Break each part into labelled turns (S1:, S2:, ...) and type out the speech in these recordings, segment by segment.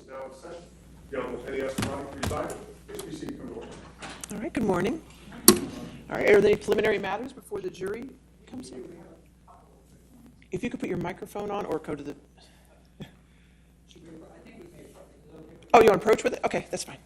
S1: now in session. Gentleman, any testimony presiding, please be seated for the order.
S2: All right, good morning. All right, are there any preliminary matters before the jury comes in? If you could put your microphone on or go to the... Oh, you want to approach with it? Okay, that's fine.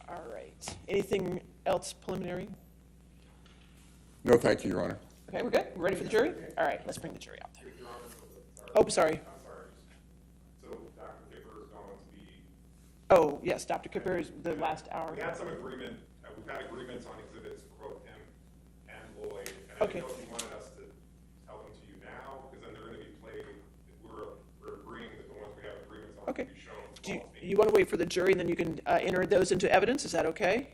S2: All right. Anything else preliminary?
S3: No, thank you, Your Honor.
S2: Okay, we're good? We're ready for the jury? All right, let's bring the jury out. Oh, sorry.
S1: So Dr. Kipper is going to be,
S2: Oh, yes, Dr. Kipper is the last hour.
S1: we had some agreement, we've had agreements on exhibits, quote him and Lloyd. And
S2: Okay.
S1: I didn't know if you wanted us to tell them to you now, because then they're going to be played, we're agreeing that the ones we have agreements on will
S2: Okay.
S1: be shown.
S2: Do you want to wait for the jury and then you can enter those into evidence? Is that okay?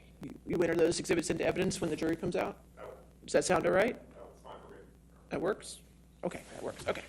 S2: You enter those exhibits into evidence when the jury comes out? Does that sound all right?
S1: No, it's fine for me.
S2: That works? Okay, that works. Okay.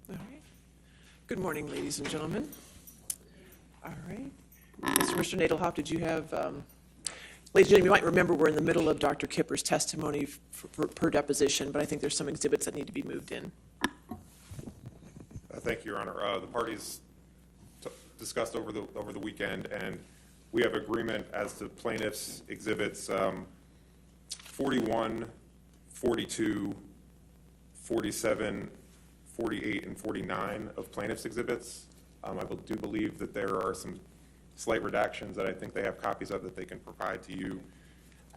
S2: All right. Good morning, ladies and gentlemen. All right. Mr. Nadelhoff, did you have, ladies and gentlemen, you might remember we're in the middle of Dr. Kipper's testimony per deposition, but I think there's some exhibits that need to be moved in.
S1: Thank you, Your Honor. The parties discussed over the weekend, and we have agreement as to plaintiffs' exhibits 41, 42, 47, 48, and 49 of plaintiffs' exhibits. I do believe that there are some slight redactions that I think they have copies of that they can provide to you.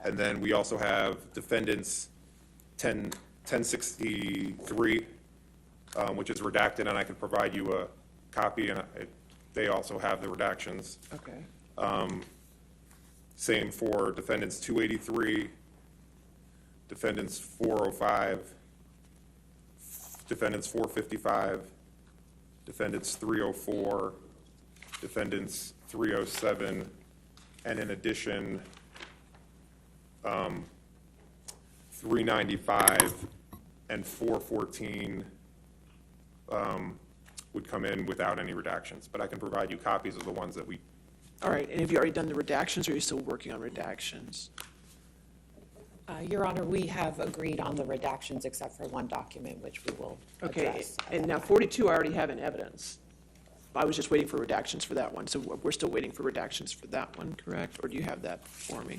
S1: And then we also have defendants 1063, which is redacted, and I can provide you a copy, and they also have the redactions.
S2: Okay.
S1: Same for defendants 283, defendants 405, defendants 455, defendants 304, defendants 307, and in addition, 395 and 414 would come in without any redactions, but I can provide you copies of the ones that we,
S2: All right, and have you already done the redactions, or are you still working on redactions?
S4: Your Honor, we have agreed on the redactions except for one document, which we will
S2: Okay,
S4: address.
S2: and now 42 I already have in evidence. I was just waiting for redactions for that one, so we're still waiting for redactions for that one, correct? Or do you have that for me?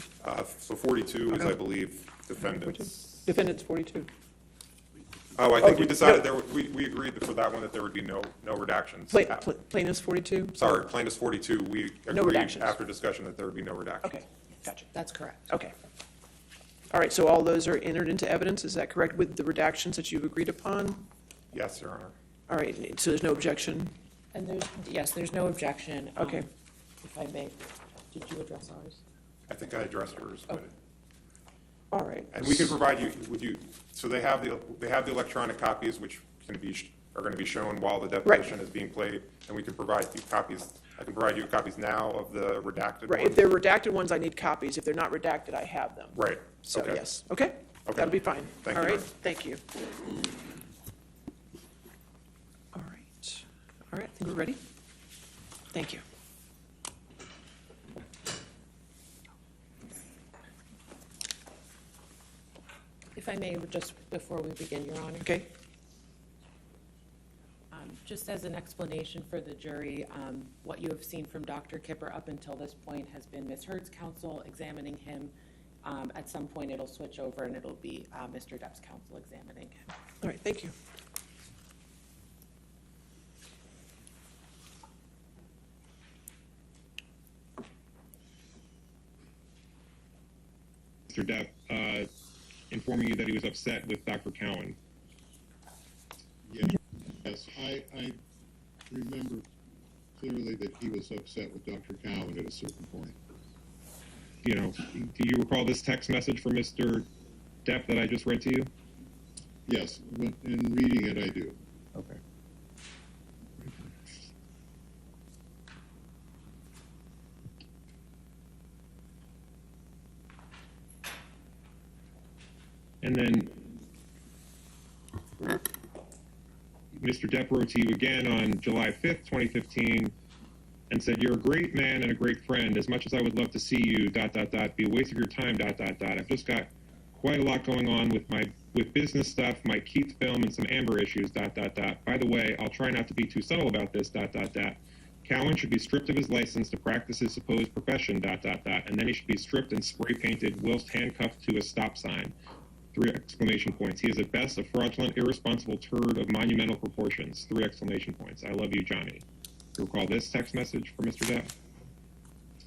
S1: so 42 is, I believe, defendants.
S2: Defendants 42.
S1: Oh, I think we
S2: no.
S1: decided we agreed for that one that there would be no redactions.
S2: Plaintiffs 42?
S1: Sorry, plaintiffs 42, we
S2: No
S1: agreed
S2: redactions.
S1: after discussion that there would be no redactions.
S2: Okay, gotcha.
S4: That's correct.
S2: Okay. All right, so all those are entered into evidence, is that correct, with the redactions that you've agreed upon?
S1: Yes, Your Honor.
S2: All right, so there's no objection?
S4: And there's no objection.
S2: Okay.
S4: If I may, did you address ours?
S1: I think I addressed yours, but,
S2: All right.
S1: and we can provide you, so they have the electronic copies, which are going to be shown while the deposition is being played, and we can provide you copies. I can provide you copies now of the redacted
S2: Right,
S1: ones.
S2: if they're redacted ones, I need copies. If they're not redacted, I have them.
S1: Right,
S2: So,
S1: okay.
S2: yes, okay?
S1: Okay.
S2: That'll be fine.
S1: Thank
S2: All
S1: you,
S2: right,
S1: Mark.
S2: thank you. All right, I think we're ready. Thank you.
S4: If I may, just before we begin, Your Honor.
S2: Okay,
S4: Just as an explanation for the jury, what you have seen from Dr. Kipper up until this point has been Ms. Hurd's counsel examining him. At some point, it'll switch over and it'll be Mr. Depp's counsel examining him.
S2: all right, thank you.
S5: Mr. Depp informing you that he was upset with Dr. Cowan.
S6: Yes, I remember clearly that he was upset with Dr. Cowan at a certain point.
S5: You know, do you recall this text message from Mr. Depp that I just read to you?
S6: Yes, in reading it, I do.
S5: Okay. And then Mr. Depp wrote to you again on July 5th, 2015, and said, "You're a great man and a great friend. As much as I would love to see you, ... be a waste of your time, ... I've just got quite a lot going on with business stuff, my Keith film, and some Amber issues, ... By the way, I'll try not to be too subtle about this, ... Cowan should be stripped of his license to practice his supposed profession, ... And then he should be stripped and spray painted whilst handcuffed to a stop sign. 3 exclamation points. He is at best a fraudulent, irresponsible turd of monumental proportions. 3 exclamation points. I love you, Johnny." Do you recall this text message from Mr.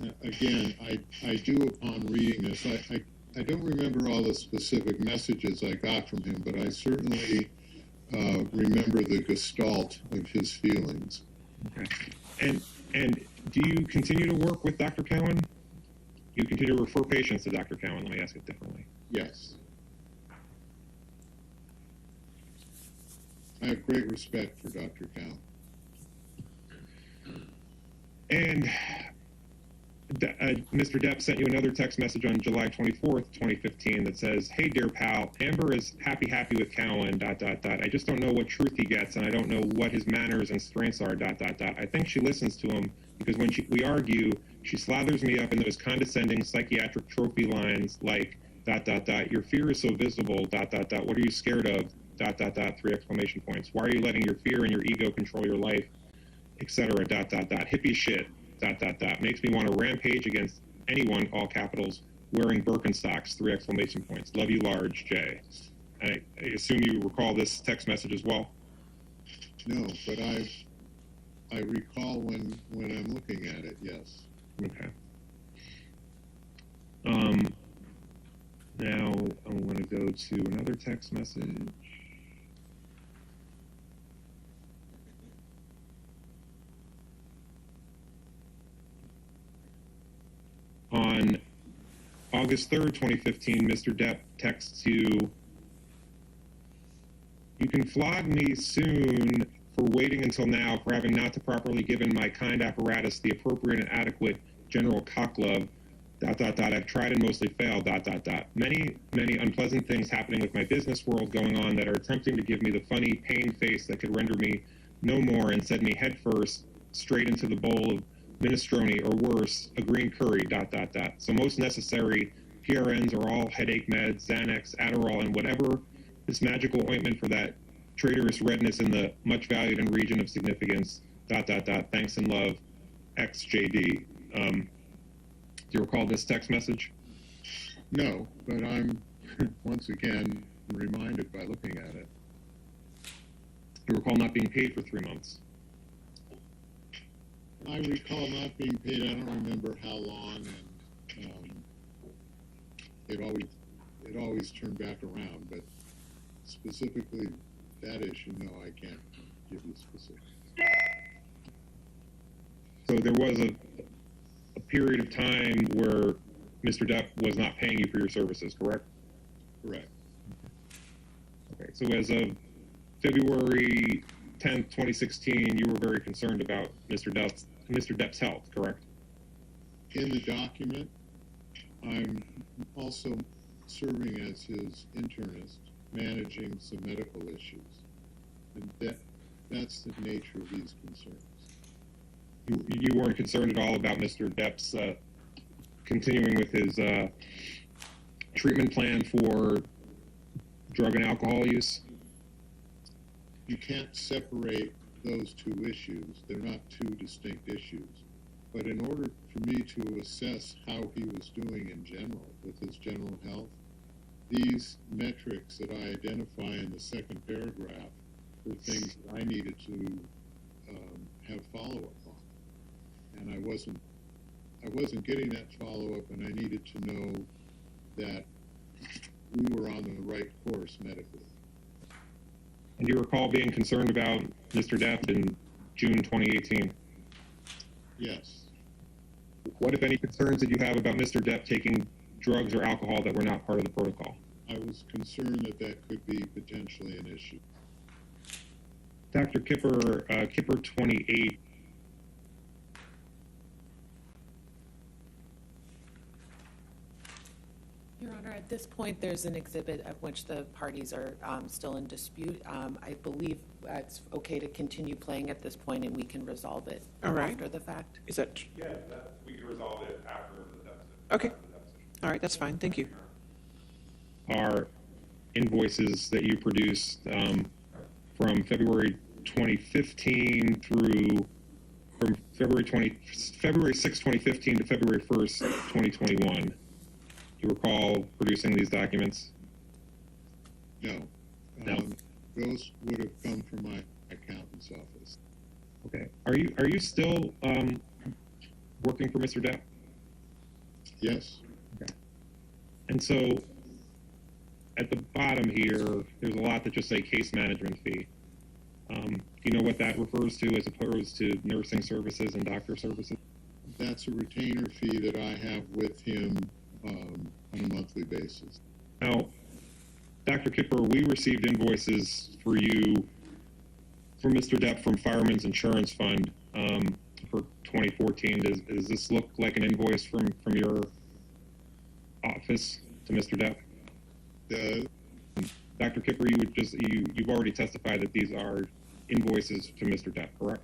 S5: Depp?
S6: Again, I do upon reading this. I don't remember all the specific messages I got from him, but I certainly remember the gestalt of his feelings.
S5: Okay. And do you continue to work with Dr. Cowan? Do you continue to refer patients to Dr. Cowan? Let me ask it differently.
S6: Yes. I have great respect for Dr. Cowan.
S5: And Mr. Depp sent you another text message on July 24th, 2015 that says, "Hey, dear pal, Amber is happy with Cowan, ... I just don't know what truth he gets, and I don't know what his manners and strengths are, ... I think she listens to him because when we argue, she slathers me up in those condescending psychiatric trophy lines like, ... Your fear is so visible, ... What are you scared of, ... 3 exclamation points. Why are you letting your fear and your ego control your life, etc., ... Hippie shit, ... Makes me want to rampage against anyone, all capitals, wearing Birkenstocks, 3 exclamation points. Love you large, Jay." I assume you recall this text message as well?
S6: No, but I recall when I'm looking at it, yes.
S5: Okay. Now I'm going to go to another text message. On August 3rd, 2015, Mr. Depp texts you, "You can flog me soon for waiting until now, for having not to properly given my kind apparatus the appropriate and adequate general cock love. I've tried and mostly failed, Many unpleasant things happening with my business world going on that are attempting to give me the funny pain face that could render me no more and send me headfirst straight into the bowl of minestrone or worse, a green curry, So most necessary PRNs are all headache meds, Xanax, Adderall, and whatever this magical ointment for that traitorous redness in the much valued and region of significance, Thanks and love, XJD. Do you recall this text message?
S6: No, but I'm once again reminded by looking at it.
S5: You recall not being paid for 3 months.
S6: I recall not being paid. I don't remember how long, and it always turned back around. But specifically that issue, no, I can't give you specifics.
S5: So there was a period of time where Mr. Depp was not paying you for your services, correct?
S6: Correct.
S5: Okay, so as of February 10th, 2016, you were very concerned about Mr. Depp's health, correct?
S6: In the document, I'm also serving as his internist, managing some medical issues. And that's the nature of these concerns.
S5: You weren't concerned at all about Mr. Depp's continuing with his treatment plan for drug and alcohol use?
S6: You can't separate those two issues. They're not two distinct issues. But in order for me to assess how he was doing in general with his general health, these metrics that I identify in the second paragraph were things that I needed to have follow-up on. And I wasn't getting that follow-up, and I needed to know that we were on the right course medically.
S5: And do you recall being concerned about Mr. Depp in June 2018?
S6: Yes.
S5: What, if any, concerns did you have about Mr. Depp taking drugs or alcohol that were not part of the protocol?
S6: I was concerned that that could be potentially an issue.
S5: Dr. Kipper, Kipper 28.
S4: Your Honor, at this point, there's an exhibit of which the parties are still in dispute. I believe it's okay to continue playing at this point, and we can resolve it
S2: All right.
S4: after the fact.
S2: Is that,
S1: Yeah, we can resolve it after the deficit.
S2: okay, all right, that's fine, thank you.
S5: Are invoices that you produced from February 2015 through from February 6, 2015 to February 1st, 2021. Do you recall producing these documents?
S6: No.
S5: No.
S6: Those would have come from my accountant's office.
S5: Okay. Are you still working for Mr. Depp?
S6: Yes.
S5: Okay. And so at the bottom here, there's a lot that just say case management fee. Do you know what that refers to as opposed to nursing services and doctor services?
S6: That's a retainer fee that I have with him on a monthly basis.
S5: Now, Dr. Kipper, we received invoices for you, for Mr. Depp from Fireman's Insurance Fund for 2014. Does this look like an invoice from your office to Mr. Depp? Dr. Kipper, you've already testified that these are invoices to Mr. Depp, correct?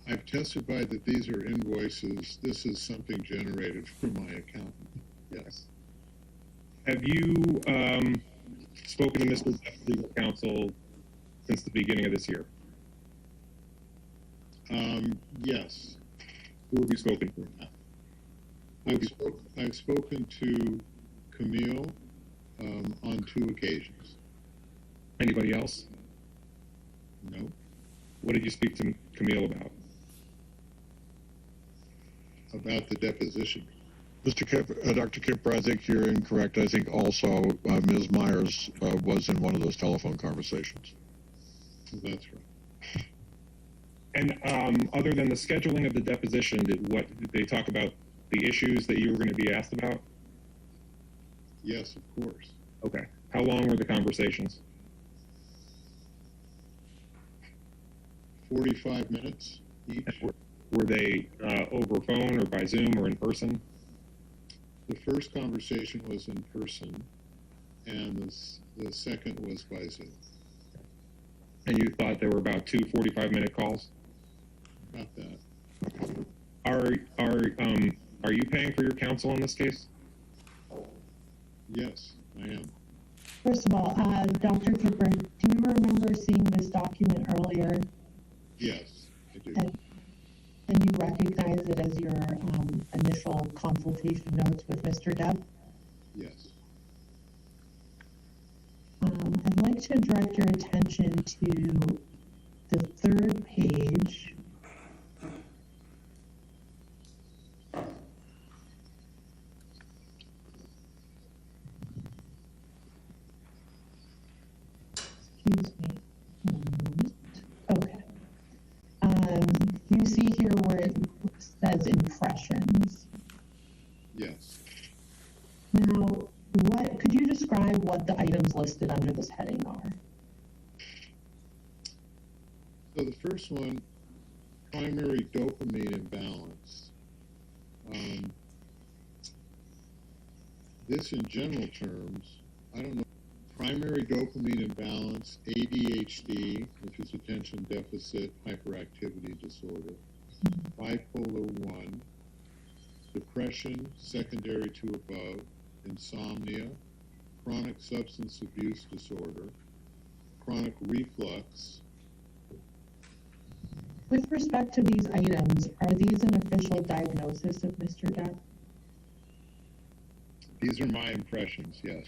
S6: I've testified that these are invoices. This is something generated from my accountant. Yes.
S5: Have you spoken to Mr. Depp's legal counsel since the beginning of this year?
S6: Yes.
S5: Who have you spoken to?
S6: I've spoken to Camille on 2 occasions.
S5: Anybody else?
S6: No.
S5: What did you speak to Camille about?
S6: About the deposition.
S7: Mr. Kipper, Dr. Kipper, I think you're incorrect. I think also Ms. Myers was in one of those telephone conversations.
S6: That's right.
S5: And other than the scheduling of the deposition, did they talk about the issues that you were going to be asked about?
S6: Yes, of course.
S5: Okay. How long were the conversations?
S6: 45 minutes each.
S5: Were they over phone or by Zoom or in person?
S6: The first conversation was in person, and the second was by Zoom.
S5: And you thought there were about two 45-minute calls?
S6: About that.
S5: Are you paying for your counsel in this case?
S6: Yes, I am.
S8: First of all, Dr. Kipper, do you remember seeing this document earlier?
S6: Yes, I do.
S8: And you recognize it as your initial consultation notes with Mr. Depp?
S6: Yes.
S8: I'd like to direct your attention to the third page. Excuse me. Okay. You see here where it says impressions.
S6: Yes.
S8: Now, could you describe what the items listed under this heading are?
S6: So the first one, primary dopamine imbalance. This in general terms, I don't know, primary dopamine imbalance, ADHD, which is attention deficit hyperactivity disorder, bipolar 1, depression secondary to above, insomnia, chronic substance abuse disorder, chronic reflux.
S8: With respect to these items, are these an official diagnosis of Mr. Depp?
S6: These are my impressions, yes.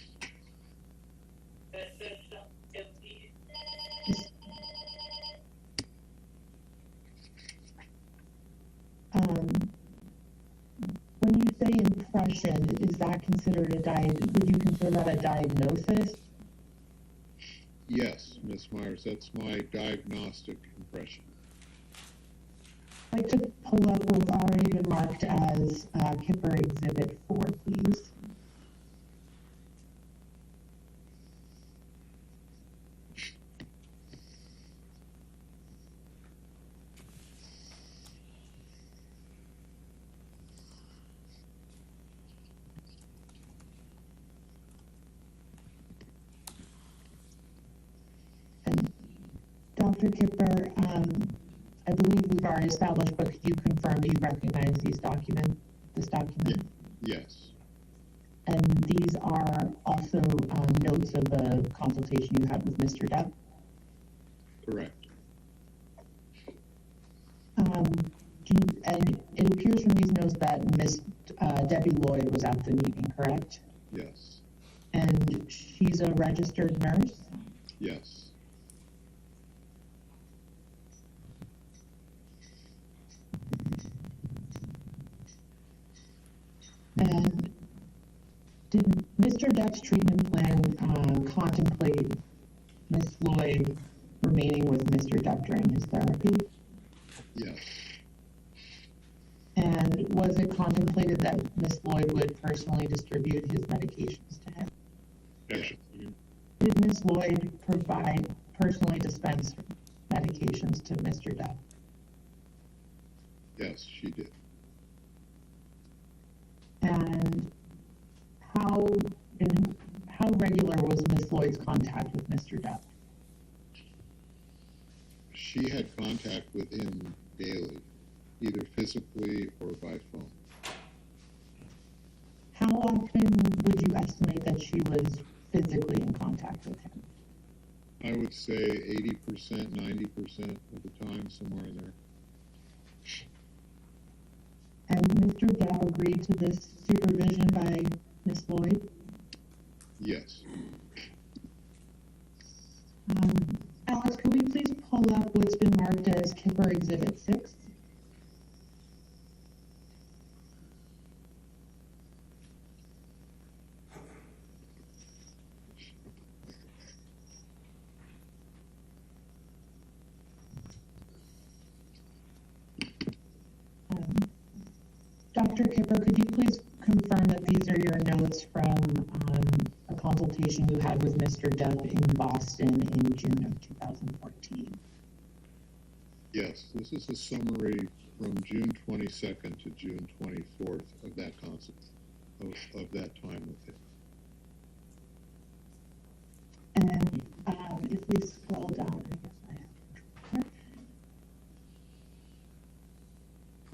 S6: When you say impression, is that considered would you consider that a diagnosis? Yes, Ms. Myers, that's my diagnostic impression.
S8: I'd like to pull up what's already been marked as Kipper Exhibit 4, please. Dr. Kipper, I believe we've already established, but could you confirm that you recognize this document?
S6: Yes.
S8: And these are also notes of the consultation you had with Mr. Depp?
S6: Correct.
S8: And it appears from these notes that Miss Debbie Lloyd was at the meeting, correct?
S6: Yes.
S8: And she's a registered nurse?
S6: Yes.
S8: And did Mr. Depp's treatment plan contemplate Miss Lloyd remaining with Mr. Depp during his therapy?
S6: Yes.
S8: And was it contemplated that Miss Lloyd would personally distribute his medications to him?
S6: Yes.
S8: Did Miss Lloyd personally dispense medications to Mr. Depp?
S6: Yes, she did.
S8: And how regular was Miss Lloyd's contact with Mr. Depp?
S6: She had contact with him daily, either physically or by phone.
S8: How often would you estimate that she was physically in contact with him?
S6: I would say 80%, 90% of the time, somewhere in there.
S8: And Mr. Depp agreed to this supervision by Miss Lloyd?
S6: Yes.
S8: Alex, could we please pull up what's been marked as Kipper Exhibit 6? Dr. Kipper, could you please confirm that these are your notes from a consultation you had with Mr. Depp in Boston in June of 2014?
S6: Yes, this is a summary from June 22nd to June 24th of that of that time with him.
S8: And if we scroll down, I guess I have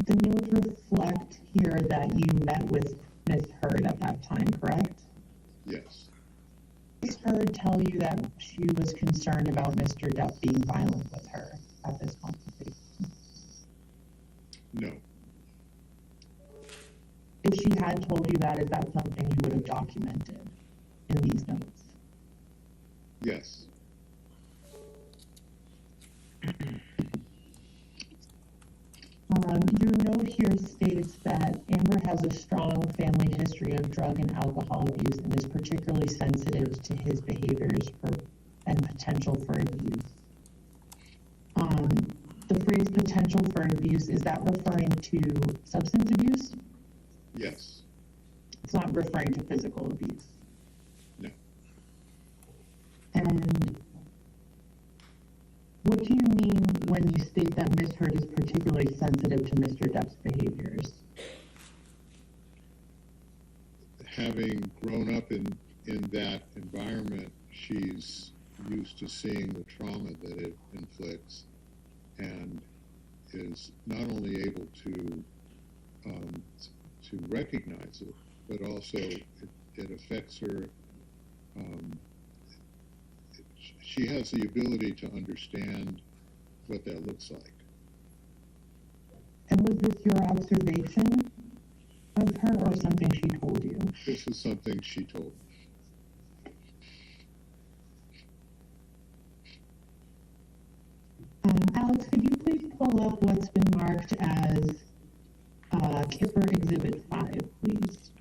S8: the notes reflect here that you met with Ms. Heard at that time, correct?
S6: Yes.
S8: Ms. Heard tell you that she was concerned about Mr. Depp being violent with her at this conversation?
S6: No.
S8: If she had told you that, is that something you would have documented in these notes?
S6: Yes.
S8: Your note here states that Amber has a strong family history of drug and alcohol abuse and is particularly sensitive to his behaviors and potential for abuse. The phrase potential for abuse, is that referring to substance abuse?
S6: Yes.
S8: It's not referring to physical abuse.
S6: No.
S8: And what do you mean when you state that Ms. Heard is particularly sensitive to Mr. Depp's behaviors?
S6: Having grown up in that environment, she's used to seeing the trauma that it inflicts and is not only able to recognize it, but also it affects her. She has the ability to understand what that looks like.
S8: And was this your observation of her or something she told you?
S6: This is something she told me.
S8: Alex, could you please pull up what's been marked as Kipper Exhibit 5, please?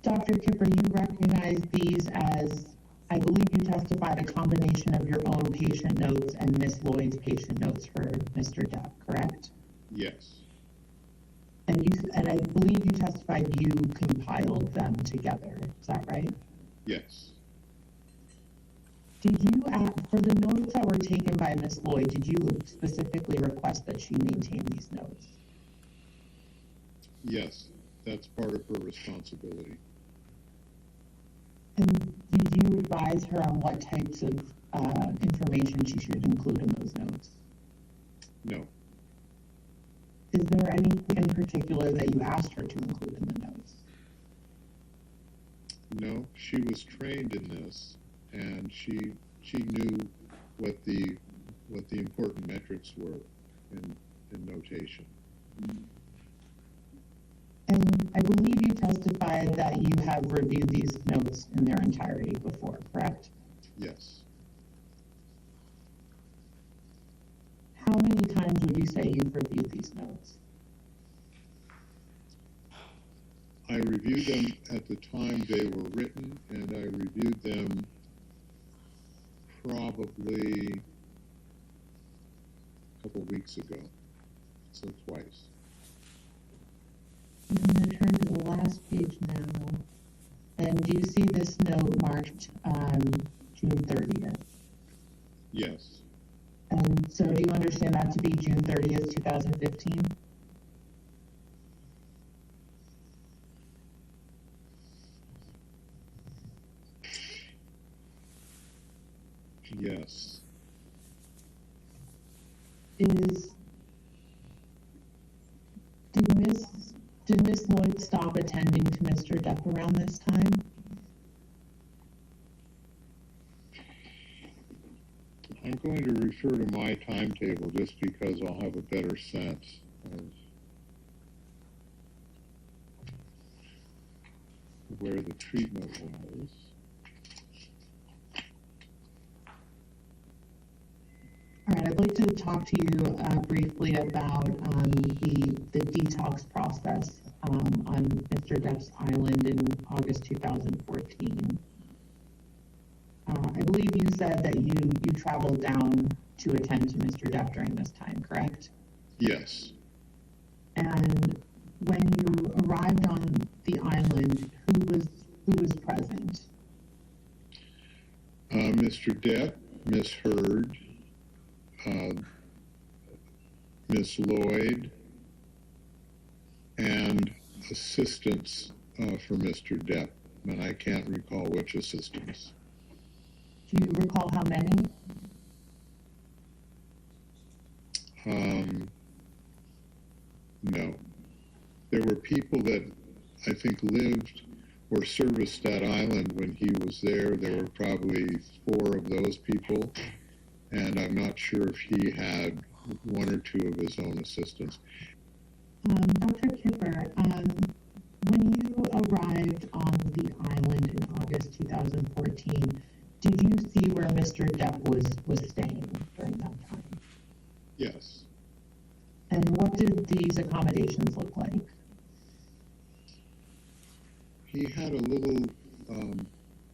S8: Dr. Kipper, you recognize these as, I believe you testified, a combination of your own patient notes and Miss Lloyd's patient notes for Mr. Depp, correct?
S6: Yes.
S8: And I believe you testified you compiled them together. Is that right?
S6: Yes.
S8: Did you, for the notes that were taken by Miss Lloyd, did you specifically request that she maintain these notes?
S6: Yes. That's part of her responsibility.
S8: And did you advise her on what types of information she should include in those notes?
S6: No.
S8: Is there anything in particular that you asked her to include in the notes?
S6: No, she was trained in this, and she knew what the important metrics were in notation.
S8: And I believe you testified that you have reviewed these notes in their entirety before, correct?
S6: Yes.
S8: How many times would you say you've reviewed these notes?
S6: I reviewed them at the time they were written, and I reviewed them probably a couple weeks ago, so twice.
S8: I'm going to turn to the last page now. And do you see this note marked June 30th?
S6: Yes.
S8: And so do you understand that to be June 30th, 2015?
S6: Yes.
S8: Did Miss Lloyd stop attending to Mr. Depp around this time?
S6: I'm going to refer to my timetable just because I'll have a better sense of where the treatment was.
S8: All right, I'd like to talk to you briefly about the detox process on Mr. Depp's island in August 2014. I believe you said that you traveled down to attend to Mr. Depp during this time, correct?
S6: Yes.
S8: And when you arrived on the island, who was present?
S6: Mr. Depp, Miss Heard, Miss Lloyd, and assistants for Mr. Depp, and I can't recall which assistants.
S8: Do you recall how many?
S6: No. There were people that I think lived or serviced that island when he was there. There were probably 4 of those people, and I'm not sure if he had 1 or 2 of his own assistants.
S8: Dr. Kipper, when you arrived on the island in August 2014, did you see where Mr. Depp was staying during that time?
S6: Yes.
S8: And what did these accommodations look like?
S6: He had a little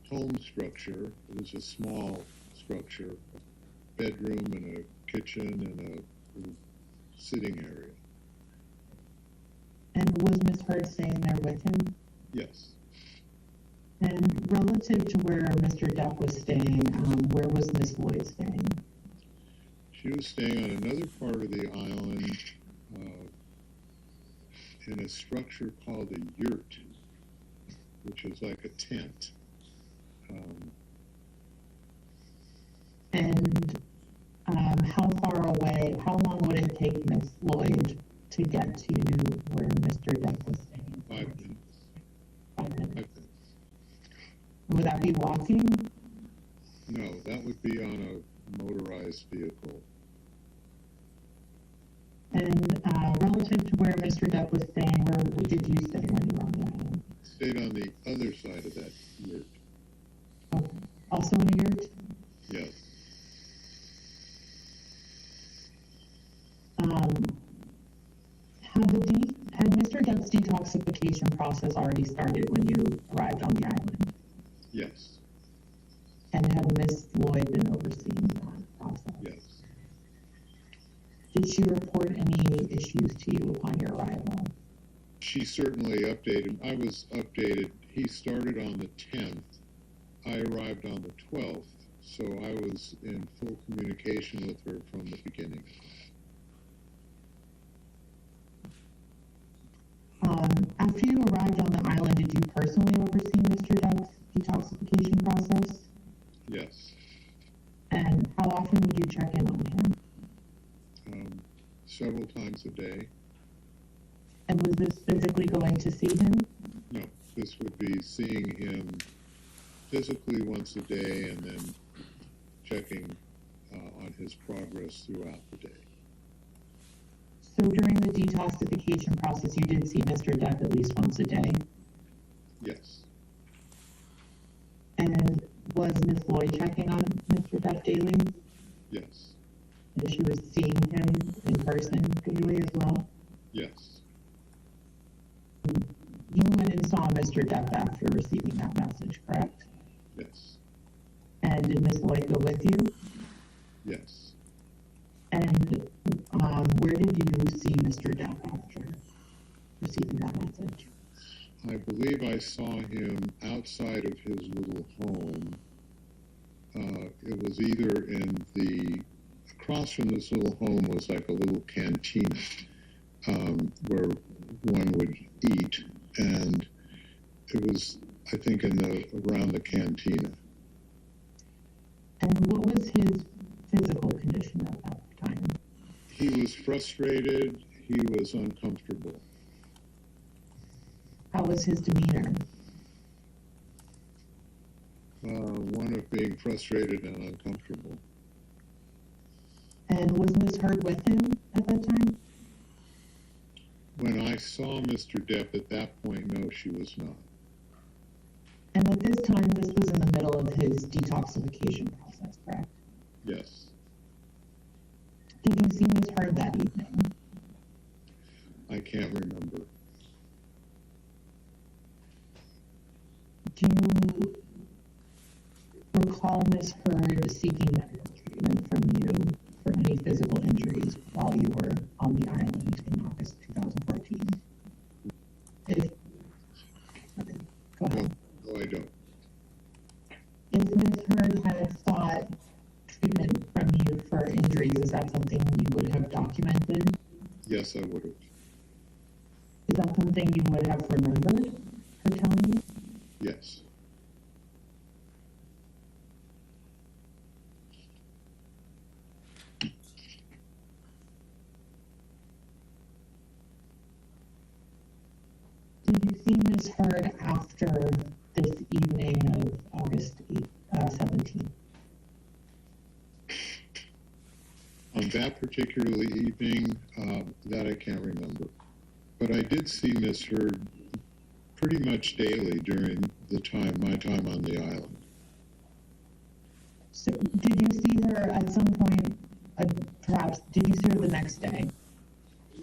S6: home structure. It was a small structure, a bedroom and a kitchen and a sitting area.
S8: And was Ms. Heard staying there with him?
S6: Yes.
S8: And relative to where Mr. Depp was staying, where was Ms. Lloyd staying?
S6: She was staying on another part of the island in a structure called a yurt, which is like a tent.
S8: And how far away, how long would it take Ms. Lloyd to get to where Mr. Depp was staying?
S6: 5 minutes.
S8: 5 minutes.
S6: 5 minutes.
S8: Would that be walking?
S6: No, that would be on a motorized vehicle.
S8: And relative to where Mr. Depp was staying, where did you stay when you were on the island?
S6: Stayed on the other side of that yurt.
S8: Okay. Also in a yurt?
S6: Yes.
S8: Had Mr. Depp's detoxification process already started when you arrived on the island?
S6: Yes.
S8: And had Ms. Lloyd been overseeing that process?
S6: Yes.
S8: Did she report any issues to you upon your arrival?
S6: She certainly updated. I was updated. He started on the 10th. I arrived on the 12th, so I was in full communication with her from the beginning.
S8: After you arrived on the island, did you personally oversee Mr. Depp's detoxification process?
S6: Yes.
S8: And how often would you check in on him?
S6: Several times a day.
S8: And was this physically going to see him?
S6: No, this would be seeing him physically once a day and then checking on his progress throughout the day.
S8: So during the detoxification process, you did see Mr. Depp at least once a day?
S6: Yes.
S8: And was Ms. Lloyd checking on Mr. Depp daily?
S6: Yes.
S8: And she was seeing him in person daily as well?
S6: Yes.
S8: You went and saw Mr. Depp after receiving that message, correct?
S6: Yes.
S8: And did Ms. Lloyd go with you?
S6: Yes.
S8: And where did you see Mr. Depp after receiving that message?
S6: I believe I saw him outside of his little home. It was either in across from this little home was like a little cantina where one would eat, and it was, I think, around the cantina.
S8: And what was his physical condition at that time?
S6: He was frustrated. He was uncomfortable.
S8: How was his demeanor?
S6: One of being frustrated and uncomfortable.
S8: And was Ms. Heard with him at that time?
S6: When I saw Mr. Depp at that point, no, she was not.
S8: And at this time, this was in the middle of his detoxification process, correct?
S6: Yes.
S8: Did you see Ms. Heard that evening?
S6: I can't remember.
S8: Do you recall Ms. Heard seeking medical treatment from you for any physical injuries while you were on the island in August 2014? treatment from you for injuries, is that something you would have documented?
S6: Yes, I would have.
S8: Is that something you would have remembered her telling you?
S6: Yes.
S8: Did you see Ms. Heard after this evening of August 17th?
S6: On that particular evening, that I can't remember. But I did see Miss Heard pretty much daily during my time on the island.
S8: So did you see her at some point, perhaps, did you see her the next day?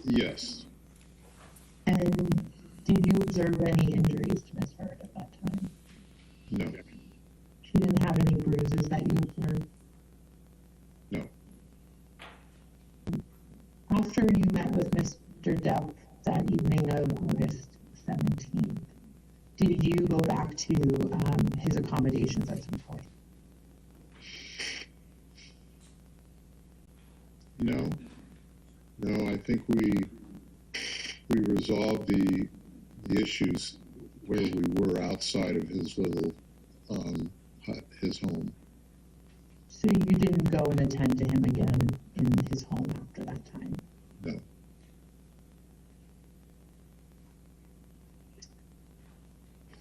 S6: Yes.
S8: And did you observe any injuries to Ms. Heard at that time?
S6: No.
S8: She didn't have any bruises that you observed?
S6: No.
S8: After you met with Mr. Depp that evening of August 17th, did you go back to his accommodations at some point?
S6: No. No, I think we resolved the issues where we were outside of his little hut, his home.
S8: So you didn't go and attend to him again in his home after that time?
S6: No.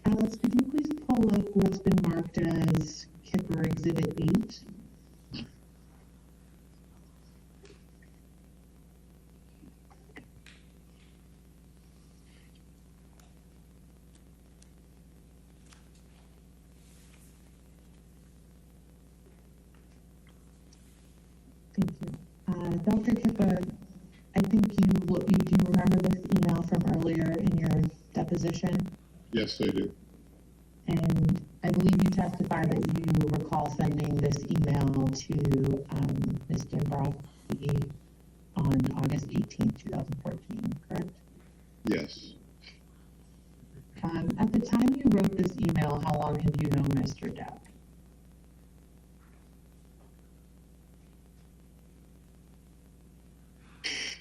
S8: Alice, could you please pull up what's been marked as Kipper Exhibit 8? Thank you. Dr. Kipper, I think do you remember this email from earlier in your deposition?
S6: Yes, I do.
S8: And I believe you testified that you recall sending this email to Ms. Dombrowski on August 18, 2014, correct?
S6: Yes.
S8: At the time you wrote this email, how long had you known Mr. Depp?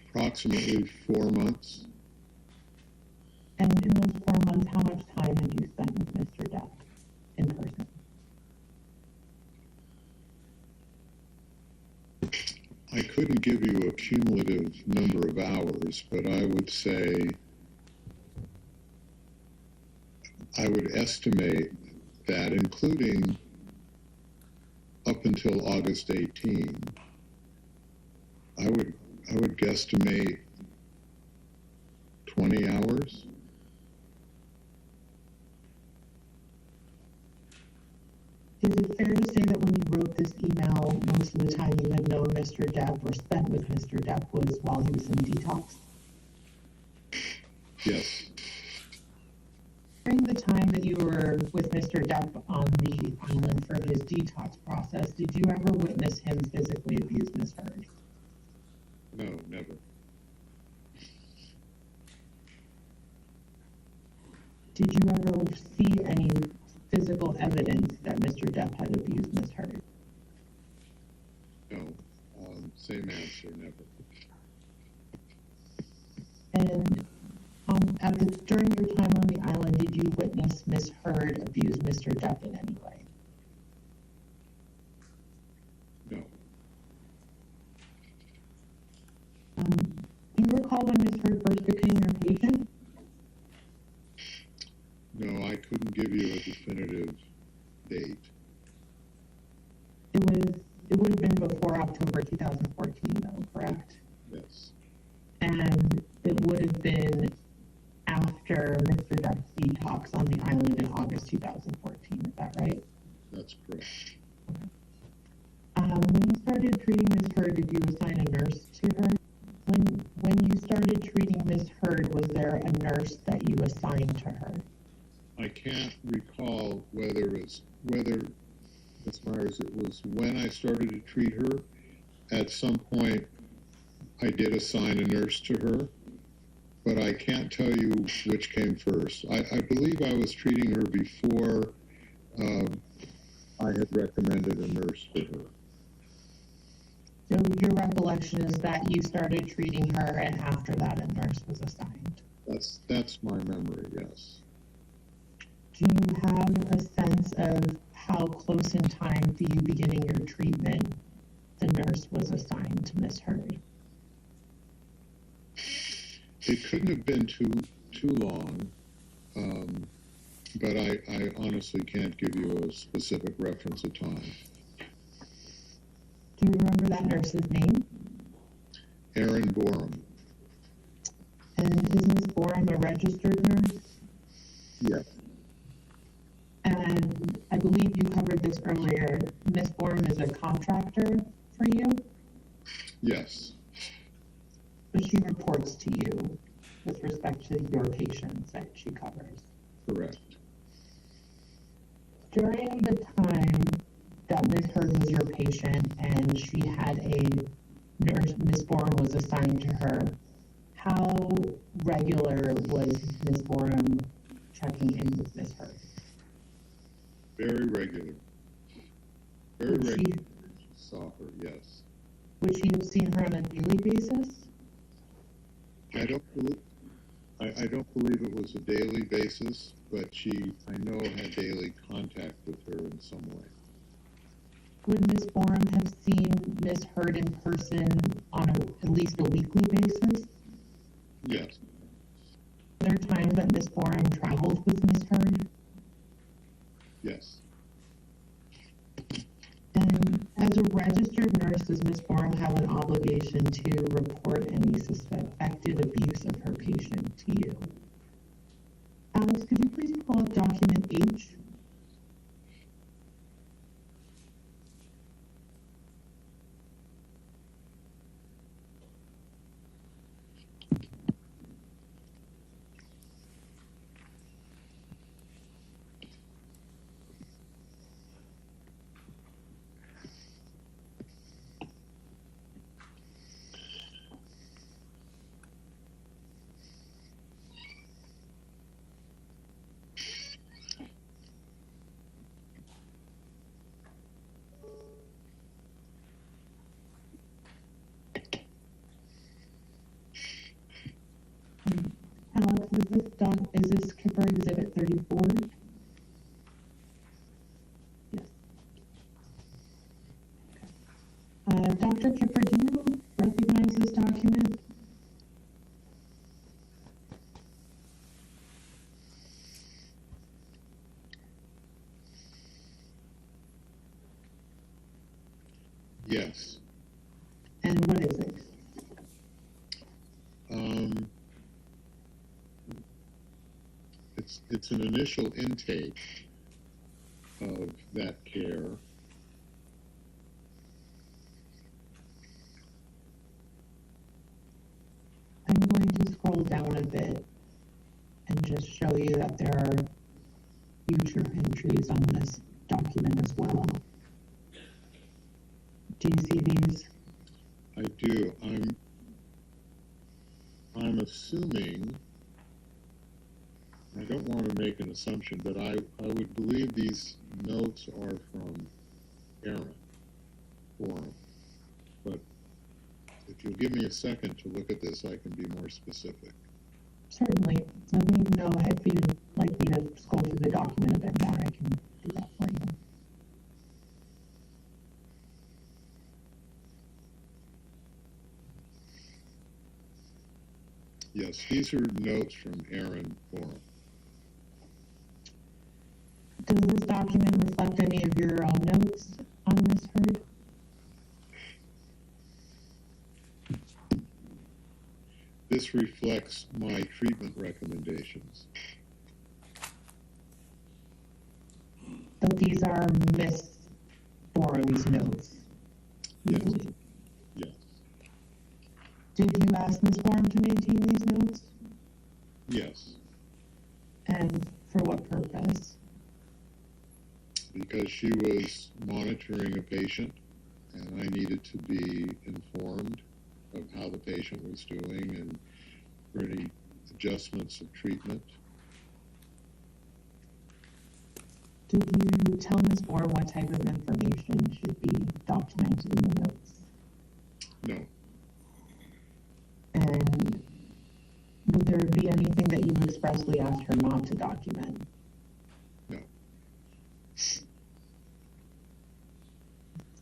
S6: Approximately 4 months.
S8: And in those 4 months, how much time had you spent with Mr. Depp in person?
S6: I couldn't give you a cumulative number of hours, but I would say, I would estimate that including up until August 18, I would guesstimate 20 hours.
S8: Is it fair to say that when you wrote this email, most of the time you had known Mr. Depp or spent with Mr. Depp was while he was in detox?
S6: Yes.
S8: During the time that you were with Mr. Depp on the island for his detox process, did you ever witness him physically abuse Ms. Heard?
S6: No, never.
S8: Did you ever see any physical evidence that Mr. Depp had abused Ms. Heard?
S6: No. Same answer, never.
S8: And during your time on the island, did you witness Ms. Heard abuse Mr. Depp in any way?
S6: No.
S8: Do you recall when Ms. Heard first became your patient?
S6: No, I couldn't give you a definitive date.
S8: It would have been before October 2014, though, correct?
S6: Yes.
S8: And it would have been after Mr. Depp's detox on the island in August 2014, is that right?
S6: That's correct.
S8: When you started treating Ms. Heard, did you assign a nurse to her? When you started treating Ms. Heard, was there a nurse that you assigned to her?
S6: I can't recall whether Ms. Myers, it was when I started to treat her. At some point, I did assign a nurse to her, but I can't tell you which came first. I believe I was treating her before I had recommended a nurse for her.
S8: So your recollection is that you started treating her and after that a nurse was assigned?
S6: That's my memory, yes.
S8: Do you have a sense of how close in time to you beginning your treatment the nurse was assigned to Miss Heard?
S6: It couldn't have been too long, but I honestly can't give you a specific reference of time.
S8: Do you remember that nurse's name?
S6: Erin Borum.
S8: And is Miss Borum a registered nurse?
S6: Yes.
S8: And I believe you covered this earlier. Miss Borum is a contractor for you,
S6: Yes.
S8: but she reports to you with respect to your patients that she covers.
S6: Correct.
S8: During the time that Miss Heard was your patient and she had a nurse, Miss Borum was assigned to her, how regular was Miss Borum checking in with Miss Heard?
S6: Very regular. Very
S8: Would she-
S6: regular. Saw her, yes.
S8: Would she have seen her on a daily basis?
S6: I don't believe it was a daily basis, but I know, had daily contact with her in some way.
S8: Would Miss Borum have seen Miss Heard in person on at least a weekly basis?
S6: Yes.
S8: Are there times that Miss Borum traveled with Miss Heard?
S6: Yes.
S8: And as a registered nurse, does Miss Borum have an obligation to report any suspected abuse of her patient to you? Alex, could you please pull up document H? Alex, is this Kipper Exhibit 34? Yes. Dr. Kipper, do you recognize this document?
S6: Yes.
S8: And what is it?
S6: It's an initial intake of that care.
S8: I'm going to scroll down a bit and just show you that there are future entries on this document as well. Do you see these?
S6: I do. I'm assuming, I don't want to make an assumption, but I would believe these notes are from Erin Borum. But if you'll give me a second to look at this, I can be more specific.
S8: Certainly. Let me know if you'd like me to scroll through the document a bit more. I can do that for you.
S6: Yes, these are notes from Erin Borum.
S8: Does this document reflect any of your own notes on Miss Heard?
S6: This reflects my treatment recommendations.
S8: But these are Miss Borum's notes.
S6: Yes. Yes.
S8: Did you ask Miss Borum to maintain these notes?
S6: Yes.
S8: And for what purpose?
S6: Because she was monitoring a patient, and I needed to be informed of how the patient was doing and for any adjustments of treatment.
S8: Did you tell Ms. Borum what type of information should be documented in the notes?
S6: No.
S8: And would there be anything that you expressly asked her not to document?
S6: No.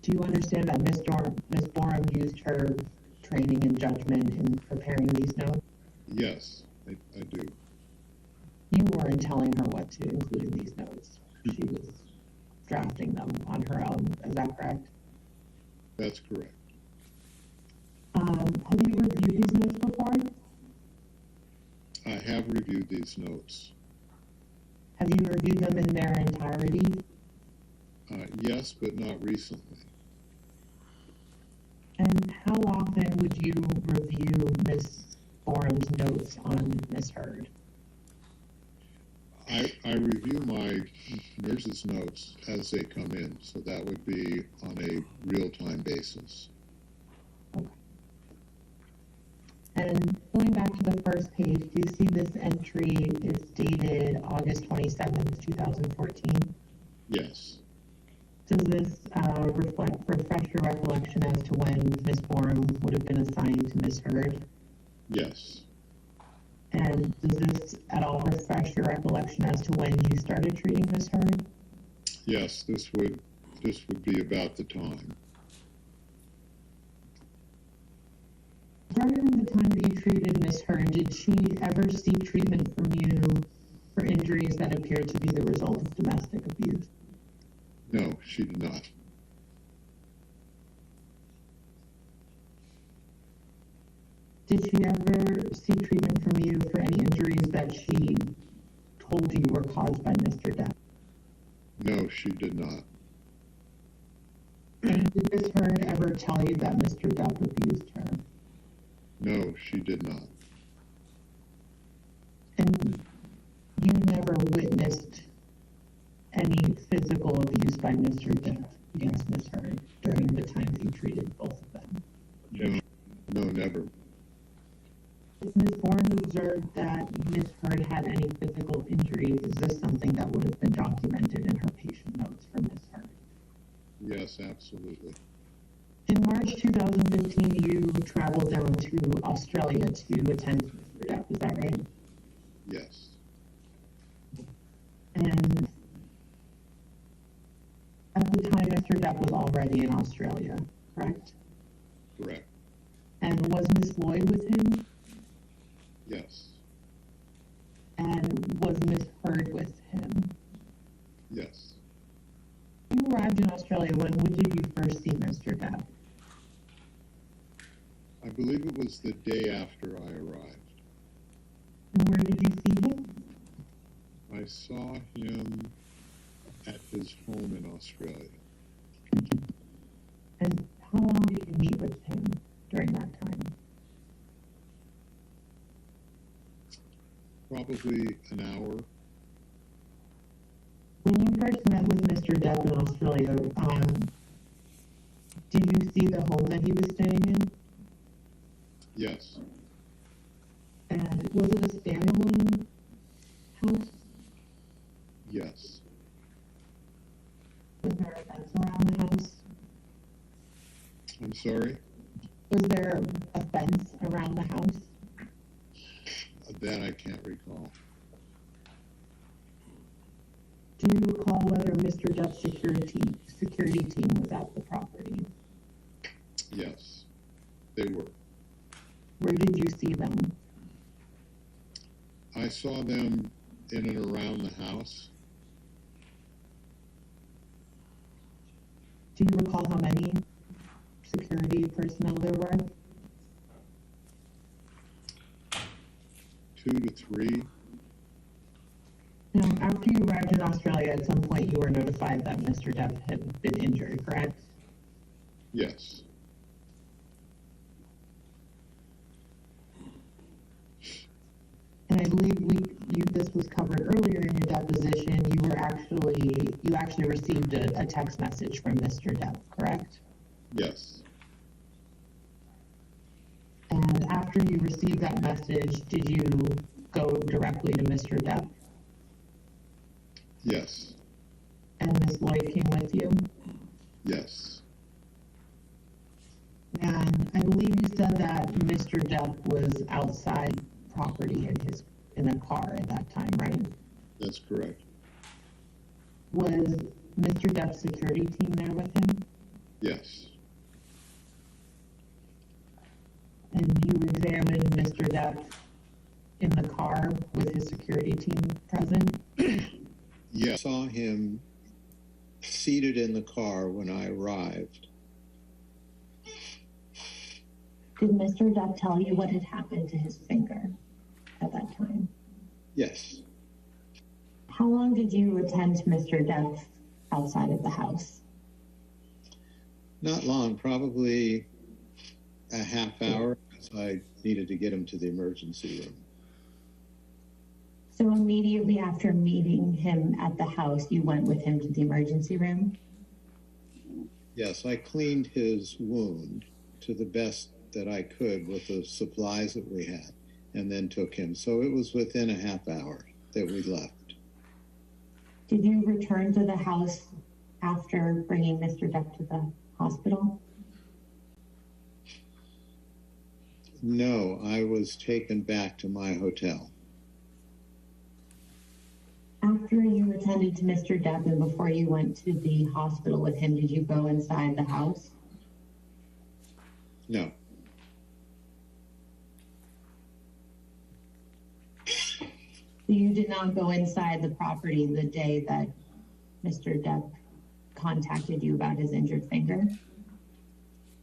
S8: Do you understand that Ms. Borum used her training and judgment in preparing these notes?
S6: Yes, I do.
S8: You weren't telling her what to include in these notes. She was drafting them on her own. Is that correct?
S6: That's correct.
S8: Have you reviewed these notes before?
S6: I have reviewed these notes.
S8: Have you reviewed them in their entirety?
S6: Yes, but not recently.
S8: And how often would you review Ms. Borum's notes on Ms. Heard?
S6: I review my nurse's notes as they come in, so that would be on a real-time basis.
S8: Okay. And going back to the first page, do you see this entry is dated August 27th, 2014?
S6: Yes.
S8: Does this refresh your recollection as to when Ms. Borum would have been assigned to Ms. Heard?
S6: Yes.
S8: And does this at all refresh your recollection as to when you started treating Ms. Heard?
S6: Yes, this would be about the time.
S8: During the time that you treated Ms. Heard, did she ever seek treatment from you for injuries that appeared to be the result of domestic abuse?
S6: No, she did not.
S8: Did she ever seek treatment from you for any injuries that she told you were caused by Mr. Depp?
S6: No, she did not.
S8: And did Ms. Heard ever tell you that Mr. Depp abused her?
S6: No, she did not.
S8: And you never witnessed any physical abuse by Mr. Depp against Ms. Heard during the time that you treated both of them?
S6: No, never.
S8: If Ms. Bourne observed that Ms. Heard had any physical injuries, is this something that would have been documented in her patient notes for Ms. Heard?
S6: Yes, absolutely.
S8: In March 2015, you traveled down to Australia to attend Mr. Depp, is that right?
S6: Yes.
S8: And at the time, Mr. Depp was already in Australia, correct?
S6: Correct.
S8: And was Ms. Lloyd with him?
S6: Yes.
S8: And was Ms. Heard with him?
S6: Yes.
S8: You arrived in Australia. When did you first see Mr. Depp?
S6: I believe it was the day after I arrived.
S8: And where did you see him?
S6: I saw him at his home in Australia.
S8: And how long did you meet with him during that time?
S6: Probably an hour.
S8: When you first met with Mr. Depp in Australia, did you see the home that he was staying in?
S6: Yes.
S8: And was it a standalone house?
S6: Yes.
S8: Was there a fence around the house?
S6: I'm sorry?
S8: Was there a fence around the house?
S6: That I can't recall.
S8: Do you recall whether Mr. Depp's security team was at the property?
S6: Yes, they were.
S8: Where did you see them?
S6: I saw them in and around the house.
S8: Do you recall how many security personnel there were?
S6: 2 to 3.
S8: Now, after you arrived in Australia, at some point you were notified that Mr. Depp had been injured, correct?
S6: Yes.
S8: And I believe this was covered earlier in your deposition. You actually received a text message from Mr. Depp, correct?
S6: Yes.
S8: And after you received that message, did you go directly to Mr. Depp?
S6: Yes.
S8: And Ms. Lloyd came with you?
S6: Yes.
S8: And I believe you said that Mr. Depp was outside property in a car at that time, right?
S6: That's correct.
S8: Was Mr. Depp's security team there with him?
S6: Yes.
S8: And you examined Mr. Depp in the car with his security team present?
S6: Yes. I saw him seated in the car when I arrived.
S8: Did Mr. Depp tell you what had happened to his finger at that time?
S6: Yes.
S8: How long did you attend to Mr. Depp outside of the house?
S6: Not long, probably a half hour, because I needed to get him to the emergency room.
S8: So immediately after meeting him at the house, you went with him to the emergency room?
S6: Yes, I cleaned his wound to the best that I could with the supplies that we had, and then took him. So it was within a half hour that we left.
S8: Did you return to the house after bringing Mr. Depp to the hospital?
S6: No, I was taken back to my hotel.
S8: After you attended to Mr. Depp and before you went to the hospital with him, did you go inside the house?
S6: No.
S8: You did not go inside the property the day that Mr. Depp contacted you about his injured finger?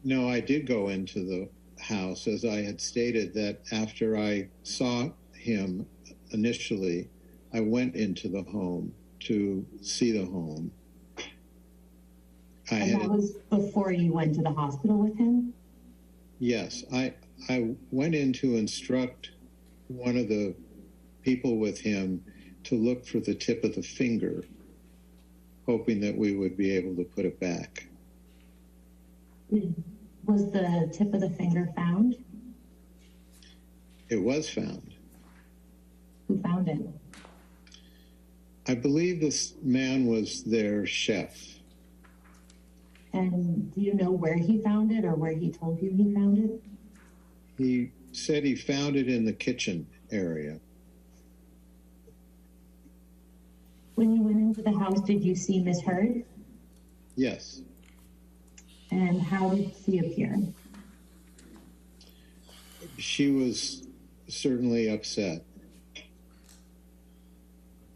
S6: No, I did go into the house, as I had stated, that after I saw him initially, I went into the home to see the home.
S8: And that was before you went to the hospital with him?
S6: Yes, I went in to instruct one of the people with him to look for the tip of the finger, hoping that we would be able to put it back.
S8: Was the tip of the finger found?
S6: It was found.
S8: Who found it?
S6: I believe this man was their chef.
S8: And do you know where he found it or where he told you he found it?
S6: He said he found it in the kitchen area.
S8: When you went into the house, did you see Miss Heard?
S6: Yes.
S8: And how did she appear?
S6: She was certainly upset.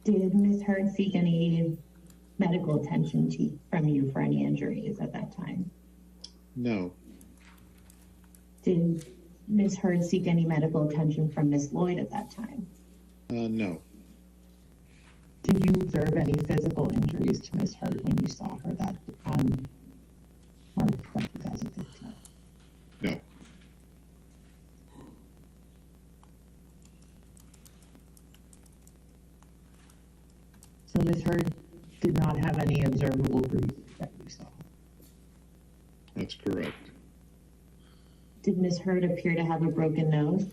S8: Did Miss Heard seek any medical attention from you for any injuries at that time?
S6: No.
S8: Did Miss Heard seek any medical attention from Miss Lloyd at that time?
S6: No.
S8: Did you observe any physical injuries to Miss Heard when you saw her that March 2015?
S6: No.
S8: So Miss Heard did not have any observable bruises that you saw?
S6: That's correct.
S8: Did Miss Heard appear to have a broken nose?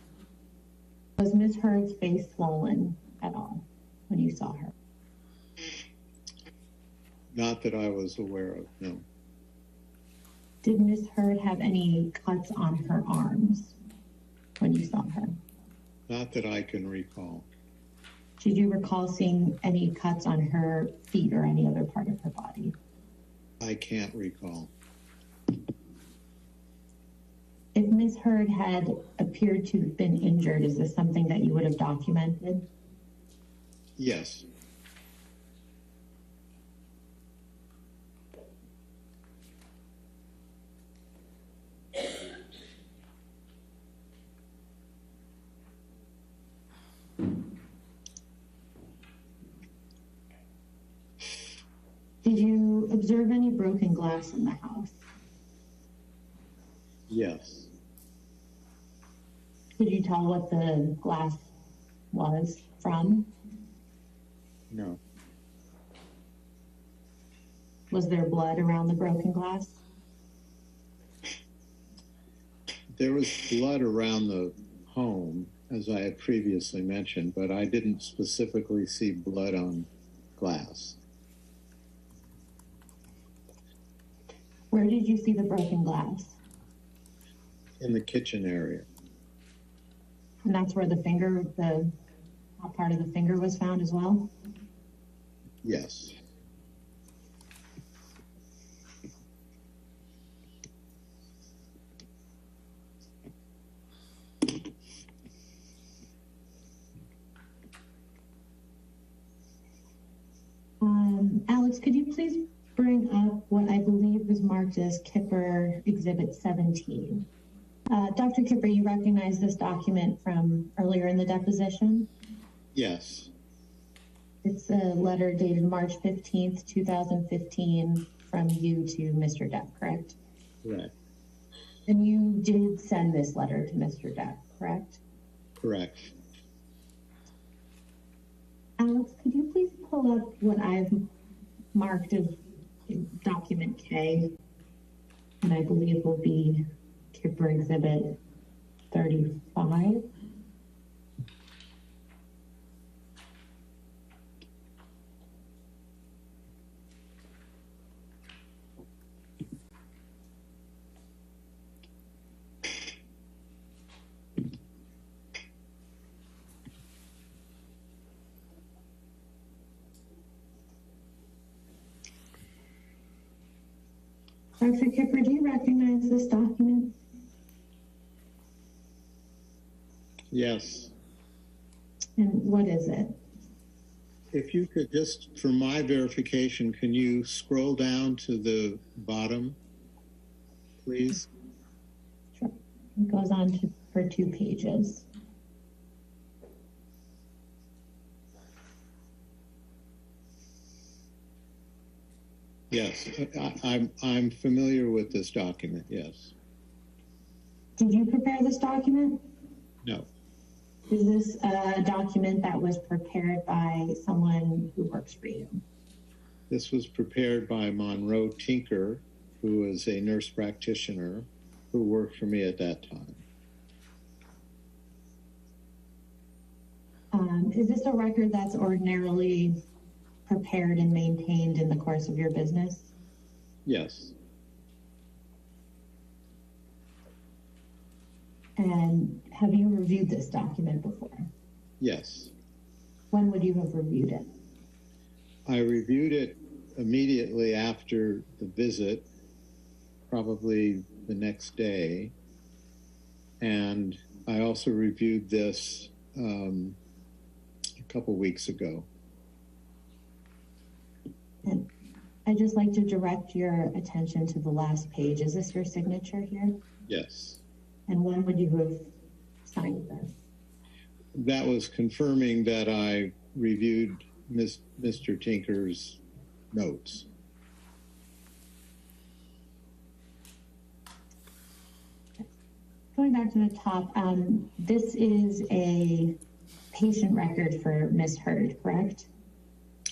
S8: Was Miss Heard's face swollen at all when you saw her?
S6: Not that I was aware of, no.
S8: Did Miss Heard have any cuts on her arms when you saw her?
S6: Not that I can recall.
S8: Did you recall seeing any cuts on her feet or any other part of her body?
S6: I can't recall.
S8: If Miss Heard had appeared to have been injured, is this something that you would have documented?
S6: Yes.
S8: Did you observe any broken glass in the house?
S6: Yes.
S8: Could you tell what the glass was from?
S6: No.
S8: Was there blood around the broken glass?
S6: There was blood around the home, as I had previously mentioned, but I didn't specifically see blood on glass.
S8: Where did you see the broken glass?
S9: in the kitchen area.
S8: And that's where the top part of the finger was found as well?
S9: Yes.
S8: Alex, could you please bring up what I believe was marked as Kipper Exhibit 17? Dr. Kipper, you recognize this document from earlier in the deposition?
S9: Yes.
S8: It's a letter dated March 15th, 2015 from you to Mr. Depp, correct?
S9: Correct.
S8: And you did send this letter to Mr. Depp, correct?
S9: Correct.
S8: Alex, could you please pull up what I've marked as document K, and I believe will be Kipper Exhibit 35? Dr. Kipper, do you recognize this document?
S9: Yes.
S8: And what is it?
S9: If you could just, for my verification, can you scroll down to the bottom, please?
S8: Sure. It goes on for 2 pages.
S9: Yes, I'm familiar with this document, yes.
S8: Did you prepare this document?
S9: No,
S8: Is this a document that was prepared by someone who works for you?
S9: this was prepared by Monroe Tinker, who is a nurse practitioner who worked for me at that time.
S8: Is this a record that's ordinarily prepared and maintained in the course of your business?
S9: Yes,
S8: And have you reviewed this document before?
S9: yes.
S8: When would you have reviewed it?
S9: I reviewed it immediately after the visit, probably the next day. And I also reviewed this a couple weeks ago.
S8: And I'd just like to direct your attention to the last page. Is this your signature here?
S9: Yes.
S8: And when would you have signed this?
S9: That was confirming that I reviewed Mr. Tinker's notes.
S8: Going back to the top, this is a patient record for Ms. Heard, correct?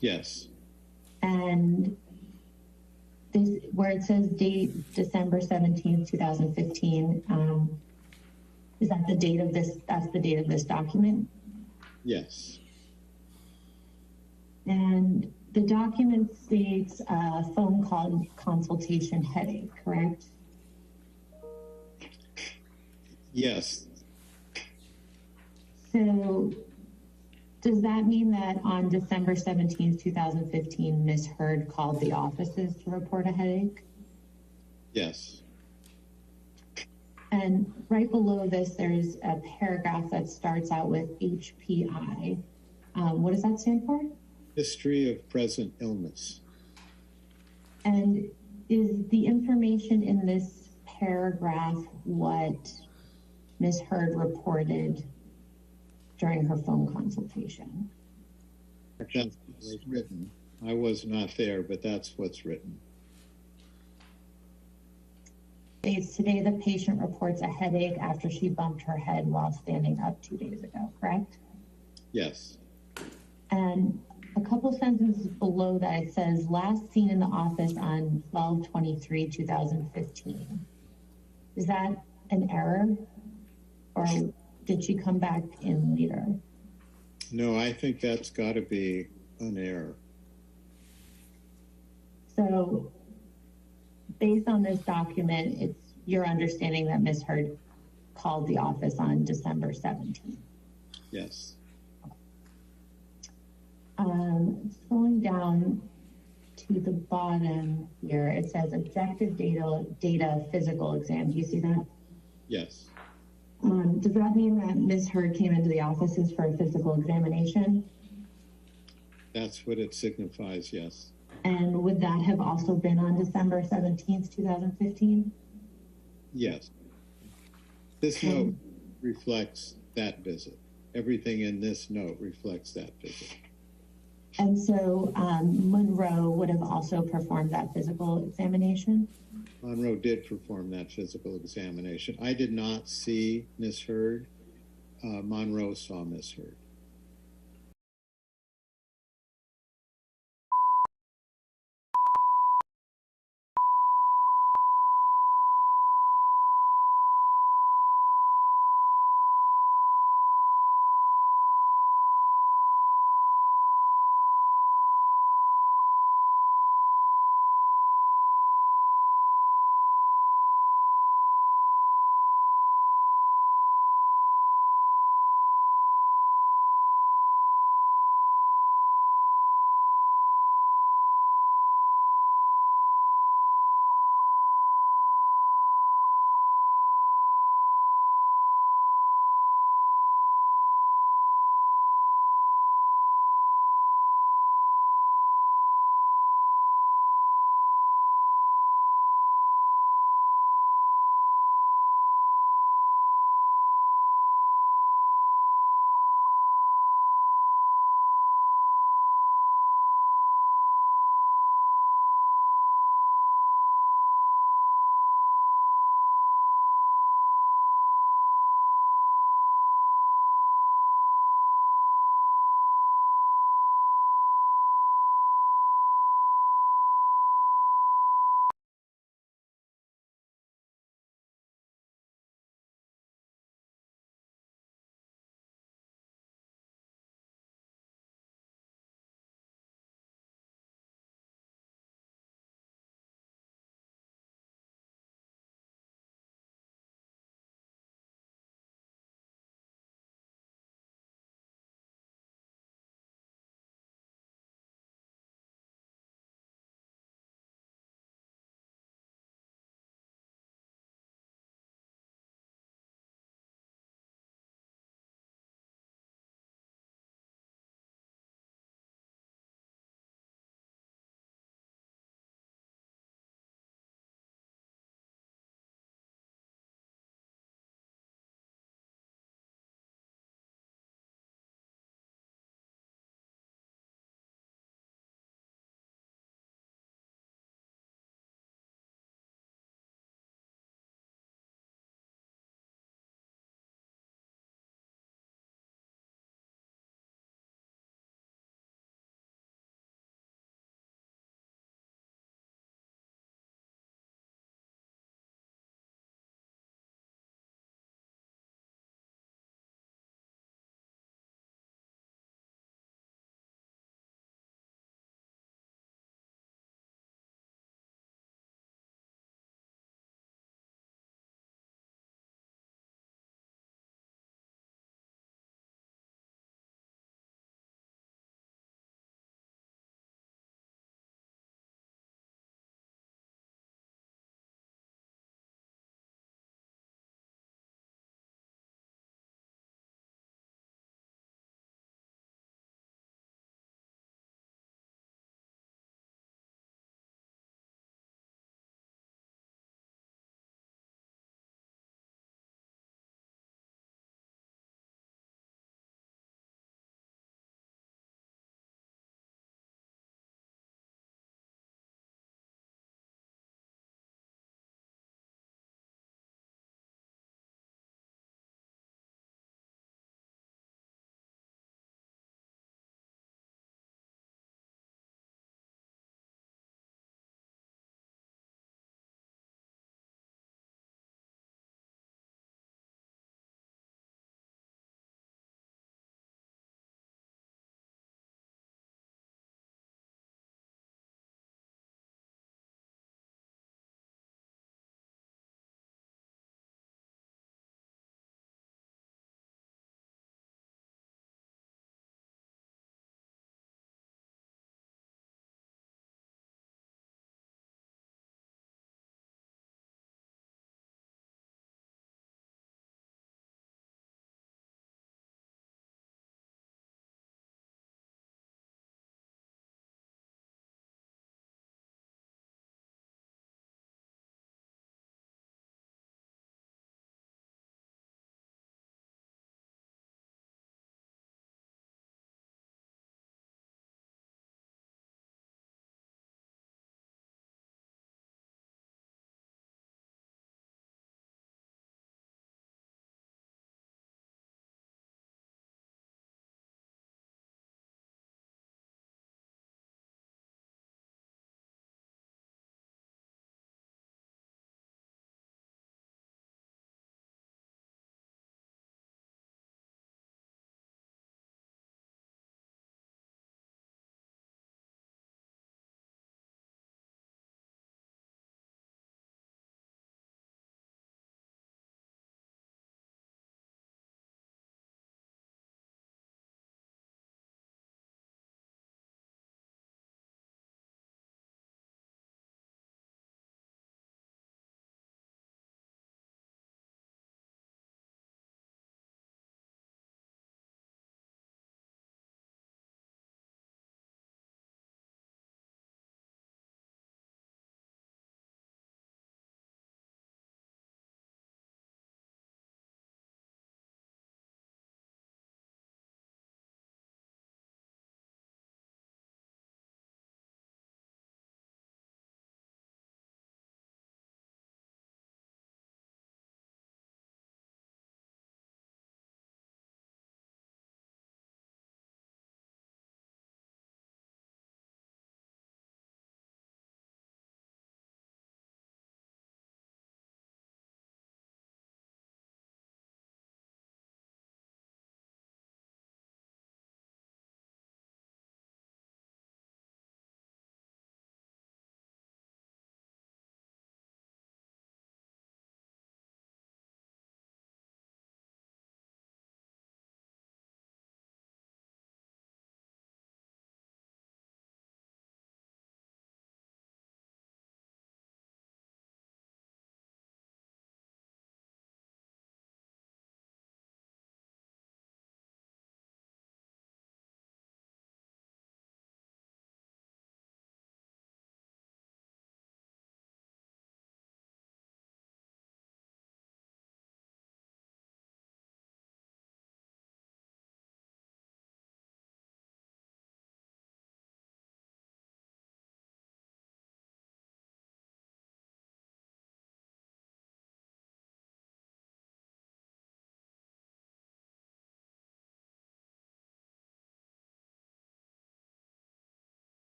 S9: Yes,
S8: And this, where it says date December 17th, 2015, is that the date of this, that's the date of this document?
S9: yes,
S8: And the document states phone call consultation headache, correct?
S9: yes,
S8: So does that mean that on December 17th, 2015, Ms. Heard called the offices to report a headache?
S9: yes.
S8: And right below this, there's a paragraph that starts out with HPI. What does that stand for?
S9: History of present illness.
S8: And is the information in this paragraph what Ms. Heard reported during her phone consultation?
S9: That's what's written. I was not there, but that's what's written.
S8: States today the patient reports a headache after she bumped her head while standing up 2 days ago, correct?
S9: Yes,
S8: And a couple sentences below that it says last seen in the office on 12/23/2015. Is that an error? Or did she come back in later?
S9: no, I think that's got to be an error.
S8: So based on this document, it's your understanding that Ms. Heard called the office on December 17th.
S9: Yes.
S8: Scrolling down to the bottom here, it says objective data physical exam. Do you see that?
S9: Yes.
S8: Does that mean that Ms. Heard came into the offices for a physical examination?
S9: That's what it signifies, yes.
S8: And would that have also been on December 17th, 2015?
S9: Yes. This note reflects that visit. Everything in this note reflects that visit.
S8: And so Monroe would have also performed that physical examination?
S9: Monroe did perform that physical examination. I did not see Ms. Heard. Monroe saw Ms. Heard.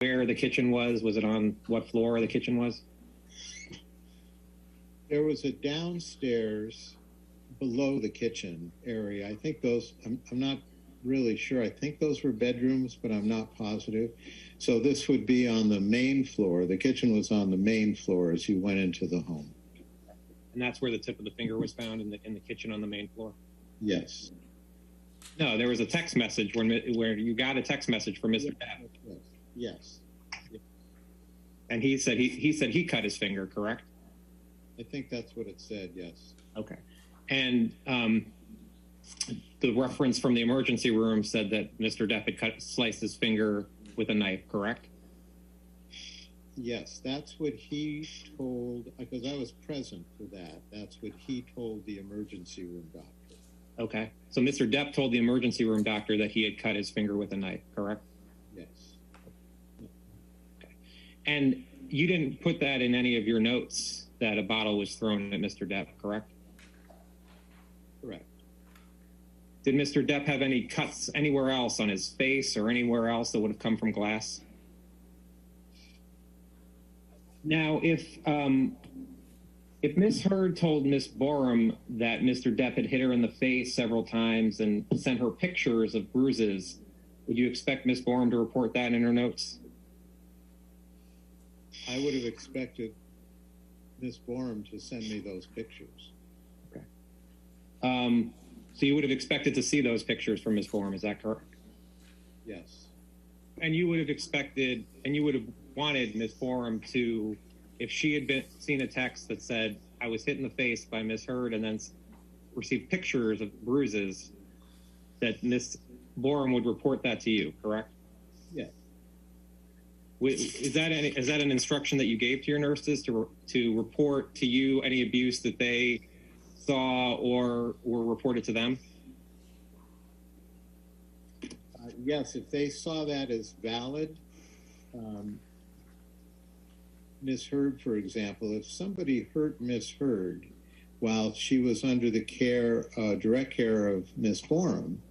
S10: where the kitchen was? Was it on what floor the kitchen was?
S9: There was a downstairs below the kitchen area. I think those, I'm not really sure. I think those were bedrooms, but I'm not positive. So this would be on the main floor. The kitchen was on the main floor as you went into the home.
S10: And that's where the tip of the finger was found, in the kitchen on the main floor?
S9: Yes.
S10: No, there was a text message where you got a text message from Mr. Depp.
S9: Yes.
S10: And he said he cut his finger, correct?
S9: I think that's what it said, yes.
S10: Okay. And the reference from the emergency room said that Mr. Depp had sliced his finger with a knife, correct?
S9: Yes, that's what he told, because I was present for that. That's what he told the emergency room doctor.
S10: Okay. So Mr. Depp told the emergency room doctor that he had cut his finger with a knife, correct?
S9: Yes.
S10: Okay. And you didn't put that in any of your notes that a bottle was thrown at Mr. Depp, correct?
S9: Correct.
S10: Did Mr. Depp have any cuts anywhere else on his face or anywhere else that would have come from glass? Now, if Ms. Heard told Ms. Borum that Mr. Depp had hit her in the face several times and sent her pictures of bruises, would you expect Ms. Borum to report that in her notes?
S9: I would have expected Ms. Borum to send me those pictures.
S10: Okay. So you would have expected to see those pictures from Ms. Borum, is that correct?
S9: Yes.
S10: And you would have expected, and you would have wanted Ms. Borum to, if she had seen a text that said, I was hit in the face by Ms. Heard, and then received pictures of bruises, that Ms. Borum would report that to you, correct?
S9: Yeah.
S10: Is that an instruction that you gave to your nurses to report to you any abuse that they saw or were reported to them?
S9: Yes, if they saw that as valid, Ms. Heard, for example, if somebody hurt Ms. Heard while she was under the direct care of Ms. Borum,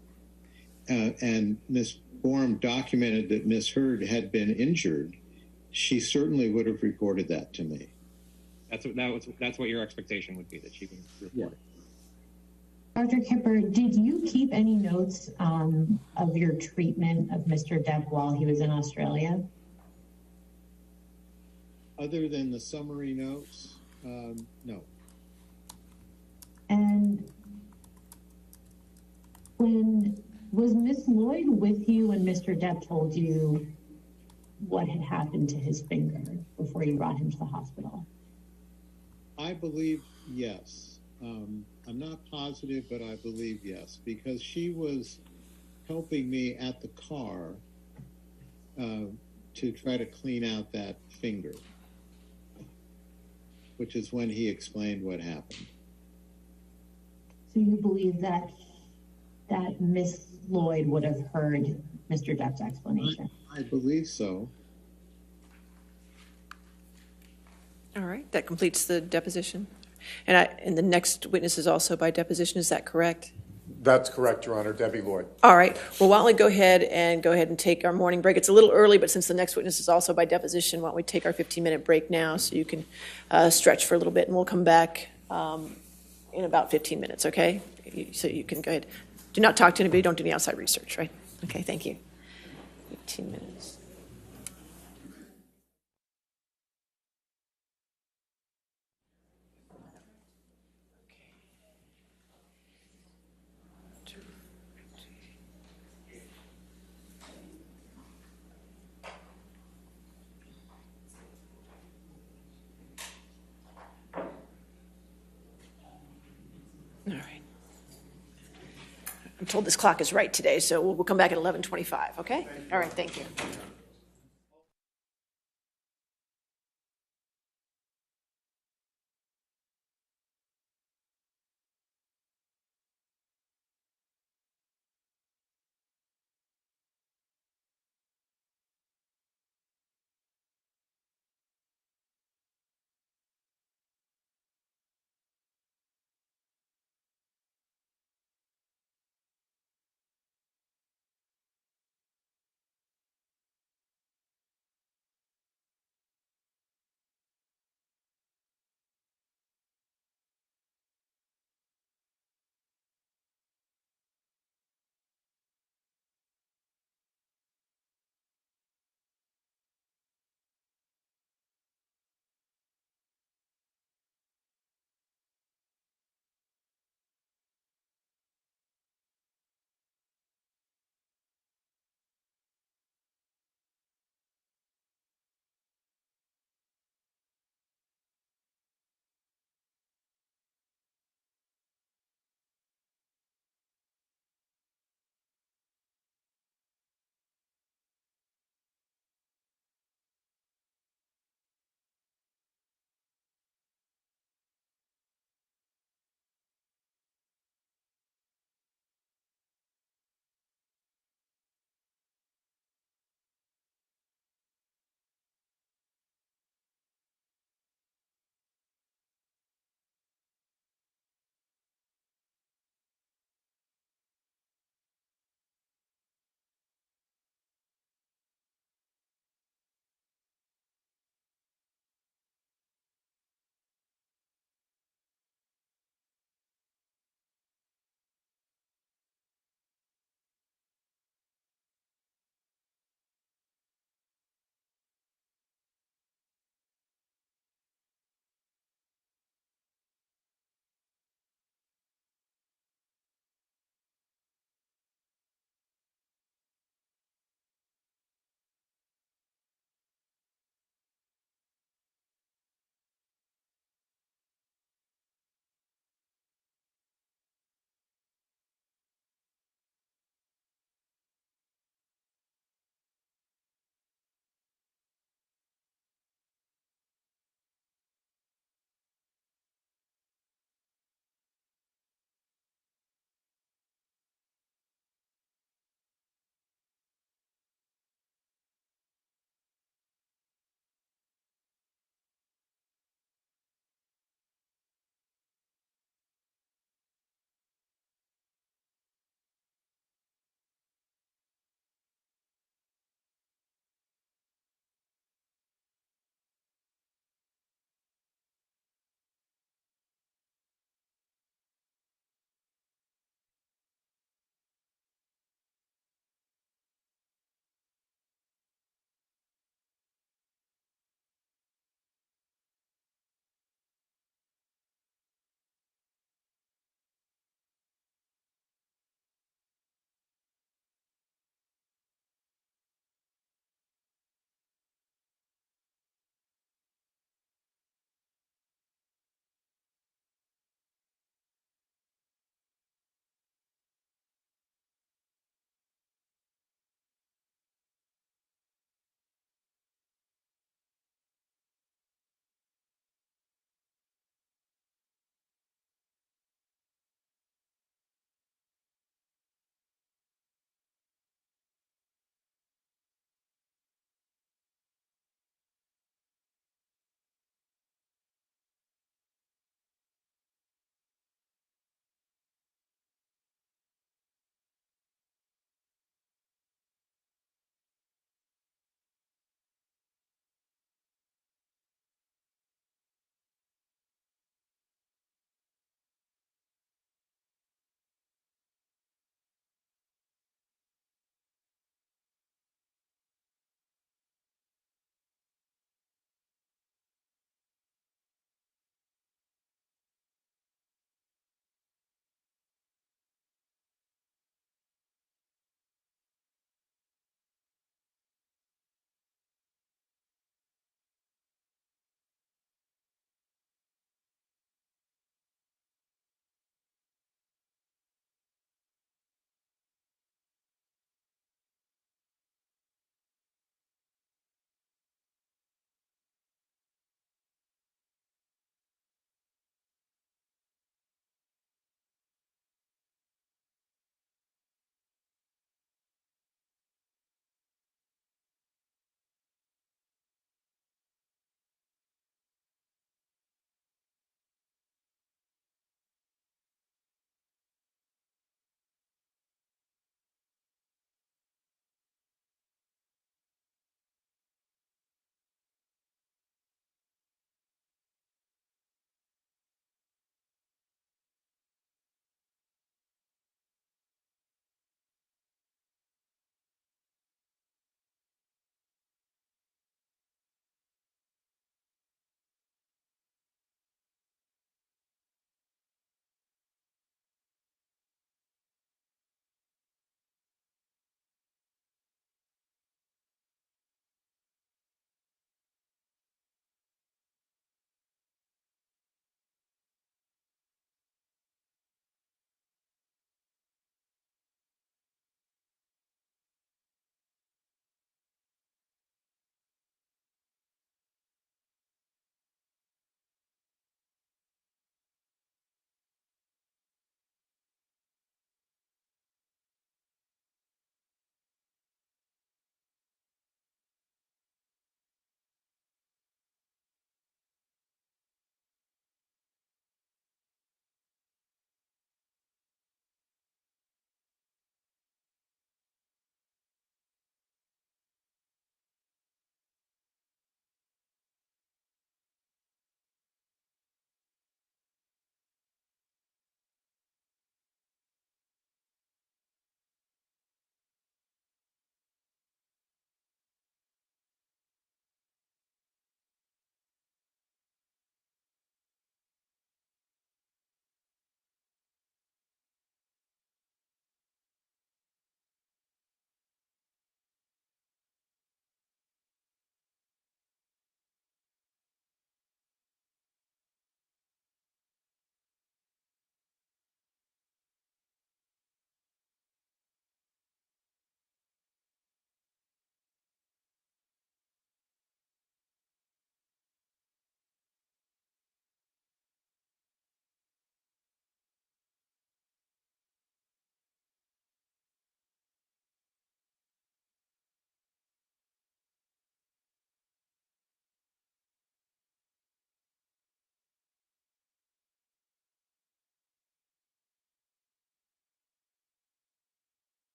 S9: and Ms. Borum documented that Ms. Heard had been injured, she certainly would have reported that to me.
S10: That's what your expectation would be, that she would report it.
S8: Dr. Kipper, did you keep any notes of your treatment of Mr. Depp while he was in Australia?
S9: Other than the summary notes, no.
S8: And was Miss Lloyd with you when Mr. Depp told you what had happened to his finger before you brought him to the hospital?
S9: I believe yes. I'm not positive, but I believe yes, because she was helping me at the car to try to clean out that finger, which is when he explained what happened.
S8: So you believe that Miss Lloyd would have heard Mr. Depp's explanation?
S9: I believe so.
S2: All right, that completes the deposition. And the next witness is also by deposition, is that correct?
S3: That's correct, Your Honor. Debbie Lloyd.
S2: All right, well, why don't we go ahead and take our morning break. It's a little early, but since the next witness is also by deposition, why don't we take our 15-minute break now so you can stretch for a little bit, and we'll come back in about 15 minutes, okay? So you can go ahead. Do not talk to anybody, don't do any outside research, right? Okay, thank you. 15 minutes. All right. I'm told this clock is right today, so we'll come back at 11:25, okay? All right, thank you.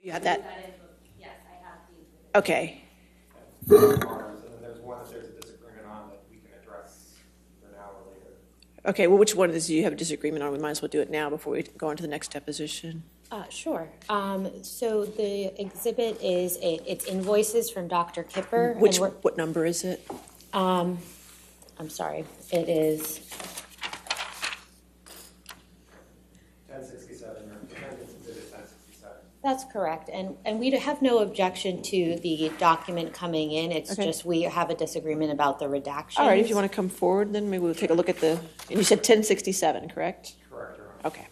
S2: You have that?
S11: Yes, I have these.
S2: Okay.
S1: And then there's one that there's a disagreement on that we can address either now or later.
S2: Okay, well, which one do you have a disagreement on? We might as well do it now before we go on to the next deposition.
S11: Sure. So the exhibit is, it's invoices from Dr. Kipper.
S2: What number is it?
S11: I'm sorry, it is
S1: 1067, or defendant's exhibit 1067.
S11: That's correct, and we have no objection to the document coming in, it's
S2: Okay.
S11: just we have a disagreement about the redactions.
S2: All right, if you want to come forward, then maybe we'll take a look at and you said 1067, correct?
S1: Correct, Your Honor.
S2: Okay.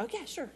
S2: Okay, sure.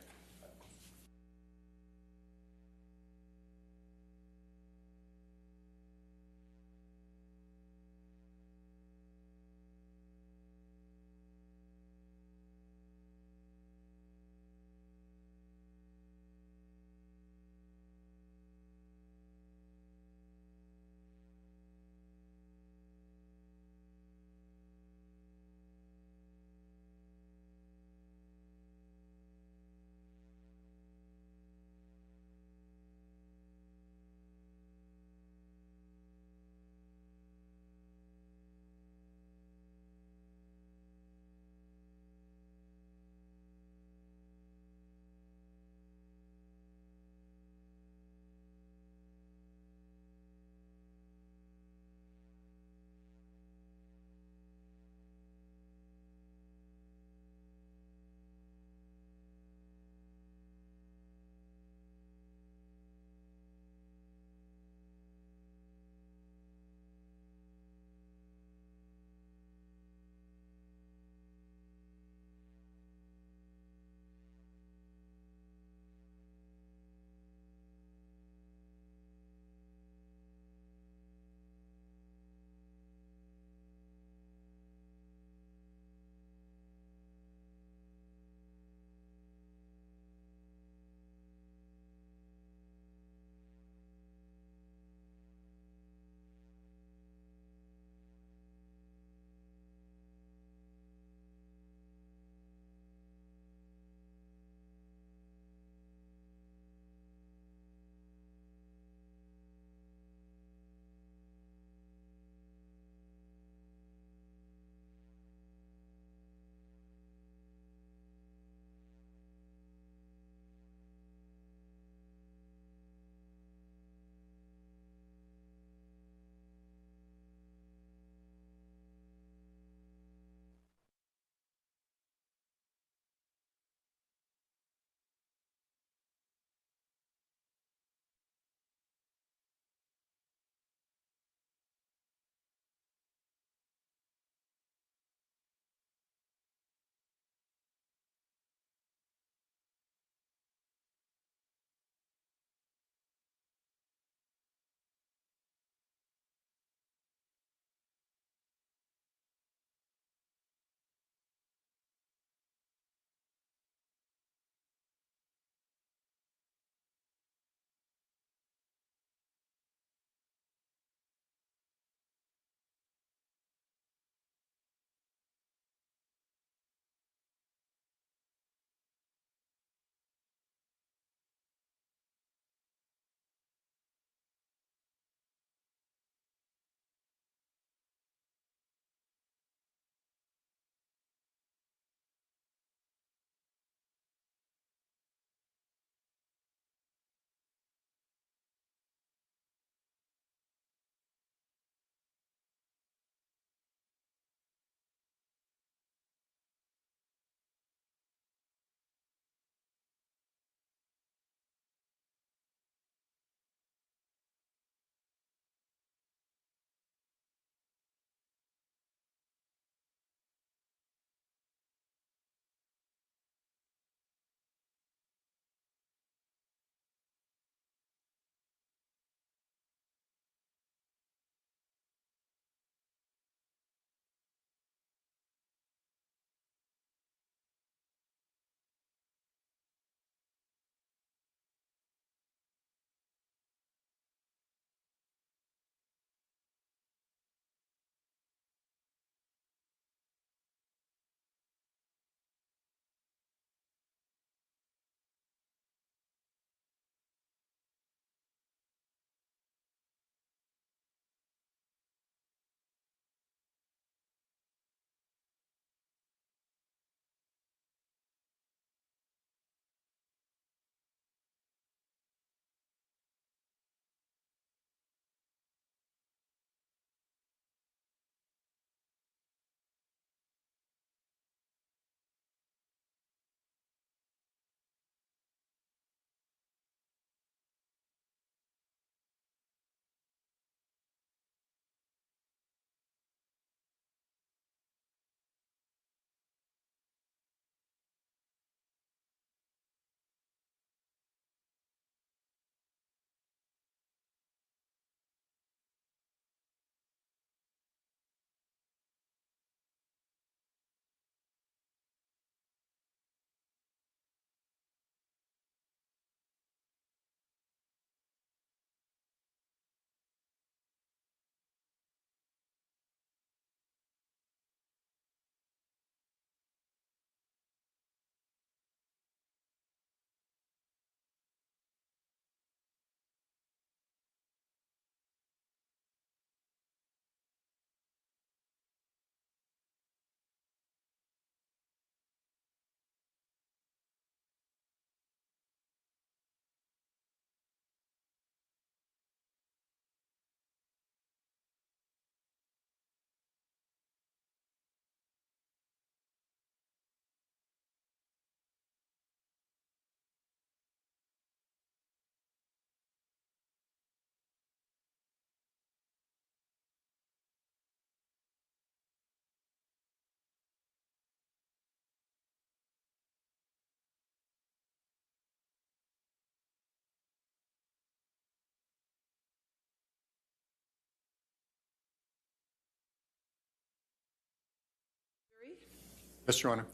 S3: Yes, Your Honor.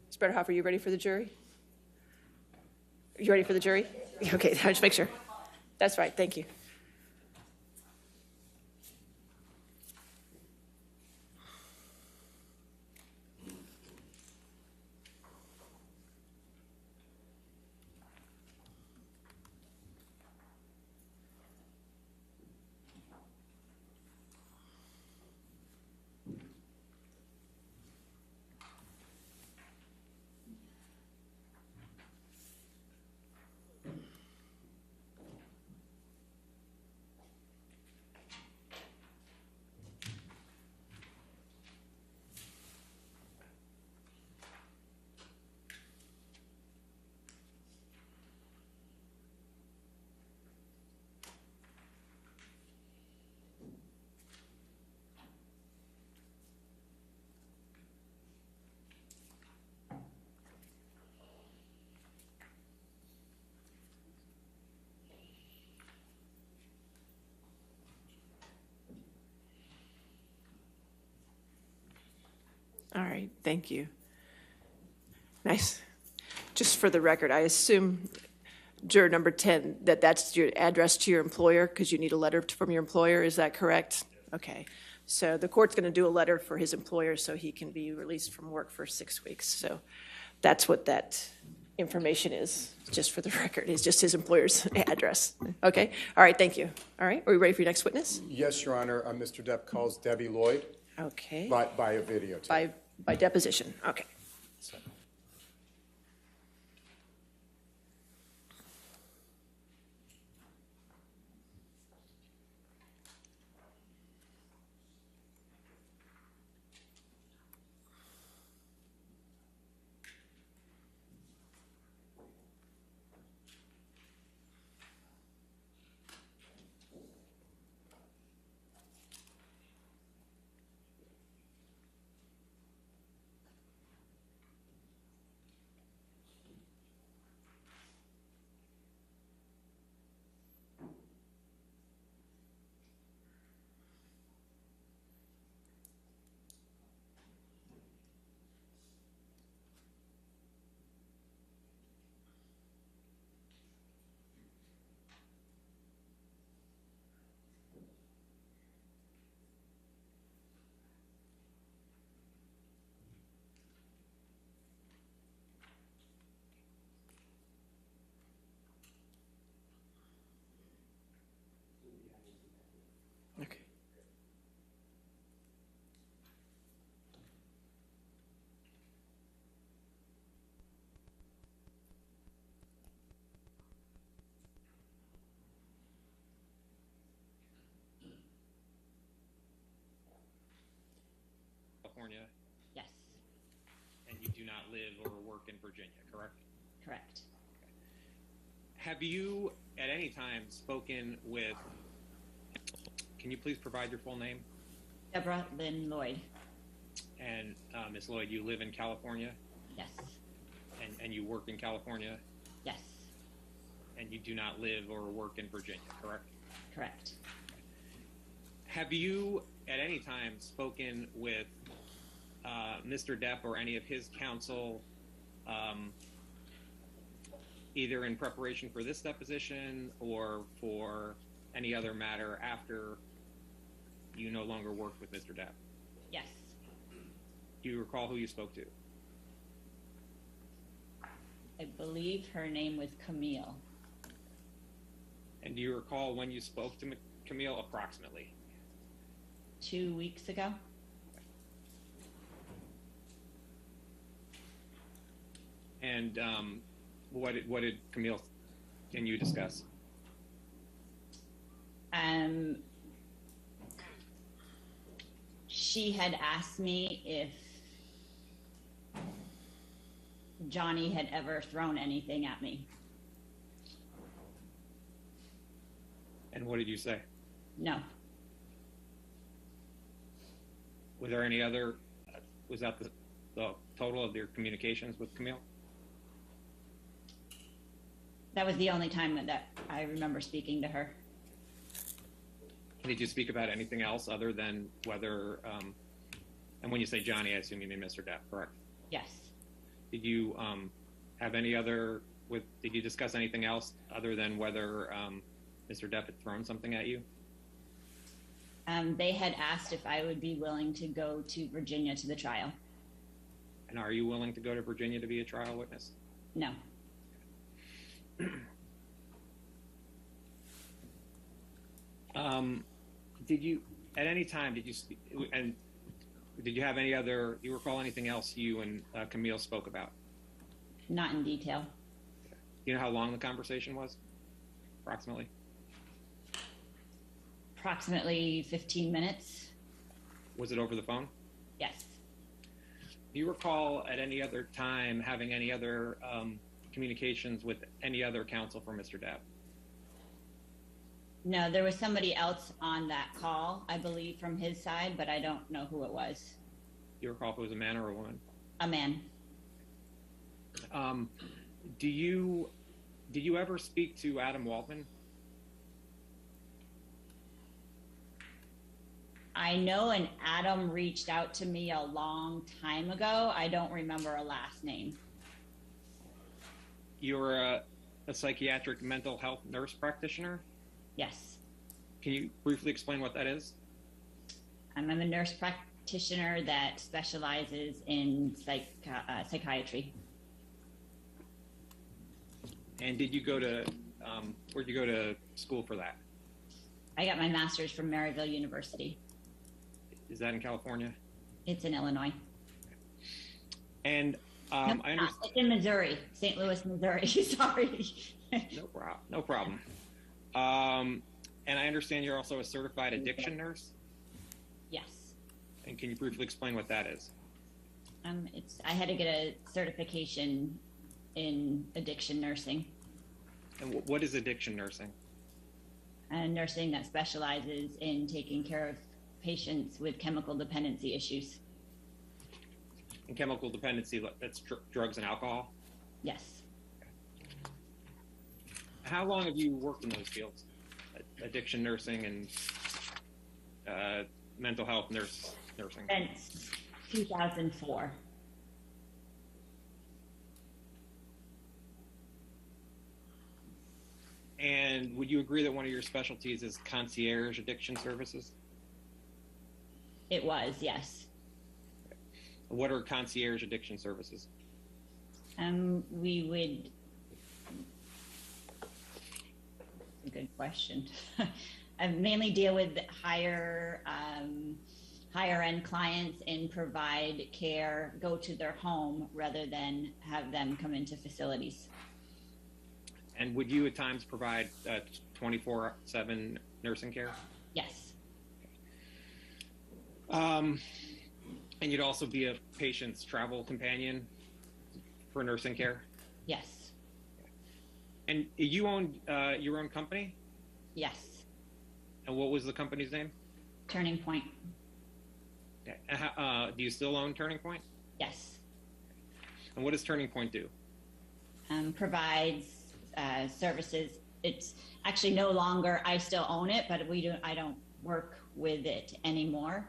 S2: Ms. Bretterhoff, are you ready for the jury? Are you ready for the jury? Okay, I just make sure. That's right, thank you. All right, thank you. Nice. Just for the record, I assume, juror number 10, that that's your address to your employer because you need a letter from your employer, is that correct? Okay, so the court's going to do a letter for his employer so he can be released from work for 6 weeks. So that's what that information is, just for the record. It's just his employer's address. Okay, all right, thank you. All right, are we ready for your next witness?
S3: Yes, Your Honor. Mr. Depp calls Debbie Lloyd
S2: Okay.
S3: by a video.
S2: By deposition, okay. Okay.
S10: California,
S12: Yes,
S10: and you do not live or work in Virginia, correct?
S12: correct.
S10: Have you at any time spoken with, can you please provide your full name?
S12: Deborah Lynn Lloyd.
S10: And Ms. Lloyd, you live in California
S12: Yes,
S10: and you work in California,
S12: yes,
S10: and you do not live or work in Virginia, correct?
S12: correct.
S10: Have you at any time spoken with Mr. Depp or any of his counsel, either in preparation for this deposition or for any other matter after you no longer work with Mr. Depp?
S12: Yes,
S10: Do you recall who you spoke to?
S12: I believe her name was Camille.
S10: And do you recall when you spoke to Camille approximately?
S12: 2 weeks ago.
S10: And what did Camille and you discuss?
S12: She had asked me if Johnny had ever thrown anything at me.
S10: And what did you say?
S12: No,
S10: Was there any other, was that the total of your communications with Camille?
S12: that was the only time that I remember speaking to her.
S10: Did you speak about anything else other than whether, and when you say Johnny, I assume you mean Mr. Depp, correct?
S11: Yes.
S10: Did you have any other, did you discuss anything else other than whether Mr. Depp had thrown something at you?
S11: They had asked if I would be willing to go to Virginia to the trial.
S10: And are you willing to go to Virginia to be a trial witness?
S11: No.
S10: Did you, at any time, did you speak, and did you have any other, do you recall anything else you and Camille spoke about?
S11: Not in detail.
S10: Do you know how long the conversation was, approximately?
S11: Approximately 15 minutes.
S10: Was it over the phone?
S11: Yes.
S10: Do you recall at any other time having any other communications with any other counsel for Mr. Depp?
S11: No, there was somebody else on that call, I believe, from his side, but I don't know who it was.
S10: Do you recall if it was a man or a woman?
S11: A man.
S10: Did you ever speak to Adam Waldman?
S11: I know an Adam reached out to me a long time ago. I don't remember a last name.
S10: You're a psychiatric mental health nurse practitioner?
S11: Yes.
S10: Can you briefly explain what that is?
S11: I'm a nurse practitioner that specializes in psychiatry.
S10: And did you go to, where'd you go to school for that?
S11: I got my master's from Maryville University.
S10: Is that in California?
S11: It's in Illinois.
S10: And
S11: No,
S10: I
S11: it's not.
S10: understand.
S11: It's in Missouri, St. Louis, Missouri. Sorry.
S10: No problem. And I understand you're also a certified addiction nurse.
S11: Yes.
S10: And can you briefly explain what that is?
S11: I had to get a certification in addiction nursing.
S10: And what is addiction nursing?
S11: Nursing that specializes in taking care of patients with chemical dependency issues.
S10: And chemical dependency, that's drugs and alcohol?
S11: Yes.
S10: How long have you worked in those fields? Addiction nursing and mental health nursing?
S11: Since 2004.
S10: And would you agree that one of your specialties is concierge addiction services?
S11: It was, yes.
S10: What are concierge addiction services?
S11: We would. A good question. I mainly deal with higher end clients and provide care, go to their home rather than have them come into facilities.
S10: And would you at times provide 24/7 nursing care?
S11: Yes.
S10: And you'd also be a patient's travel companion for nursing care?
S11: Yes.
S10: And you owned your own company?
S11: Yes.
S10: And what was the company's name?
S11: Turning Point.
S10: Okay. Do you still own Turning Point?
S11: Yes.
S10: And what does Turning Point do?
S11: Provides services. It's actually no longer, I still own it, but I don't work with it anymore.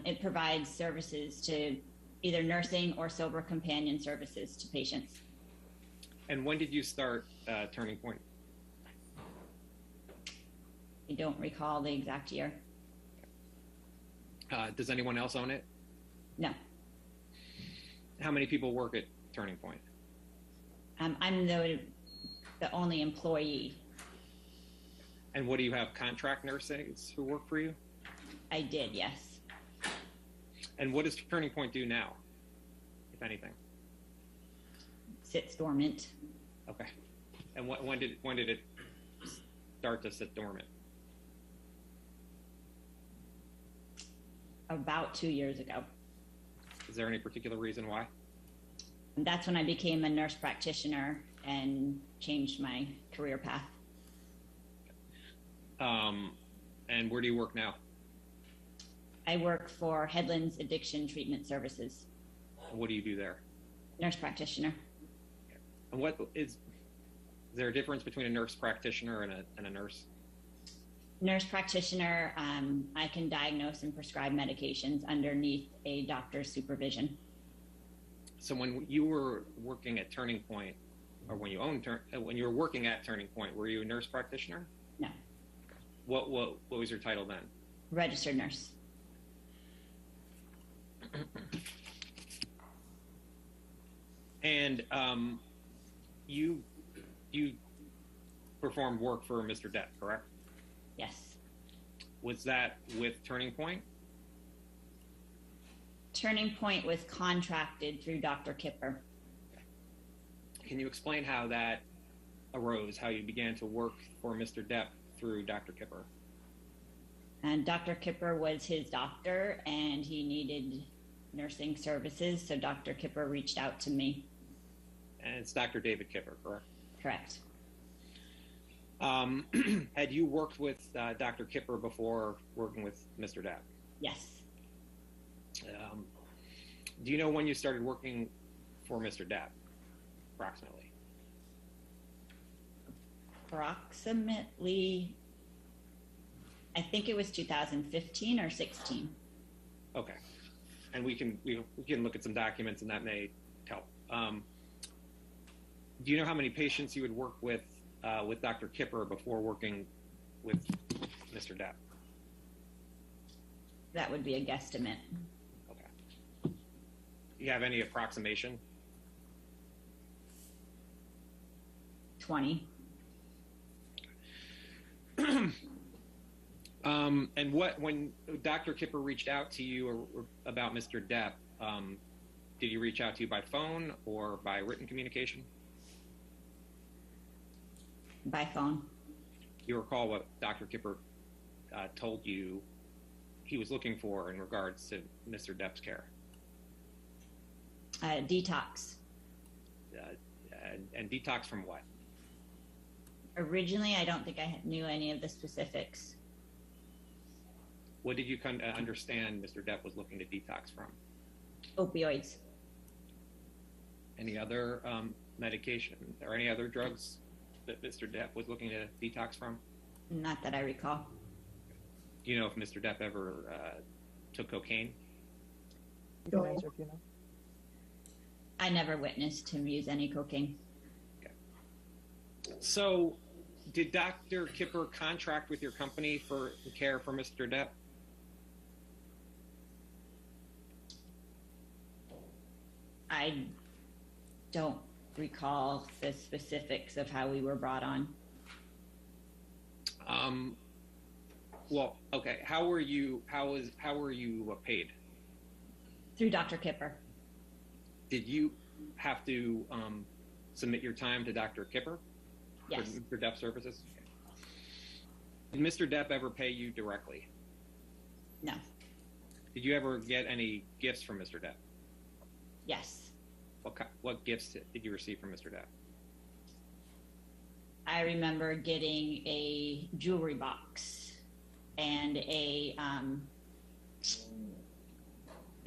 S11: It provides services to either nursing or sober companion services to patients.
S10: And when did you start Turning Point?
S11: I don't recall the exact year.
S10: Does anyone else own it?
S11: No.
S10: How many people work at Turning Point?
S11: I'm the only employee.
S10: And what do you have, contract nurses who work for you?
S11: I did, yes.
S10: And what does Turning Point do now, if anything?
S11: Sits dormant.
S10: Okay. And when did it start to sit dormant?
S11: About 2 years ago.
S10: Is there any particular reason why?
S11: And that's when I became a nurse practitioner and changed my career path.
S10: And where do you work now?
S11: I work for Headlands Addiction Treatment Services.
S10: And what do you do there?
S11: Nurse practitioner.
S10: And is there a difference between a nurse practitioner and a nurse?
S11: Nurse practitioner, I can diagnose and prescribe medications underneath a doctor's supervision.
S10: So when you were working at Turning Point, or when you were working at Turning Point, were you a nurse practitioner?
S11: No,
S10: What was your title then?
S11: registered nurse.
S10: And you performed work for Mr. Depp, correct?
S11: Yes.
S10: Was that with Turning Point?
S11: Turning Point was contracted through Dr. Kipper.
S10: Can you explain how that arose, how you began to work for Mr. Depp through Dr. Kipper?
S11: And Dr. Kipper was his doctor, and he needed nursing services, so Dr. Kipper reached out to me.
S10: And it's Dr. David Kipper, correct?
S11: Correct.
S10: Had you worked with Dr. Kipper before working with Mr. Depp?
S11: Yes.
S10: Do you know when you started working for Mr. Depp, approximately?
S11: Approximately, I think it was 2015 or 16.
S10: Okay. And we can look at some documents, and that may help. Do you know how many patients you would work with Dr. Kipper before working with Mr. Depp?
S11: That would be a guesstimate.
S10: Okay. Do you have any approximation?
S11: 20.
S10: And when Dr. Kipper reached out to you about Mr. Depp, did he reach out to you by phone or by written communication?
S11: By phone.
S10: Do you recall what Dr. Kipper told you he was looking for in regards to Mr. Depp's care?
S11: Detox.
S10: And detox from what?
S11: Originally, I don't think I knew any of the specifics.
S10: What did you understand Mr. Depp was looking to detox from?
S11: Opioids.
S10: Any other medication or any other drugs that Mr. Depp was looking to detox from?
S11: Not that I recall.
S10: Do you know if Mr. Depp ever took cocaine?
S2: You can answer if you know.
S11: I never witnessed him use any cocaine.
S10: Okay. So, did Dr. Kipper contract with your company for the care for Mr. Depp?
S11: I don't recall the specifics of how we were brought on.
S10: Well, okay. How were you paid?
S11: Through Dr. Kipper.
S10: Did you have to submit your time to Dr. Kipper?
S11: Yes.
S10: For Mr. Depp services? Did Mr. Depp ever pay you directly?
S11: No.
S10: Did you ever get any gifts from Mr. Depp?
S11: Yes.
S10: What gifts did you receive from Mr. Depp?
S11: I remember getting a jewelry box and a, I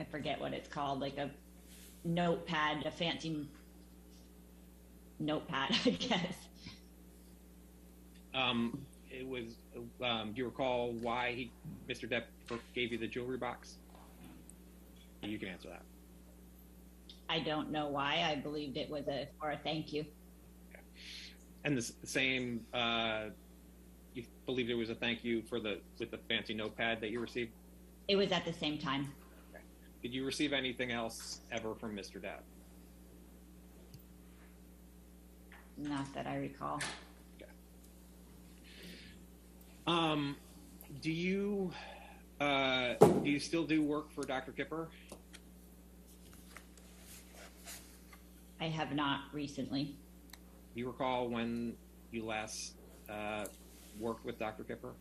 S11: forget what it's called, like a notepad, a fancy notepad, I guess.
S10: It was, do you recall why Mr. Depp gave you the jewelry box? You can answer that.
S11: I don't know why. I believed it was for a thank you.
S10: Okay. And the same, you believed it was a thank you with the fancy notepad that you received?
S11: It was at the same time.
S10: Okay. Did you receive anything else ever from Mr. Depp?
S11: Not that I recall.
S10: Okay. Do you still do work for Dr. Kipper?
S11: I have not recently.
S10: Do you recall when you last worked with Dr. Kipper?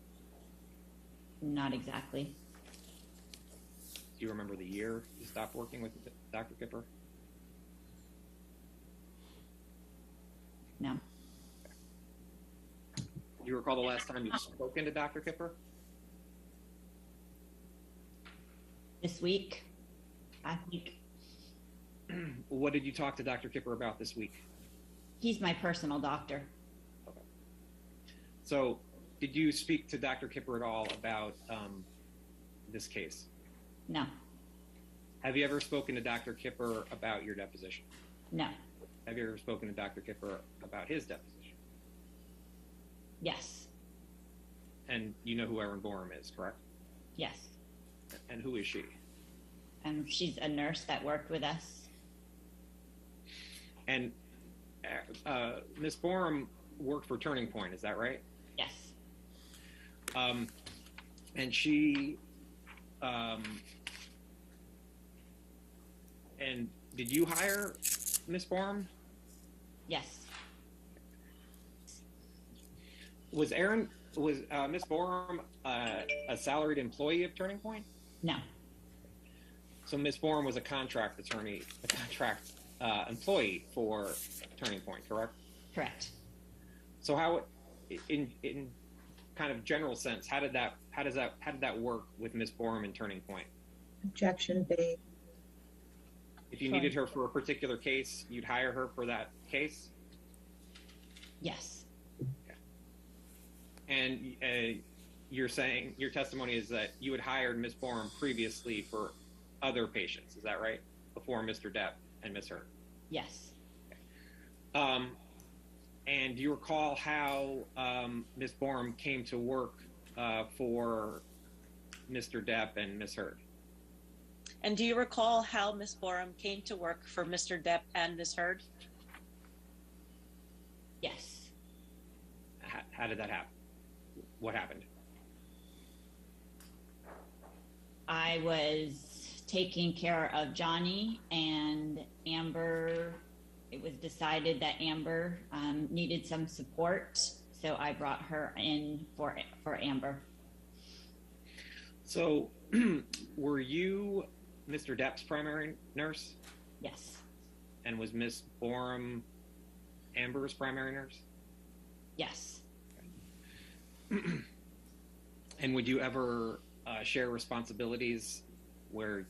S11: Not exactly.
S10: Do you remember the year you stopped working with Dr. Kipper?
S11: No.
S10: Do you recall the last time you spoke to Dr. Kipper?
S11: This week? Last week?
S10: What did you talk to Dr. Kipper about this week?
S11: He's my personal doctor.
S10: Okay. So, did you speak to Dr. Kipper at all about this case?
S11: No.
S10: Have you ever spoken to Dr. Kipper about your deposition?
S11: No.
S10: Have you ever spoken to Dr. Kipper about his deposition?
S11: Yes.
S10: And you know who Erin Borum is, correct?
S11: Yes.
S10: And who is she?
S11: She's a nurse that worked with us.
S10: And Ms. Borum worked for Turning Point, is that right?
S11: Yes.
S10: And she, and did you hire Ms. Borum?
S11: Yes.
S10: Was Ms. Borum a salaried employee of Turning Point?
S11: No.
S10: So Ms. Borum was a contract attorney, a contract employee for Turning Point, correct?
S11: Correct.
S10: So how, in kind of general sense, how did that work with Ms. Borum and Turning Point?
S13: Objection made.
S10: If you needed her for a particular case, you'd hire her for that case?
S11: Yes.
S10: Okay. And you're saying, your testimony is that you had hired Ms. Borum previously for other patients, is that right? Before Mr. Depp and Ms. Hurd?
S11: Yes.
S10: Okay. And do you recall how Ms. Borum came to work for Mr. Depp and Ms. Hurd?
S14: And do you recall how Ms. Borum came to work for Mr. Depp and Ms. Hurd?
S11: Yes.
S10: How did that happen? What happened?
S11: I was taking care of Johnny and Amber. It was decided that Amber needed some support, so I brought her in for Amber.
S10: So were you Mr. Depp's primary nurse?
S11: Yes.
S10: And was Ms. Borum Amber's primary nurse?
S11: Yes.
S10: And would you ever share responsibilities where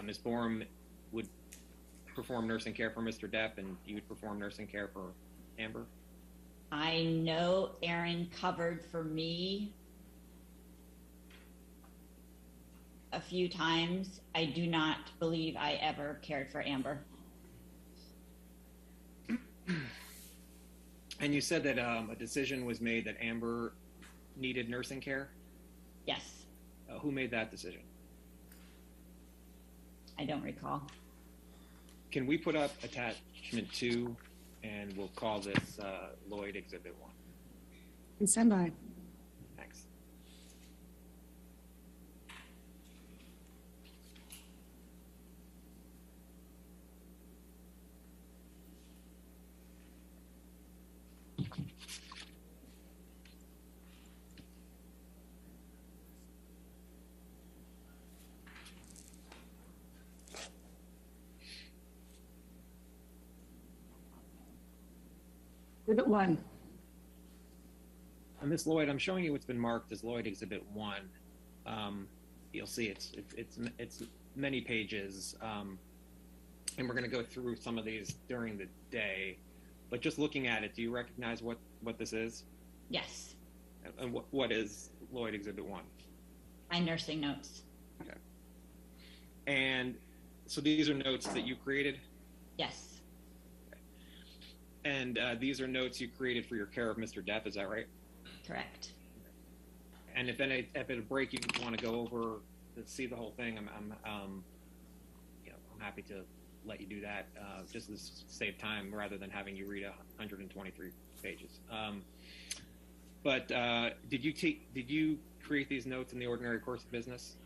S10: Ms. Borum would perform nursing care for Mr. Depp and you would perform nursing care for Amber?
S11: I know Erin covered for me a few times. I do not believe I ever cared for Amber.
S10: And you said that a decision was made that Amber needed nursing care?
S11: Yes.
S10: Who made that decision?
S11: I don't recall.
S10: Can we put up attachment 2 and we'll call this Lloyd Exhibit 1?
S13: And stand by.
S10: Thanks.
S13: Exhibit 1.
S10: Ms. Lloyd, I'm showing you what's been marked as Lloyd Exhibit 1. You'll see it's many pages, and we're going to go through some of these during the day. But just looking at it, do you recognize what this is?
S11: Yes.
S10: And what is Lloyd Exhibit 1?
S11: My nursing notes.
S10: Okay. And so these are notes that you created?
S11: Yes.
S10: And these are notes you created for your care of Mr. Depp, is that right?
S11: Correct.
S10: And if at a break you want to go over to see the whole thing, I'm happy to let you do that, just to save time rather than having you read 123 pages. But did you create these notes in the ordinary course of business?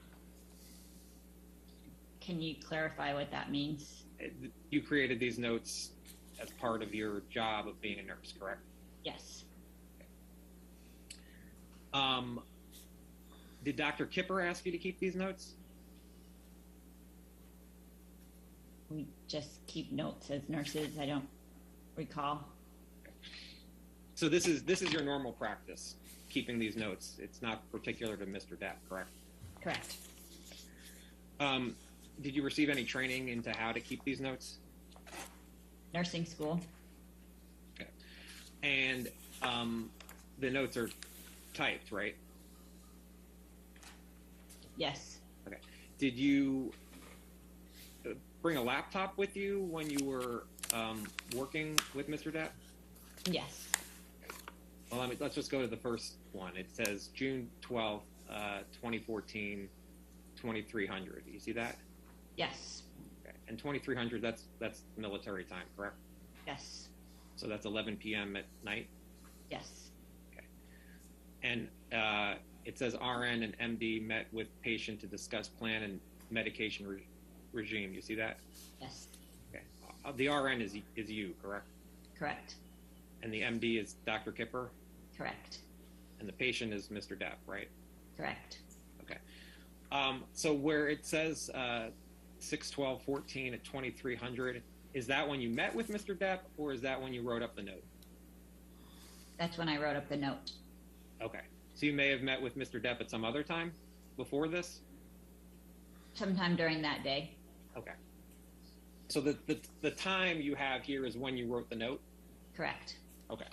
S11: Can you clarify what that means?
S10: You created these notes as part of your job of being a nurse, correct?
S11: Yes.
S10: Did Dr. Kipper ask you to keep these notes?
S11: We just keep notes as nurses. I don't recall.
S10: So this is your normal practice, keeping these notes. It's not particular to Mr. Depp, correct?
S11: Correct.
S10: Did you receive any training into how to keep these notes?
S11: Nursing school.
S10: Okay. And the notes are typed, right?
S11: Yes.
S10: Okay. Did you bring a laptop with you when you were working with Mr. Depp?
S11: Yes.
S10: Well, let's just go to the first one. It says June 12th, 2014, 2300. You see that?
S11: Yes.
S10: Okay. And 2300, that's military time, correct?
S11: Yes.
S10: So that's 11 p.m. at night?
S11: Yes.
S10: Okay. And it says RN and MD met with patient to discuss plan and medication regime. You see that?
S11: Yes.
S10: Okay. The RN is you, correct?
S11: Correct.
S10: And the MD is Dr. Kipper?
S11: Correct.
S10: And the patient is Mr. Depp, right?
S11: Correct.
S10: Okay. So where it says 6/12/14 at 2300, is that when you met with Mr. Depp, or is that when you wrote up the note?
S11: That's when I wrote up the note.
S10: Okay. So you may have met with Mr. Depp at some other time before this?
S11: Sometime during that day.
S10: Okay. So the time you have here is when you wrote the note?
S11: Correct.
S10: Okay.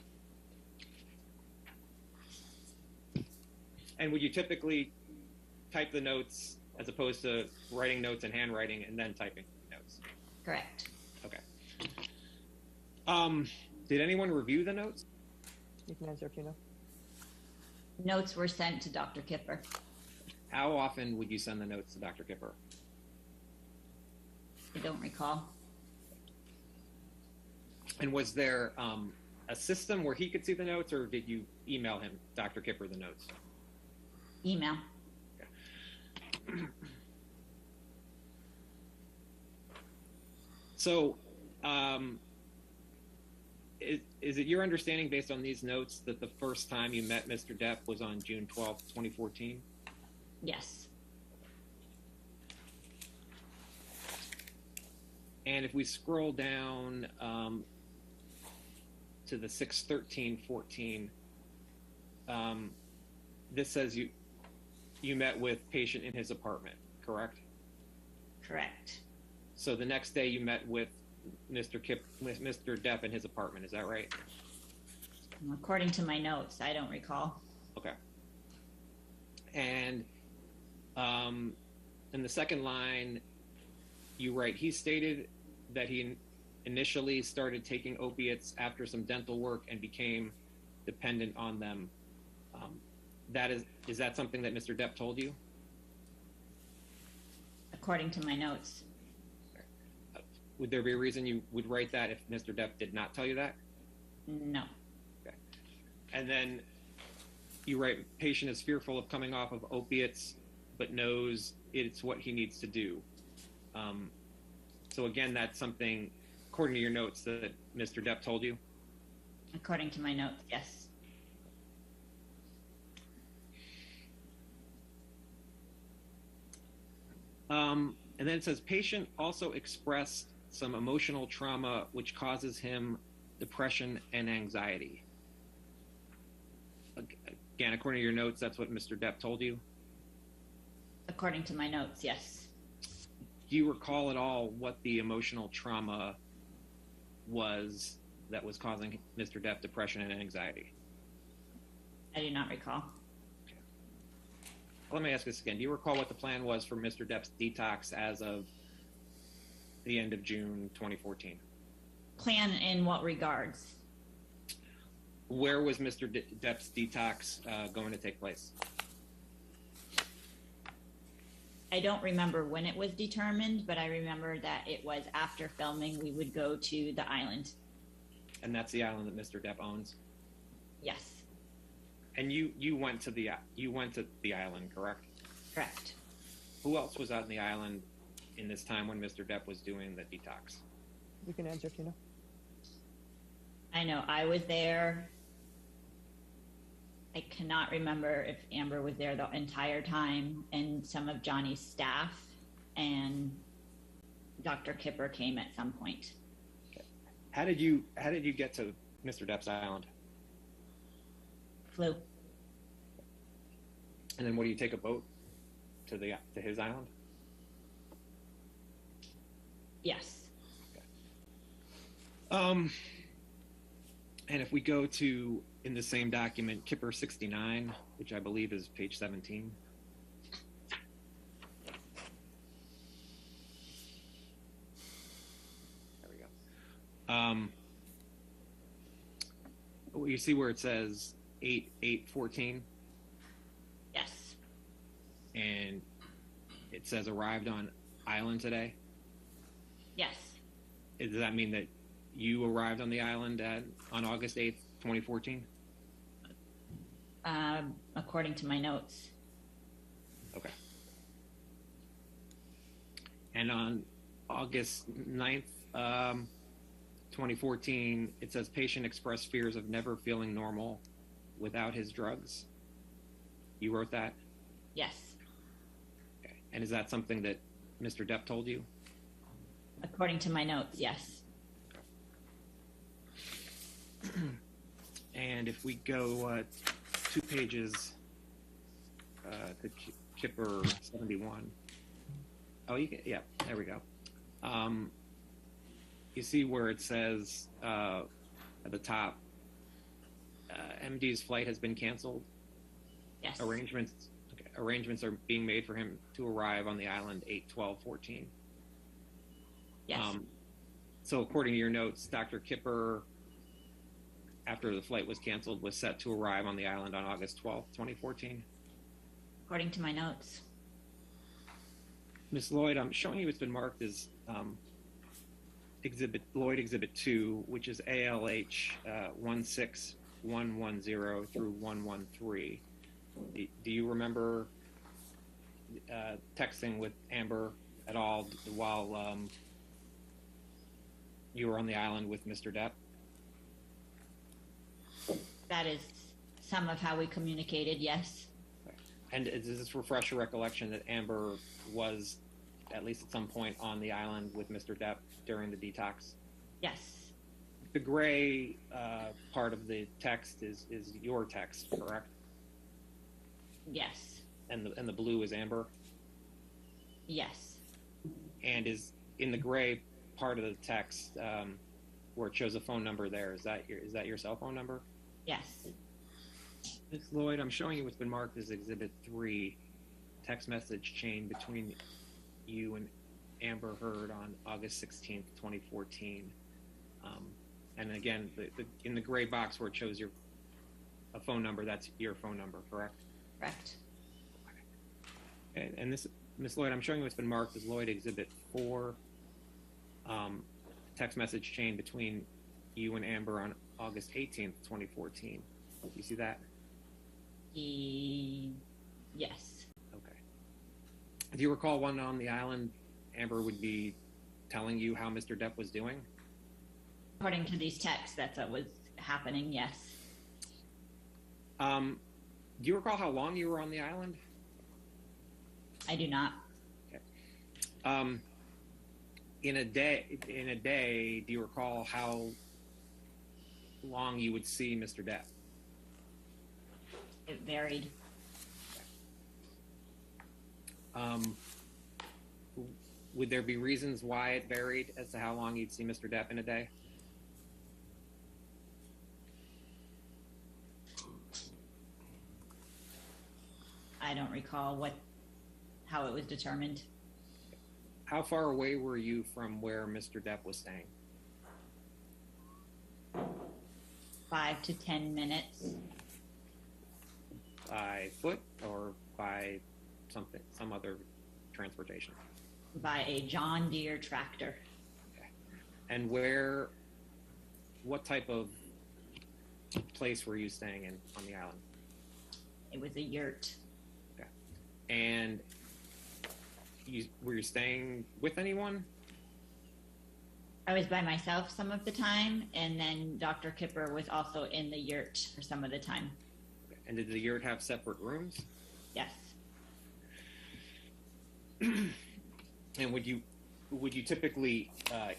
S10: And would you typically type the notes as opposed to writing notes in handwriting and then typing notes?
S11: Correct.
S10: Okay. Did anyone review the notes?
S2: You can answer if you know.
S11: Notes were sent to Dr. Kipper.
S10: How often would you send the notes to Dr. Kipper?
S11: I don't recall.
S10: And was there a system where he could see the notes, or did you email him, Dr. Kipper, the notes?
S11: Email.
S10: So, is it your understanding, based on these notes, that the first time you met Mr. Depp was on June 12th, 2014?
S11: Yes.
S10: And if we scroll down to the 6/13/14, this says you met with patient in his apartment, correct?
S11: Correct.
S10: So the next day you met with Mr. Depp in his apartment, is that right?
S11: According to my notes, I don't recall.
S10: Okay. And in the second line, you write, he stated that he initially started taking opiates after some dental work and became dependent on them. Is that something that Mr. Depp told you?
S11: According to my notes.
S10: Would there be a reason you would write that if Mr. Depp did not tell you that?
S11: No.
S10: Okay. And then you write, patient is fearful of coming off of opiates, but knows it's what he needs to do. So again, that's something, according to your notes, that Mr. Depp told you?
S11: According to my notes, yes.
S10: And then it says, patient also expressed some emotional trauma which causes him depression and anxiety. Again, according to your notes, that's what Mr. Depp told you?
S11: According to my notes, yes.
S10: Do you recall at all what the emotional trauma was that was causing Mr. Depp depression and anxiety?
S11: I do not recall.
S10: Let me ask this again. Do you recall what the plan was for Mr. Depp's detox as of the end of June 2014?
S11: Plan in what regards?
S10: Where was Mr. Depp's detox going to take place?
S11: I don't remember when it was determined, but I remember that it was after filming. We would go to the island.
S10: And that's the island that Mr. Depp owns?
S11: Yes.
S10: And you went to the island, correct?
S11: Correct.
S10: Who else was out on the island in this time when Mr. Depp was doing the detox?
S2: You can answer if you know.
S11: I know I was there. I cannot remember if Amber was there the entire time, and some of Johnny's staff, and Dr. Kipper came at some point.
S10: Okay. How did you get to Mr. Depp's island?
S11: Flew.
S10: And then what, do you take a boat to his island?
S11: Yes.
S10: Okay. And if we go to, in the same document, Kipper 69, which I believe is page 17. You see where it says 8/8/14,
S11: Yes,
S10: and it says arrived on island today.
S11: yes.
S10: Does that mean that you arrived on the island on August 8th, 2014?
S11: According to my notes.
S10: Okay. And on August 9th, 2014, it says patient expressed fears of never feeling normal without his drugs. You wrote that?
S11: Yes,
S10: Okay. And is that something that Mr. Depp told you?
S11: according to my notes, yes.
S10: And if we go 2 pages to Kipper 71. Oh, you can, yeah, there we go. You see where it says at the top, MD's flight has been canceled.
S11: Yes.
S10: Arrangements are being made for him to arrive on the island 8/12/14.
S11: Yes.
S10: So according to your notes, Dr. Kipper, after the flight was canceled, was set to arrive on the island on August 12th, 2014.
S11: According to my notes.
S10: Ms. Lloyd, I'm showing you it's been marked as Lloyd Exhibit 2, which is ALH 16110 through 113. Do you remember texting with Amber at all while you were on the island with Mr. Depp?
S11: That is some of how we communicated, yes.
S10: And does this refresh your recollection that Amber was, at least at some point, on the island with Mr. Depp during the detox?
S11: Yes.
S10: The gray part of the text is your text, correct?
S11: Yes.
S10: And the blue is Amber?
S11: Yes.
S10: And is in the gray part of the text where it shows a phone number there, is that your cell phone number?
S11: Yes.
S10: Ms. Lloyd, I'm showing you what's been marked as Exhibit 3, text message chain between you and Amber Heard on August 16th, 2014. And again, in the gray box where it shows a phone number, that's your phone number, correct?
S11: Correct.
S10: And this, Ms. Lloyd, I'm showing you what's been marked as Lloyd Exhibit 4, text message chain between you and Amber on August 18th, 2014. Do you see that?
S11: Yes.
S10: Okay. Do you recall when on the island Amber would be telling you how Mr. Depp was doing?
S11: According to these texts, that's what was happening, yes.
S10: Do you recall how long you were on the island?
S11: I do not.
S10: Okay. In a day, do you recall how long you would see Mr. Depp?
S11: It varied.
S10: Would there be reasons why it varied as to how long you'd see Mr. Depp in a day?
S11: I don't recall how it was determined.
S10: How far away were you from where Mr. Depp was staying?
S11: 5 to 10 minutes.
S10: By foot or by some other transportation?
S11: By a John Deere tractor.
S10: Okay. And what type of place were you staying in on the island?
S11: It was a yurt.
S10: Okay. And were you staying with anyone?
S11: I was by myself some of the time, and then Dr. Kipper was also in the yurt for some of the time.
S10: Okay. And did the yurt have separate rooms?
S11: Yes.
S10: And would you typically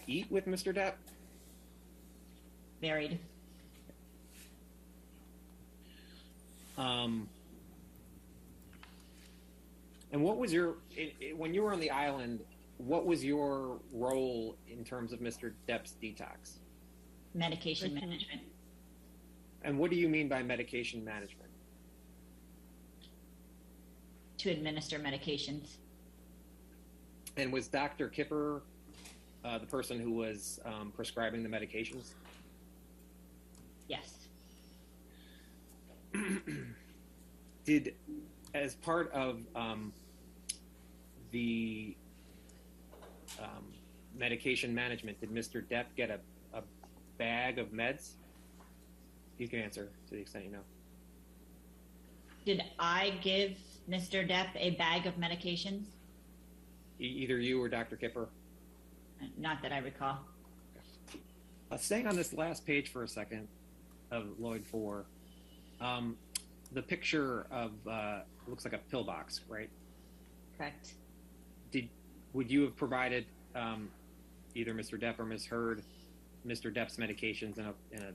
S10: eat with Mr. Depp?
S11: Varied.
S10: And what was when you were on the island, what was your role in terms of Mr. Depp's detox?
S11: Medication management.
S10: And what do you mean by medication management?
S11: To administer medications.
S10: And was Dr. Kipper the person who was prescribing the medications?
S11: Yes.
S10: Did, as part of the medication management, did Mr. Depp get a bag of meds? You can answer to the extent you know.
S11: Did I give Mr. Depp a bag of medications?
S10: Either you or Dr. Kipper?
S11: Not that I recall.
S10: Staying on this last page for a second of Lloyd 4, the picture of looks like a pillbox, right?
S11: Correct.
S10: Would you have provided either Mr. Depp or Ms. Heard Mr. Depp's medications in a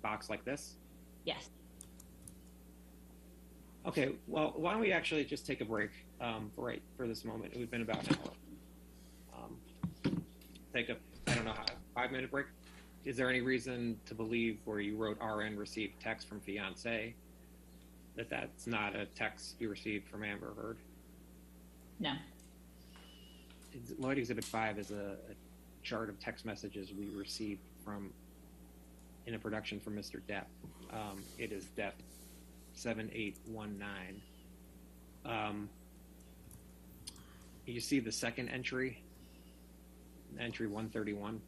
S10: box like this?
S11: Yes.
S10: Okay. Well, why don't we actually just take a break for this moment? We've been about an hour. Take a, I don't know, 5-minute break. Is there any reason to believe where you wrote RN received text from fiance that's not a text you received from Amber Heard?
S11: No.
S10: Lloyd Exhibit 5 is a chart of text messages we received in a production from Mr. Depp. It is Depp 7819. You see the second entry, entry 131.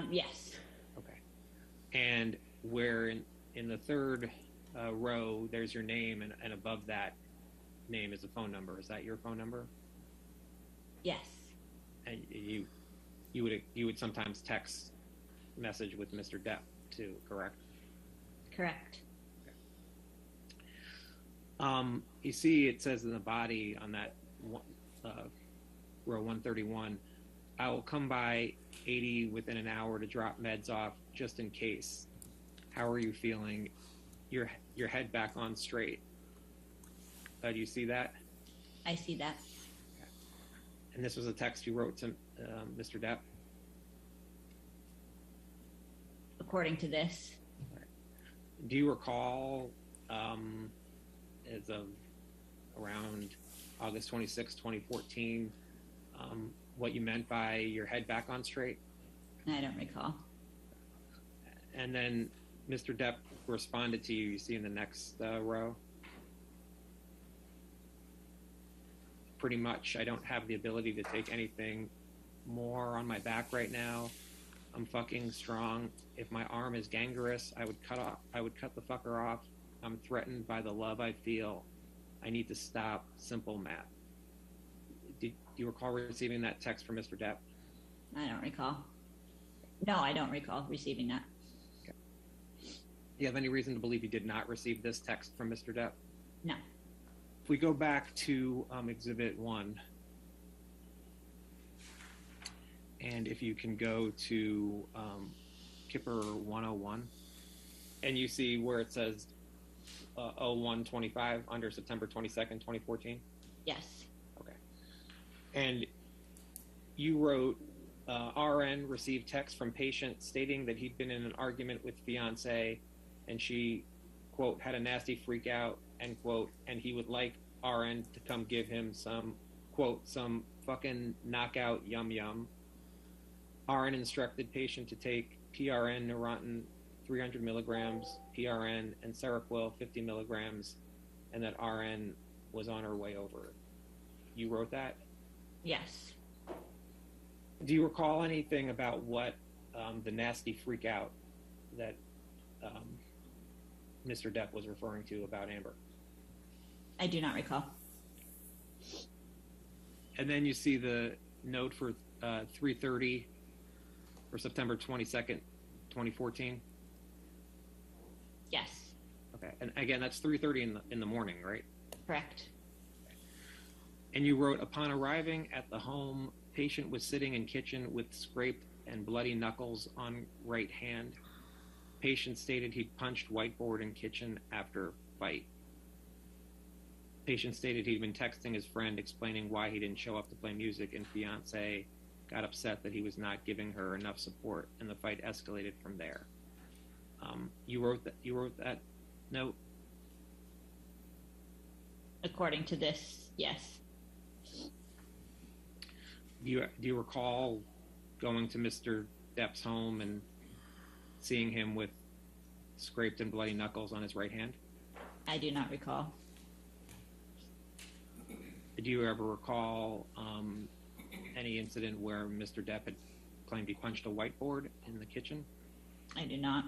S11: Yes.
S10: Okay. And where in the third row, there's your name, and above that name is a phone number. Is that your phone number?
S11: Yes.
S10: And you would sometimes text message with Mr. Depp too, correct?
S11: Correct.
S10: You see, it says in the body on that row 131, I will come by 80 within an hour to drop meds off just in case. How are you feeling? Your head back on straight. Do you see that?
S11: I see that.
S10: And this was a text you wrote to Mr. Depp?
S11: According to this.
S10: Right. Do you recall, as of around August 26, 2014, what you meant by your head back on straight?
S11: I don't recall.
S10: And then Mr. Depp responded to you see in the next row? Pretty much, I don't have the ability to take anything more on my back right now. I'm fucking strong. If my arm is gangrenous, I would cut the fucker off. I'm threatened by the love I feel. I need to stop. Simple math. Do you recall receiving that text from Mr. Depp?
S11: I don't recall. No, I don't recall receiving that.
S10: Okay. Do you have any reason to believe you did not receive this text from Mr. Depp?
S11: No.
S10: If we go back to Exhibit 1, and if you can go to Kipper 101, and you see where it says 0125 under September 22nd, 2014?
S11: Yes.
S10: Okay. And you wrote, RN received text from patient stating that he'd been in an argument with fiance, and she, quote, had a nasty freak out, end quote, and he would like RN to come give him some, quote, some fucking knockout yum yum. RN instructed patient to take PRN Neurontin 300 milligrams, PRN, and Seroquel 50 milligrams, and that RN was on her way over. You wrote that?
S11: Yes.
S10: Do you recall anything about what the nasty freak out that Mr. Depp was referring to about Amber?
S11: I do not recall.
S10: And then you see the note for 3:30 for September 22nd, 2014?
S11: Yes.
S10: Okay. And again, that's 3:30 in the morning, right?
S11: Correct.
S10: And you wrote, upon arriving at the home, patient was sitting in kitchen with scraped and bloody knuckles on right hand. Patient stated he'd punched whiteboard in kitchen after fight. Patient stated he'd been texting his friend explaining why he didn't show up to play music, and fiance got upset that he was not giving her enough support, and the fight escalated from there. You wrote that note?
S11: According to this, yes.
S10: Do you recall going to Mr. Depp's home and seeing him with scraped and bloody knuckles on his right hand?
S11: I do not recall.
S10: Do you ever recall any incident where Mr. Depp had claimed he punched a whiteboard in the kitchen?
S11: I do not.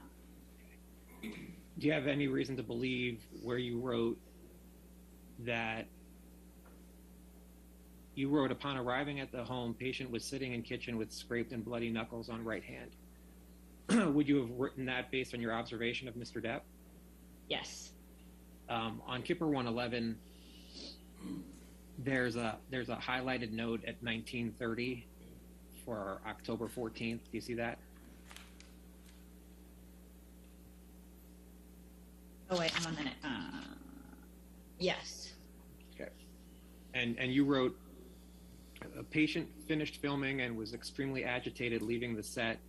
S10: Do you have any reason to believe where you wrote that you wrote upon arriving at the home, patient was sitting in kitchen with scraped and bloody knuckles on right hand? Would you have written that based on your observation of Mr. Depp?
S11: Yes.
S10: On Kipper 111, there's a highlighted note at 1930 for October 14th. Do you see that?
S11: Oh, wait, hang on a minute. Yes.
S10: Okay. And you wrote, a patient finished filming and was extremely agitated leaving the set.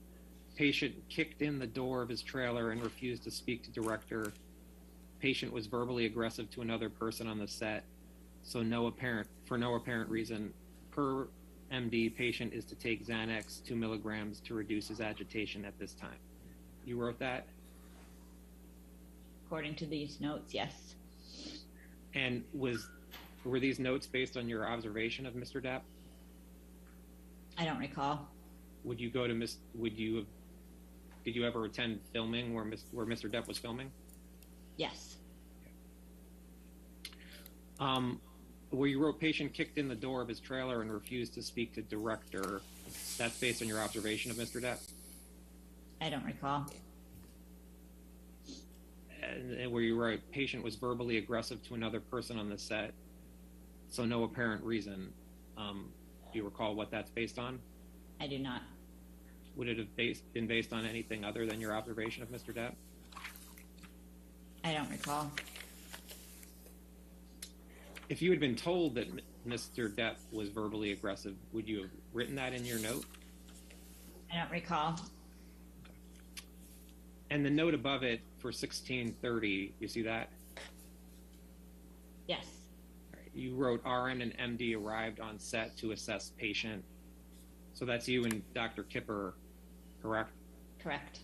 S10: Patient kicked in the door of his trailer and refused to speak to director. Patient was verbally aggressive to another person on the set. So for no apparent reason. Per MD, patient is to take Xanax 2 milligrams to reduce his agitation at this time. You wrote that?
S11: According to these notes, yes.
S10: And were these notes based on your observation of Mr. Depp?
S11: I don't recall.
S10: Would you go to did you ever attend filming where Mr. Depp was filming?
S11: Yes.
S10: Where you wrote patient kicked in the door of his trailer and refused to speak to director, that's based on your observation of Mr. Depp?
S11: I don't recall.
S10: And where you wrote patient was verbally aggressive to another person on the set, so no apparent reason. Do you recall what that's based on?
S11: I do not.
S10: Would it have been based on anything other than your observation of Mr. Depp?
S11: I don't recall.
S10: If you had been told that Mr. Depp was verbally aggressive, would you have written that in your note?
S11: I don't recall.
S10: And the note above it for 1630, you see that?
S11: Yes.
S10: You wrote RN and MD arrived on set to assess patient. So that's you and Dr. Kipper, correct?
S11: Correct.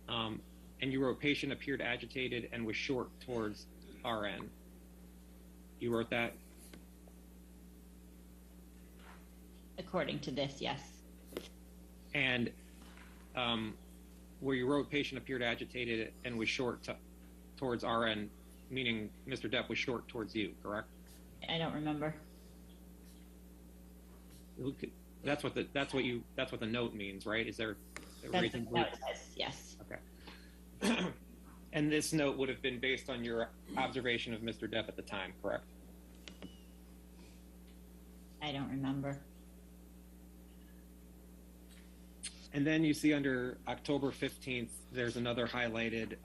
S10: And you wrote patient appeared agitated and was short towards RN. You wrote that?
S11: According to this, yes.
S10: And where you wrote patient appeared agitated and was short towards RN, meaning Mr. Depp was short towards you, correct?
S11: I don't remember.
S10: That's what the note means, right? Is there a
S11: That's
S10: reason?
S11: what it says, yes.
S10: Okay. And this note would have been based on your observation of Mr. Depp at the time, correct?
S11: I don't remember.
S10: And then you see under October 15th, there's another highlighted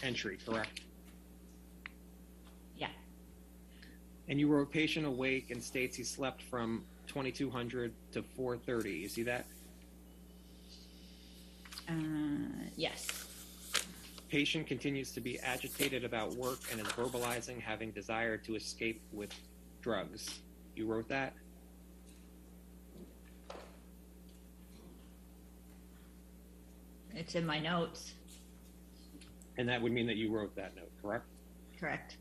S10: entry, correct?
S11: Yeah.
S10: And you wrote patient awake and states he slept from 2200 to 4:30. You see that?
S11: Yes.
S10: Patient continues to be agitated about work and is verbalizing having desire to escape with drugs. You wrote that?
S11: It's in my notes.
S10: And that would mean that you wrote that note, correct?
S11: Correct.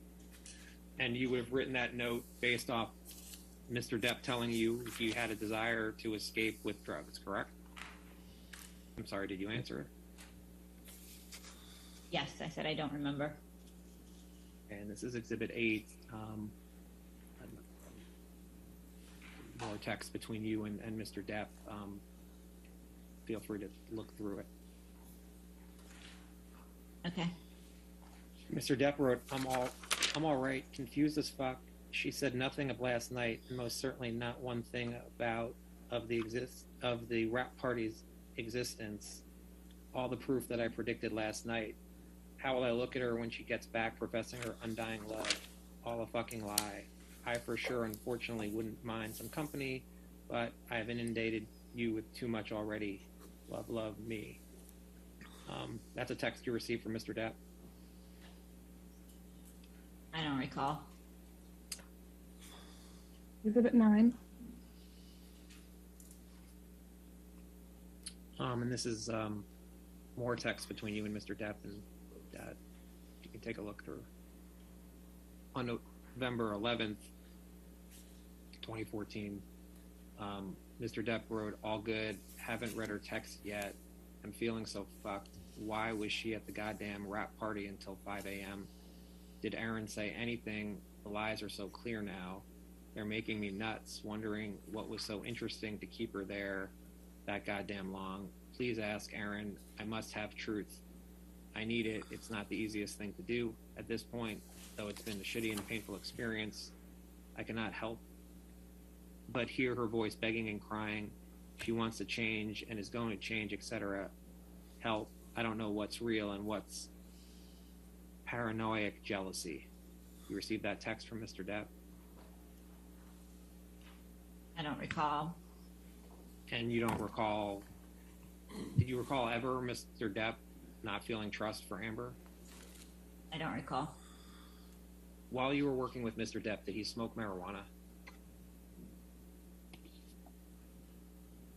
S10: And you would have written that note based off Mr. Depp telling you he had a desire to escape with drugs, correct? I'm sorry, did you answer it?
S11: Yes, I said I don't remember.
S10: And this is Exhibit 8. More text between you and Mr. Depp. Feel free to look through it.
S11: Okay.
S10: Mr. Depp wrote, I'm all right, confused as fuck. She said nothing of last night, and most certainly not one thing of the rap party's existence. All the proof that I predicted last night. How will I look at her when she gets back professing her undying love? All a fucking lie. I for sure, unfortunately, wouldn't mind some company, but I've inundated you with too much already. Love, love, me. That's a text you received from Mr. Depp.
S11: I don't recall.
S13: Exhibit 9.
S10: And this is more text between you and Mr. Depp, and you can take a look through. On November 11th, 2014, Mr. Depp wrote, "All good, haven't read her text yet. I'm feeling so fucked. Why was she at the goddamn rap party until 5 a.m.? Did Aaron say anything? The lies are so clear now. They're making me nuts, wondering what was so interesting to keep her there that goddamn long. Please ask Aaron. I must have truth. I need it. It's not the easiest thing to do at this point, though it's been a shitty and painful experience. I cannot help but hear her voice begging and crying. She wants to change and is going to change, etc. Help. I don't know what's real and what's paranoid jealousy." You received that text from Mr. Depp?
S11: I don't recall.
S10: And you don't recall, did you recall ever Mr. Depp not feeling trust for Amber?
S11: I don't recall.
S10: While you were working with Mr. Depp, did he smoke marijuana?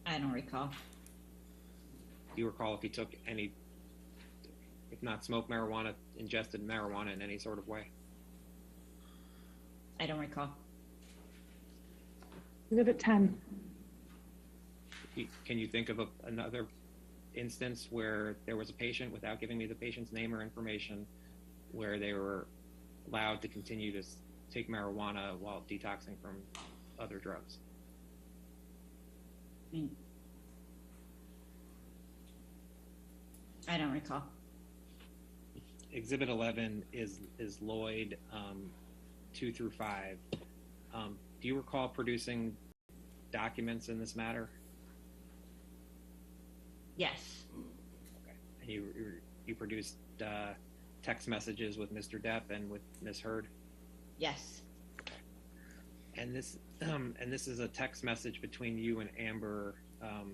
S11: I don't recall.
S10: Do you recall if he took any, if not smoked marijuana, ingested marijuana in any sort of way?
S11: I don't recall.
S13: Exhibit 10.
S10: Can you think of another instance where there was a patient, without giving me the patient's name or information, where they were allowed to continue to take marijuana while detoxing from other drugs?
S11: I don't recall.
S10: Exhibit 11 is Lloyd 2 through 5. Do you recall producing documents in this matter?
S11: Yes.
S10: Okay. And you produced text messages with Mr. Depp and with Ms. Heard?
S11: Yes.
S10: And this is a text message between you and Amber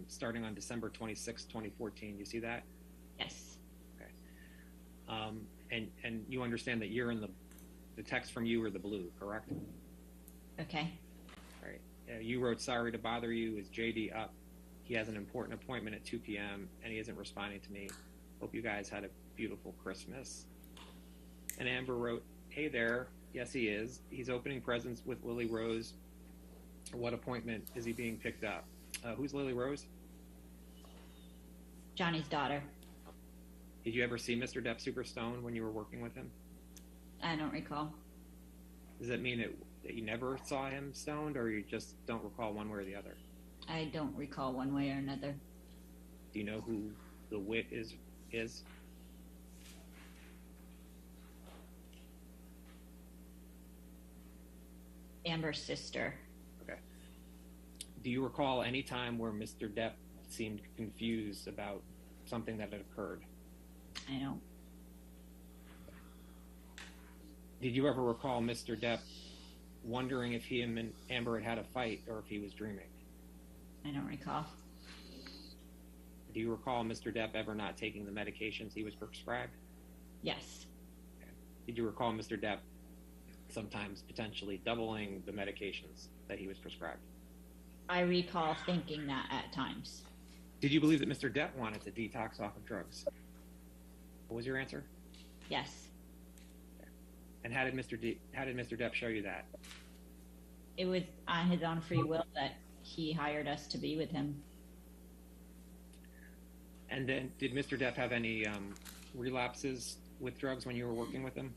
S10: starting on December 26, 2014. You see that?
S11: Yes.
S10: Okay. And you understand that you're in the text from you are the blue, correct?
S11: Okay.
S10: All right. You wrote, "Sorry to bother you. Is JD up? He has an important appointment at 2 p.m. and he isn't responding to me. Hope you guys had a beautiful Christmas." And Amber wrote, "Hey there. Yes, he is. He's opening presents with Lily Rose. What appointment is he being picked up?" Who's Lily Rose?
S11: Johnny's daughter.
S10: Did you ever see Mr. Depp super stoned when you were working with him?
S11: I don't recall.
S10: Does that mean that you never saw him stoned, or you just don't recall one way or the other?
S11: I don't recall one way or another.
S10: Do you know who the wit is?
S11: Amber's sister.
S10: Okay. Do you recall any time where Mr. Depp seemed confused about something that had occurred?
S11: I don't.
S10: Did you ever recall Mr. Depp wondering if he and Amber had a fight or if he was dreaming?
S11: I don't recall.
S10: Do you recall Mr. Depp ever not taking the medications he was prescribed?
S11: Yes.
S10: Okay. Did you recall Mr. Depp sometimes potentially doubling the medications that he was prescribed?
S11: I recall thinking that at times.
S10: Did you believe that Mr. Depp wanted to detox off of drugs? What was your answer?
S11: Yes.
S10: Okay. And how did Mr. Depp show you that?
S11: It was on his own free will that he hired us to be with him.
S10: And then did Mr. Depp have any relapses with drugs when you were working with him?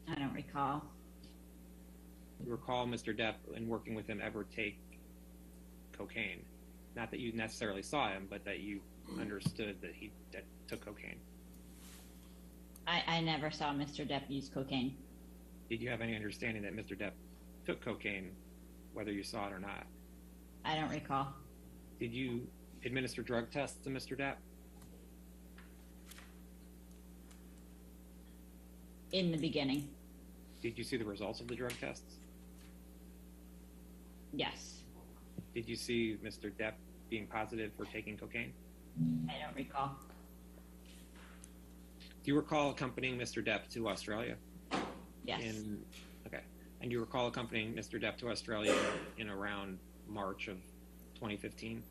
S11: I don't recall.
S10: You recall Mr. Depp in working with him ever take cocaine? Not that you necessarily saw him, but that you understood that he took cocaine.
S11: I never saw Mr. Depp use cocaine.
S10: Did you have any understanding that Mr. Depp took cocaine, whether you saw it or not?
S11: I don't recall.
S10: Did you administer drug tests to Mr. Depp?
S11: In the beginning.
S10: Did you see the results of the drug tests?
S11: Yes.
S10: Did you see Mr. Depp being positive for taking cocaine?
S11: I don't recall.
S10: Do you recall accompanying Mr. Depp to Australia?
S11: Yes.
S10: Okay. And do you recall accompanying Mr. Depp to Australia in around March of 2015?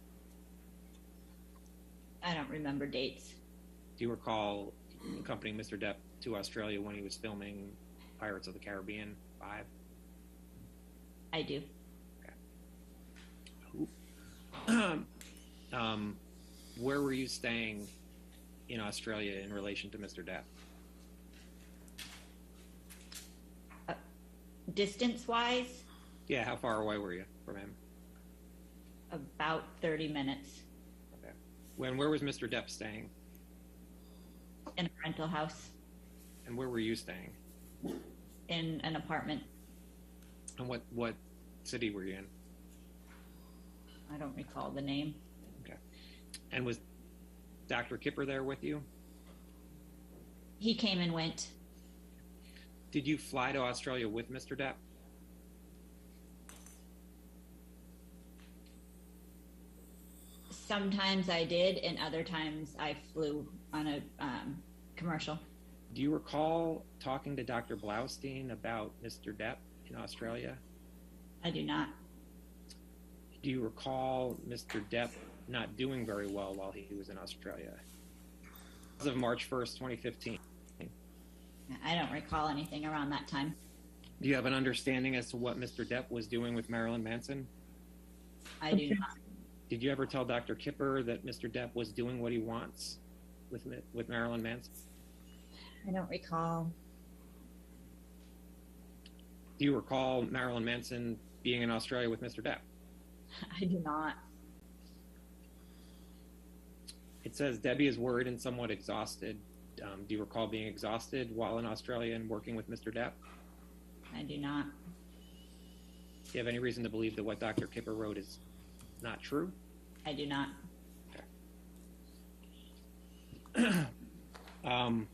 S11: I don't remember dates.
S10: Do you recall accompanying Mr. Depp to Australia when he was filming Pirates of the Caribbean 5?
S11: I do.
S10: Where were you staying in Australia in relation to Mr. Depp?
S11: Distance-wise,
S10: Yeah, how far away were you from him?
S11: about 30 minutes
S10: Okay. Where was Mr. Depp staying?
S11: in a rental house,
S10: And where were you staying?
S11: in an apartment.
S10: And what city were you in?
S11: I don't recall the name.
S10: Okay. And was Dr. Kipper there with you?
S11: He came and went.
S10: Did you fly to Australia with Mr. Depp?
S11: Sometimes I did, and other times I flew on a commercial.
S10: Do you recall talking to Dr. Blaustein about Mr. Depp in Australia?
S11: I do not.
S10: Do you recall Mr. Depp not doing very well while he was in Australia? As of March 1st, 2015.
S11: I don't recall anything around that time.
S10: Do you have an understanding as to what Mr. Depp was doing with Marilyn Manson?
S11: I do not.
S10: Did you ever tell Dr. Kipper that Mr. Depp was doing what he wants with Marilyn Manson?
S11: I don't recall.
S10: Do you recall Marilyn Manson being in Australia with Mr. Depp?
S11: I do not.
S10: It says Debbie is worried and somewhat exhausted. Do you recall being exhausted while in Australia and working with Mr. Depp?
S11: I do not.
S10: Do you have any reason to believe that what Dr. Kipper wrote is not true?
S11: I do not.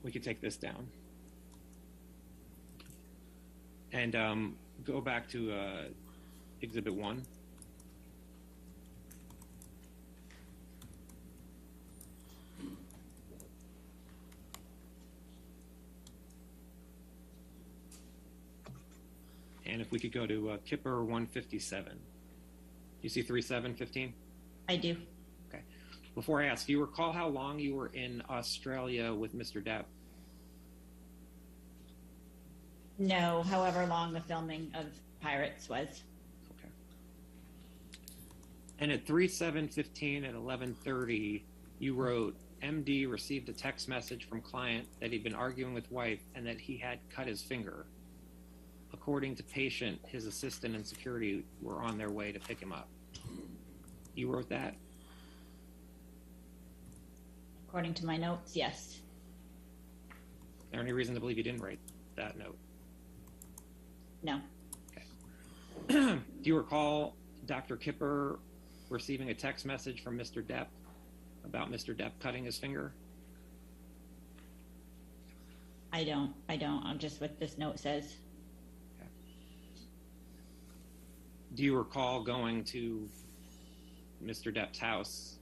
S10: We could take this down. And go back to Exhibit 1. And if we could go to Kipper 157. You see 3715?
S11: I do.
S10: Okay. Before I ask, do you recall how long you were in Australia with Mr. Depp?
S11: No, however long the filming of Pirates was.
S10: Okay. And at 3715 at 1130, you wrote, MD received a text message from client that he'd been arguing with wife and that he had cut his finger. According to patient, his assistant and security were on their way to pick him up. You wrote that?
S11: According to my notes, yes.
S10: Is there any reason to believe you didn't write that note?
S11: No.
S10: Okay. Do you recall Dr. Kipper receiving a text message from Mr. Depp about Mr. Depp cutting his finger?
S11: I don't. I'm just what this note says.
S10: Okay. Do you recall going to Mr. Depp's house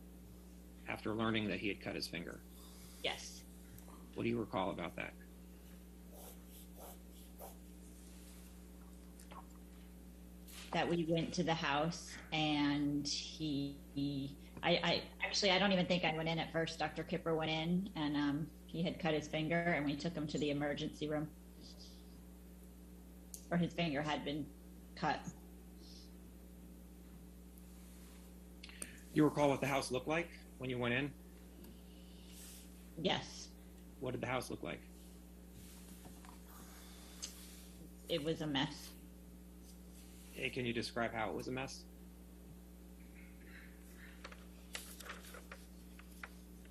S10: after learning that he had cut his finger?
S11: Yes.
S10: What do you recall about that?
S11: That we went to the house and I don't even think I went in at first. Dr. Kipper went in and he had cut his finger and we took him to the emergency room where his finger had been cut.
S10: Do you recall what the house looked like when you went in?
S11: Yes.
S10: What did the house look like?
S11: It was a mess.
S10: Hey, can you describe how it was a mess?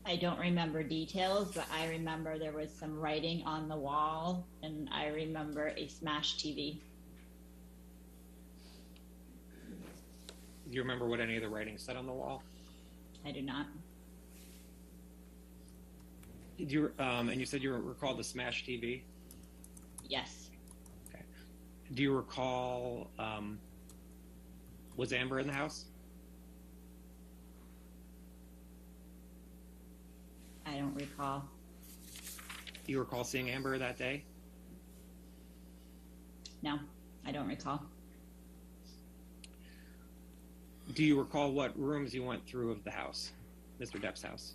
S11: I don't remember details, but I remember there was some writing on the wall and I remember a smashed TV.
S10: Do you remember what any of the writing said on the wall?
S11: I do not.
S10: Did you, and you said you recalled the smashed TV?
S11: Yes.
S10: Okay. Do you recall, was Amber in the house?
S11: I don't recall.
S10: Do you recall seeing Amber that day?
S11: No, I don't recall.
S10: Do you recall what rooms you went through of the house, Mr. Depp's house?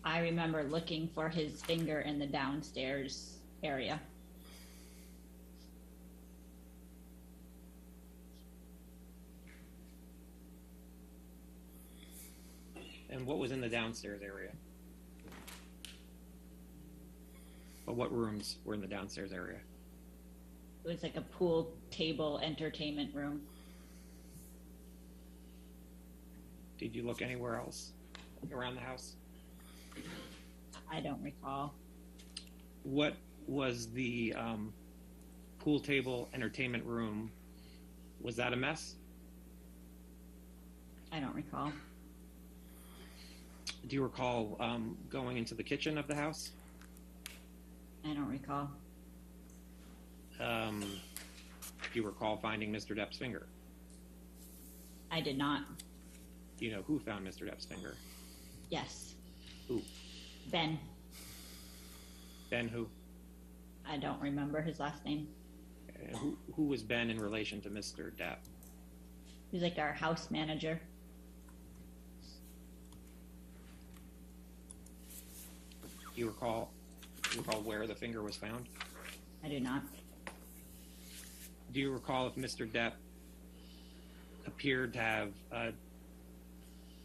S11: I remember looking for his finger in the downstairs area.
S10: And what was in the downstairs area? But what rooms were in the downstairs area?
S11: It was like a pool table entertainment room.
S10: Did you look anywhere else around the house?
S11: I don't recall.
S10: What was the pool table entertainment room? Was that a mess?
S11: I don't recall.
S10: Do you recall going into the kitchen of the house?
S11: I don't recall.
S10: Do you recall finding Mr. Depp's finger?
S11: I did not.
S10: Do you know who found Mr. Depp's finger?
S11: Yes.
S10: Who?
S11: Ben.
S10: Ben who?
S11: I don't remember his last name.
S10: Who was Ben in relation to Mr. Depp?
S11: He was like our house manager.
S10: Do you recall where the finger was found?
S11: I do not.
S10: Do you recall if Mr. Depp appeared to have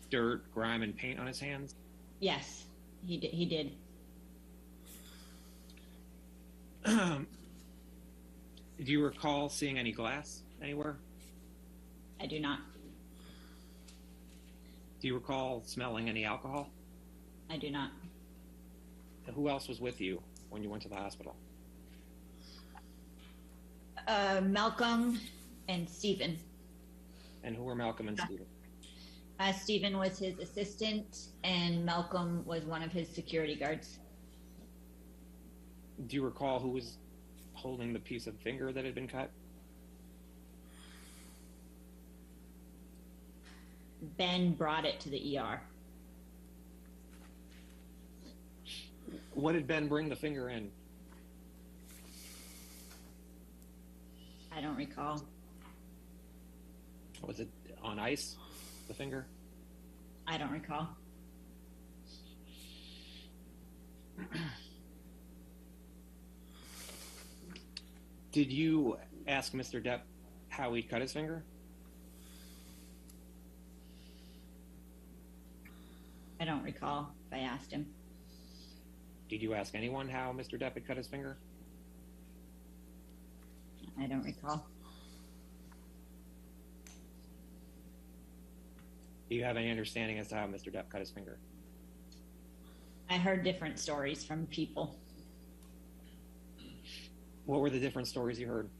S10: dirt, grime, and paint on his hands?
S11: Yes, he did. He did.
S10: Do you recall seeing any glass anywhere?
S11: I do not.
S10: Do you recall smelling any alcohol?
S11: I do not.
S10: Who else was with you when you went to the hospital?
S11: Malcolm and Stephen.
S10: And who were Malcolm and Stephen?
S11: Stephen was his assistant, and Malcolm was one of his security guards.
S10: Do you recall who was holding the piece of finger that had been cut?
S11: Ben brought it to the ER.
S10: What did Ben bring the finger in?
S11: I don't recall.
S10: Was it on ice, the finger?
S11: I don't recall.
S10: Did you ask Mr. Depp how he cut his finger?
S11: I don't recall if I asked him.
S10: Did you ask anyone how Mr. Depp had cut his finger?
S11: I don't recall.
S10: Do you have any understanding as to how Mr. Depp cut his finger?
S11: I heard different stories from people.
S10: What were the different stories you heard?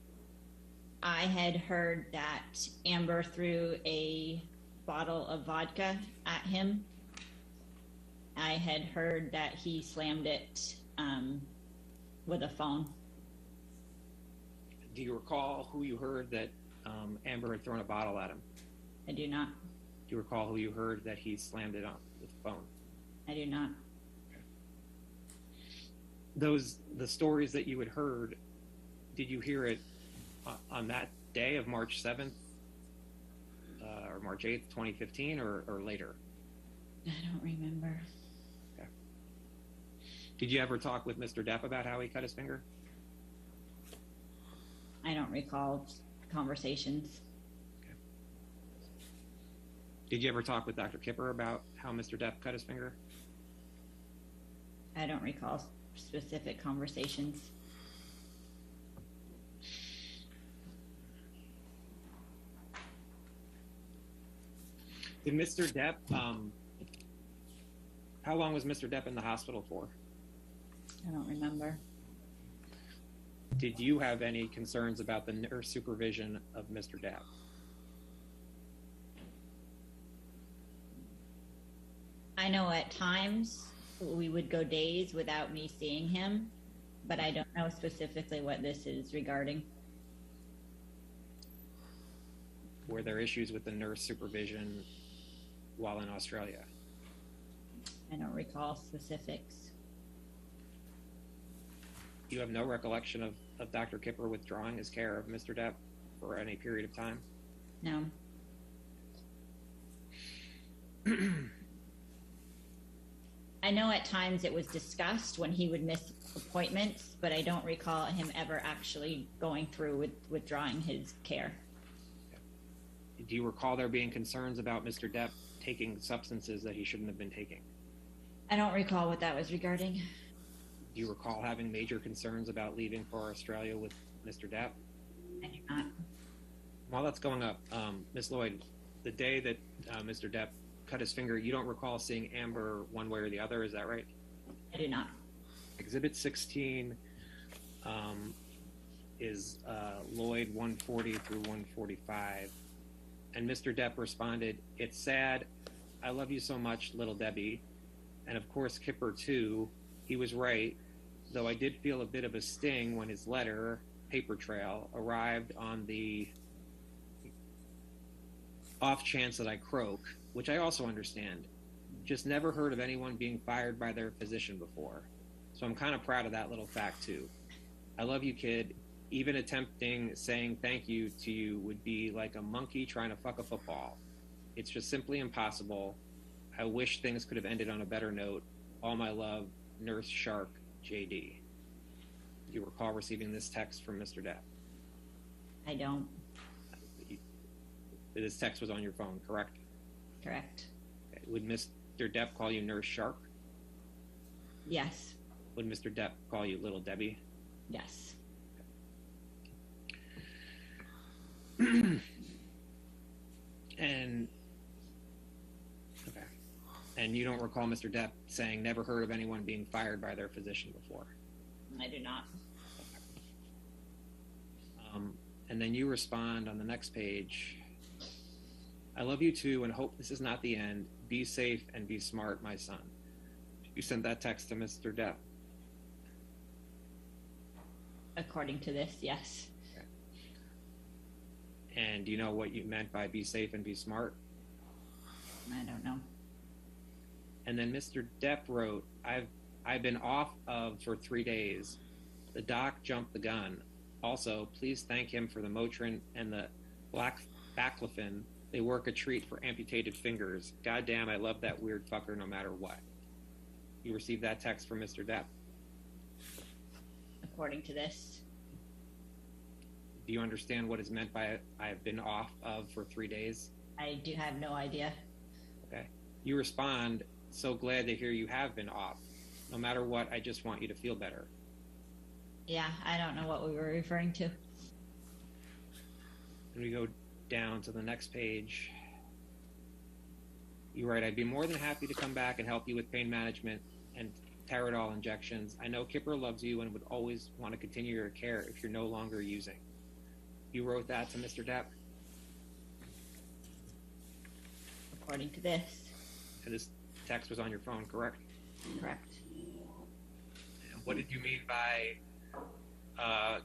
S11: I had heard that Amber threw a bottle of vodka at him. I had heard that he slammed it with a phone.
S10: Do you recall who you heard that Amber had thrown a bottle at him?
S11: I do not.
S10: Do you recall who you heard that he slammed it on with the phone?
S11: I do not.
S10: The stories that you had heard, did you hear it on that day of March 7th or March 8th, 2015, or later?
S11: I don't remember.
S10: Okay. Did you ever talk with Mr. Depp about how he cut his finger?
S11: I don't recall conversations.
S10: Okay. Did you ever talk with Dr. Kipper about how Mr. Depp cut his finger?
S11: I don't recall specific conversations.
S10: Did Mr. Depp, how long was Mr. Depp in the hospital for?
S11: I don't remember.
S10: Did you have any concerns about the nurse supervision of Mr. Depp?
S11: I know at times we would go days without me seeing him, but I don't know specifically what this is regarding.
S10: Were there issues with the nurse supervision while in Australia?
S11: I don't recall specifics.
S10: You have no recollection of Dr. Kipper withdrawing his care of Mr. Depp for any period of time?
S11: No. I know at times it was discussed when he would miss appointments, but I don't recall him ever actually going through with withdrawing his care.
S10: Do you recall there being concerns about Mr. Depp taking substances that he shouldn't have been taking?
S11: I don't recall what that was regarding.
S10: Do you recall having major concerns about leaving for Australia with Mr. Depp?
S11: I do not.
S10: While that's going up, Ms. Lloyd, the day that Mr. Depp cut his finger, you don't recall seeing Amber one way or the other, is that right?
S11: I do not.
S10: Exhibit 16 is Lloyd 140 through 145. And Mr. Depp responded, "It's sad. I love you so much, little Debbie." And of course, Kipper too. He was right, though I did feel a bit of a sting when his letter, paper trail, arrived on the off chance that I croak, which I also understand. Just never heard of anyone being fired by their physician before. So I'm kind of proud of that little fact too. I love you, kid. Even attempting saying thank you to you would be like a monkey trying to fuck a football. It's just simply impossible. I wish things could have ended on a better note. All my love, Nurse Shark, JD. Do you recall receiving this text from Mr. Depp?
S11: I don't.
S10: This text was on your phone, correct?
S11: Correct.
S10: Okay. Would Mr. Depp call you Nurse Shark?
S11: Yes.
S10: Would Mr. Depp call you Little Debbie?
S11: Yes.
S10: And okay. And you don't recall Mr. Depp saying never heard of anyone being fired by their physician before?
S11: I do not.
S10: And then you respond on the next page. I love you too and hope this is not the end. Be safe and be smart, my son. You sent that text to Mr. Depp.
S11: According to this, yes.
S10: Okay. And do you know what you meant by be safe and be smart?
S11: I don't know.
S10: And then Mr. Depp wrote, I've been off of for 3 days. The doc jumped the gun. Also, please thank him for the Motrin and the baclofen. They work a treat for amputated fingers. Goddamn, I love that weird fucker no matter what. You received that text from Mr. Depp.
S11: According to this.
S10: Do you understand what is meant by I've been off of for 3 days?
S11: I do have no idea.
S10: Okay. You respond, so glad to hear you have been off. No matter what, I just want you to feel better.
S11: Yeah, I don't know what we were referring to.
S10: And we go down to the next page. You write, I'd be more than happy to come back and help you with pain management and Taradol injections. I know Kipper loves you and would always want to continue your care if you're no longer using. You wrote that to Mr. Depp?
S11: According to this.
S10: And this text was on your phone, correct?
S11: Correct.
S10: And what did you mean by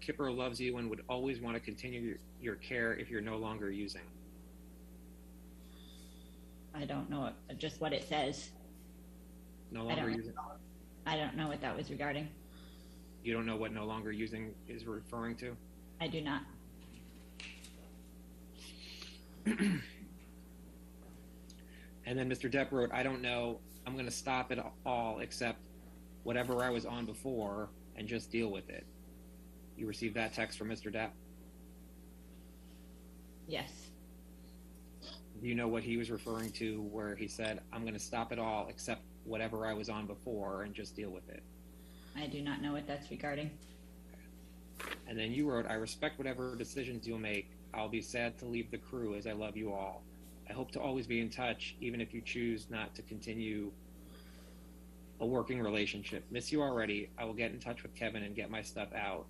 S10: Kipper loves you and would always want to continue your care if you're no longer using?
S11: I don't know just what it says.
S10: No longer using?
S11: I don't know what that was regarding.
S10: You don't know what no longer using is referring to?
S11: I do not.
S10: And then Mr. Depp wrote, I don't know, I'm going to stop it all except whatever I was on before and just deal with it. You received that text from Mr. Depp?
S11: Yes.
S10: Do you know what he was referring to where he said, I'm going to stop it all except whatever I was on before and just deal with it?
S11: I do not know what that's regarding.
S10: And then you wrote, I respect whatever decisions you'll make. I'll be sad to leave the crew as I love you all. I hope to always be in touch, even if you choose not to continue a working relationship. Miss you already. I will get in touch with Kevin and get my stuff out.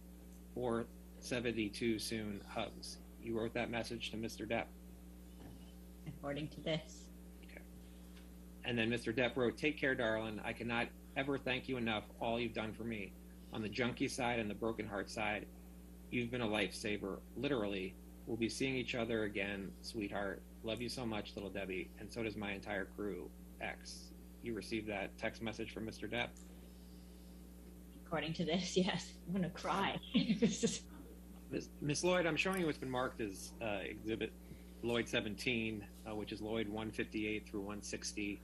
S10: 472 soon. Hugs. You wrote that message to Mr. Depp.
S11: According to this.
S10: Okay. And then Mr. Depp wrote, take care, darling. I cannot ever thank you enough, all you've done for me. On the junkie side and the broken heart side, you've been a lifesaver. Literally. We'll be seeing each other again, sweetheart. Love you so much, little Debbie. And so does my entire crew. X. You received that text message from Mr. Depp?
S11: According to this, yes. I'm gonna cry. This is-
S10: Ms. Lloyd, I'm showing you what's been marked as Exhibit Lloyd 17, which is Lloyd 158 through 160,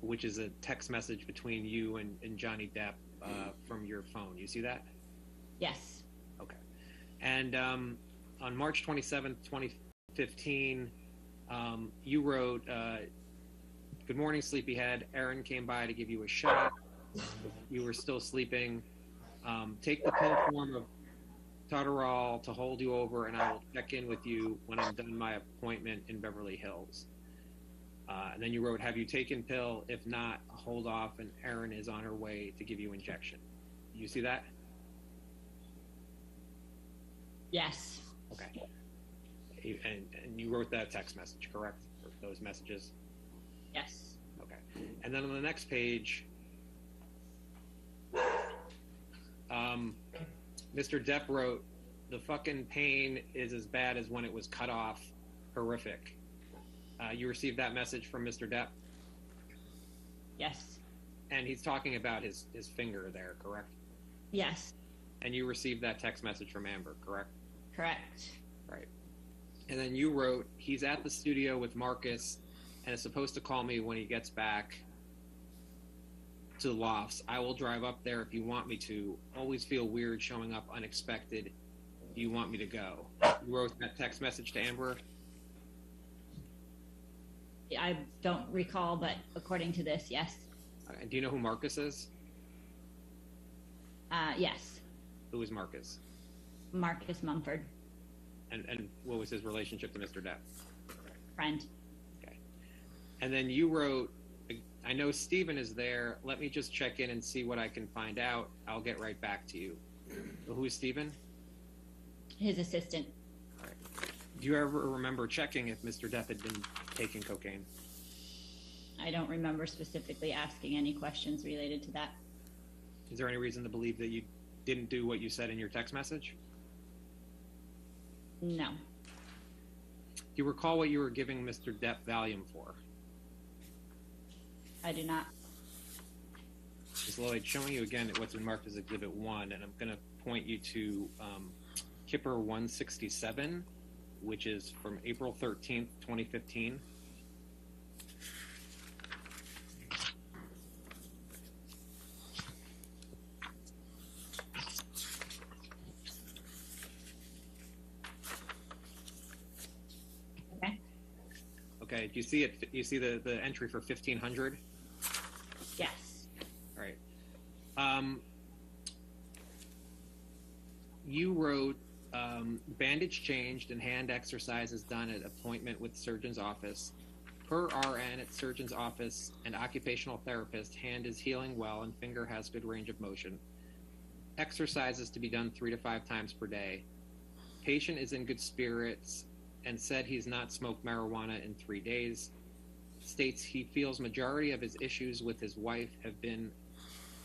S10: which is a text message between you and Johnny Depp from your phone. You see that?
S11: Yes.
S10: Okay. And on March 27th, 2015, you wrote, "Good morning, sleepyhead. Erin came by to give you a shot. You were still sleeping. Take the pill form of Tadorol to hold you over, and I will check in with you when I'm done my appointment in Beverly Hills." And then you wrote, "Have you taken pill? If not, hold off, and Erin is on her way to give you injection." You see that?
S11: Yes.
S10: Okay. And you wrote that text message, correct? Or those messages?
S11: Yes.
S10: Okay. And then on the next page, Mr. Depp wrote, "The fucking pain is as bad as when it was cut off. Horrific." You received that message from Mr. Depp?
S11: Yes.
S10: And he's talking about his finger there, correct?
S11: Yes.
S10: And you received that text message from Amber, correct?
S11: Correct.
S10: Right. And then you wrote, "He's at the studio with Marcus and is supposed to call me when he gets back to the lofts. I will drive up there if you want me to. Always feel weird showing up unexpected. Do you want me to go?" You wrote that text message to Amber?
S11: I don't recall, but according to this, yes.
S10: And do you know who Marcus is?
S11: Yes.
S10: Who is Marcus?
S11: Marcus Mumford,
S10: And what was his relationship to Mr. Depp?
S11: friend.
S10: Okay. And then you wrote, "I know Steven is there. Let me just check in and see what I can find out. I'll get right back to you." Well, who is Steven?
S11: His assistant.
S10: All right. Do you ever remember checking if Mr. Depp had been taking cocaine?
S11: I don't remember specifically asking any questions related to that.
S10: Is there any reason to believe that you didn't do what you said in your text message?
S11: No.
S10: Do you recall what you were giving Mr. Depp Valium for?
S11: I do not.
S10: Ms. Lloyd, showing you again what's been marked as Exhibit 1, and I'm going to point you to Kipper 167, which is from April 13th, 2015. Okay, do you see it? You see the entry for 1,500?
S11: Yes.
S10: All right. You wrote, "Bandage changed and hand exercises done at appointment with surgeon's office. Per RN at surgeon's office and occupational therapist, hand is healing well and finger has good range of motion. Exercises to be done 3 to 5 times per day. Patient is in good spirits and said he's not smoked marijuana in 3 days. States he feels majority of his issues with his wife have been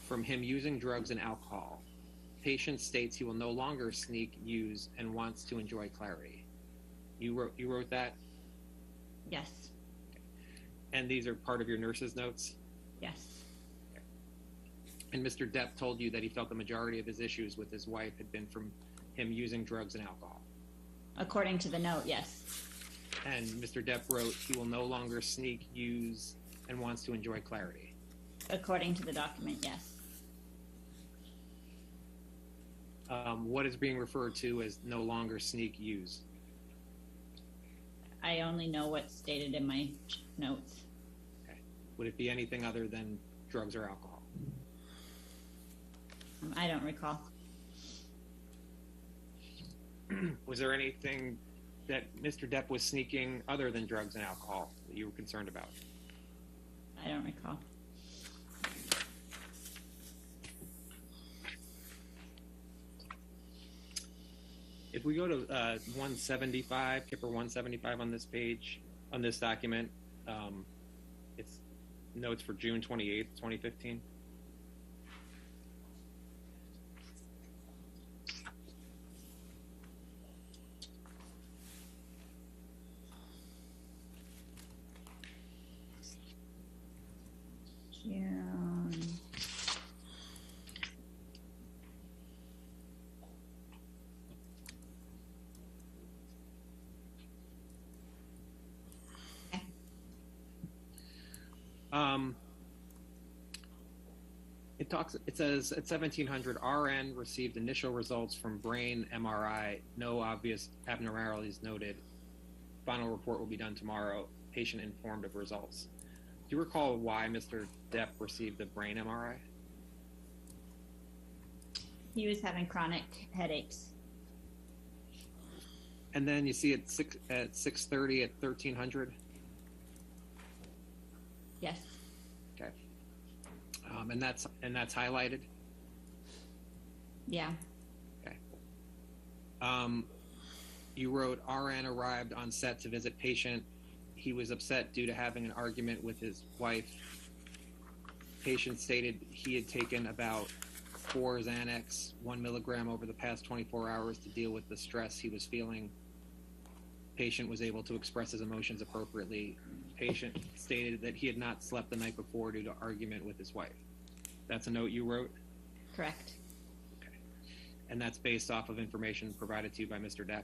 S10: from him using drugs and alcohol. Patient states he will no longer sneak, use, and wants to enjoy clarity." You wrote that?
S11: Yes.
S10: And these are part of your nurse's notes?
S11: Yes.
S10: And Mr. Depp told you that he felt the majority of his issues with his wife had been from him using drugs and alcohol?
S11: According to the note, yes.
S10: And Mr. Depp wrote, "He will no longer sneak, use, and wants to enjoy clarity."
S11: According to the document, yes.
S10: What is being referred to as no longer sneak, use?
S11: I only know what's stated in my notes.
S10: Okay. Would it be anything other than drugs or alcohol?
S11: I don't recall.
S10: Was there anything that Mr. Depp was sneaking other than drugs and alcohol that you were concerned about?
S11: I don't recall.
S10: If we go to 175, Kipper 175 on this page, on this document, it's notes for June 28th, 2015.
S11: June
S10: It says at 1700, RN received initial results from brain MRI. No obvious abnormalities noted. Final report will be done tomorrow. Patient informed of results. Do you recall why Mr. Depp received the brain MRI?
S11: He was having chronic headaches.
S10: And then you see at 6:30 at 1300.
S11: Yes.
S10: Okay. And that's highlighted.
S11: Yeah.
S10: Okay. You wrote RN arrived on set to visit patient. He was upset due to having an argument with his wife. Patient stated he had taken about 4 Xanax, 1 milligram over the past 24 hours to deal with the stress he was feeling. Patient was able to express his emotions appropriately. Patient stated that he had not slept the night before due to argument with his wife. That's a note you wrote?
S11: Correct.
S10: Okay. And that's based off of information provided to you by Mr. Depp?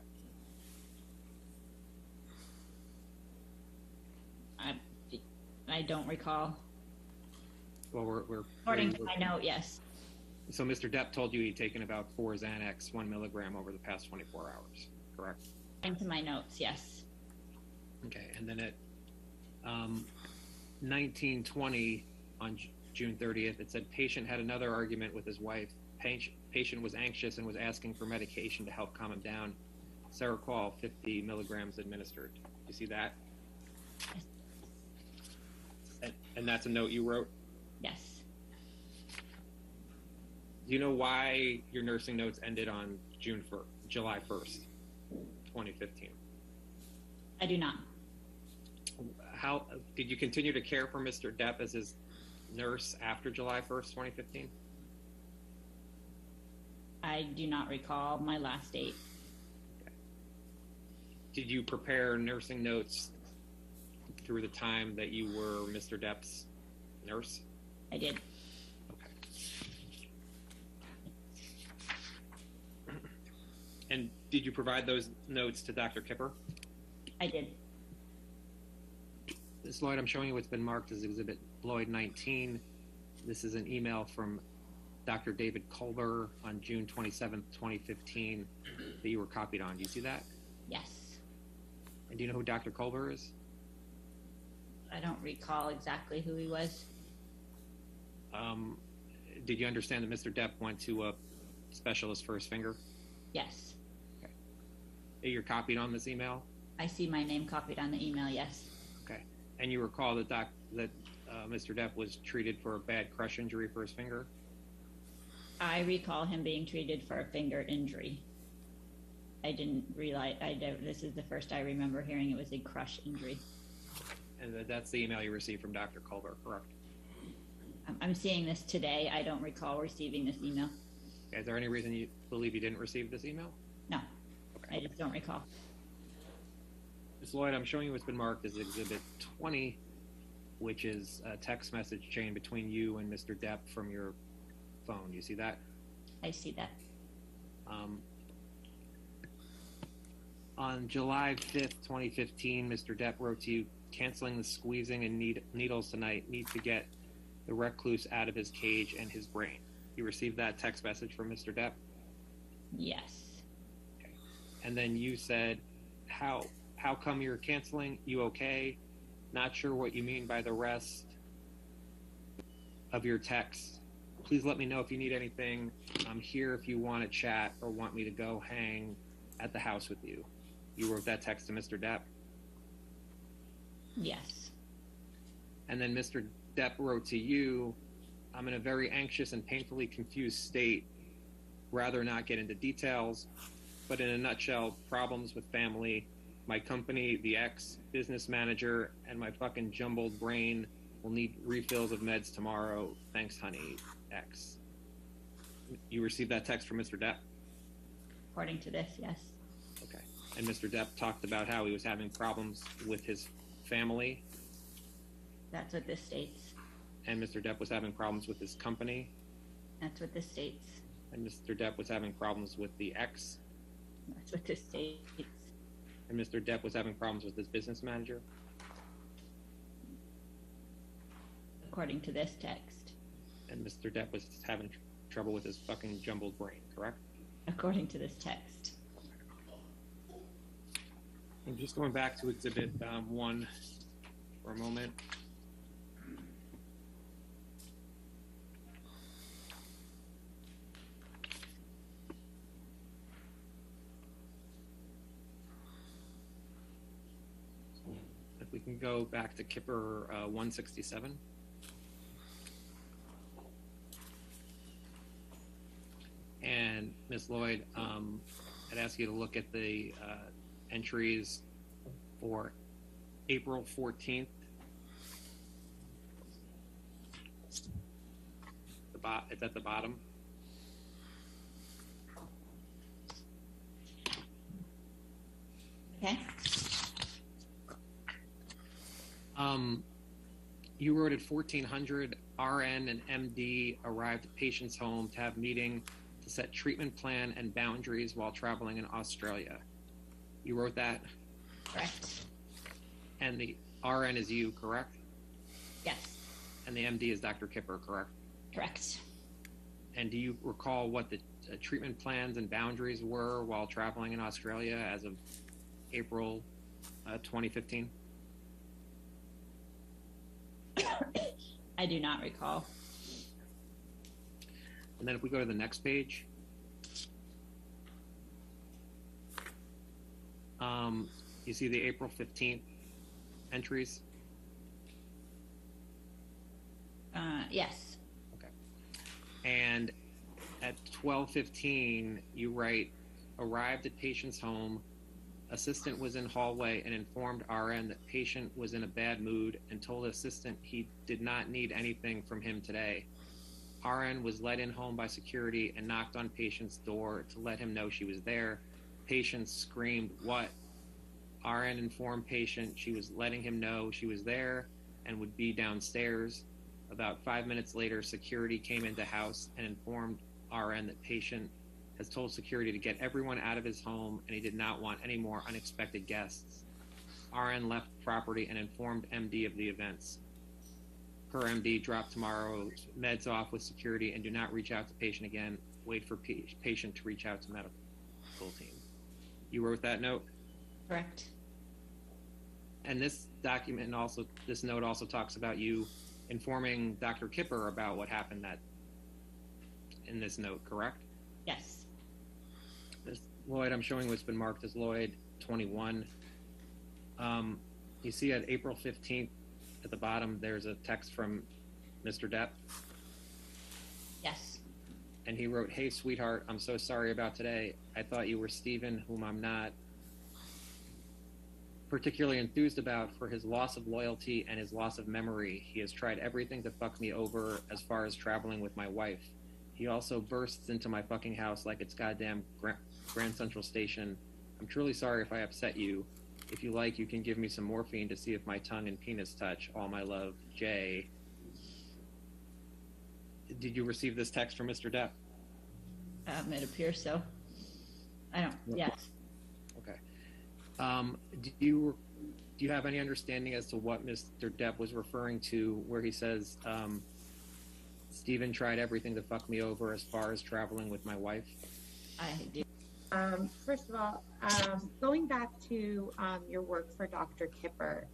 S11: I don't recall.
S10: Well, we're
S11: According to my note, yes.
S10: So Mr. Depp told you he'd taken about 4 Xanax, 1 milligram over the past 24 hours, correct?
S11: According to my notes, yes.
S10: Okay, and then at 1920 on June 30th, it said patient had another argument with his wife. Patient was anxious and was asking for medication to help calm him down. Seroquel 50 milligrams administered. You see that?
S11: Yes.
S10: And that's a note you wrote?
S11: Yes.
S10: Do you know why your nursing notes ended on July 1st, 2015?
S11: I do not.
S10: How did you continue to care for Mr. Depp as his nurse after July 1st, 2015?
S11: I do not recall my last date.
S10: Okay. Did you prepare nursing notes through the time that you were Mr. Depp's nurse?
S11: I did.
S10: Okay. And did you provide those notes to Dr. Kipper?
S11: I did.
S10: Ms. Lloyd, I'm showing you what's been marked as Exhibit Lloyd 19. This is an email from Dr. David Culber on June 27th, 2015 that you were copied on. Do you see that?
S11: Yes.
S10: And do you know who Dr. Culber is?
S11: I don't recall exactly who he was.
S10: Did you understand that Mr. Depp went to a specialist for his finger?
S11: Yes.
S10: Okay. You're copied on this email?
S11: I see my name copied on the email, yes.
S10: Okay. And you recall that Mr. Depp was treated for a bad crush injury for his finger?
S11: I recall him being treated for a finger injury. I didn't realize, this is the first I remember hearing it was a crush injury.
S10: And that's the email you received from Dr. Culber, correct?
S11: I'm seeing this today. I don't recall receiving this email.
S10: Okay, is there any reason you believe you didn't receive this email?
S11: No.
S10: Okay.
S11: I just don't recall.
S10: Ms. Lloyd, I'm showing you what's been marked as Exhibit 20, which is a text message chain between you and Mr. Depp from your phone. You see that?
S11: I see that.
S10: On July 5th, 2015, Mr. Depp wrote to you, canceling the squeezing and needles tonight. Need to get the recluse out of his cage and his brain. You received that text message from Mr. Depp?
S11: Yes.
S10: Okay. And then you said, how come you're canceling? You okay? Not sure what you mean by the rest of your text. Please let me know if you need anything. I'm here if you want to chat or want me to go hang at the house with you. You wrote that text to Mr. Depp?
S11: Yes.
S10: And then Mr. Depp wrote to you, I'm in a very anxious and painfully confused state. Rather not get into details, but in a nutshell, problems with family, my company, the ex, business manager, and my fucking jumbled brain will need refills of meds tomorrow. Thanks, honey, X. You received that text from Mr. Depp?
S11: According to this, yes.
S10: Okay. And Mr. Depp talked about how he was having problems with his family.
S11: That's what this states.
S10: And Mr. Depp was having problems with his company.
S11: That's what this states.
S10: And Mr. Depp was having problems with the ex.
S11: That's what this states.
S10: And Mr. Depp was having problems with his business manager.
S11: according to this text.
S10: And Mr. Depp was having trouble with his fucking jumbled brain, correct?
S11: According to this text.
S10: I'm just going back to Exhibit 1 for a moment. If we can go back to Kipper 167. And Ms. Lloyd, I'd ask you to look at the entries for April 14th. It's at the bottom.
S11: Okay.
S10: You wrote at 1400, RN and MD arrived at patient's home to have meeting to set treatment plan and boundaries while traveling in Australia. You wrote that?
S11: Correct.
S10: And the RN is you, correct?
S11: Yes.
S10: And the MD is Dr. Kipper, correct?
S11: Correct.
S10: And do you recall what the treatment plans and boundaries were while traveling in Australia as of April 2015?
S11: I do not recall.
S10: And then if we go to the next page, you see the April 15th entries?
S11: Yes.
S10: Okay. And at 12:15, you write, arrived at patient's home, assistant was in hallway and informed RN that patient was in a bad mood and told assistant he did not need anything from him today. RN was led in home by security and knocked on patient's door to let him know she was there. Patient screamed, "What?" RN informed patient she was letting him know she was there and would be downstairs. About 5 minutes later, security came into house and informed RN that patient has told security to get everyone out of his home and he did not want any more unexpected guests. RN left property and informed MD of the events. Per MD, drop tomorrow's meds off with security and do not reach out to patient again. Wait for patient to reach out to medical team. You wrote that note?
S11: Correct.
S10: And this document and also this note also talks about you informing Dr. Kipper about what happened in this note, correct?
S11: Yes.
S10: This Lloyd, I'm showing what's been marked as Lloyd 21. You see at April 15th at the bottom, there's a text from Mr. Depp.
S11: Yes.
S10: And he wrote, "Hey, sweetheart, I'm so sorry about today. I thought you were Steven, whom I'm not. Particularly enthused about for his loss of loyalty and his loss of memory. He has tried everything to fuck me over as far as traveling with my wife. He also bursts into my fucking house like it's goddamn Grand Central Station. I'm truly sorry if I upset you. If you like, you can give me some morphine to see if my tongue and penis touch. All my love, Jay." Did you receive this text from Mr. Depp?
S11: It appears so. I don't, yes.
S10: Okay. Do you have any understanding as to what Mr. Depp was referring to where he says, Steven tried everything to fuck me over as far as traveling with my wife?
S11: I do.
S13: First of all, going back to your work for Dr. Kipper,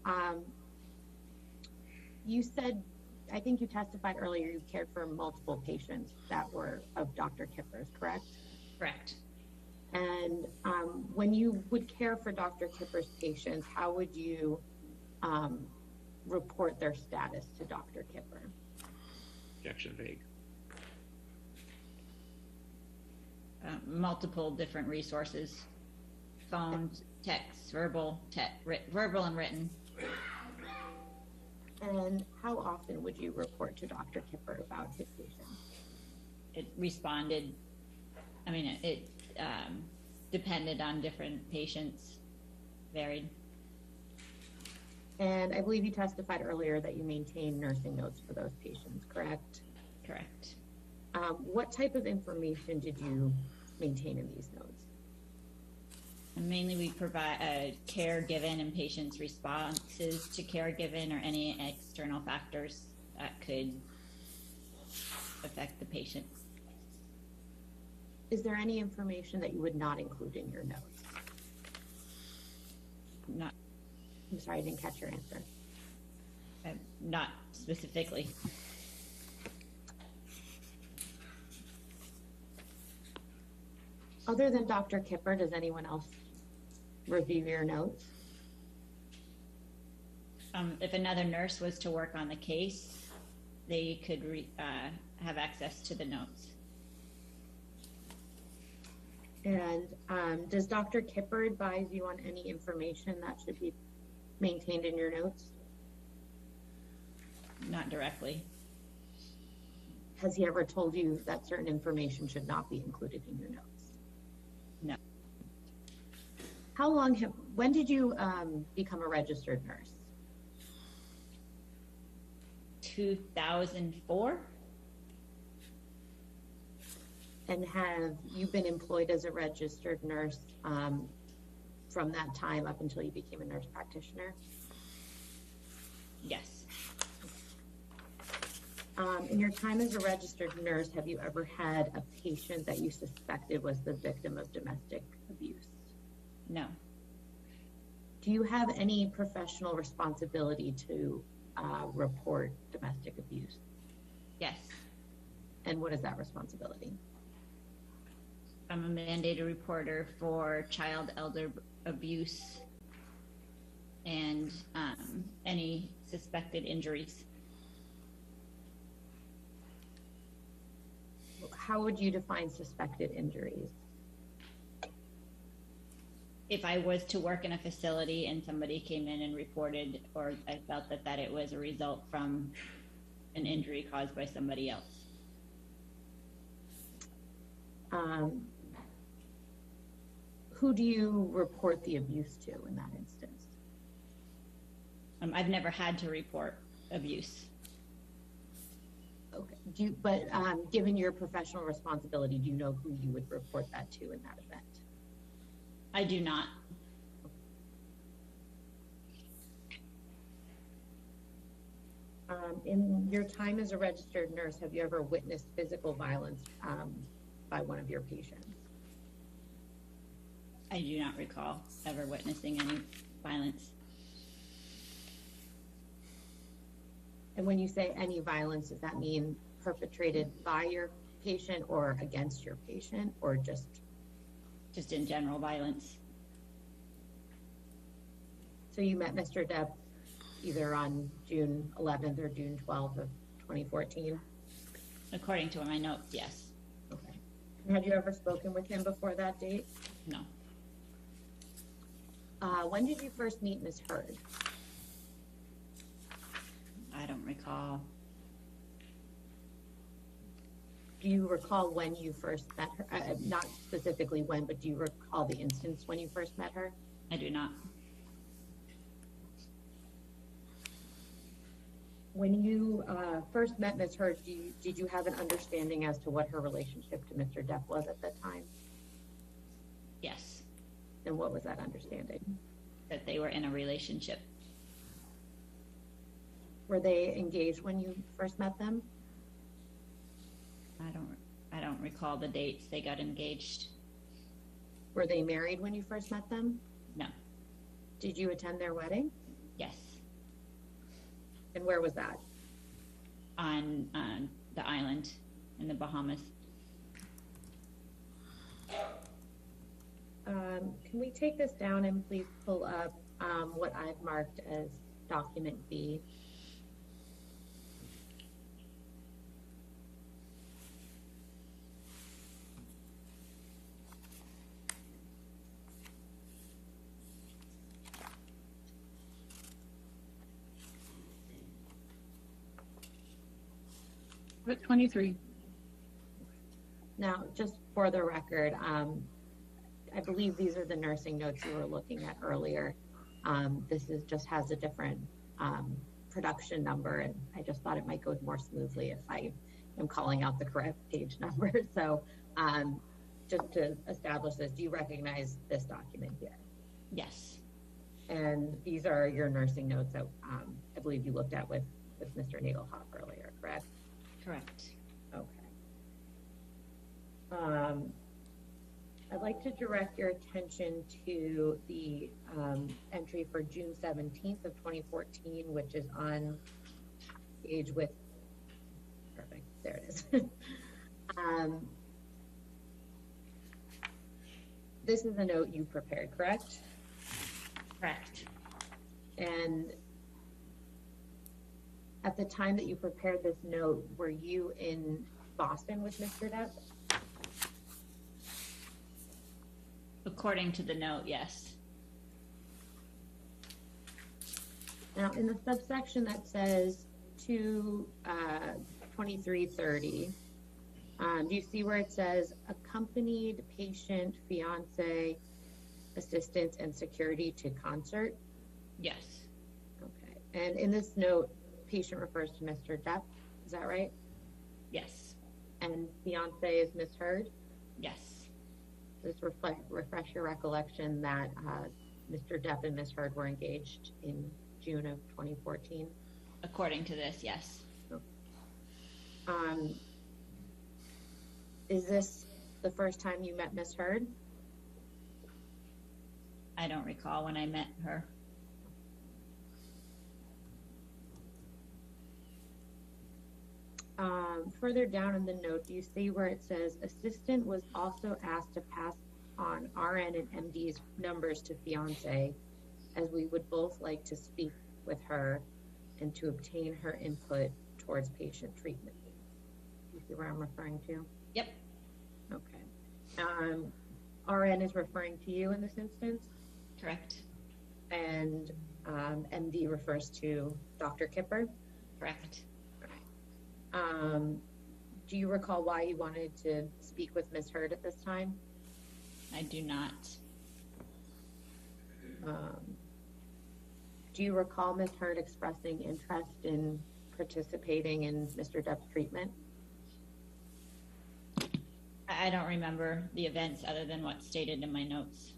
S13: you said, I think you testified earlier, you cared for multiple patients that were of Dr. Kipper's, correct?
S11: Correct.
S13: And when you would care for Dr. Kipper's patients, how would you report their status to Dr. Kipper?
S10: Objection vague.
S11: Multiple different resources, phones, texts, verbal and written.
S13: And how often would you report to Dr. Kipper about his patients?
S11: It responded, I mean, it depended on different patients, varied.
S13: And I believe you testified earlier that you maintain nursing notes for those patients, correct?
S11: Correct.
S13: What type of information did you maintain in these notes?
S11: And mainly we provide care given and patients' responses to care given or any external factors that could affect the patient.
S13: Is there any information that you would not include in your notes?
S11: Not,
S13: I'm sorry, I didn't catch your answer.
S11: not specifically.
S13: Other than Dr. Kipper, does anyone else review your notes?
S11: If another nurse was to work on the case, they could have access to the notes.
S13: And does Dr. Kipper advise you on any information that should be maintained in your notes?
S11: Not directly.
S13: Has he ever told you that certain information should not be included in your notes?
S11: No.
S13: When did you become a registered nurse?
S11: 2004.
S13: And have you been employed as a registered nurse from that time up until you became a nurse practitioner?
S11: Yes.
S13: In your time as a registered nurse, have you ever had a patient that you suspected was the victim of domestic abuse?
S11: No.
S13: Do you have any professional responsibility to report domestic abuse?
S11: Yes.
S13: And what is that responsibility?
S11: I'm a mandated reporter for child elder abuse and any suspected injuries.
S13: How would you define suspected injuries?
S11: If I was to work in a facility and somebody came in and reported, or I felt that it was a result from an injury caused by somebody else.
S13: Who do you report the abuse to in that instance?
S11: I've never had to report abuse.
S13: Okay. Given your professional responsibility, do you know who you would report that to in that event?
S11: I do not.
S13: In your time as a registered nurse, have you ever witnessed physical violence by one of your patients?
S11: I do not recall ever witnessing any violence.
S13: And when you say any violence, does that mean perpetrated by your patient or against your patient, or just
S11: in general violence?
S13: So you met Mr. Depp either on June 11th or June 12th of 2014?
S11: According to my notes, yes.
S13: Okay. Had you ever spoken with him before that date?
S11: No.
S13: When did you first meet Ms. Heard?
S11: I don't recall.
S13: Do you recall when you first met her? Not specifically when, but do you recall the instance when you first met her?
S11: I do not.
S13: When you first met Ms. Heard, did you have an understanding as to what her relationship to Mr. Depp was at that time?
S11: Yes.
S13: And what was that understanding?
S11: That they were in a relationship.
S13: Were they engaged when you first met them?
S11: I don't recall the dates they got engaged.
S13: Were they married when you first met them?
S11: No.
S13: Did you attend their wedding?
S11: Yes.
S13: And where was that?
S11: On the island in the Bahamas.
S13: Can we take this down and please pull up what I've marked as document B?
S2: But 23.
S13: Now, just for the record, I believe these are the nursing notes you were looking at earlier. This just has a different production number, and I just thought it might go more smoothly if I am calling out the correct page number. So just to establish this, do you recognize this document here?
S11: Yes.
S13: And these are your nursing notes that I believe you looked at with with Mr. Nadelhoff earlier, correct?
S11: Correct.
S13: Okay. I'd like to direct your attention to the entry for June 17th of 2014, which is on page with, perfect, there it is. This is a note you prepared, correct?
S11: Correct.
S13: And at the time that you prepared this note, were you in Boston with Mr. Depp?
S11: According to the note, yes.
S13: Now, in the subsection that says to 2330, do you see where it says accompanied patient, fiance, assistance, and security to concert?
S11: Yes.
S13: Okay. And in this note, patient refers to Mr. Depp. Is that right?
S11: Yes.
S13: And fiance is Ms. Heard?
S11: Yes.
S13: Just refresh your recollection that Mr. Depp and Ms. Heard were engaged in June of 2014.
S11: According to this, yes.
S13: Is this the first time you met Ms. Heard?
S11: I don't recall when I met her.
S13: Further down in the note, do you see where it says assistant was also asked to pass on RN and MD's numbers to fiance, as we would both like to speak with her and to obtain her input towards patient treatment. You see where I'm referring to?
S11: Yep.
S13: Okay. RN is referring to you in this instance?
S11: Correct.
S13: And MD refers to Dr. Kipper?
S11: Correct.
S13: Do you recall why you wanted to speak with Ms. Heard at this time?
S11: I do not.
S13: Do you recall Ms. Heard expressing interest in participating in Mr. Depp's treatment?
S11: I don't remember the events other than what's stated in my notes.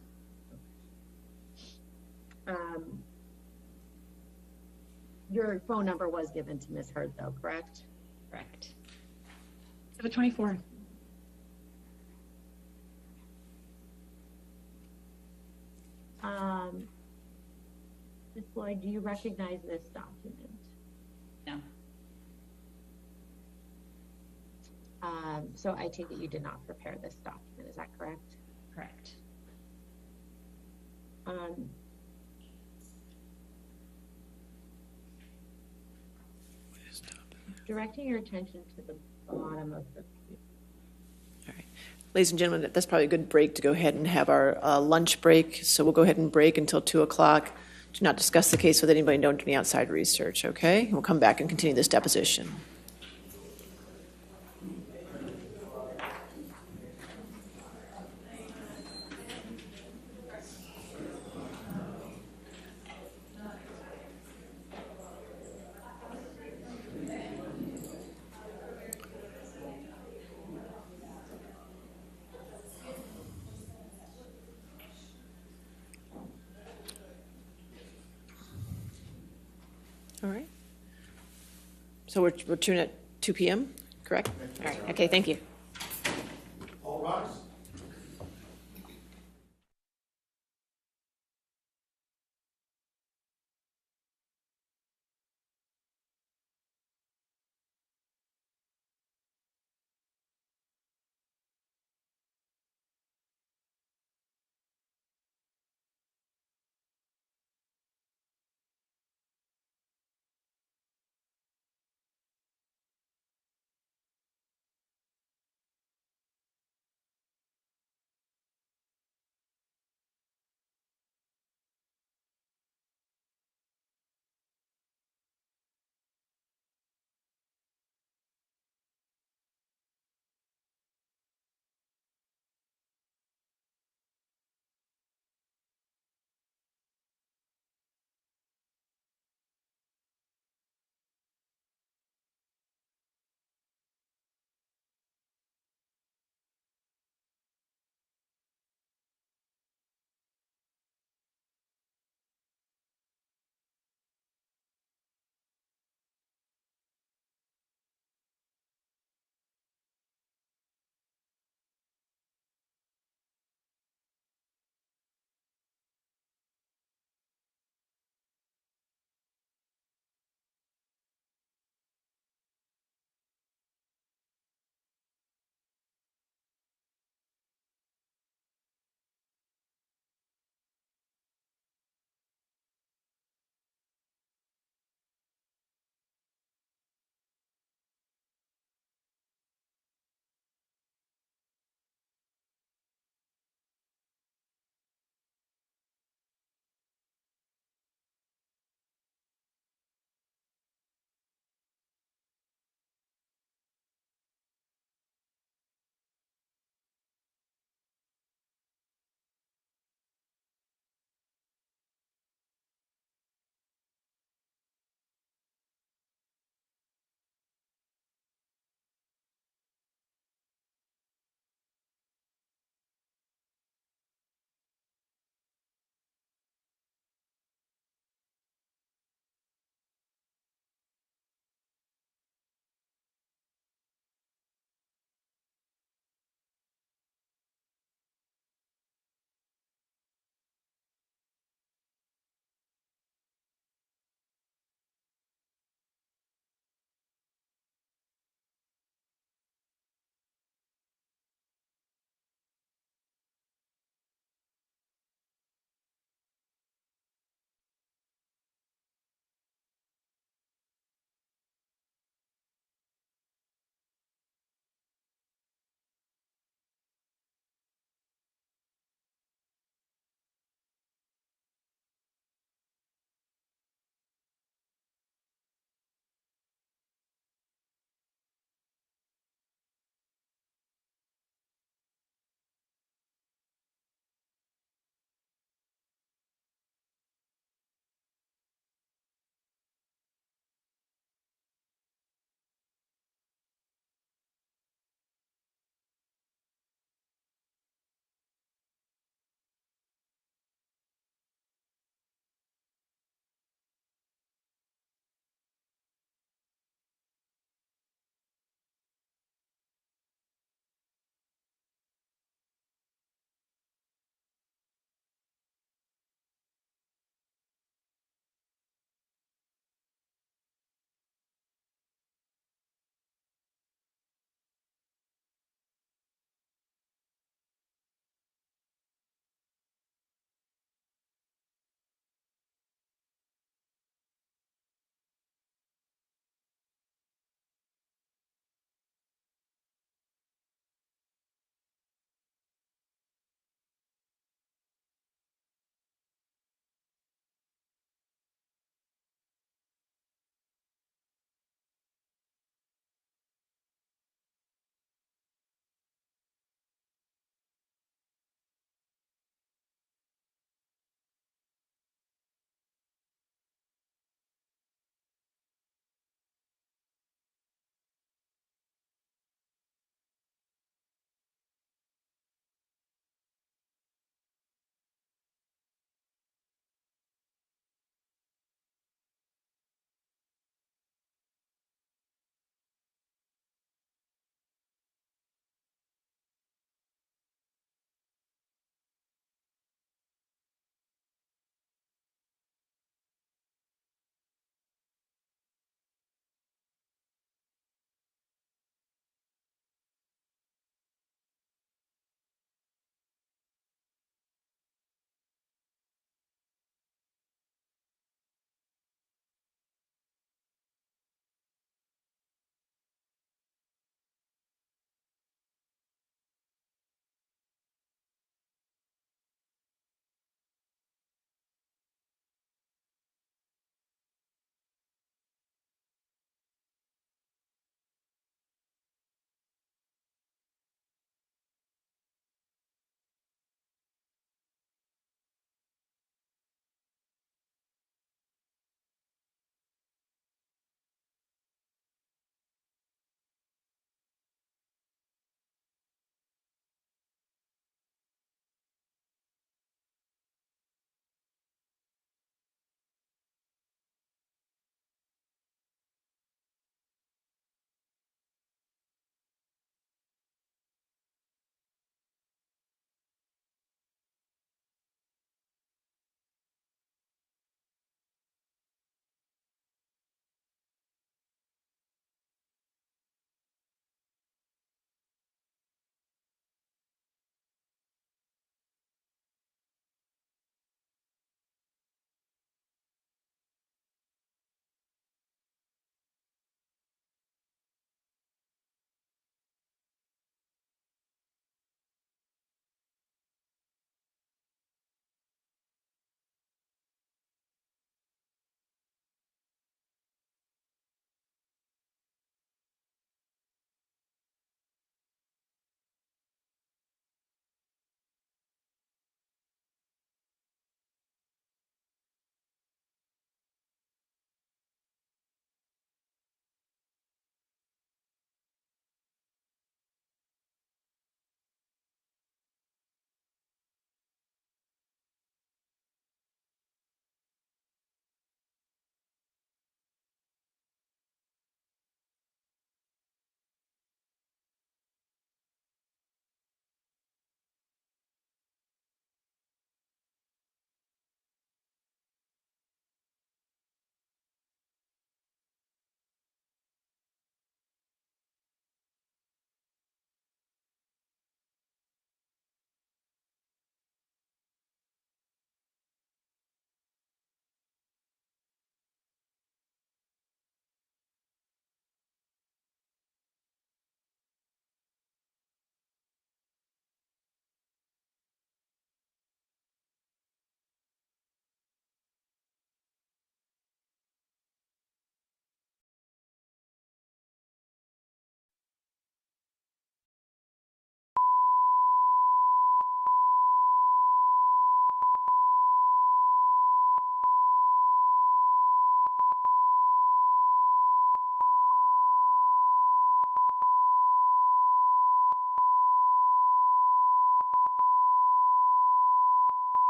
S13: Your phone number was given to Ms. Heard, though, correct?
S11: Correct.
S15: The 24th.
S13: Ms. Lloyd, do you recognize this document?
S11: No.
S13: So I take it you did not prepare this document, is that correct?
S11: Correct.
S13: Directing your attention to the bottom of the
S2: Ladies and gentlemen, that's probably a good break to go ahead and have our lunch break. So we'll go ahead and break until 2 o'clock. Do not discuss the case with anybody. Don't do any outside research, okay? We'll come back and continue this deposition. All right. So we're tuning at 2 p.m., correct? All right, okay, thank you.
S16: All rise.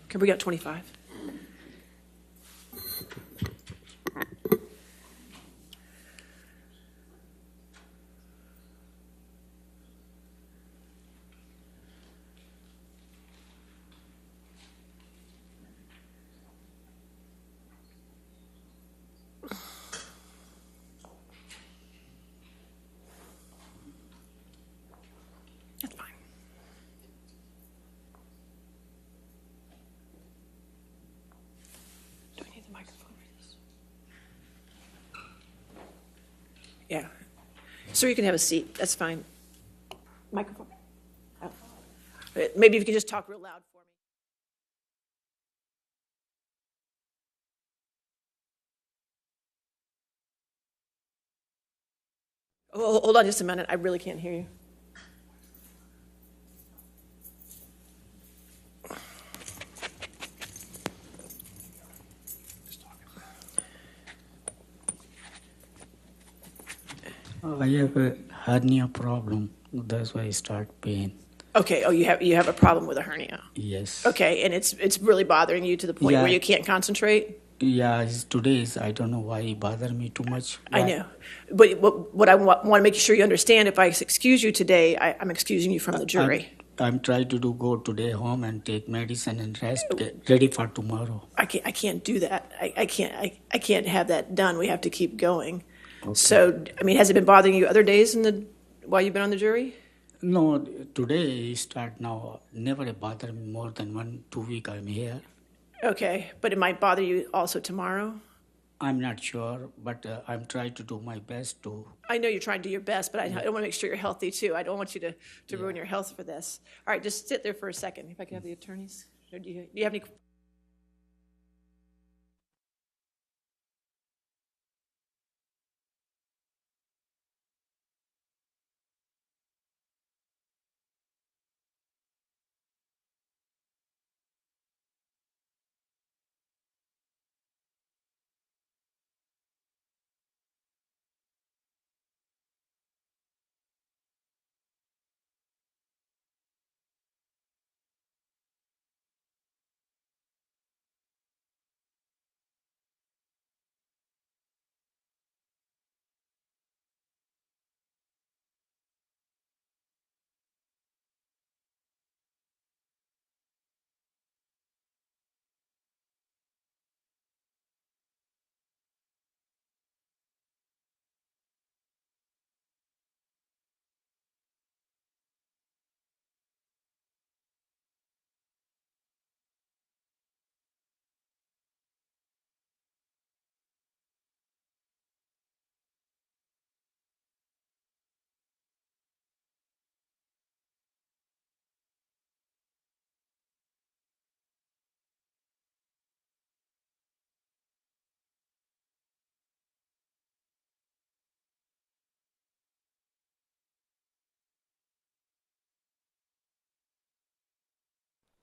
S2: Can we get 25? That's fine. Do I need the microphone for this? Yeah. Sir, you can have a seat. That's fine. Microphone. Oh. Maybe if you can just talk real loud for me. Oh, hold on just a minute. I really can't hear you.
S17: I have a hernia problem. That's why I start pain.
S2: Okay. Oh, you have a problem with a hernia.
S17: Yes.
S2: Okay, and it's really bothering you to the point
S17: Yeah.
S2: where you can't concentrate.
S17: Yeah, today is, I don't know why it bother me too much.
S2: I know, but what I want to make sure you understand, if I excuse you today, I'm excusing you from the jury.
S17: I'm trying to go today home and take medicine and rest, get ready for tomorrow.
S2: I can't do that. I can't have that done. We have to keep going. Okay. So, I mean, has it been bothering you other days while you've been on the jury?
S17: No, today start now. Never bother me more than 1-2 weeks I'm here.
S2: Okay, but it might bother you also tomorrow?
S17: I'm not sure, but I'm trying to do my best to...
S2: I know you're trying to do your best, but I want to make sure you're healthy too. I don't want you to ruin your health for this. All right, just sit there for a second. If I can have the attorneys. Do you have any...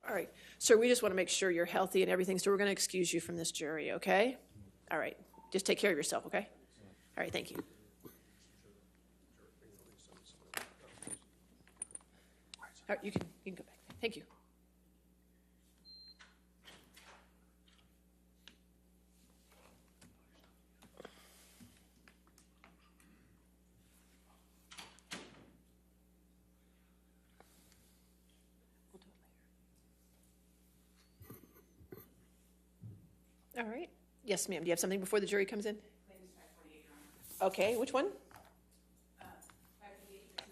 S2: All right, sir, we just want to make sure you're healthy and everything, so we're going to excuse you from this jury, okay? All right, just take care of yourself, okay? All right, thank you. All right, you can go back. Thank you. All right. Yes, ma'am. Do you have something before the jury comes in? Okay, which one?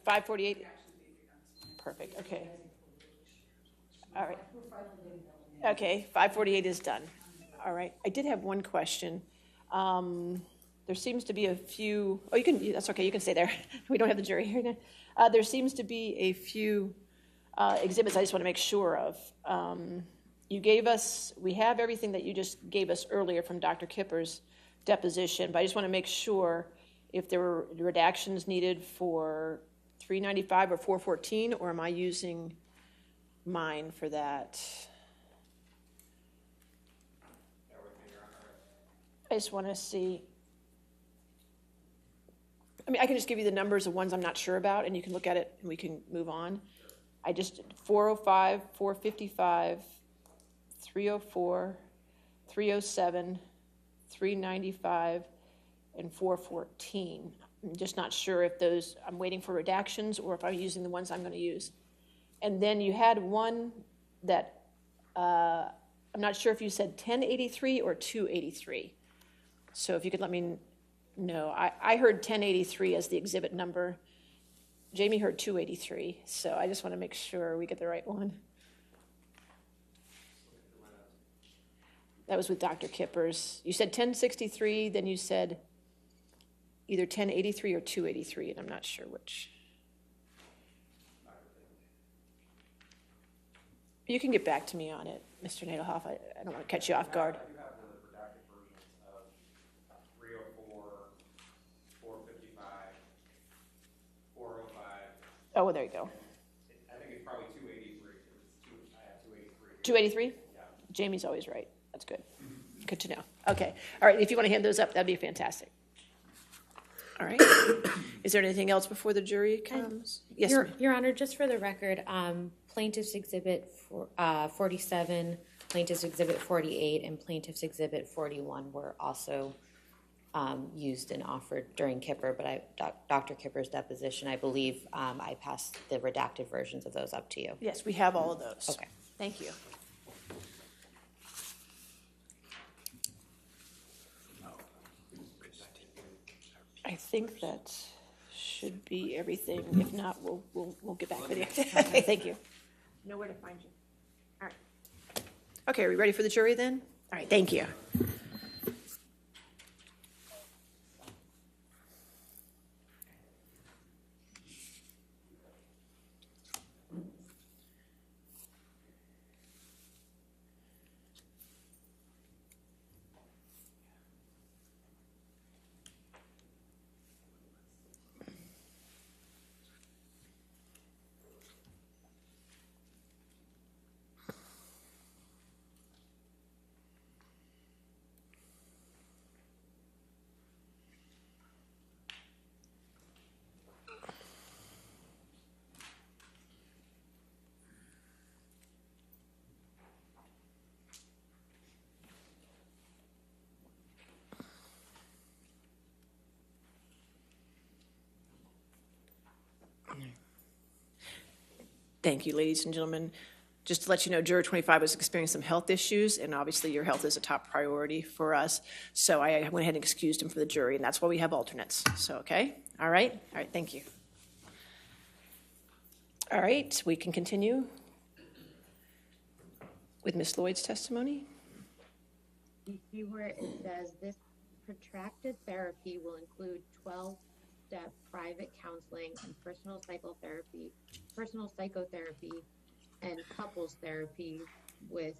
S2: 548. Perfect, okay. All right. Okay, 548 is done. All right. I did have one question. There seems to be a few, that's okay, you can stay there. We don't have the jury here now. There seems to be a few exhibits I just want to make sure of. We have everything that you just gave us earlier from Dr. Kipper's deposition, but I just want to make sure if there were redactions needed for 395 or 414, or am I using mine for that? I just want to see. I mean, I can just give you the numbers of ones I'm not sure about, and you can look at it and we can move on. 405, 455, 304, 307, 395, and 414. I'm just not sure if those, I'm waiting for redactions or if I'm using the ones I'm going to use. And then you had one that, I'm not sure if you said 1083 or 283. So if you could let me know. I heard 1083 as the exhibit number. Jamie heard 283, so I just want to make sure we get the right one. That was with Dr. Kippers. You said 1063, then you said either 1083 or 283, and I'm not sure which. You can get back to me on it, Mr. Nadelhoff. I don't want to catch you off guard.
S1: I do have the redacted versions of 304, 455, 405.
S2: Oh, well, there you go.
S1: I think it's probably 283. I have 283.
S2: 283?
S1: Yeah.
S2: Jamie's always right. That's good. Good to know. Okay. All right. If you want to hand those up, that'd be fantastic. All right. Is there anything else before the jury comes? Yes,
S18: Your,
S2: ma'am.
S18: Your Honor, just for the record, Plaintiff's Exhibit 47, Plaintiff's Exhibit 48, and Plaintiff's Exhibit 41 were also used and offered during Kipper, but Dr. Kipper's deposition, I believe I passed the redacted versions of those up to you.
S2: Yes, we have all of those.
S18: Okay.
S2: Thank you. I think that should be everything. If not, we'll get back with you. Okay, thank you. Know where to find you. All right. Okay, are we ready for the jury then? All right, thank you. Thank you, ladies and gentlemen. Just to let you know, Juror 25 was experiencing some health issues, and obviously your health is a top priority for us. So I went ahead and excused him for the jury, and that's why we have alternates. So, okay? All right, thank you. All right, we can continue with Ms. Lloyd's testimony.
S13: You see where it says this protracted therapy will include 12-step private counseling and personal psychotherapy and couples therapy with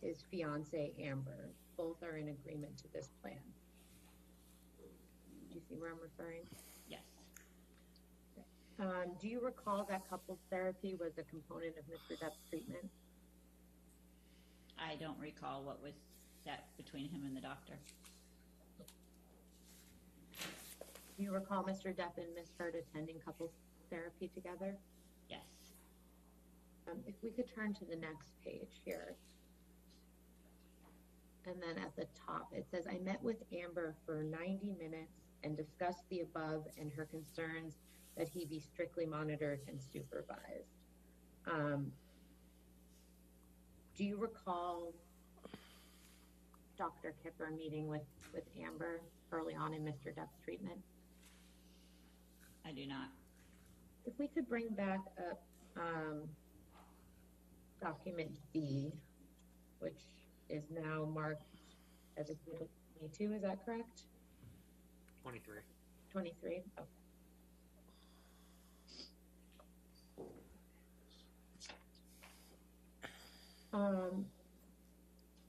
S13: his fiancee Amber. Both are in agreement to this plan. Do you see where I'm referring?
S11: Yes.
S13: Do you recall that couples therapy was a component of Mr. Depp's treatment?
S11: I don't recall what was set between him and the doctor.
S13: Do you recall Mr. Depp and Ms. Hurd attending couples therapy together?
S11: Yes.
S13: If we could turn to the next page here. And then at the top, it says, I met with Amber for 90 minutes and discussed the above and her concerns that he be strictly monitored and supervised. Do you recall Dr. Kipper meeting with Amber early on in Mr. Depp's treatment?
S11: I do not.
S13: If we could bring back up document B, which is now marked as Exhibit 22, is that correct?
S19: 23.
S13: 23, okay.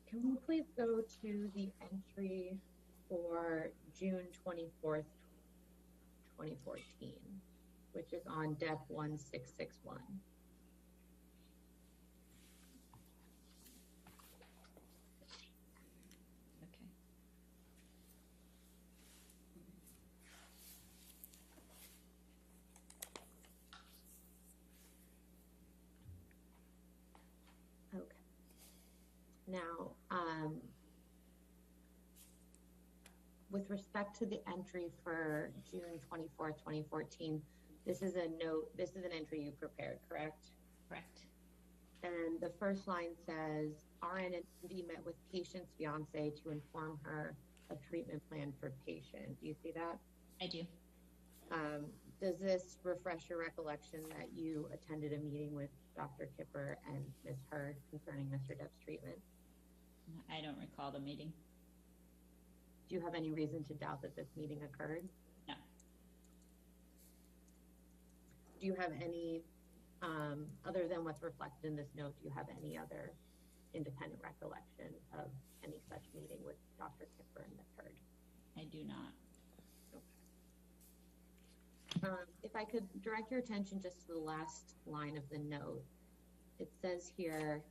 S13: Can we please go to the entry for June 24th, 2014, which is on Depp 1661.
S11: Okay.
S13: Okay. with respect to the entry for June 24th, 2014, this is a note, this is an entry you prepared, correct?
S11: Correct.
S13: And the first line says, RN and MD met with patient's fiance to inform her of treatment plan for patient. Do you see that?
S11: I do.
S13: Does this refresh your recollection that you attended a meeting with Dr. Kipper and Ms. Hurd concerning Mr. Depp's treatment?
S11: I don't recall the meeting.
S13: Do you have any reason to doubt that this meeting occurred?
S11: No.
S13: Do you have any, other than what's reflected in this note, do you have any other independent recollection of any such meeting with Dr. Kipper and Ms. Hurd?
S11: I do not.
S13: If I could direct your attention just to the last line of the note, it says here,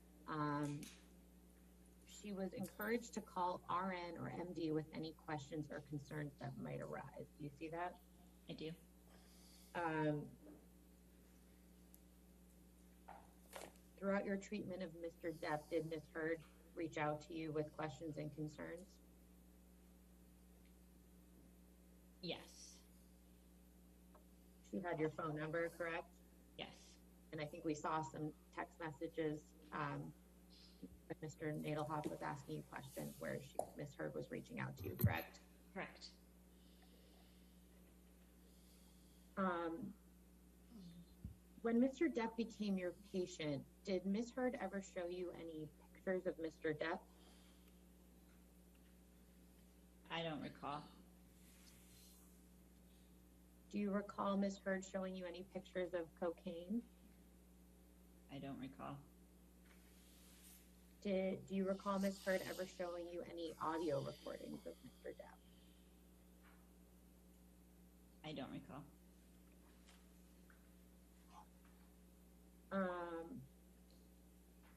S13: she was encouraged to call RN or MD with any questions or concerns that might arise. Do you see that?
S11: I do.
S13: Throughout your treatment of Mr. Depp, did Ms. Hurd reach out to you with questions and concerns?
S11: Yes.
S13: She had your phone number, correct?
S11: Yes.
S13: And I think we saw some text messages when Mr. Nadelhoff was asking you questions where Ms. Hurd was reaching out to you, correct?
S11: Correct.
S13: When Mr. Depp became your patient, did Ms. Hurd ever show you any pictures of Mr. Depp?
S11: I don't recall.
S13: Do you recall Ms. Hurd showing you any pictures of cocaine?
S11: I don't recall.
S13: Do you recall Ms. Hurd ever showing you any audio recordings of Mr. Depp?
S11: I don't recall.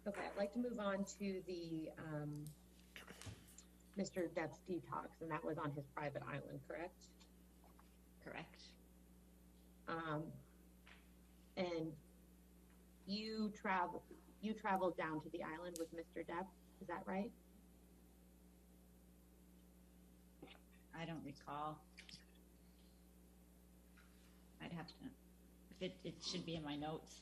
S13: Okay, I'd like to move on to the Mr. Depp's detox, and that was on his private island, correct?
S11: Correct.
S13: And you traveled down to the island with Mr. Depp, is that right?
S11: I don't recall. I'd have to, it should be in my notes.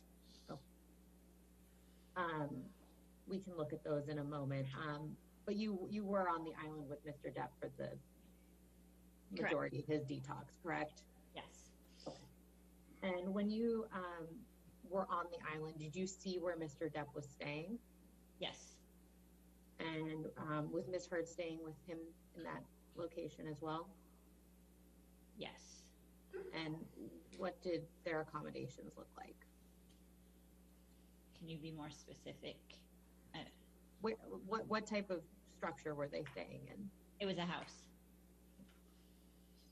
S13: We can look at those in a moment. But you were on the island with Mr. Depp for the majority of his detox, correct?
S11: Yes.
S13: Okay. And when you were on the island, did you see where Mr. Depp was staying?
S11: Yes.
S13: And was Ms. Hurd staying with him in that location as well?
S11: Yes.
S13: And what did their accommodations look like?
S11: Can you be more specific?
S13: What type of structure were they staying in?
S11: It was a house.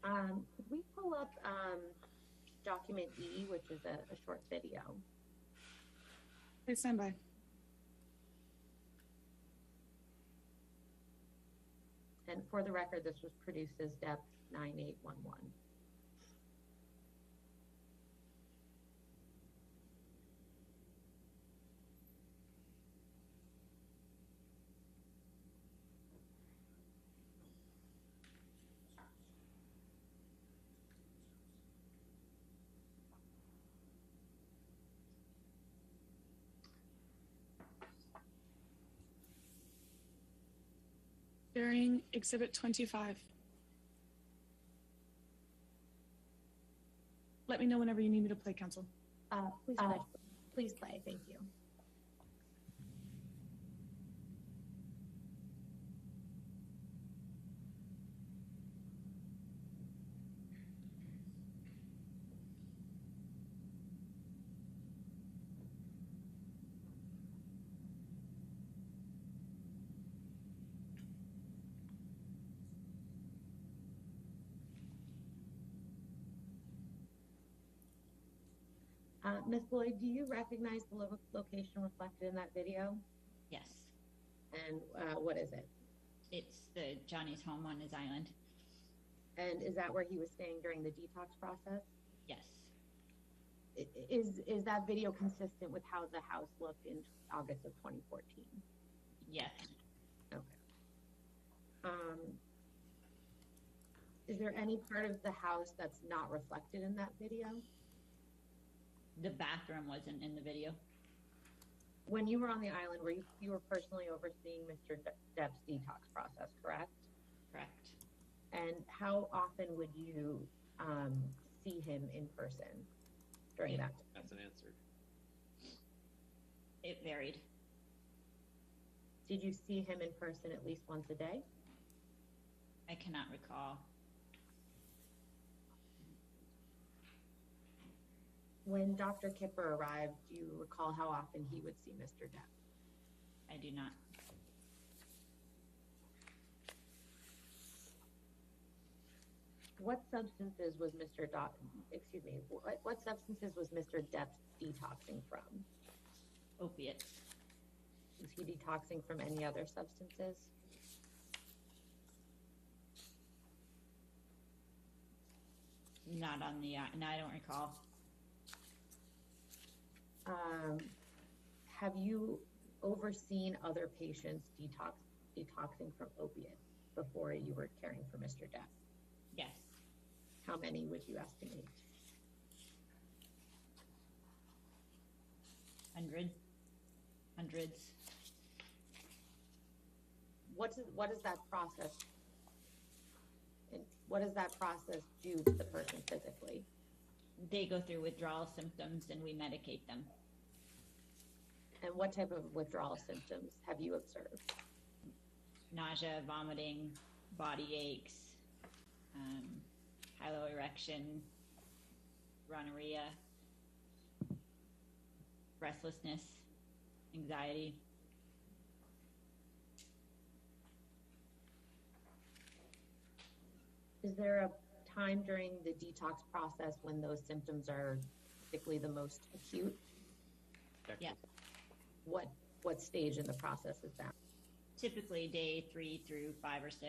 S13: Could we pull up document E, which is a short video?
S15: Please stand by.
S13: And for the record, this was produced as Depp 9811.
S15: During Exhibit 25. Let me know whenever you need me to play, Counsel.
S13: Please play, thank you. Ms. Lloyd, do you recognize the location reflected in that video?
S11: Yes.
S13: And what is it?
S11: It's the Johnny's home on his island.
S13: And is that where he was staying during the detox process?
S11: Yes.
S13: Is that video consistent with how the house looked in August of 2014?
S11: Yes.
S13: Okay. Is there any part of the house that's not reflected in that video?
S11: The bathroom wasn't in the video.
S13: When you were on the island, you were personally overseeing Mr. Depp's detox process, correct?
S11: Correct.
S13: And how often would you see him in person during that?
S10: That's an answer.
S11: It varied.
S13: Did you see him in person at least once a day?
S11: I cannot recall.
S13: When Dr. Kipper arrived, do you recall how often he would see Mr. Depp?
S11: I do not.
S13: What substances was Mr. What substances was Mr. Depp detoxing from?
S11: Opiates.
S13: Was he detoxing from any other substances?
S11: Not on the, no, I don't recall.
S13: Have you overseen other patients detoxing from opiates before you were caring for Mr. Depp?
S11: Yes.
S13: How many would you estimate?
S11: Hundreds.
S13: What is that process? And what does that process do to the person physically?
S11: They go through withdrawal symptoms and we medicate them.
S13: And what type of withdrawal symptoms have you observed?
S11: Nausea, vomiting, body aches, hypoerection, rhinorrhea, restlessness, anxiety.
S13: Is there a time during the detox process when those symptoms are particularly the most acute?
S11: Yeah.
S13: What stage in the process is that?
S11: Typically day 3 through 5 or 6.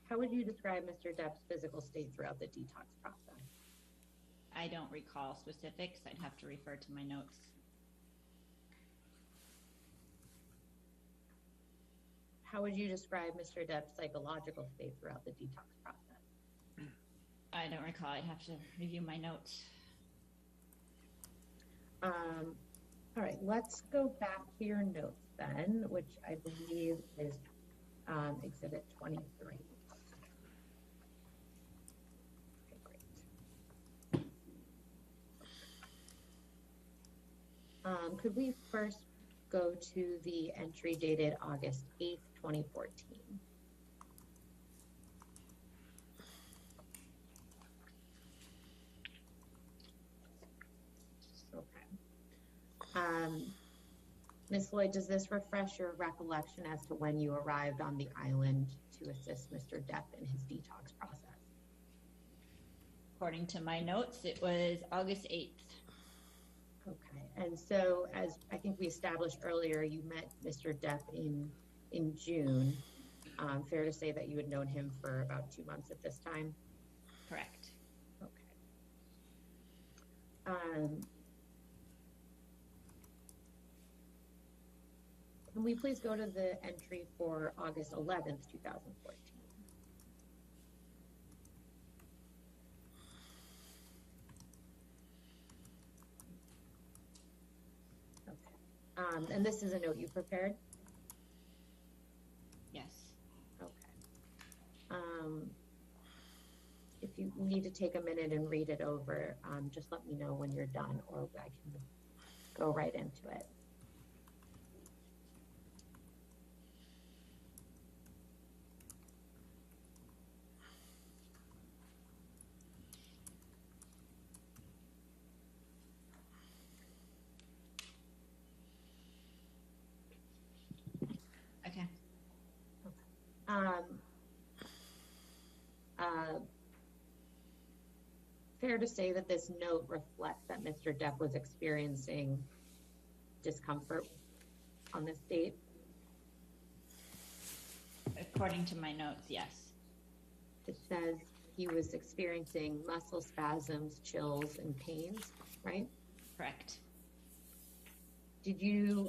S13: How would you describe Mr. Depp's physical state throughout the detox process?
S11: I don't recall specifics. I'd have to refer to my notes.
S13: How would you describe Mr. Depp's psychological state throughout the detox process?
S11: I don't recall. I'd have to review my notes.
S13: All right, let's go back to your notes then, which I believe is Exhibit 23. Okay, great. Could we first go to the entry dated August 8th, 2014? Ms. Lloyd, does this refresh your recollection as to when you arrived on the island to assist Mr. Depp in his detox process?
S11: According to my notes, it was August 8th.
S13: Okay, and so as I think we established earlier, you met Mr. Depp in June. Fair to say that you had known him for about 2 months at this time?
S11: Correct.
S13: Okay. Can we please go to the entry for August 11th, 2014? Okay. And this is a note you prepared?
S11: Yes.
S13: Okay. If you need to take a minute and read it over, just let me know when you're done, or I can go right into it.
S11: Okay.
S13: Fair to say that this note reflects that Mr. Depp was experiencing discomfort on this date?
S11: According to my notes, yes.
S13: It says he was experiencing muscle spasms, chills, and pains, right?
S11: Correct.
S13: Did you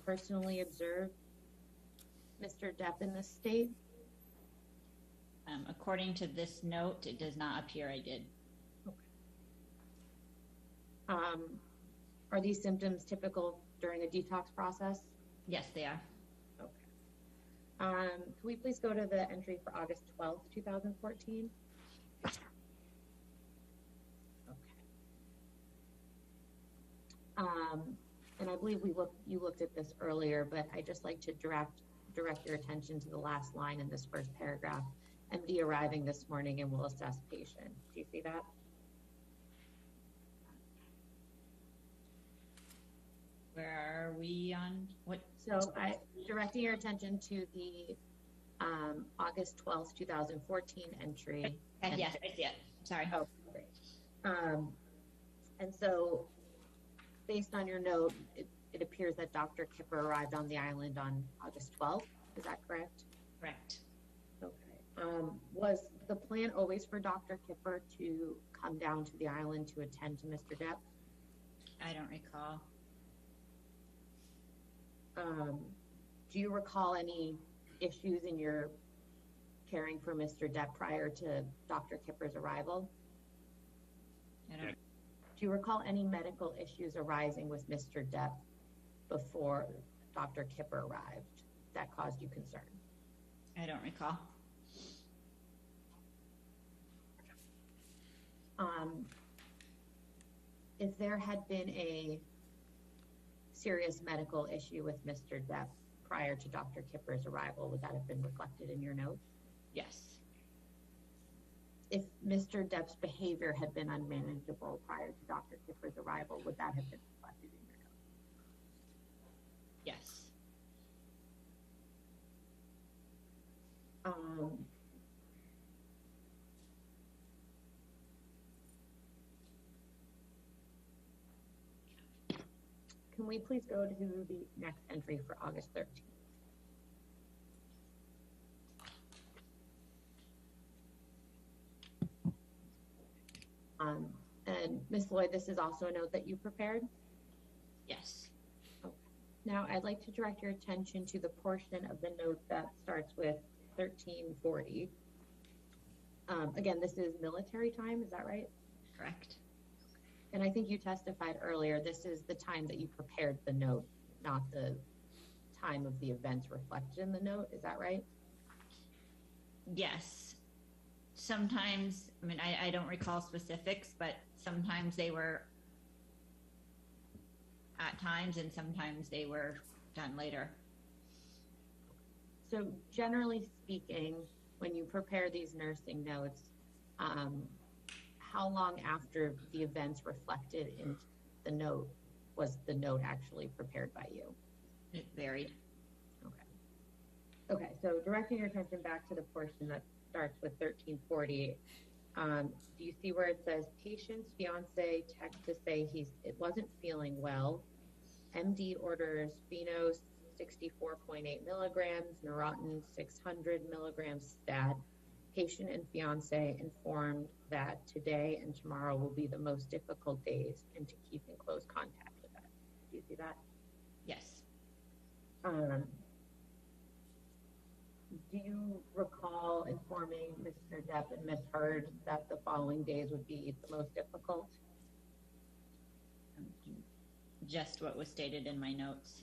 S13: personally observe Mr. Depp in this state?
S11: According to this note, it does not appear I did.
S13: Are these symptoms typical during a detox process?
S11: Yes, they are.
S13: Okay. Can we please go to the entry for August 12th, 2014? Okay. And I believe you looked at this earlier, but I'd just like to direct your attention to the last line in this first paragraph. MD arriving this morning and will assess patient. Do you see that?
S11: Where are we on? What?
S13: So directing your attention to the August 12th, 2014 entry.
S11: Yes, I see it. Sorry.
S13: Oh, great. And so based on your note, it appears that Dr. Kipper arrived on the island on August 12th. Is that correct?
S11: Correct.
S13: Okay. Was the plan always for Dr. Kipper to come down to the island to attend to Mr. Depp?
S11: I don't recall.
S13: Do you recall any issues in your caring for Mr. Depp prior to Dr. Kipper's arrival?
S11: I don't.
S13: Do you recall any medical issues arising with Mr. Depp before Dr. Kipper arrived that caused you concern?
S11: I don't recall.
S13: If there had been a serious medical issue with Mr. Depp prior to Dr. Kipper's arrival, would that have been reflected in your note?
S11: Yes.
S13: If Mr. Depp's behavior had been unmanageable prior to Dr. Kipper's arrival, would that have been reflected in your note?
S11: Yes.
S13: Can we please go to the next entry for August 13th? And Ms. Lloyd, this is also a note that you prepared?
S11: Yes.
S13: Okay. Now, I'd like to direct your attention to the portion of the note that starts with 1340. Again, this is military time, is that right?
S11: Correct.
S13: And I think you testified earlier, this is the time that you prepared the note, not the time of the events reflected in the note, is that right?
S11: Yes. Sometimes, I mean, I don't recall specifics, but sometimes they were at times and sometimes they were done later.
S13: So generally speaking, when you prepare these nursing notes, how long after the events reflected in the note was the note actually prepared by you?
S11: It varied.
S13: Okay, so directing your attention back to the portion that starts with 1340, do you see where it says patient's fiance text to say it wasn't feeling well, MD orders phenos 64.8 milligrams, Neurontin 600 milligrams stat. Patient and fiance informed that today and tomorrow will be the most difficult days and to keep in close contact with that. Do you see that?
S11: Yes.
S13: Do you recall informing Mr. Depp and Ms. Heard that the following days would be the most difficult?
S11: Just what was stated in my notes.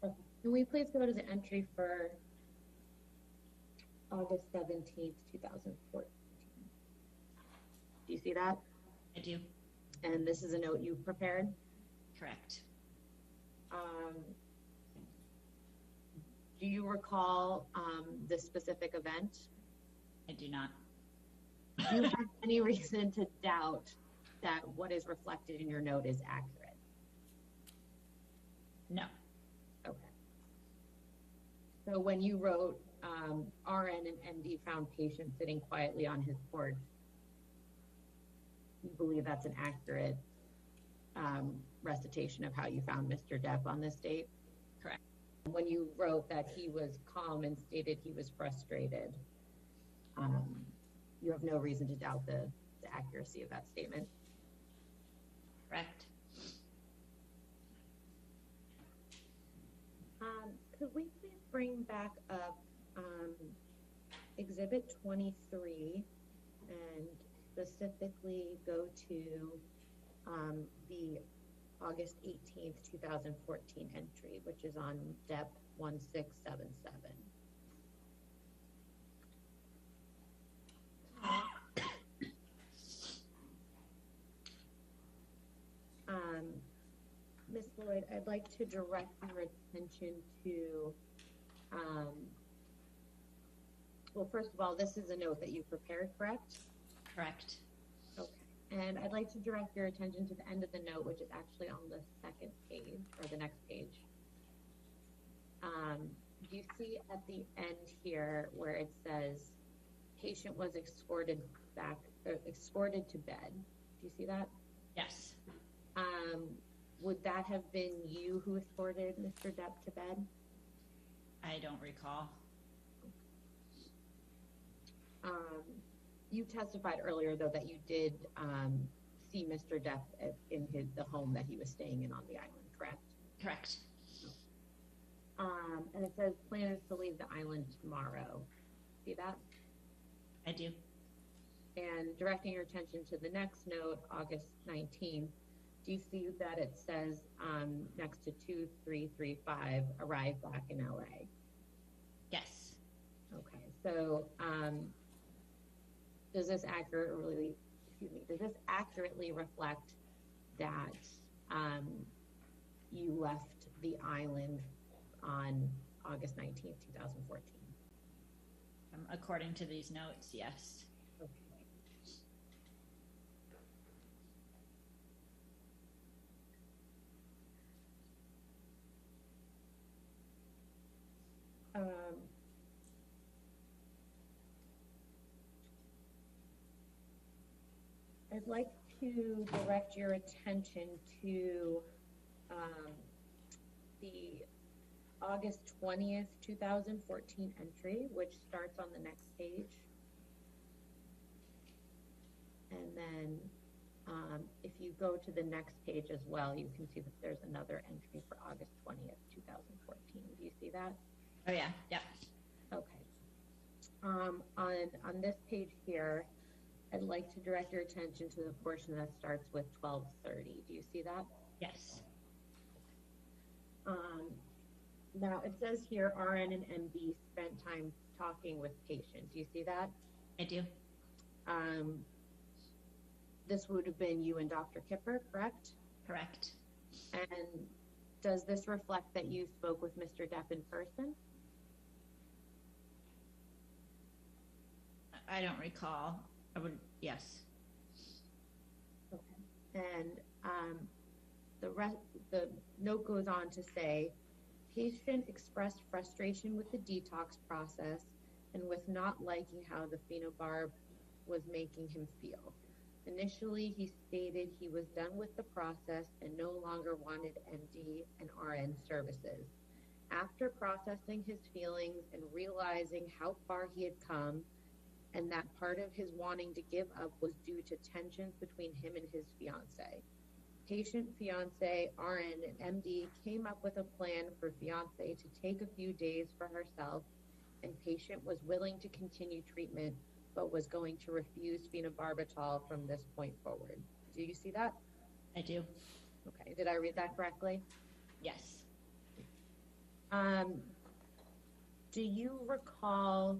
S13: Okay. Can we please go to the entry for August 17th, 2014? Do you see that?
S11: I do.
S13: And this is a note you prepared?
S11: Correct.
S13: Do you recall this specific event?
S11: I do not.
S13: Do you have any reason to doubt that what is reflected in your note is accurate?
S11: No.
S13: Okay. So when you wrote RN and MD found patient sitting quietly on his porch, you believe that's an accurate recitation of how you found Mr. Depp on this date?
S11: Correct.
S13: When you wrote that he was calm and stated he was frustrated, you have no reason to doubt the accuracy of that statement?
S11: Correct.
S13: could we please bring back up Exhibit 23 and specifically go to the August 18th, 2014 entry, which is on Depp 1677. Ms. Lloyd, I'd like to direct your attention to, well, first of all, this is a note that you prepared, correct?
S11: Correct.
S13: Okay. And I'd like to direct your attention to the end of the note, which is actually on the second page, or the next page. Do you see at the end here where it says, patient was escorted to bed? Do you see that?
S11: Yes.
S13: Would that have been you who escorted Mr. Depp to bed?
S11: I don't recall.
S13: You testified earlier, though, that you did see Mr. Depp in the home that he was staying in on the island, correct?
S11: Correct.
S13: And it says plans to leave the island tomorrow. See that?
S11: I do.
S13: And directing your attention to the next note, August 19th, do you see that it says next to 2335, arrive back in LA?
S11: Yes.
S13: Okay, so does this accurately reflect that you left the island on August 19th, 2014?
S11: According to these notes, yes.
S13: Okay. I'd like to direct your attention to the August 20th, 2014 entry, which starts on the next page. And then if you go to the next page as well, you can see that there's another entry for August 20th, 2014. Do you see that?
S11: Oh, yeah. Yep.
S13: Okay. On this page here, I'd like to direct your attention to the portion that starts with 1230. Do you see that?
S11: Yes.
S13: Now, it says here RN and MD spent time talking with patient. Do you see that?
S11: I do.
S13: This would have been you and Dr. Kipper, correct?
S11: Correct.
S13: And does this reflect that you spoke with Mr. Depp in person?
S11: I don't recall. I would, yes.
S13: Okay. And the note goes on to say, patient expressed frustration with the detox process and with not liking how the phenobarb was making him feel. Initially, he stated he was done with the process and no longer wanted MD and RN services. After processing his feelings and realizing how far he had come, and that part of his wanting to give up was due to tensions between him and his fiance. Patient, fiance, RN, and MD came up with a plan for fiance to take a few days for herself, and patient was willing to continue treatment, but was going to refuse phenobarbital from this point forward. Do you see that?
S11: I do.
S13: Okay, did I read that correctly?
S11: Yes.
S13: Do you recall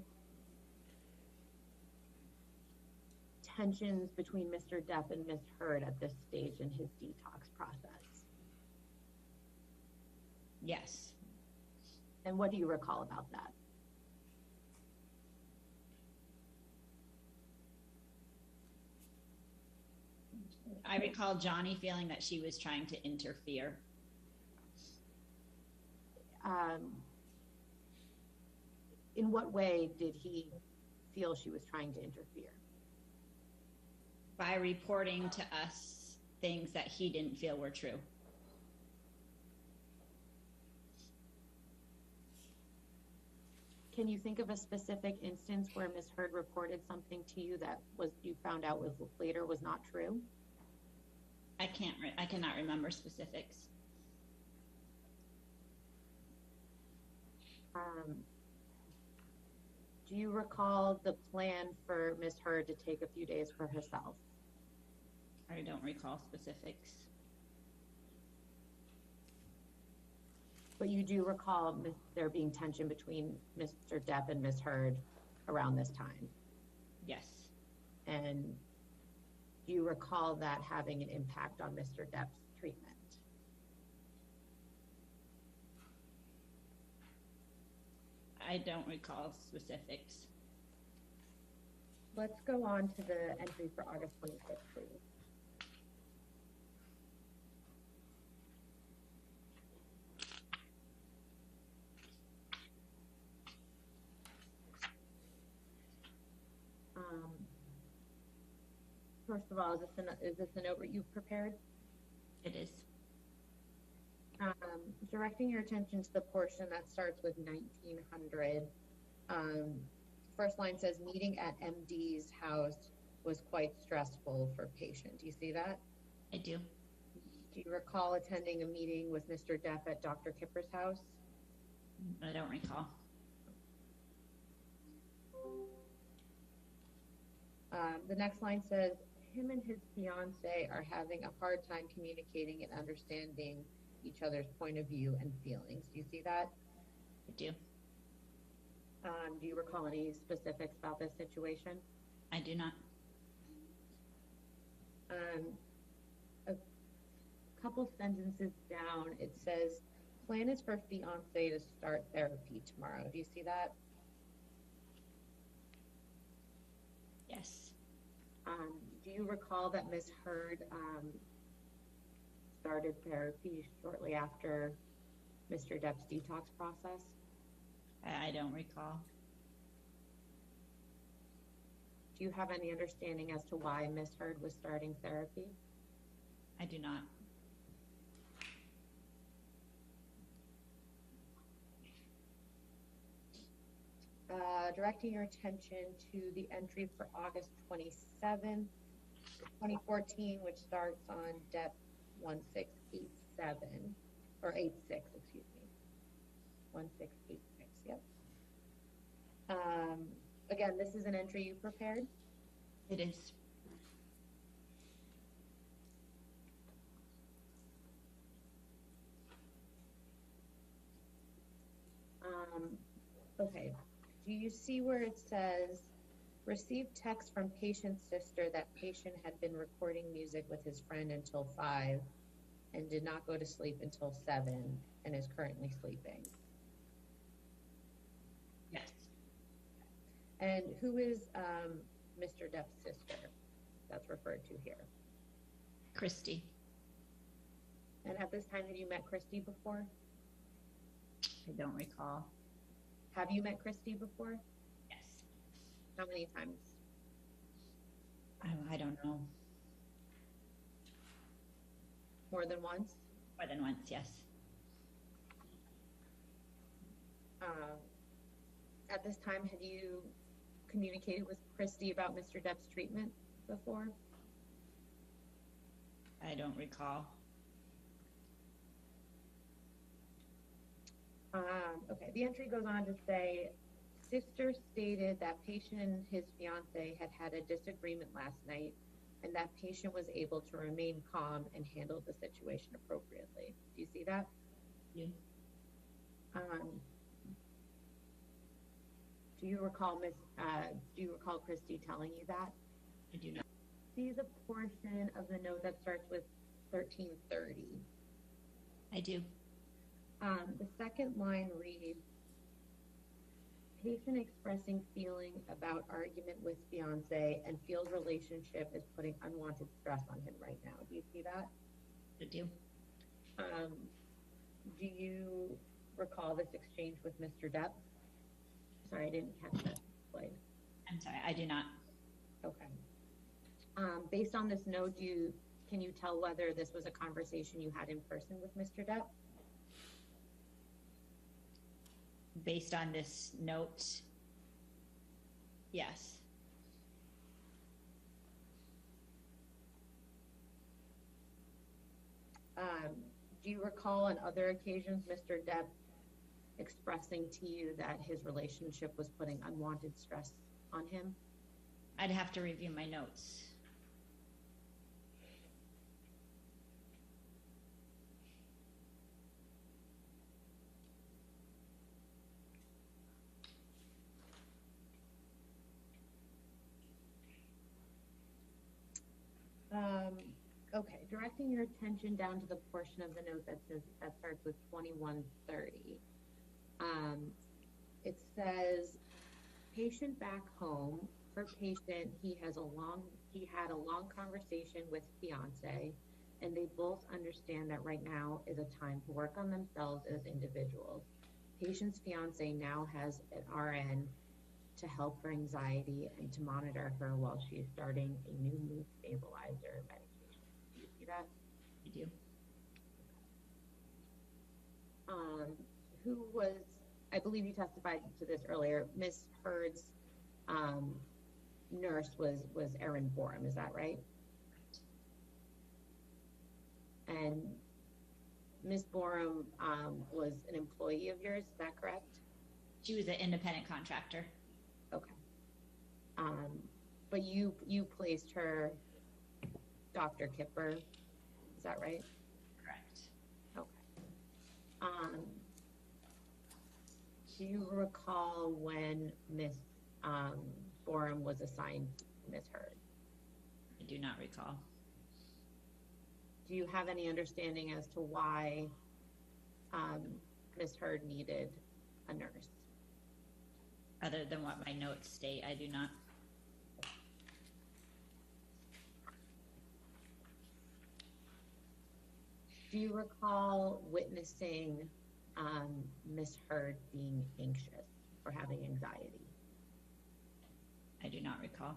S13: tensions between Mr. Depp and Ms. Heard at this stage in his detox process?
S11: Yes.
S13: And what do you recall about that?
S11: I recall Johnny feeling that she was trying to interfere.
S13: In what way did he feel she was trying to interfere?
S11: By reporting to us things that he didn't feel were true.
S13: Can you think of a specific instance where Ms. Heard reported something to you that you found out later was not true?
S11: I cannot remember specifics.
S13: Do you recall the plan for Ms. Heard to take a few days for herself?
S11: I don't recall specifics.
S13: But you do recall there being tension between Mr. Depp and Ms. Heard around this time?
S11: Yes.
S13: And do you recall that having an impact on Mr. Depp's treatment?
S11: I don't recall specifics.
S13: Let's go on to the entry for August 25th, please. First of all, is this a note that you've prepared?
S11: It is.
S13: Directing your attention to the portion that starts with 1900. First line says, meeting at MD's house was quite stressful for patient. Do you see that?
S11: I do.
S13: Do you recall attending a meeting with Mr. Depp at Dr. Kipper's house?
S11: I don't recall.
S13: The next line says, him and his fiance are having a hard time communicating and understanding each other's point of view and feelings. Do you see that?
S11: I do.
S13: Do you recall any specifics about this situation?
S11: I do not.
S13: A couple sentences down, it says, plan is for fiance to start therapy tomorrow. Do you see that?
S11: Yes.
S13: Do you recall that Ms. Heard started therapy shortly after Mr. Depp's detox process?
S11: I don't recall.
S13: Do you have any understanding as to why Ms. Heard was starting therapy?
S11: I do not.
S13: Directing your attention to the entry for August 27th, 2014, which starts on Depp 1687, or 86, excuse me. 1686, yep. Again, this is an entry you prepared?
S11: It is.
S13: Okay. Do you see where it says, received text from patient's sister that patient had been recording music with his friend until 5 and did not go to sleep until 7 and is currently sleeping?
S11: Yes.
S13: And who is Mr. Depp's sister that's referred to here?
S11: Christy.
S13: And at this time, had you met Christy before?
S11: I don't recall.
S13: Have you met Christy before?
S11: Yes.
S13: How many times?
S11: I don't know.
S13: More than once?
S11: More than once, yes.
S13: At this time, had you communicated with Christy about Mr. Depp's treatment before?
S11: I don't recall.
S13: Okay, the entry goes on to say, sister stated that patient and his fiance had a disagreement last night and that patient was able to remain calm and handle the situation appropriately. Do you see that?
S11: Yeah.
S13: Do you recall Christy telling you that?
S11: I do not.
S13: See the portion of the note that starts with 1330.
S11: I do.
S13: The second line reads, patient expressing feeling about argument with fiance and feels relationship is putting unwanted stress on him right now. Do you see that?
S11: I do.
S13: Do you recall this exchange with Mr. Depp? Sorry, I didn't catch that. Slide.
S11: I'm sorry, I do not.
S13: Okay. Based on this note, can you tell whether this was a conversation you had in person with Mr. Depp?
S11: Based on this note, yes.
S13: Do you recall on other occasions Mr. Depp expressing to you that his relationship was putting unwanted stress on him?
S11: I'd have to review my notes.
S13: Okay, directing your attention down to the portion of the note that says, that starts with 2130. It says, patient back home. For patient, he had a long conversation with fiance, and they both understand that right now is a time to work on themselves as individuals. Patient's fiance now has an RN to help her anxiety and to monitor her while she's starting a new mood stabilizer medication. Do you see that?
S11: I do.
S13: Who was, I believe you testified to this earlier, Miss Heard's nurse was Erin Borum, is that right? And Miss Borum was an employee of yours, is that correct?
S11: She was an independent contractor.
S13: Okay. But you placed her, Dr. Kipper, is that right?
S11: Correct.
S13: Okay. Do you recall when Miss Borum was assigned Miss Heard?
S11: I do not recall.
S13: Do you have any understanding as to why Miss Heard needed a nurse?
S11: Other than what my notes state, I do not.
S13: Do you recall witnessing Miss Heard being anxious or having anxiety?
S11: I do not recall.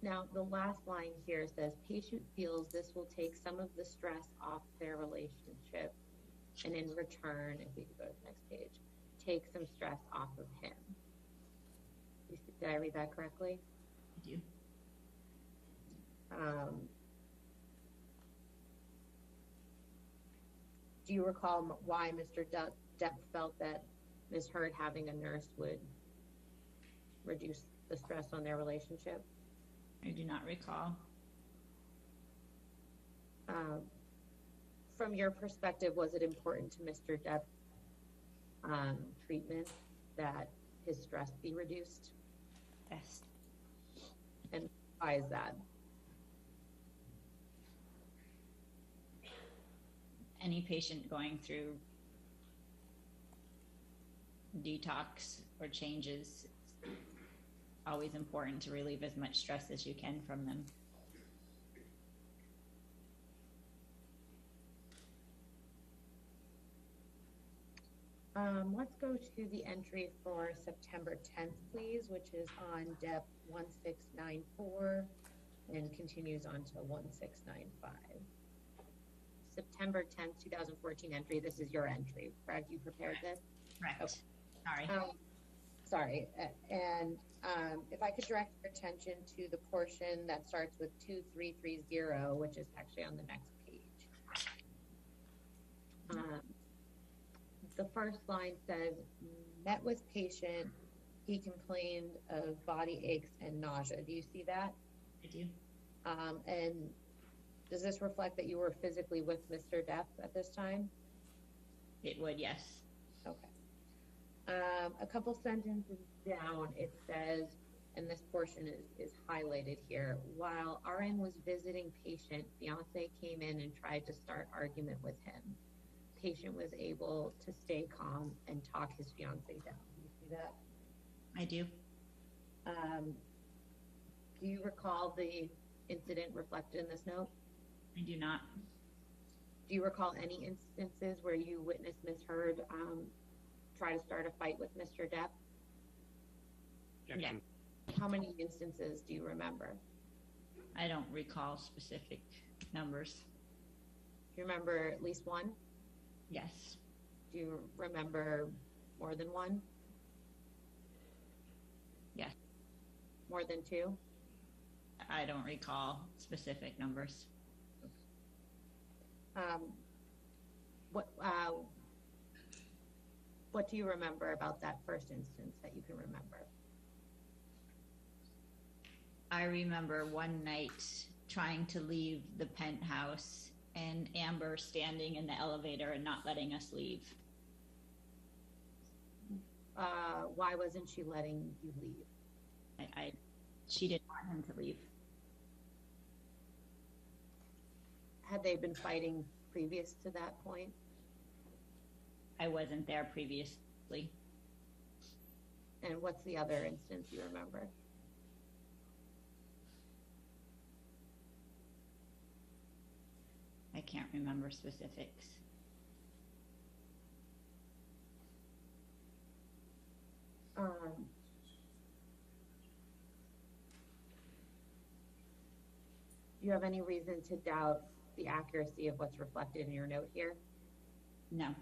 S13: Now, the last line here says, patient feels this will take some of the stress off their relationship, and in return, if we could go to the next page, take some stress off of him. Did I read that correctly?
S11: I do.
S13: Do you recall why Mr. Depp felt that Ms. Heard having a nurse would reduce the stress on their relationship?
S11: I do not recall.
S13: From your perspective, was it important to Mr. Depp's treatment that his stress be reduced?
S11: Yes.
S13: And why is that?
S11: Any patient going through detox or changes, it's always important to relieve as much stress as you can from them.
S13: Let's go to the entry for September 10th, please, which is on Depp 1694 and continues on to 1695. September 10th, 2014 entry. This is your entry, correct? You prepared this?
S11: Correct.
S13: Okay.
S11: Sorry.
S13: Sorry. And if I could direct your attention to the portion that starts with 2330, which is actually on the next page. The first line says, met with patient, he complained of body aches and nausea. Do you see that?
S11: I do.
S13: And does this reflect that you were physically with Mr. Depp at this time?
S11: It would, yes.
S13: Okay. A couple sentences down, it says, and this portion is highlighted here, while RN was visiting patient, fiance came in and tried to start argument with him. Patient was able to stay calm and talk his fiance down. Do you see that?
S11: I do.
S13: Do you recall the incident reflected in this note?
S11: I do not.
S13: Do you recall any instances where you witnessed Ms. Heard try to start a fight with Mr. Depp?
S11: Yeah.
S13: How many instances do you remember?
S11: I don't recall specific numbers.
S13: Do you remember at least one?
S11: Yes.
S13: Do you remember more than one?
S11: Yes.
S13: More than two?
S11: I don't recall specific numbers.
S13: What do you remember about that first instance that you can remember?
S11: I remember one night trying to leave the penthouse and Amber standing in the elevator and not letting us leave.
S13: Why wasn't she letting you leave?
S11: She didn't want him to leave.
S13: Had they been fighting previous to that point?
S11: I wasn't there previously.
S13: And what's the other instance you remember?
S11: I can't remember specifics.
S13: Do you have any reason to doubt the accuracy of what's reflected in your note here?
S11: No.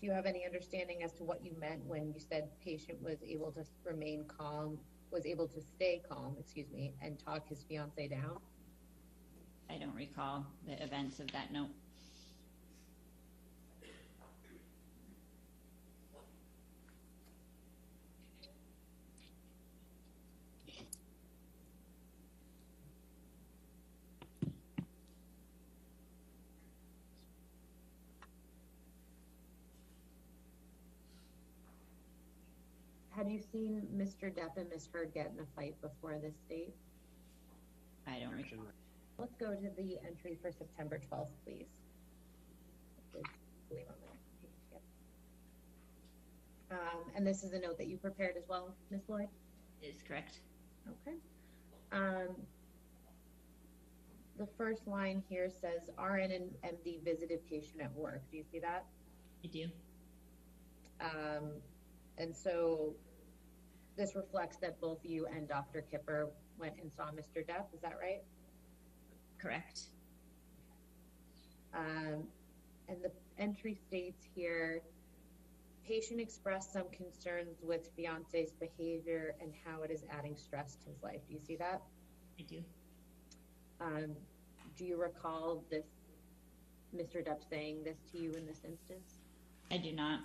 S13: Do you have any understanding as to what you meant when you said patient was able to remain calm, was able to stay calm, excuse me, and talk his fiance down?
S11: I don't recall the events of that note.
S13: Had you seen Mr. Depp and Ms. Heard get in a fight before this date?
S11: I don't recall.
S13: Let's go to the entry for September 12th, please. And this is a note that you prepared as well, Ms. Lloyd?
S11: Is correct.
S13: Okay. The first line here says RN and MD visited patient at work. Do you see that?
S11: I do.
S13: And so this reflects that both you and Dr. Kipper went and saw Mr. Depp. Is that right?
S11: Correct.
S13: And the entry states here, patient expressed some concerns with fiance's behavior and how it is adding stress to his life. Do you see that?
S11: I do.
S13: Do you recall this, Mr. Depp saying this to you in this instance?
S11: I do not.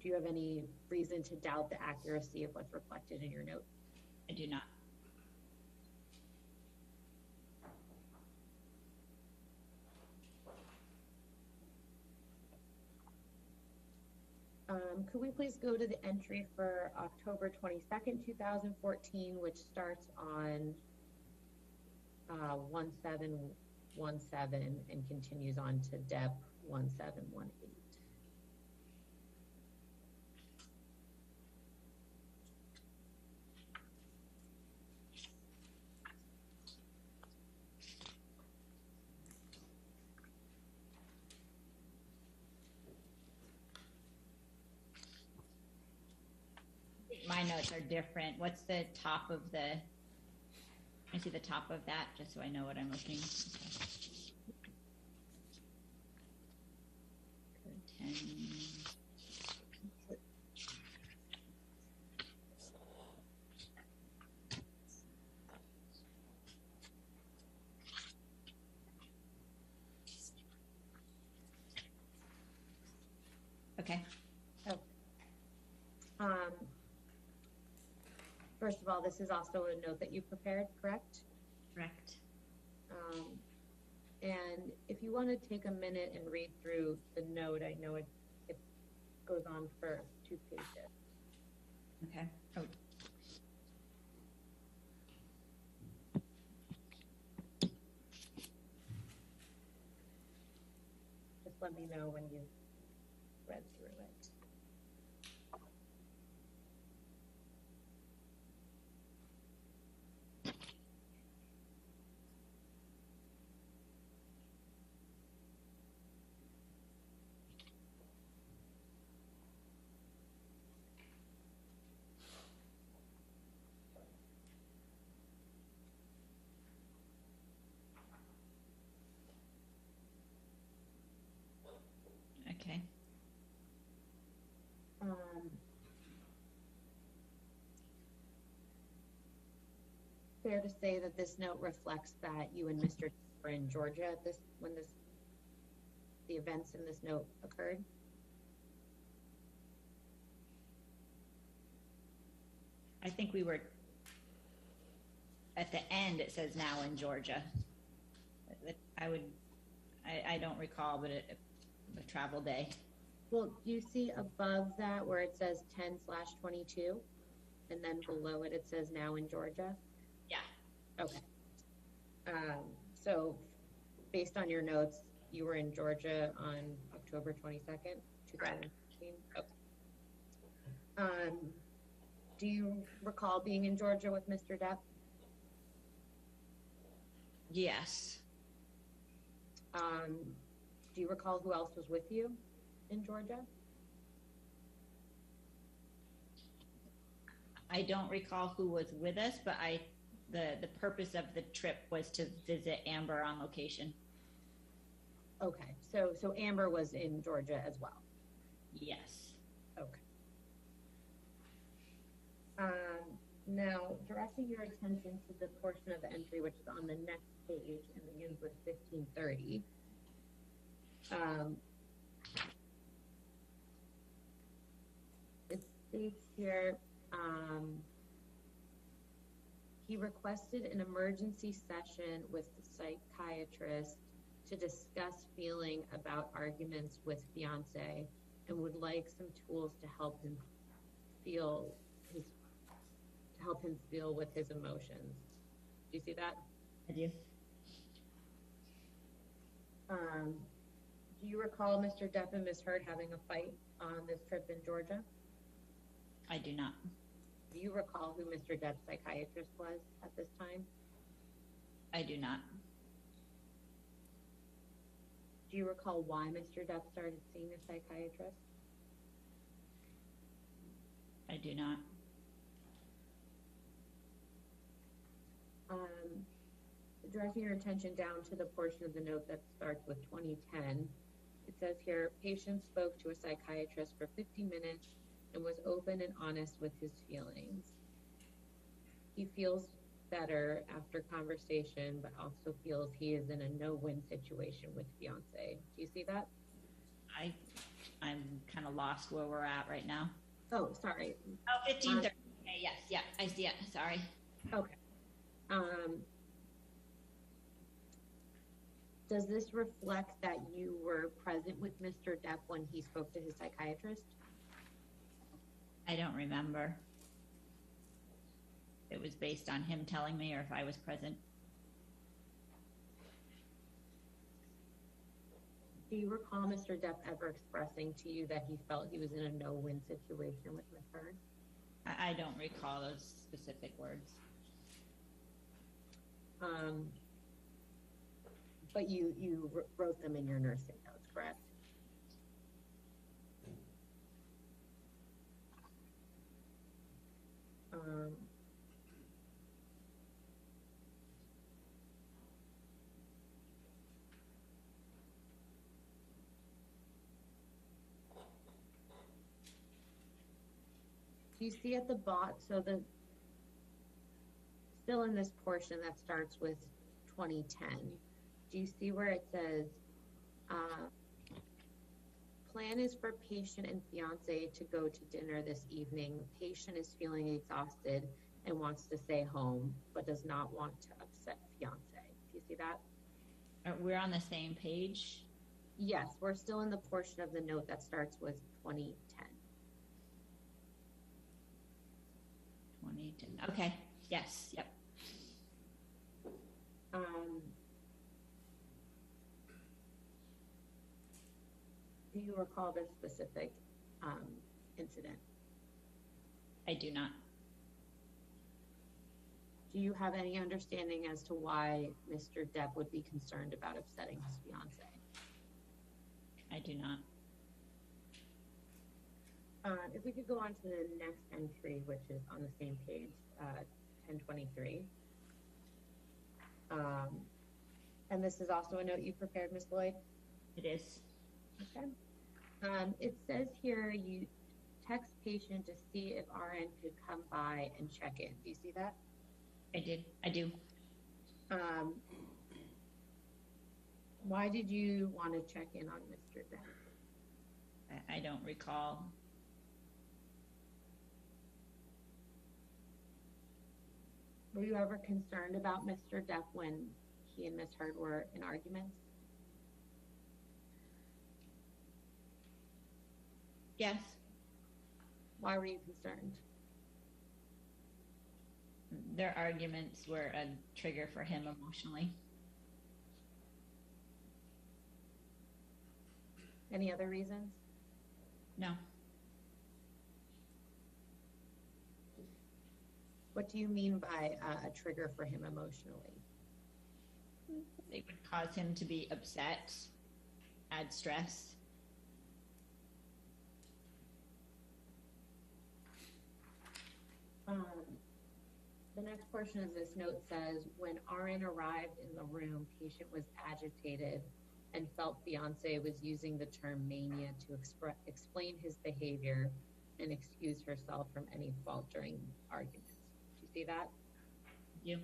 S13: Do you have any reason to doubt the accuracy of what's reflected in your note?
S11: I do not.
S13: Could we please go to the entry for October 22nd, 2014, which starts on 1717 and continues on to Depp 1718.
S11: My notes are different. What's the top of the, I see the top of that, just so I know what I'm looking. 10. Okay.
S13: First of all, this is also a note that you prepared, correct?
S11: Correct.
S13: And if you want to take a minute and read through the note, I know it goes on for 2 pages.
S11: Okay. Oh.
S13: Just let me know when you've read through it.
S11: Okay.
S13: fair to say that this note reflects that you and Mr. were in Georgia at the events in this note occurred?
S11: I think we were, at the end, it says now in Georgia. I don't recall, but a travel day.
S13: Well, do you see above that where it says 10/22? And then below it, it says now in Georgia?
S11: Yeah.
S13: Okay. So based on your notes, you were in Georgia on October 22nd, 2015? Okay. Do you recall being in Georgia with Mr. Depp?
S11: Yes.
S13: Do you recall who else was with you in Georgia?
S11: I don't recall who was with us, but the purpose of the trip was to visit Amber on location.
S13: Okay, so Amber was in Georgia as well?
S11: Yes.
S13: Okay. Now, directing your attention to the portion of the entry which is on the next page and begins with 1530. It states here, he requested an emergency session with the psychiatrist to discuss feeling about arguments with fiance and would like some tools to help him feel with his emotions. Do you see that?
S11: I do.
S13: Do you recall Mr. Depp and Ms. Heard having a fight on this trip in Georgia?
S11: I do not.
S13: Do you recall who Mr. Depp's psychiatrist was at this time?
S11: I do not.
S13: Do you recall why Mr. Depp started seeing a psychiatrist?
S11: I do not.
S13: Directing your attention down to the portion of the note that starts with 2010, it says here, patient spoke to a psychiatrist for 50 minutes and was open and honest with his feelings. He feels better after conversation, but also feels he is in a no-win situation with fiance. Do you see that?
S11: I'm kind of lost where we're at right now.
S13: Oh, sorry.
S11: Oh, 1530. Okay, yes, yeah, I see it. Sorry.
S13: Okay. Does this reflect that you were present with Mr. Depp when he spoke to his psychiatrist?
S11: I don't remember. It was based on him telling me or if I was present.
S13: Do you recall Mr. Depp ever expressing to you that he felt he was in a no-win situation with Ms. Heard?
S11: I don't recall those specific words.
S13: But you wrote them in your nursing notes, correct? Do you see at the bottom, still in this portion that starts with 2010, do you see where it says, plan is for patient and fiance to go to dinner this evening. Patient is feeling exhausted and wants to stay home, but does not want to upset fiance. Do you see that?
S11: We're on the same page?
S13: Yes, we're still in the portion of the note that starts with 2010.
S11: 2010. Okay. Yes. Yep.
S13: Do you recall this specific incident?
S11: I do not.
S13: Do you have any understanding as to why Mr. Depp would be concerned about upsetting his fiance?
S11: I do not.
S13: If we could go on to the next entry, which is on the same page, 1023. And this is also a note you prepared, Ms. Lloyd?
S11: It is.
S13: Okay. It says here you text patient to see if RN could come by and check in. Do you see that?
S11: I do.
S13: Why did you want to check in on Mr. Depp?
S11: I don't recall.
S13: Were you ever concerned about Mr. Depp when he and Ms. Heard were in arguments?
S11: Yes.
S13: Why were you concerned?
S11: Their arguments were a trigger for him emotionally.
S13: Any other reasons?
S11: No.
S13: What do you mean by a trigger for him emotionally?
S11: It would cause him to be upset, add stress.
S13: The next portion of this note says, when RN arrived in the room, patient was agitated and felt fiance was using the term mania to explain his behavior and excuse herself from any fault during arguments. Do you see that?
S11: Yeah.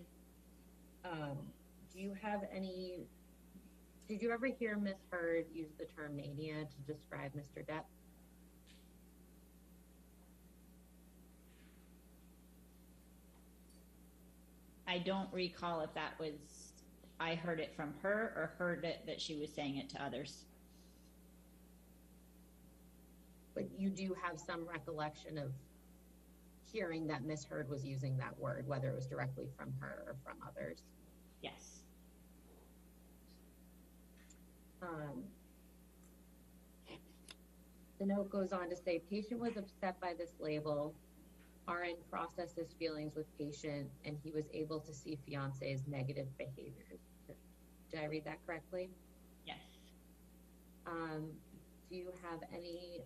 S13: Do you have any, did you ever hear Ms. Heard use the term mania to describe Mr. Depp?
S11: I don't recall if that was, I heard it from her or heard it that she was saying it to others.
S13: But you do have some recollection of hearing that Ms. Heard was using that word, whether it was directly from her or from others?
S11: Yes.
S13: The note goes on to say, patient was upset by this label. RN processed his feelings with patient, and he was able to see fiance's negative behaviors. Did I read that correctly?
S11: Yes.
S13: Do you have any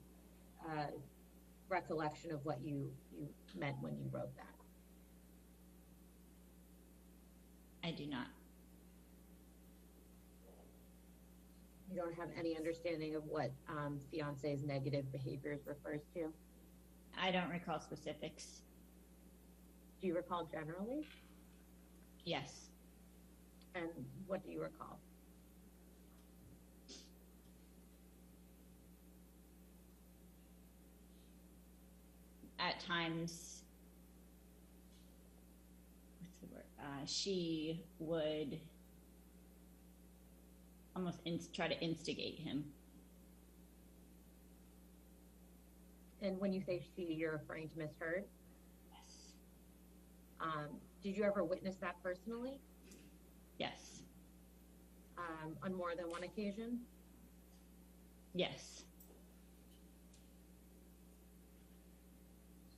S13: recollection of what you meant when you wrote that?
S11: I do not.
S13: You don't have any understanding of what fiance's negative behaviors refers to?
S11: I don't recall specifics.
S13: Do you recall generally?
S11: Yes.
S13: And what do you recall?
S11: At times, what's the word? She would almost try to instigate him.
S13: And when you say she, you're referring to Ms. Heard?
S11: Yes.
S13: Did you ever witness that personally?
S11: Yes.
S13: On more than one occasion?
S11: Yes.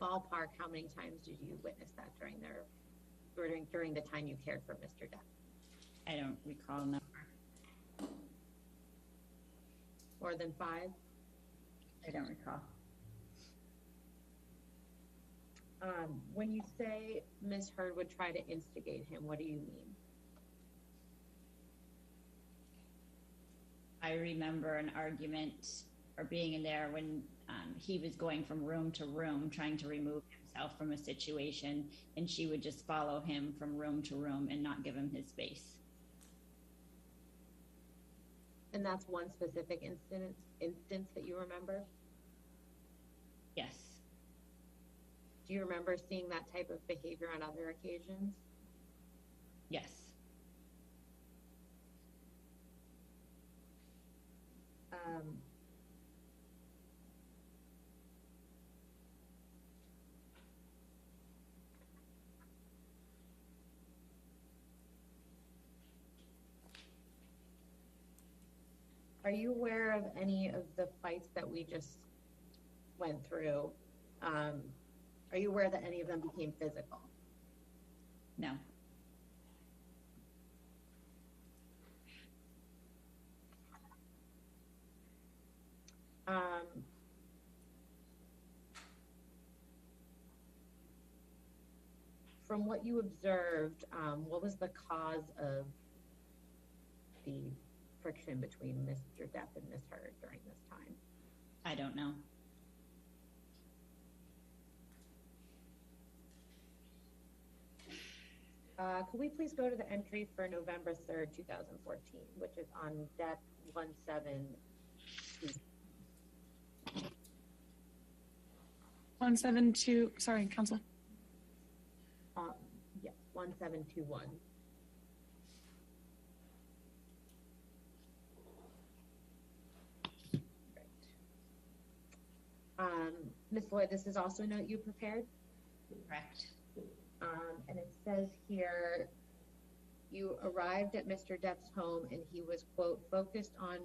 S13: Ballpark, how many times did you witness that during the time you cared for Mr. Depp?
S11: I don't recall a number.
S13: More than 5?
S11: I don't recall.
S13: When you say Ms. Heard would try to instigate him, what do you mean?
S11: I remember an argument or being in there when he was going from room to room trying to remove himself from a situation, and she would just follow him from room to room and not give him his space.
S13: And that's one specific instance that you remember?
S11: Yes.
S13: Do you remember seeing that type of behavior on other occasions?
S11: Yes.
S13: Are you aware of any of the fights that we just went through? Are you aware that any of them became physical?
S11: No.
S13: From what you observed, what was the cause of the friction between Mr. Depp and Ms. Heard during this time?
S11: I don't know.
S13: Could we please go to the entry for November 3rd, 2014, which is on Depp 172.
S15: 172, sorry, Council.
S13: Yes, 1721. Ms. Lloyd, this is also a note you prepared?
S11: Correct.
S13: And it says here, you arrived at Mr. Depp's home and he was, quote, focused on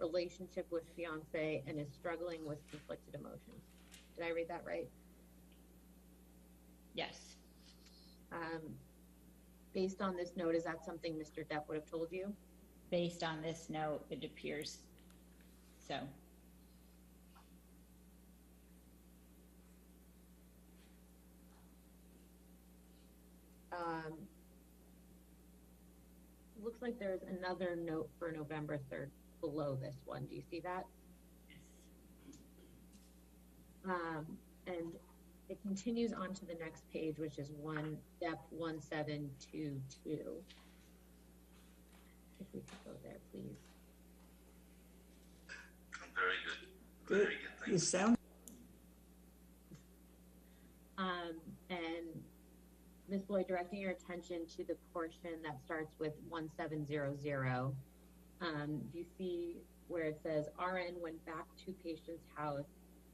S13: relationship with fiance and is struggling with conflicted emotions. Did I read that right?
S11: Yes.
S13: Based on this note, is that something Mr. Depp would have told you?
S11: Based on this note, it appears so.
S13: Looks like there's another note for November 3rd below this one. Do you see that? And it continues on to the next page, which is Depp 1722. If we could go there, please.
S16: Very good.
S2: Good.
S16: Very good.
S2: You sound.
S13: And Ms. Lloyd, directing your attention to the portion that starts with 1700. Do you see where it says RN went back to patient's house?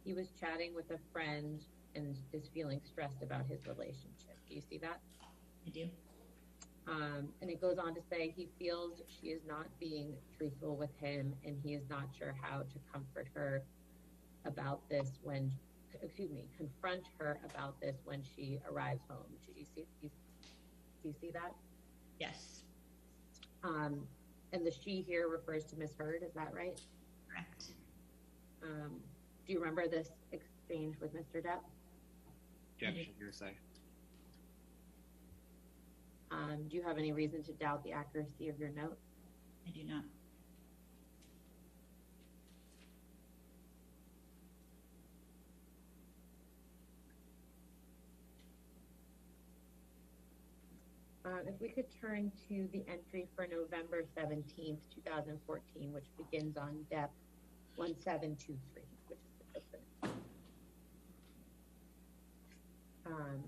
S13: He was chatting with a friend and is feeling stressed about his relationship. Do you see that?
S11: I do.
S13: And it goes on to say he feels she is not being truthful with him and he is not sure how to comfort her about this confront her about this when she arrives home. Do you see that?
S11: Yes.
S13: And the she here refers to Ms. Heard, is that right?
S11: Correct.
S13: Do you remember this exchange with Mr. Depp?
S10: Objection, hearsay.
S13: Do you have any reason to doubt the accuracy of your note?
S11: I do not.
S13: If we could turn to the entry for November 17th, 2014, which begins on Depp 1723, which is the opening.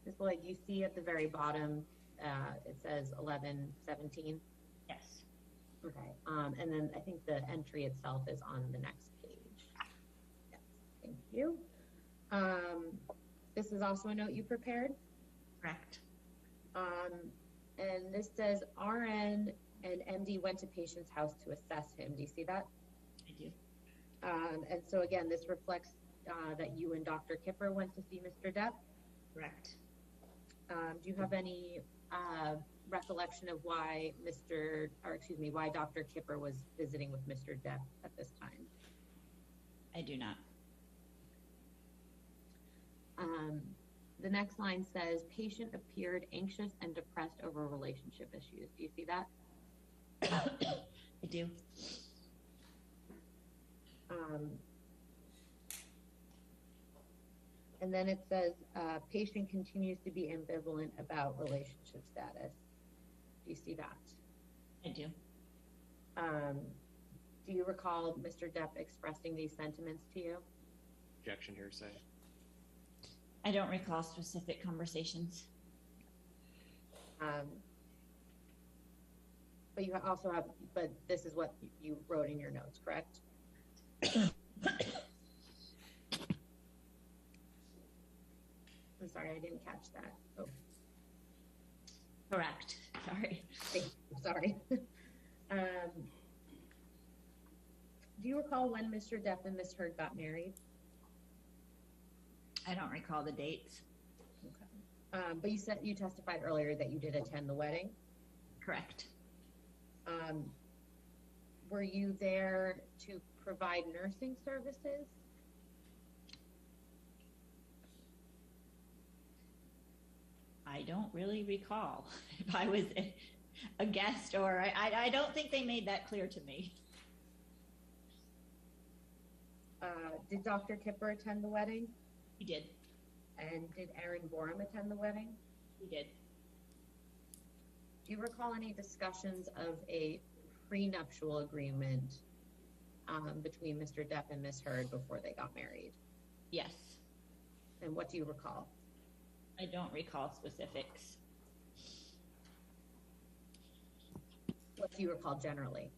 S13: Ms. Lloyd, you see at the very bottom, it says 1117?
S11: Yes.
S13: Okay. And then I think the entry itself is on the next page. Yes, thank you. This is also a note you prepared?
S11: Correct.
S13: And this says RN and MD went to patient's house to assess him. Do you see that?
S11: I do.
S13: And so again, this reflects that you and Dr. Kipper went to see Mr. Depp.
S11: Correct.
S13: Do you have any recollection of why why Dr. Kipper was visiting with Mr. Depp at this time?
S11: I do not.
S13: The next line says, patient appeared anxious and depressed over relationship issues. Do you see that?
S11: I do.
S13: And then it says, patient continues to be ambivalent about relationship status. Do you see that?
S11: I do.
S13: Do you recall Mr. Depp expressing these sentiments to you?
S10: Objection, hearsay.
S11: I don't recall specific conversations.
S13: But you also have, but this is what you wrote in your notes, correct? I'm sorry, I didn't catch that. Oh.
S11: Correct. Sorry.
S13: Sorry. Do you recall when Mr. Depp and Ms. Heard got married?
S11: I don't recall the dates.
S13: Okay. But you testified earlier that you did attend the wedding?
S11: Correct.
S13: Were you there to provide nursing services?
S11: I don't really recall if I was a guest or I don't think they made that clear to me.
S13: Did Dr. Kipper attend the wedding?
S11: He did.
S13: And did Aaron Borum attend the wedding?
S11: He did.
S13: Do you recall any discussions of a prenuptial agreement between Mr. Depp and Ms. Heard before they got married?
S11: Yes.
S13: And what do you recall?
S11: I don't recall specifics.
S13: What do you recall generally?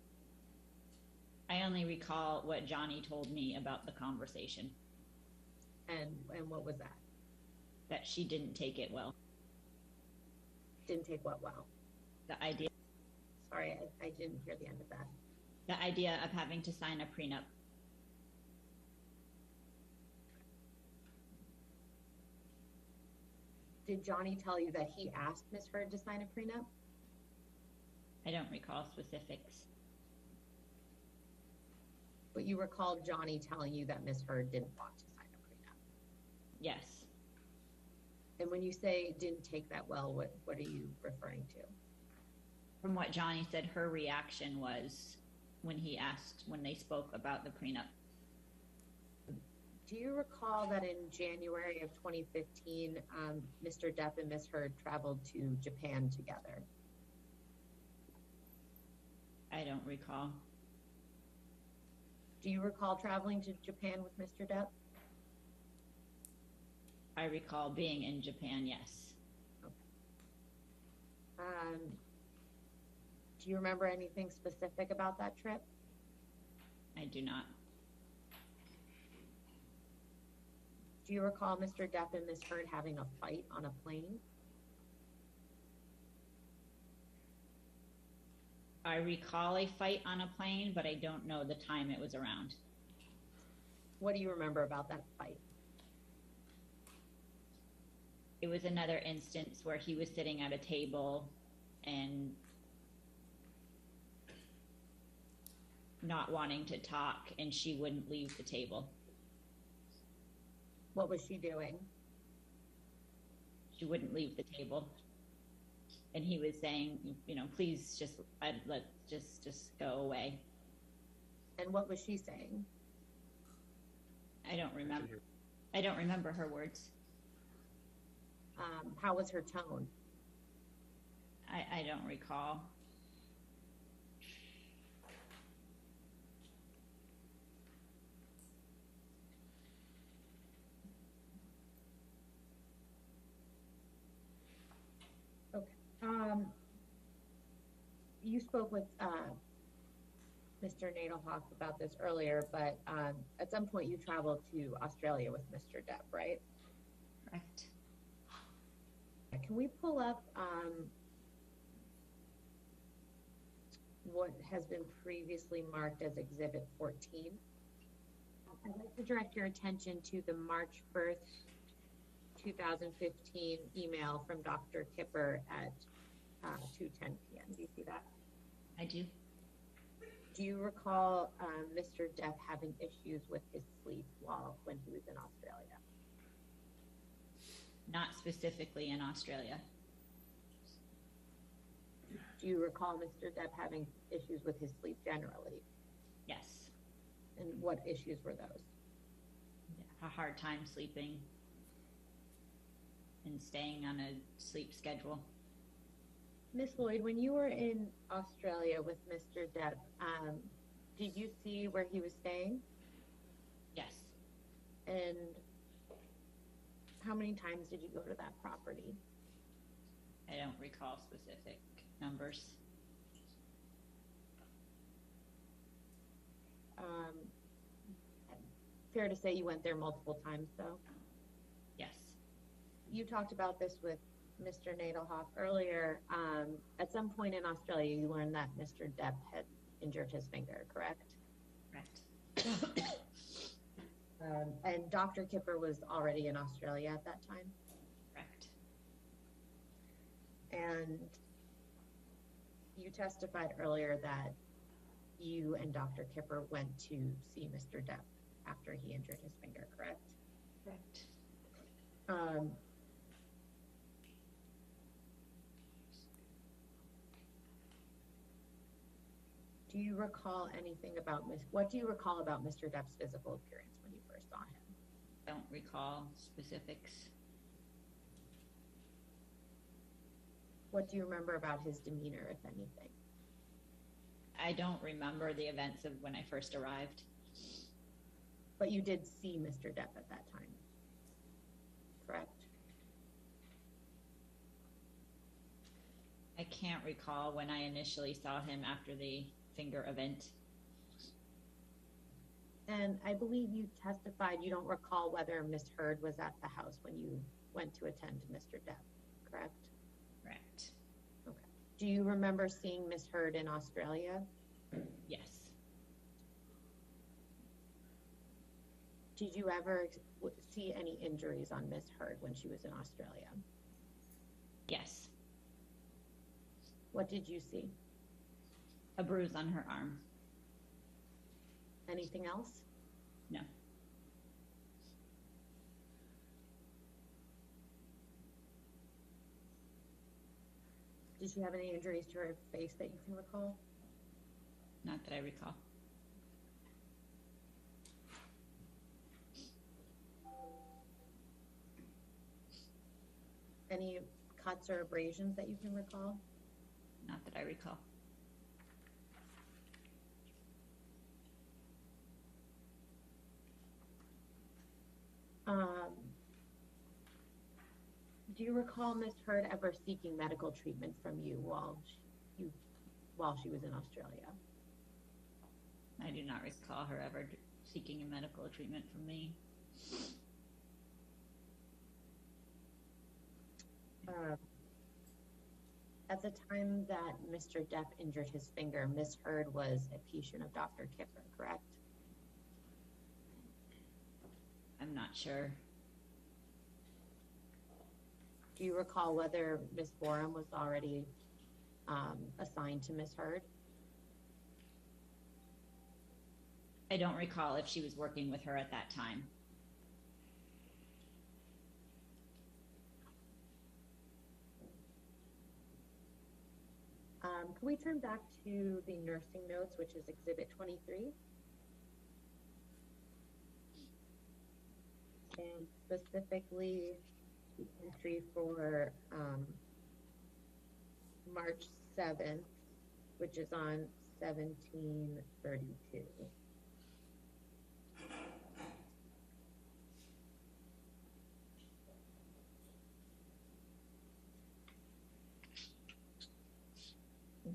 S11: I only recall what Johnny told me about the conversation.
S13: And what was that?
S11: That she didn't take it well.
S13: Didn't take what well?
S11: The idea.
S13: Sorry, I didn't hear the end of that.
S11: The idea of having to sign a prenup.
S13: Did Johnny tell you that he asked Ms. Heard to sign a prenup?
S11: I don't recall specifics.
S13: But you recall Johnny telling you that Ms. Heard didn't want to sign a prenup?
S11: Yes.
S13: And when you say didn't take that well, what are you referring to?
S11: From what Johnny said, her reaction was when they spoke about the prenup.
S13: Do you recall that in January of 2015, Mr. Depp and Ms. Heard traveled to Japan together?
S11: I don't recall.
S13: Do you recall traveling to Japan with Mr. Depp?
S11: I recall being in Japan, yes.
S13: Okay. Do you remember anything specific about that trip?
S11: I do not.
S13: Do you recall Mr. Depp and Ms. Heard having a fight on a plane?
S11: I recall a fight on a plane, but I don't know the time it was around.
S13: What do you remember about that fight?
S11: It was another instance where he was sitting at a table and not wanting to talk, and she wouldn't leave the table.
S13: What was she doing?
S11: She wouldn't leave the table. And he was saying, please just go away.
S13: And what was she saying?
S11: I don't remember. I don't remember her words.
S13: How was her tone?
S11: I don't recall.
S13: You spoke with Mr. Nadelhoff about this earlier, but at some point you traveled to Australia with Mr. Depp, right?
S11: Correct.
S13: Can we pull up what has been previously marked as Exhibit 14? I'd like to direct your attention to the March 1st, 2015 email from Dr. Kipper at 2:10 p.m. Do you see that?
S11: I do.
S13: Do you recall Mr. Depp having issues with his sleep when he was in Australia?
S11: Not specifically in Australia.
S13: Do you recall Mr. Depp having issues with his sleep generally?
S11: Yes.
S13: And what issues were those?
S11: A hard time sleeping and staying on a sleep schedule.
S13: Miss Lloyd, when you were in Australia with Mr. Depp, did you see where he was staying?
S11: Yes.
S13: And how many times did you go to that property?
S11: I don't recall specific numbers.
S13: Fair to say you went there multiple times, though?
S11: Yes.
S13: You talked about this with Mr. Nadelhoff earlier. At some point in Australia, you learned that Mr. Depp had injured his finger, correct?
S11: Correct.
S13: And Dr. Kipper was already in Australia at that time?
S11: Correct.
S13: And you testified earlier that you and Dr. Kipper went to see Mr. Depp after he injured his finger, correct?
S11: Correct.
S13: Do you recall anything about what do you recall about Mr. Depp's physical appearance when you first saw him?
S11: Don't recall specifics.
S13: What do you remember about his demeanor, if anything?
S11: I don't remember the events of when I first arrived.
S13: But you did see Mr. Depp at that time, correct?
S11: I can't recall when I initially saw him after the finger event.
S13: And I believe you testified you don't recall whether Ms. Heard was at the house when you went to attend to Mr. Depp, correct?
S11: Correct.
S13: Okay. Do you remember seeing Ms. Heard in Australia?
S11: Yes.
S13: Did you ever see any injuries on Ms. Heard when she was in Australia?
S11: Yes.
S13: What did you see?
S11: A bruise on her arm.
S13: Anything else?
S11: No.
S13: Did she have any injuries to her face that you can recall?
S11: Not that I recall.
S13: Any cuts or abrasions that you can recall?
S11: Not that I recall.
S13: Do you recall Ms. Heard ever seeking medical treatment from you while she was in Australia?
S11: I do not recall her ever seeking a medical treatment from me.
S13: At the time that Mr. Depp injured his finger, Ms. Heard was a patient of Dr. Kipper, correct?
S11: I'm not sure.
S13: Do you recall whether Ms. Borum was already assigned to Ms. Heard?
S11: I don't recall if she was working with her at that time.
S13: Can we turn back to the nursing notes, which is Exhibit 23? And specifically, the entry for March 7th, which is on 1732.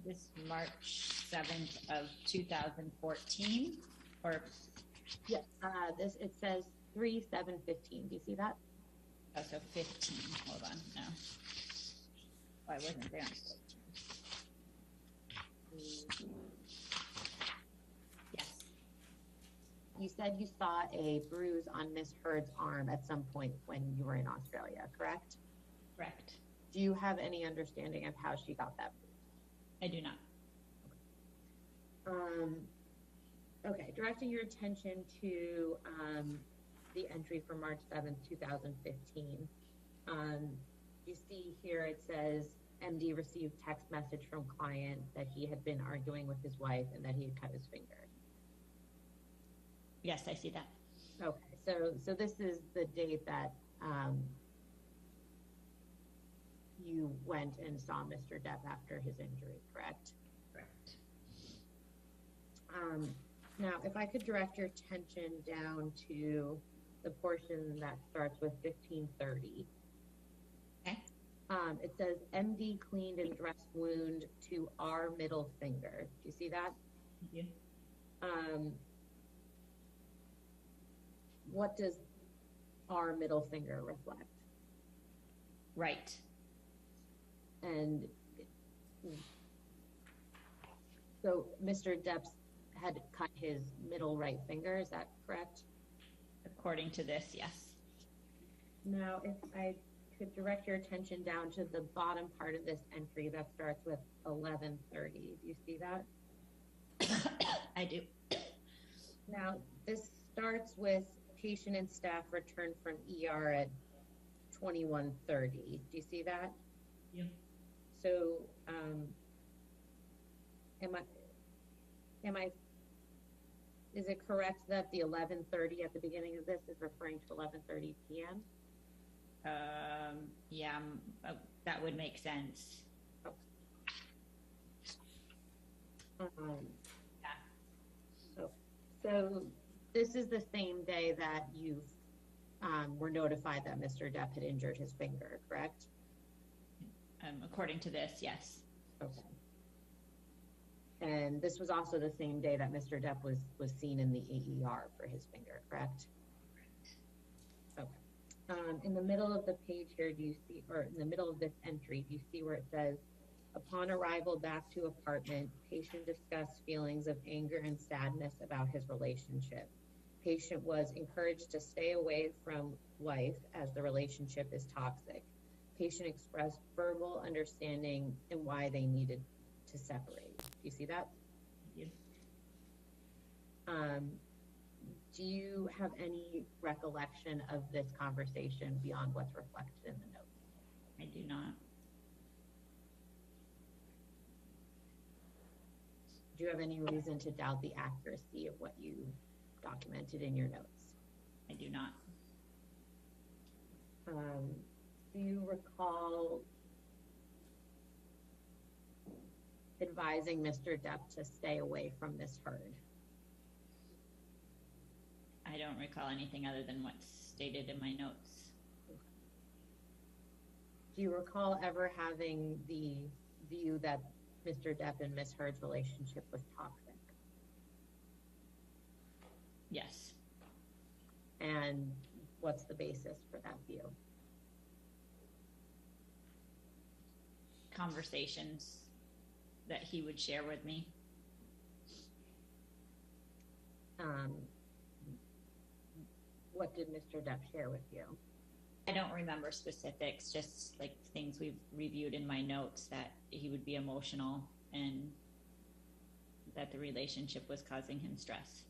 S11: This March 7th of 2014, or?
S13: Yes, it says 3/7/15. Do you see that?
S11: Oh, so 15. Hold on. No. Oh, I wasn't there on 14. Yes.
S13: You said you saw a bruise on Miss Heard's arm at some point when you were in Australia, correct?
S11: Correct.
S13: Do you have any understanding of how she got that bruise?
S11: I do not.
S13: Okay, directing your attention to the entry for March 7th, 2015. You see here it says MD received text message from client that he had been arguing with his wife and that he had cut his finger.
S11: Yes, I see that.
S13: Okay, so this is the date that you went and saw Mr. Depp after his injury, correct?
S11: Correct.
S13: Now, if I could direct your attention down to the portion that starts with 1530.
S11: Okay.
S13: It says MD cleaned and dressed wound to our middle finger. Do you see that?
S11: Yeah.
S13: What does our middle finger reflect?
S11: Right.
S13: And so Mr. Depp had cut his middle right finger, is that correct?
S11: According to this, yes.
S13: Now, if I could direct your attention down to the bottom part of this entry that starts with 1130. Do you see that?
S11: I do.
S13: Now, this starts with patient and staff returned from ER at 2130. Do you see that?
S11: Yeah.
S13: So, is it correct that the 11:30 at the beginning of this is referring to 11:30 p.m.?
S11: Yeah, that would make sense.
S13: So this is the same day that you were notified that Mr. Depp had injured his finger, correct?
S11: According to this, yes.
S13: Okay. And this was also the same day that Mr. Depp was seen in the AER for his finger, correct? Okay. In the middle of the page here, do you see, or in the middle of this entry, do you see where it says, upon arrival back to apartment, patient discussed feelings of anger and sadness about his relationship. Patient was encouraged to stay away from wife as the relationship is toxic. Patient expressed verbal understanding and why they needed to separate. Do you see that?
S11: Yes.
S13: Do you have any recollection of this conversation beyond what's reflected in the notes?
S11: I do not.
S13: Do you have any reason to doubt the accuracy of what you documented in your notes?
S11: I do not.
S13: Do you recall advising Mr. Depp to stay away from Ms. Heard?
S11: I don't recall anything other than what's stated in my notes.
S13: Do you recall ever having the view that Mr. Depp and Ms. Heard's relationship was toxic?
S11: Yes.
S13: And what's the basis for that view?
S11: Conversations that he would share with me.
S13: What did Mr. Depp share with you?
S11: I don't remember specifics, just like things we've reviewed in my notes, that he would be emotional and that the relationship was causing him stress.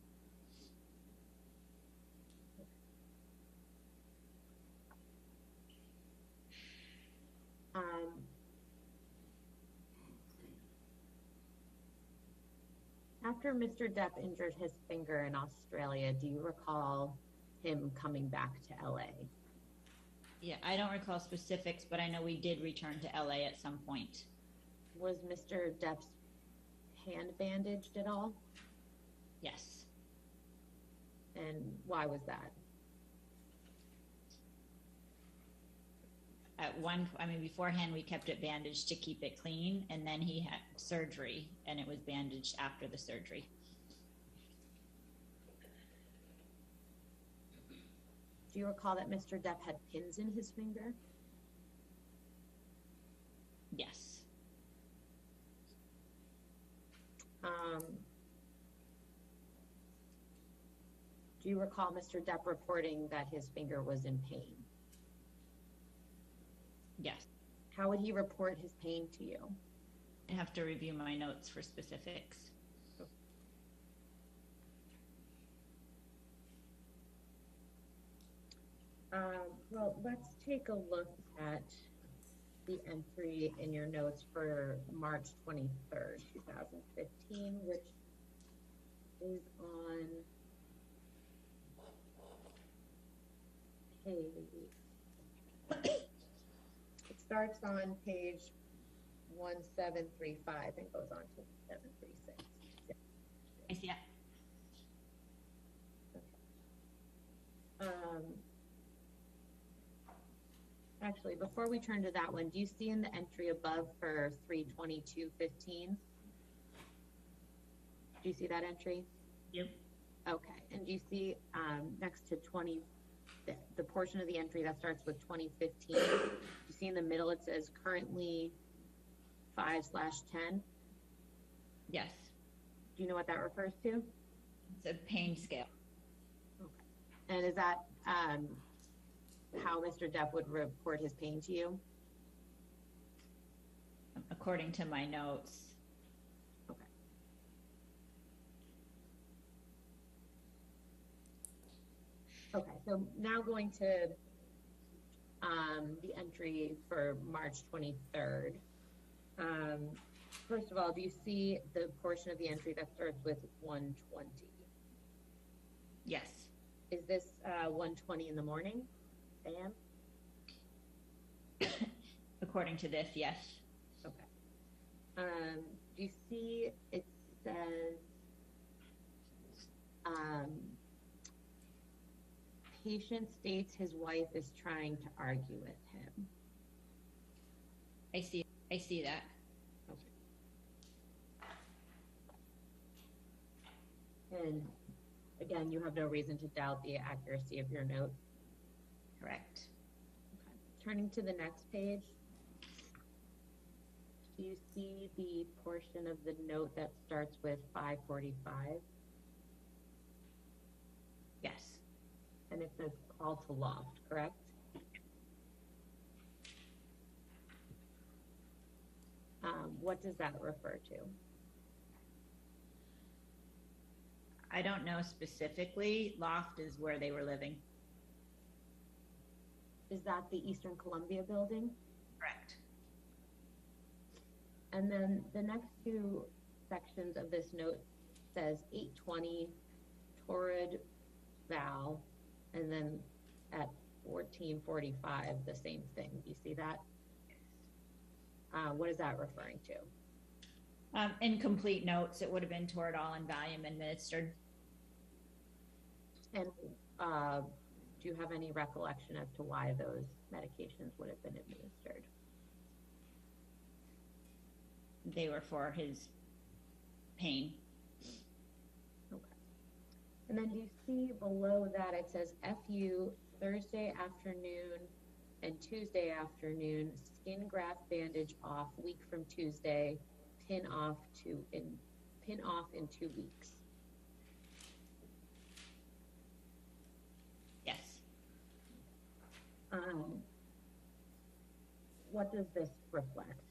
S13: After Mr. Depp injured his finger in Australia, do you recall him coming back to LA?
S11: Yeah, I don't recall specifics, but I know we did return to LA at some point.
S13: Was Mr. Depp's hand bandaged at all?
S11: Yes.
S13: And why was that?
S11: Beforehand we kept it bandaged to keep it clean, and then he had surgery and it was bandaged after the surgery.
S13: Do you recall that Mr. Depp had pins in his finger?
S11: Yes.
S13: Do you recall Mr. Depp reporting that his finger was in pain?
S11: Yes.
S13: How would he report his pain to you?
S11: I have to review my notes for specifics.
S13: Well, let's take a look at the entry in your notes for March 23rd, 2015, which is on it starts on page 1735 and goes on to 736.
S11: I see it.
S13: Actually, before we turn to that one, do you see in the entry above for 322.15? Do you see that entry?
S11: Yep.
S13: Okay, and do you see next to 20, the portion of the entry that starts with 2015, you see in the middle it says currently 5/10?
S11: Yes.
S13: Do you know what that refers to?
S11: It's a pain scale.
S13: Okay. And is that how Mr. Depp would report his pain to you?
S11: According to my notes.
S13: Okay. Okay, so now going to the entry for March 23rd. First of all, do you see the portion of the entry that starts with 1:20?
S11: Yes.
S13: Is this 1:20 in the morning, a.m.?
S11: According to this, yes.
S13: Okay. Do you see it's says, patient states his wife is trying to argue with him.
S11: I see that.
S13: And again, you have no reason to doubt the accuracy of your note.
S11: Correct.
S13: Okay. Turning to the next page, do you see the portion of the note that starts with 545?
S11: Yes.
S13: And it says call to loft, correct? What does that refer to?
S11: I don't know specifically. Loft is where they were living.
S13: Is that the Eastern Columbia building?
S11: Correct.
S13: And then the next two sections of this note says 820 Torrid Val, and then at 1445, the same thing. Do you see that? What is that referring to?
S11: Incomplete notes. It would have been Toradol and Valium administered.
S13: And do you have any recollection as to why those medications would have been administered?
S11: They were for his pain.
S13: Okay. And then do you see below that it says FU Thursday afternoon and Tuesday afternoon, skin graft bandage off, week from Tuesday, pin off in 2 weeks.
S11: Yes.
S13: What does this reflect?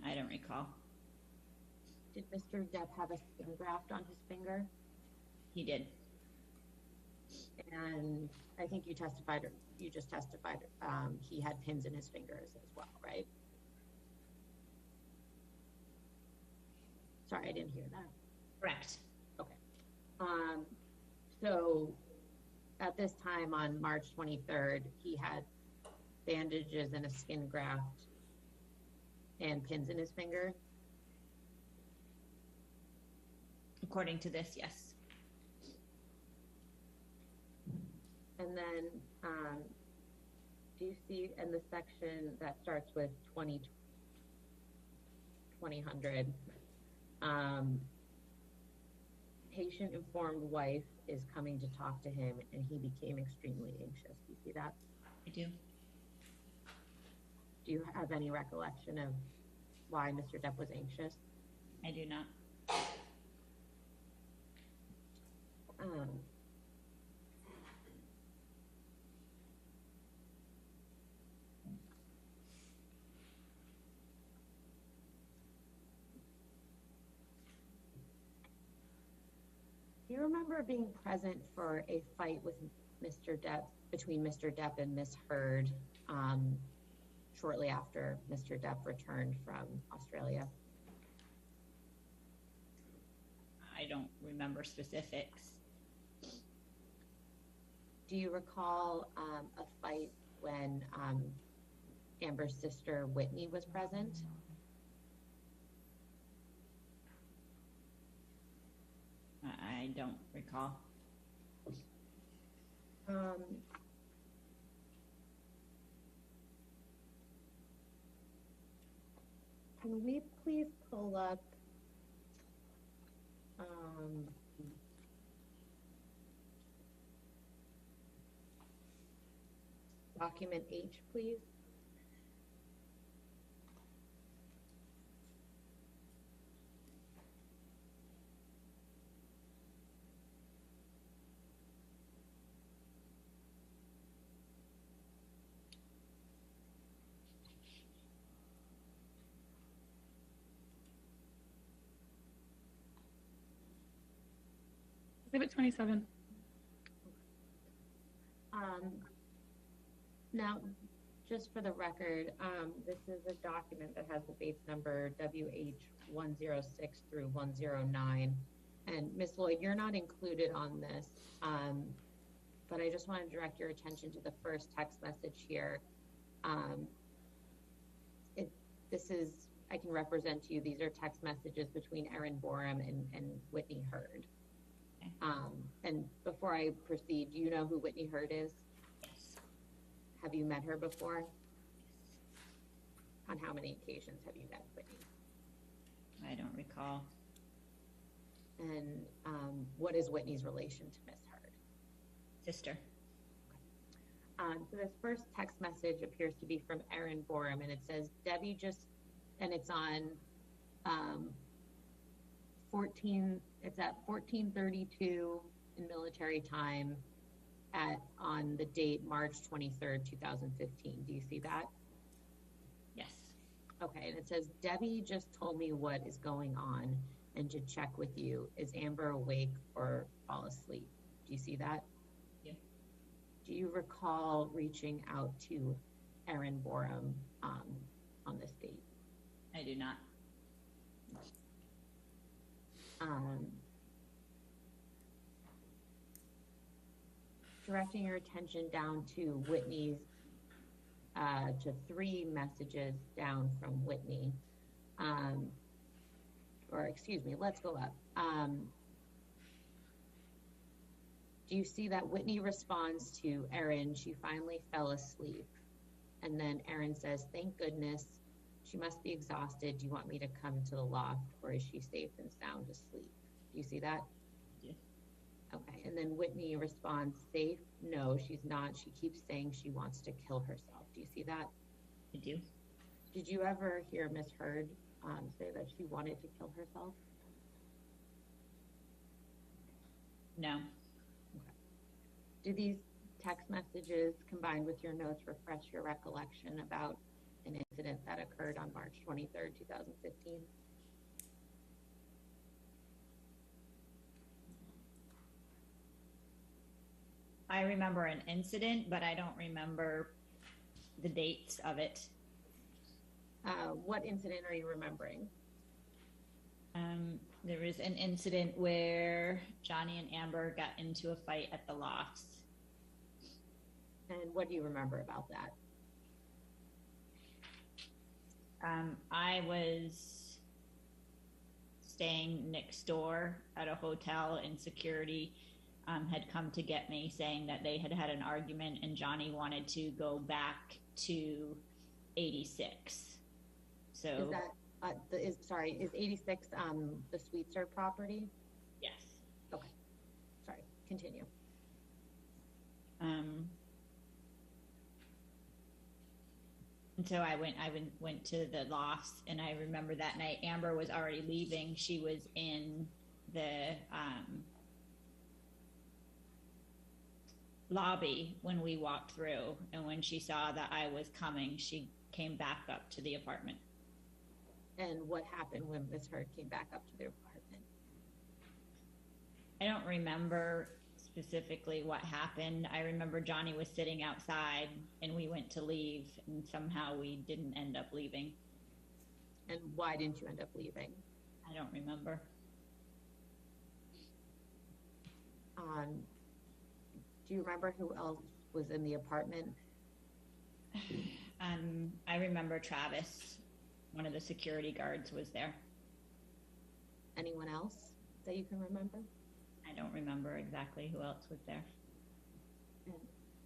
S11: I don't recall.
S13: Did Mr. Depp have a skin graft on his finger?
S11: He did.
S13: And I think you just testified, he had pins in his fingers as well, right? Sorry, I didn't hear that.
S11: Correct.
S13: Okay. So at this time on March 23rd, he had bandages and a skin graft and pins in his finger?
S11: According to this, yes.
S13: And then do you see in the section that starts with 2000, patient informed wife is coming to talk to him and he became extremely anxious. Do you see that?
S11: I do.
S13: Do you have any recollection of why Mr. Depp was anxious?
S11: I do not.
S13: Do you remember being present for a fight with Mr. Depp, between Mr. Depp and Ms. Heard, shortly after Mr. Depp returned from Australia?
S11: I don't remember specifics.
S13: Do you recall a fight when Amber's sister Whitney was present?
S11: I don't recall.
S13: Can we please pull up document H, please?
S15: Exhibit 27.
S13: Now, just for the record, this is a document that has the base number WH106 through 109. And Ms. Lloyd, you're not included on this, but I just want to direct your attention to the first text message here. This is I can represent to you, these are text messages between Erin Borum and Whitney Hurd.
S11: Okay.
S13: And before I proceed, do you know who Whitney Hurd is?
S11: Yes.
S13: Have you met her before? On how many occasions have you met Whitney?
S11: I don't recall.
S13: And what is Whitney's relation to Miss Hurd?
S11: Sister.
S13: So this first text message appears to be from Erin Borum, and it says, Debbie just, and it's on 14:32 in military time on the date March 23rd, 2015. Do you see that?
S11: Yes.
S13: Okay, and it says, Debbie just told me what is going on and to check with you. Is Amber awake or fall asleep? Do you see that?
S11: Yeah.
S13: Do you recall reaching out to Erin Borum on this date?
S11: I do not.
S13: Directing your attention down to Whitney's, to 3 messages down from Whitney. Or excuse me, let's go up. Do you see that Whitney responds to Erin, she finally fell asleep. And then Erin says, thank goodness, she must be exhausted. Do you want me to come to the loft or is she safe and sound asleep? Do you see that?
S11: Yeah.
S13: Okay, and then Whitney responds, safe? No, she's not. She keeps saying she wants to kill herself. Do you see that?
S11: I do.
S13: Did you ever hear Miss Hurd say that she wanted to kill herself?
S11: No.
S13: Do these text messages combined with your notes refresh your recollection about an incident that occurred on March 23rd, 2015?
S11: I remember an incident, but I don't remember the dates of it.
S13: What incident are you remembering?
S11: There was an incident where Johnny and Amber got into a fight at the lofts.
S13: And what do you remember about that?
S11: I was staying next door at a hotel, and security had come to get me, saying that they had had an argument and Johnny wanted to go back to 86. So
S13: Is that, is 86 the Sweet Serve property?
S11: yes.
S13: Okay, sorry, continue.
S11: And so I went to the lofts, and I remember that night Amber was already leaving. She was in the lobby when we walked through, and when she saw that I was coming, she came back up to the apartment.
S13: And what happened when Miss Hurd came back up to the apartment?
S11: I don't remember specifically what happened. I remember Johnny was sitting outside and we went to leave, and somehow we didn't end up leaving.
S13: And why didn't you end up leaving?
S11: I don't remember.
S13: Do you remember who else was in the apartment?
S11: I remember Travis, one of the security guards, was there.
S13: Anyone else that you can remember?
S11: I don't remember exactly who else was there.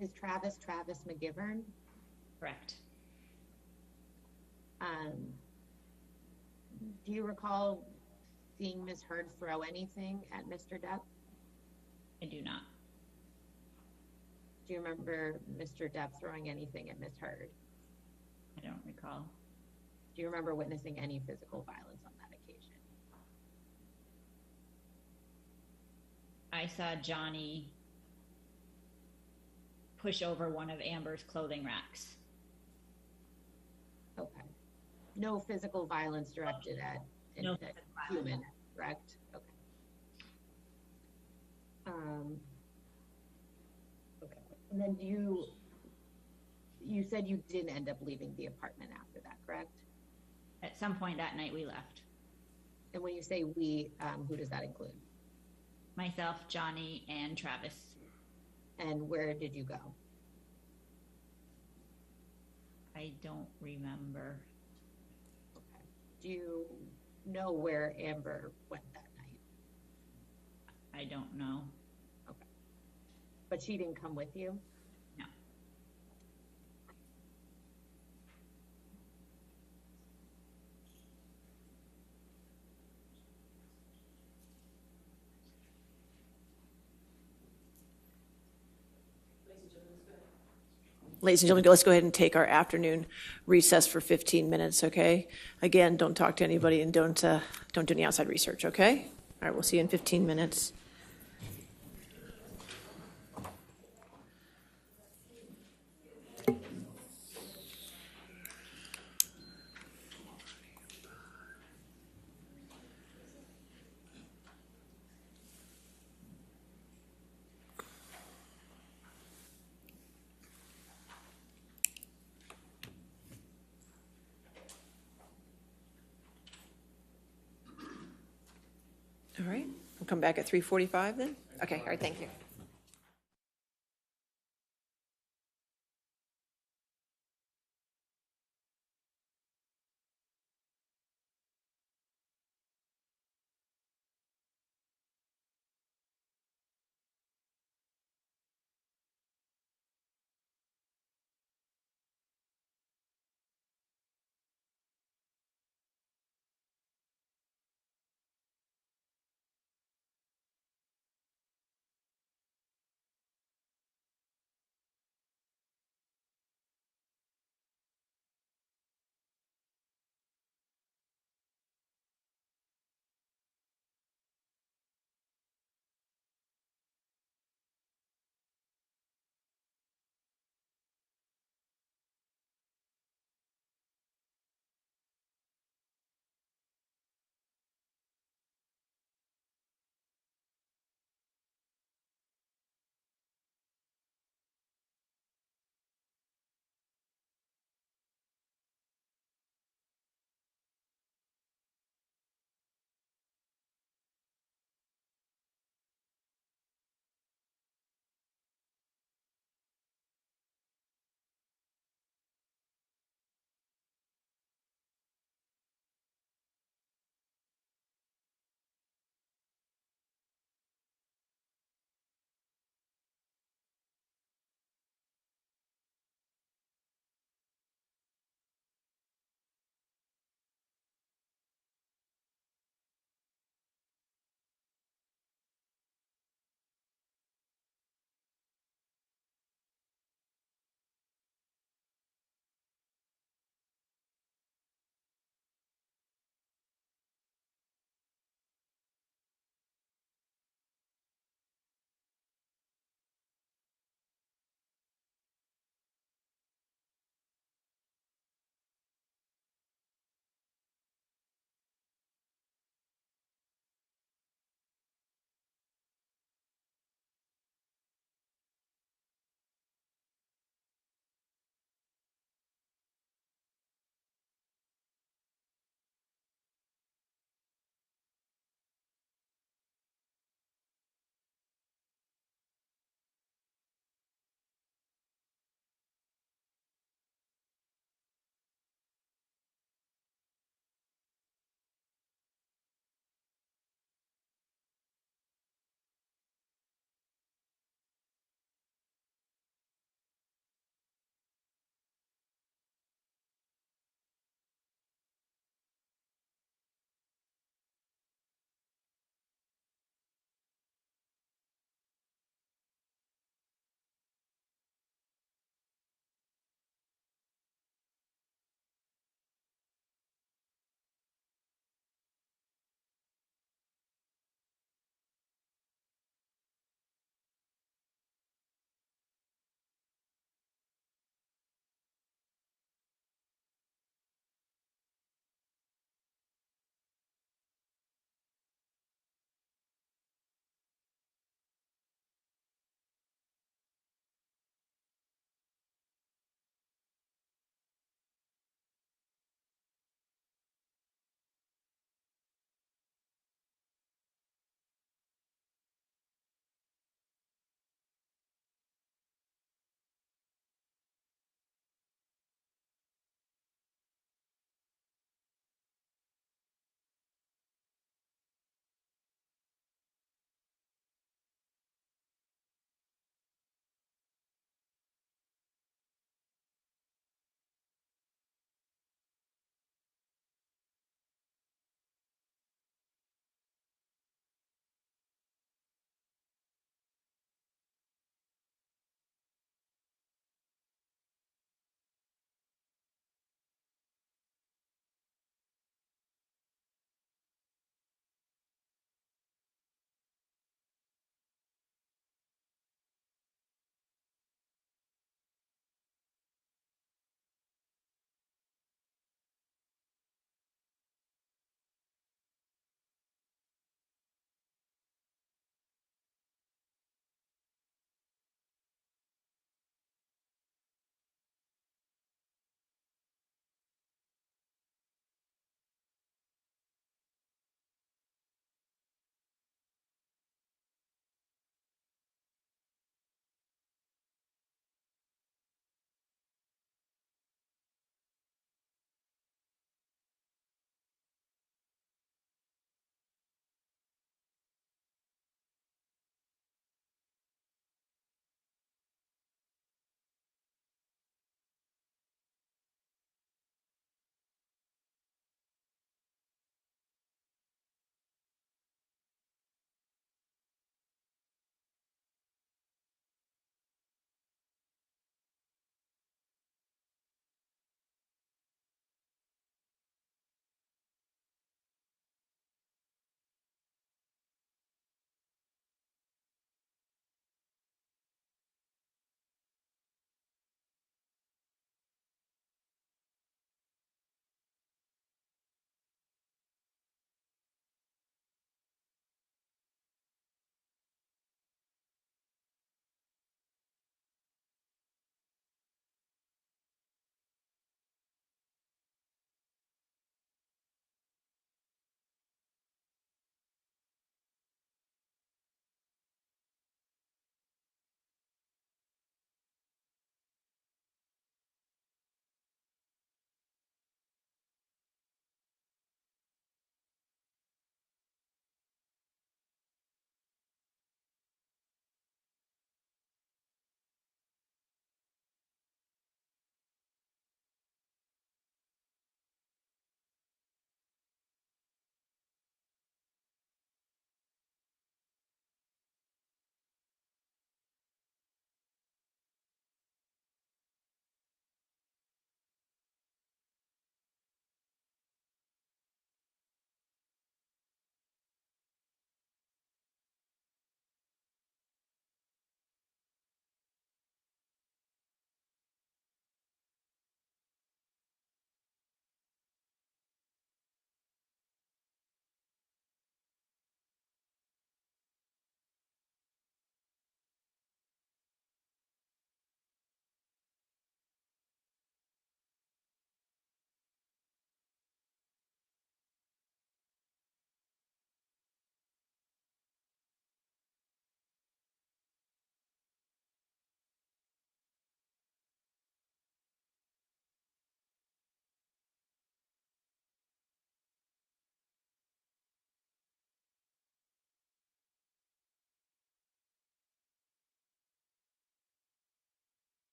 S13: Is Travis McGivern?
S11: Correct.
S13: Do you recall seeing Ms. Hurd throw anything at Mr. Depp?
S11: I do not.
S13: Do you remember Mr. Depp throwing anything at Ms. Hurd?
S11: I don't recall.
S13: Do you remember witnessing any physical violence on that occasion?
S11: I saw Johnny push over one of Amber's clothing racks.
S13: Okay. No physical violence directed at
S11: No
S13: a
S11: physical
S13: human, correct? Okay. Okay. And then you said you didn't end up leaving the apartment after that, correct?
S11: At some point that night we left.
S13: And when you say we, who does that include?
S11: Myself, Johnny, and Travis.
S13: And where did you go?
S11: I don't remember.
S13: you know where Amber went that night?
S11: I don't know.
S13: Okay. But she didn't come with you?
S11: No.
S2: Ladies and gentlemen, let's go ahead and take our afternoon recess for 15 minutes, okay? Again, don't talk to anybody and don't do any outside research, okay? All right, we'll see you in 15 minutes. All right, we'll come back at 3:45 then? Okay, all right, thank you.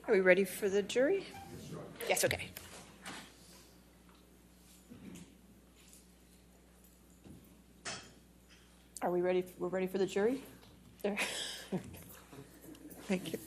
S2: Are we ready for the jury? Yes, okay. Are we ready? We're ready for the jury? There. Thank you.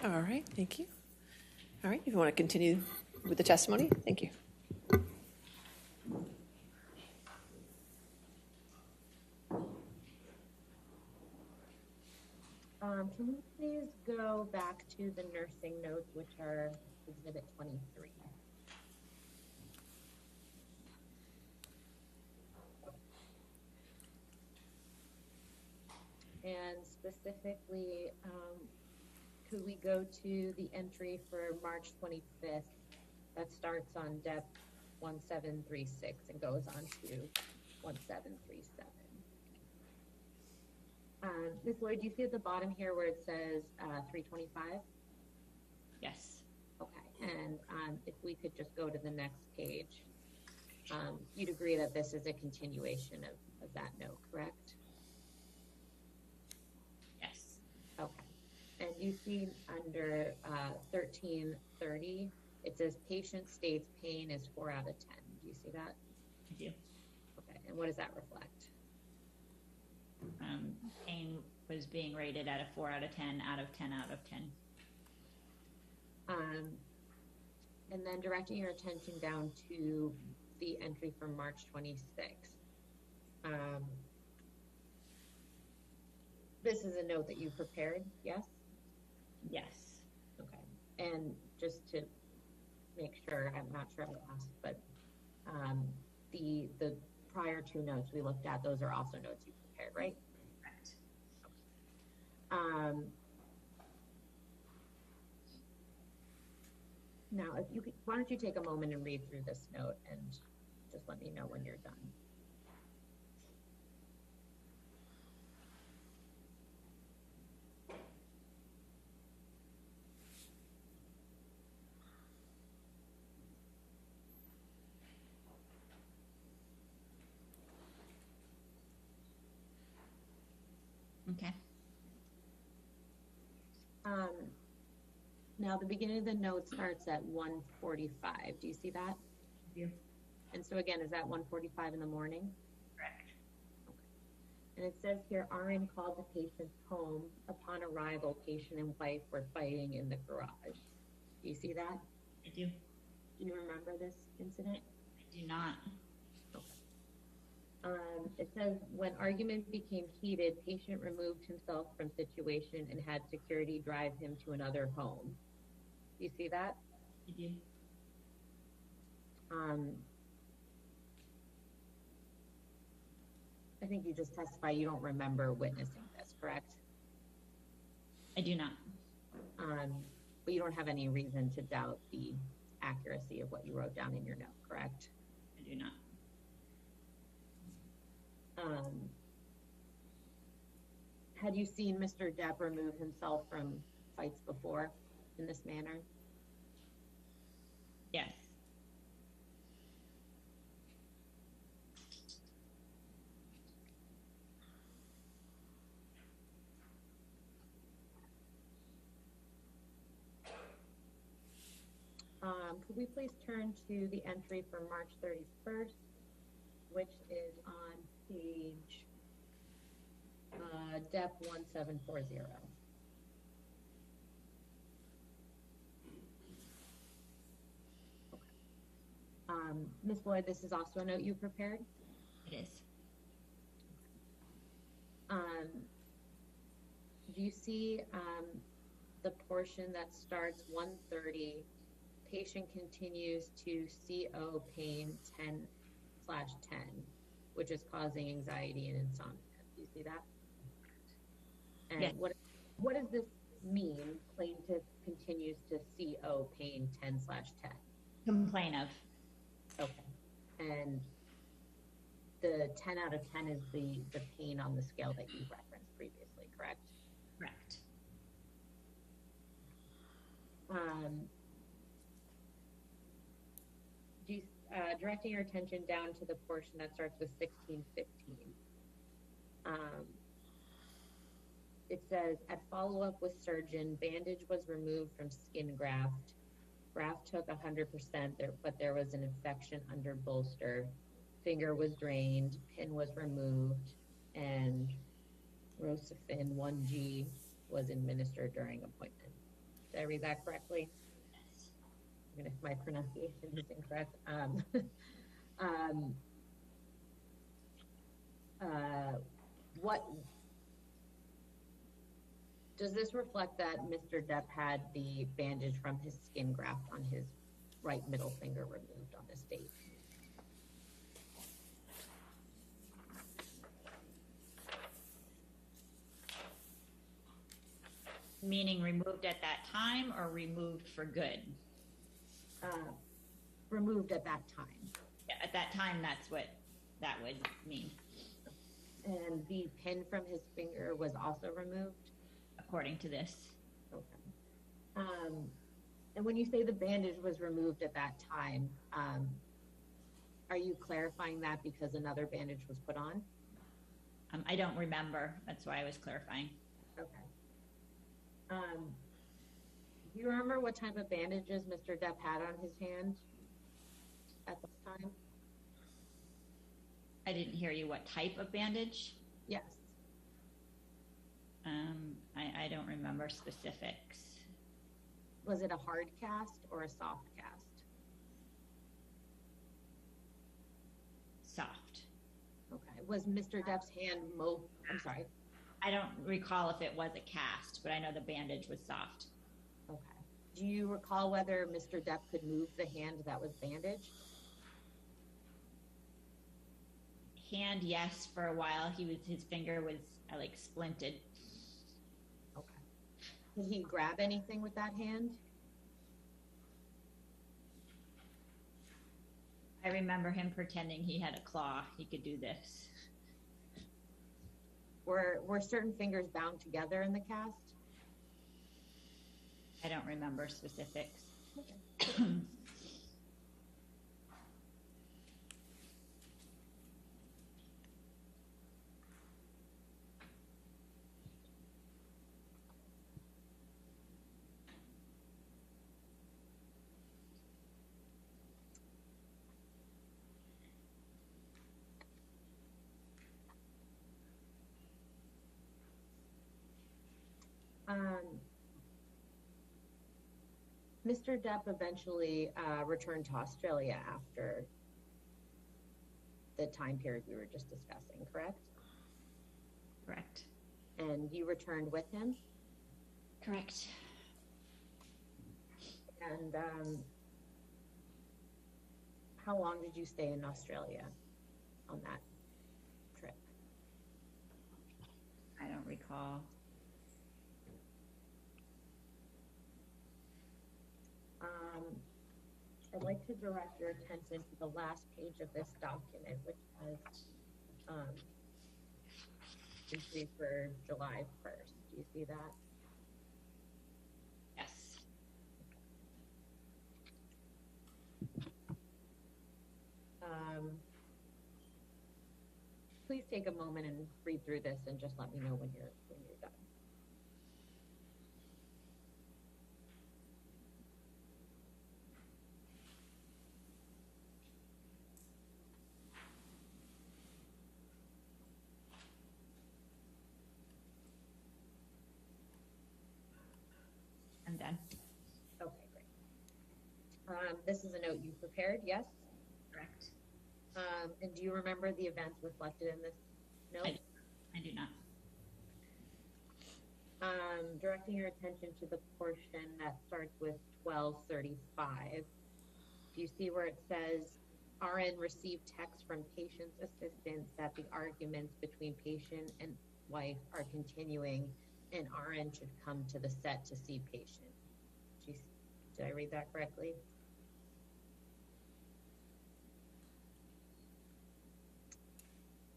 S2: All right, thank you. All right, if you want to continue with the testimony, thank you.
S13: Can we please go back to the nursing notes, which are Exhibit 23? And specifically, could we go to the entry for March 25th that starts on Depp 1736 and goes on to 1737? Ms. Lloyd, do you see at the bottom here where it says 325?
S11: Yes.
S13: Okay, and if we could just go to the next page, you'd agree that this is a continuation of that note, correct?
S11: Yes.
S13: Okay. And you see under 1330, it says patient states pain is 4 out of 10. Do you see that?
S11: I do.
S13: Okay, and what does that reflect?
S11: Pain was being rated at a 4 out of 10 out of 10 out of 10.
S13: And then directing your attention down to the entry from March 26th. This is a note that you prepared, yes?
S11: Yes.
S13: Okay. And just to make sure, I'm not sure I asked, but the prior 2 notes we looked at, those are also notes you prepared, right?
S11: Correct.
S13: Now, if you could, why don't you take a moment and read through this note and just let me know when you're done.
S11: Okay.
S13: Now, the beginning of the note starts at 1:45. Do you see that?
S11: Yeah.
S13: And so again, is that 1:45 in the morning?
S11: Correct.
S13: Okay. And it says here, RN called the patient's home. Upon arrival, patient and wife were fighting in the garage. Do you see that?
S11: I do.
S13: Do you remember this incident?
S11: I do not.
S13: It says, when argument became heated, patient removed himself from situation and had security drive him to another home. Do you see that?
S11: I do.
S13: I think you just testified you don't remember witnessing this, correct?
S11: I do not.
S13: But you don't have any reason to doubt the accuracy of what you wrote down in your note, correct?
S11: I do not.
S13: Had you seen Mr. Depp remove himself from fights before in this manner?
S11: Yes.
S13: Could we please turn to the entry for March 31st, which is on page Depp 1740. Ms. Lloyd, this is also a note you prepared?
S11: It is.
S13: Do you see the portion that starts 1:30, patient continues to CO pain 10/10, which is causing anxiety and insomnia. Do you see that? And
S11: Yes.
S13: What does this mean, plaintiff continues to CO pain 10/10?
S11: Complain of.
S13: Okay. And the 10 out of 10 is the pain on the scale that you referenced previously, correct?
S11: Correct.
S13: Directing your attention down to the portion that starts with 1615. It says, at follow-up with surgeon, bandage was removed from skin graft. Graft took 100%, but there was an infection under bolster. Finger was drained, pin was removed, and Rosafin 1G was administered during appointment. Did I read that correctly?
S11: Yes.
S13: Even if my pronunciation is incorrect. What does this reflect that Mr. Depp had the bandage from his skin graft on his right middle finger removed on this date?
S11: Meaning removed at that time or removed for good?
S13: Removed at that time.
S11: Yeah, at that time, that's what that would mean.
S13: And the pin from his finger was also removed?
S11: According to this.
S13: Okay. And when you say the bandage was removed at that time, are you clarifying that because another bandage was put on?
S11: I don't remember. That's why I was clarifying.
S13: Okay. Do you remember what type of bandages Mr. Depp had on his hand at this time?
S11: I didn't hear you. What type of bandage?
S13: Yes.
S11: I don't remember specifics.
S13: Was it a hard cast or a soft cast?
S11: Soft.
S13: Okay. Was Mr. Depp's hand I'm sorry.
S11: I don't recall if it was a cast, but I know the bandage was soft.
S13: Okay. Do you recall whether Mr. Depp could move the hand that was bandaged?
S11: Hand, yes, for a while. His finger was like splinted.
S13: Okay. Did he grab anything with that hand?
S11: I remember him pretending he had a claw. He could do this.
S13: Were certain fingers bound together in the cast?
S11: I don't remember specifics.
S13: Okay. Mr. Depp eventually returned to Australia after the time period we were just discussing, correct?
S11: Correct.
S13: And you returned with him?
S11: Correct.
S13: And how long did you stay in Australia on that trip?
S11: I don't recall.
S13: I'd like to direct your attention to the last page of this document, which has entry for July 1st. Do you see that?
S11: Yes.
S13: Please take a moment and read through this and just let me know when you're done.
S11: time.
S13: Okay, great. This is a note you prepared, yes?
S11: Correct.
S13: And do you remember the events reflected in this note?
S11: I do not.
S13: Directing your attention to the portion that starts with 1235. Do you see where it says, RN received text from patient's assistants that the arguments between patient and wife are continuing and RN should come to the set to see patient? Did I read that correctly?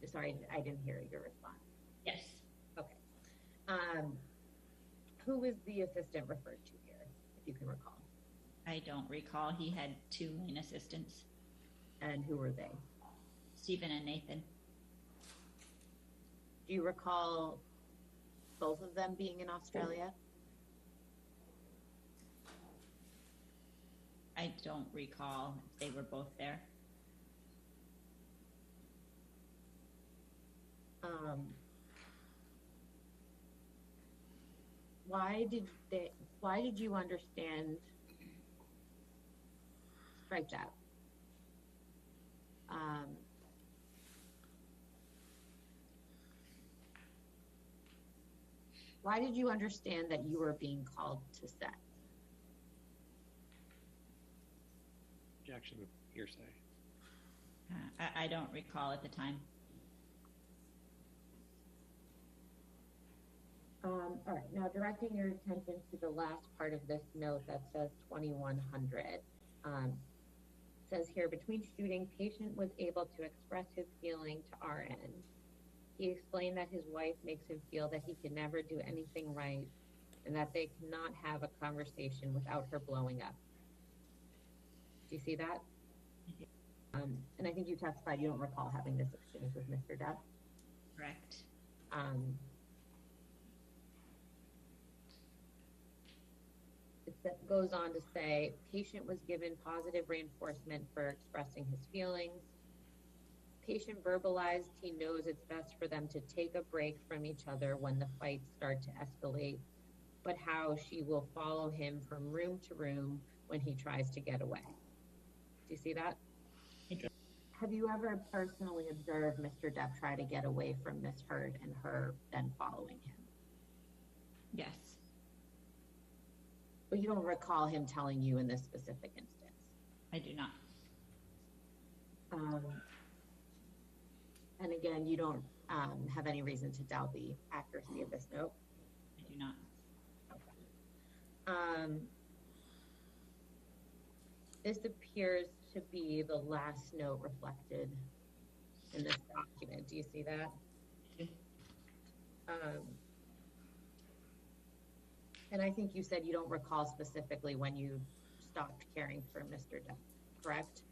S13: Sorry, I didn't hear your response.
S11: Yes.
S13: Okay. Who was the assistant referred to here, if you can recall?
S11: I don't recall. He had two main assistants.
S13: And who were they?
S11: Stephen and Nathan.
S13: Do you recall both of them being in Australia?
S11: I don't recall if they were both there.
S13: Why did you understand, strike that. Why did you understand that you were being called to set?
S10: Objection of hearsay.
S11: I don't recall at the time.
S13: All right, now directing your attention to the last part of this note that says 2100. Says here, between shooting, patient was able to express his feeling to RN. He explained that his wife makes him feel that he can never do anything right and that they cannot have a conversation without her blowing up. Do you see that? And I think you testified you don't recall having this exchange with Mr. Depp.
S11: Correct.
S13: It goes on to say, patient was given positive reinforcement for expressing his feelings. Patient verbalized he knows it's best for them to take a break from each other when the fights start to escalate, but how she will follow him from room to room when he tries to get away. Do you see that? Have you ever personally observed Mr. Depp try to get away from Miss Heard and her then following him?
S11: Yes.
S13: But you don't recall him telling you in this specific instance?
S11: I do not.
S13: And again, you don't have any reason to doubt the accuracy of this note?
S11: I do not.
S13: Okay. This appears to be the last note reflected in this document. Do you see that? And I think you said you don't recall specifically when you stopped caring for Mr. Depp, correct?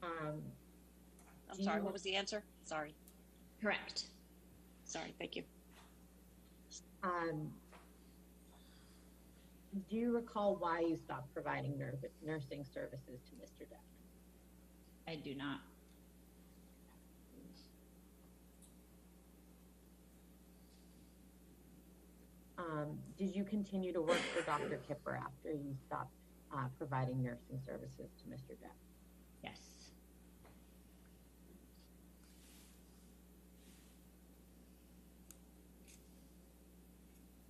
S14: I'm sorry, what was the answer? Sorry.
S11: Correct.
S14: Sorry, thank you.
S13: Do you recall why you stopped providing nursing services to Mr. Depp?
S11: I do not.
S13: Did you continue to work for Dr. Kipper after you stopped providing nursing services to Mr. Depp?
S11: Yes.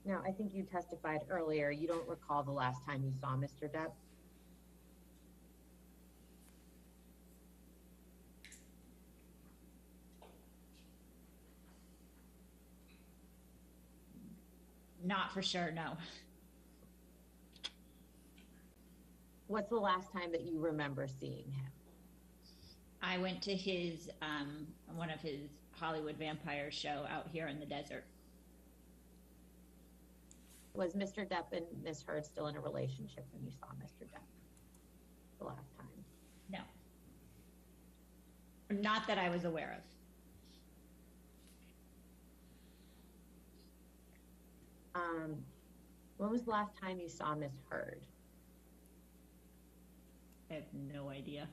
S13: Now, I think you testified earlier, you don't recall the last time you saw Mr. Depp?
S11: Not for sure, no.
S13: What's the last time that you remember seeing him?
S11: I went to his, one of his Hollywood vampire show out here in the desert.
S13: Was Mr. Depp and Miss Heard still in a relationship when you saw Mr. Depp the last time?
S11: No. Not that I was aware of.
S13: When was the last time you saw Miss Heard?
S11: I have no idea.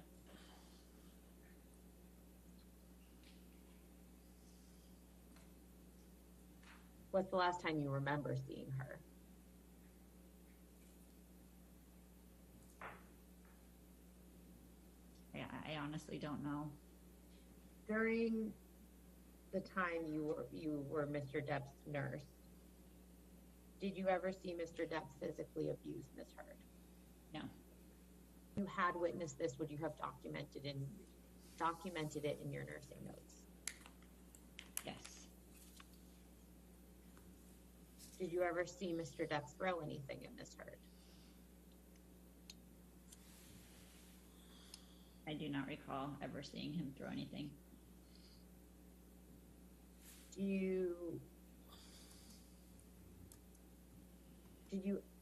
S13: What's the last time you remember seeing her?
S11: I honestly don't know.
S13: During the time you were Mr. Depp's nurse, did you ever see Mr. Depp physically abuse Ms. Heard?
S11: No.
S13: You had witnessed this, would you have documented it in your nursing notes?
S11: Yes.
S13: Did you ever see Mr. Depp throw anything at Ms. Heard?
S11: I do not recall ever seeing him throw anything.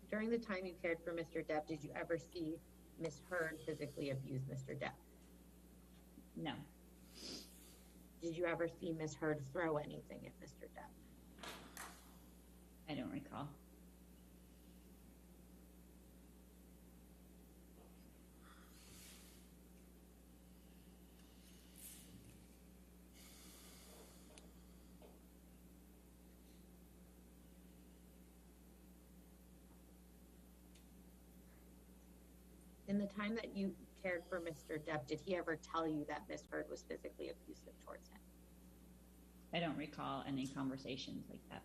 S13: During the time you cared for Mr. Depp, did you ever see Ms. Heard physically abuse Mr. Depp?
S11: No.
S13: Did you ever see Ms. Heard throw anything at Mr. Depp?
S11: I don't recall.
S13: In the time that you cared for Mr. Depp, did he ever tell you that Ms. Heard was physically abusive towards him?
S11: I don't recall any conversations like that.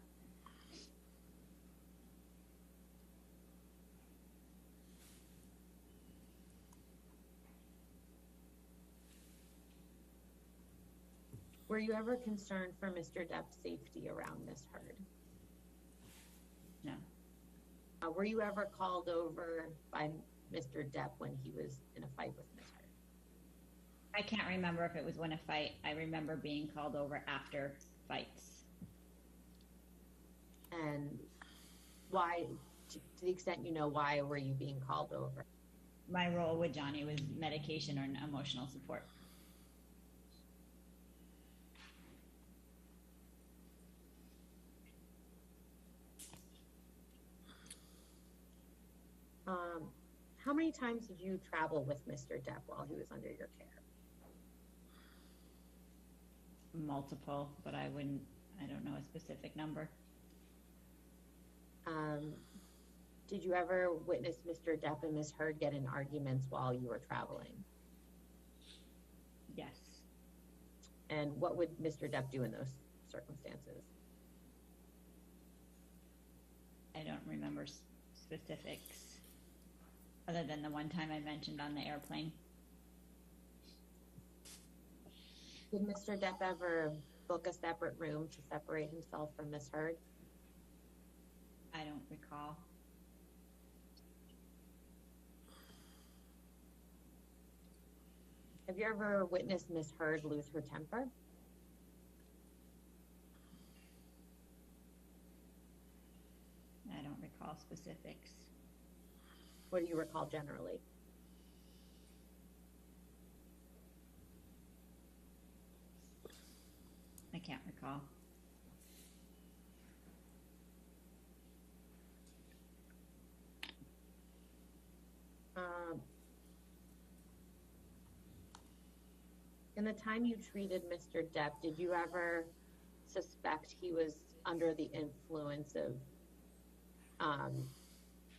S13: Were you ever concerned for Mr. Depp's safety around Ms. Heard?
S11: No.
S13: Were you ever called over by Mr. Depp when he was in a fight with Ms. Heard?
S11: I can't remember if it was when a fight. I remember being called over after fights.
S13: And why, to the extent you know, why were you being called over?
S11: My role with Johnny was medication or emotional support.
S13: How many times did you travel with Mr. Depp while he was under your care?
S11: Multiple, but I don't know a specific number.
S13: Did you ever witness Mr. Depp and Ms. Heard get in arguments while you were traveling?
S11: Yes.
S13: And what would Mr. Depp do in those circumstances?
S11: I don't remember specifics, other than the one time I mentioned on the airplane.
S13: Did Mr. Depp ever book a separate room to separate himself from Ms. Heard?
S11: I don't recall.
S13: Have you ever witnessed Ms. Heard lose her temper?
S11: I don't recall specifics.
S13: What do you recall generally?
S11: I can't recall.
S13: In the time you treated Mr. Depp, did you ever suspect he was under the influence of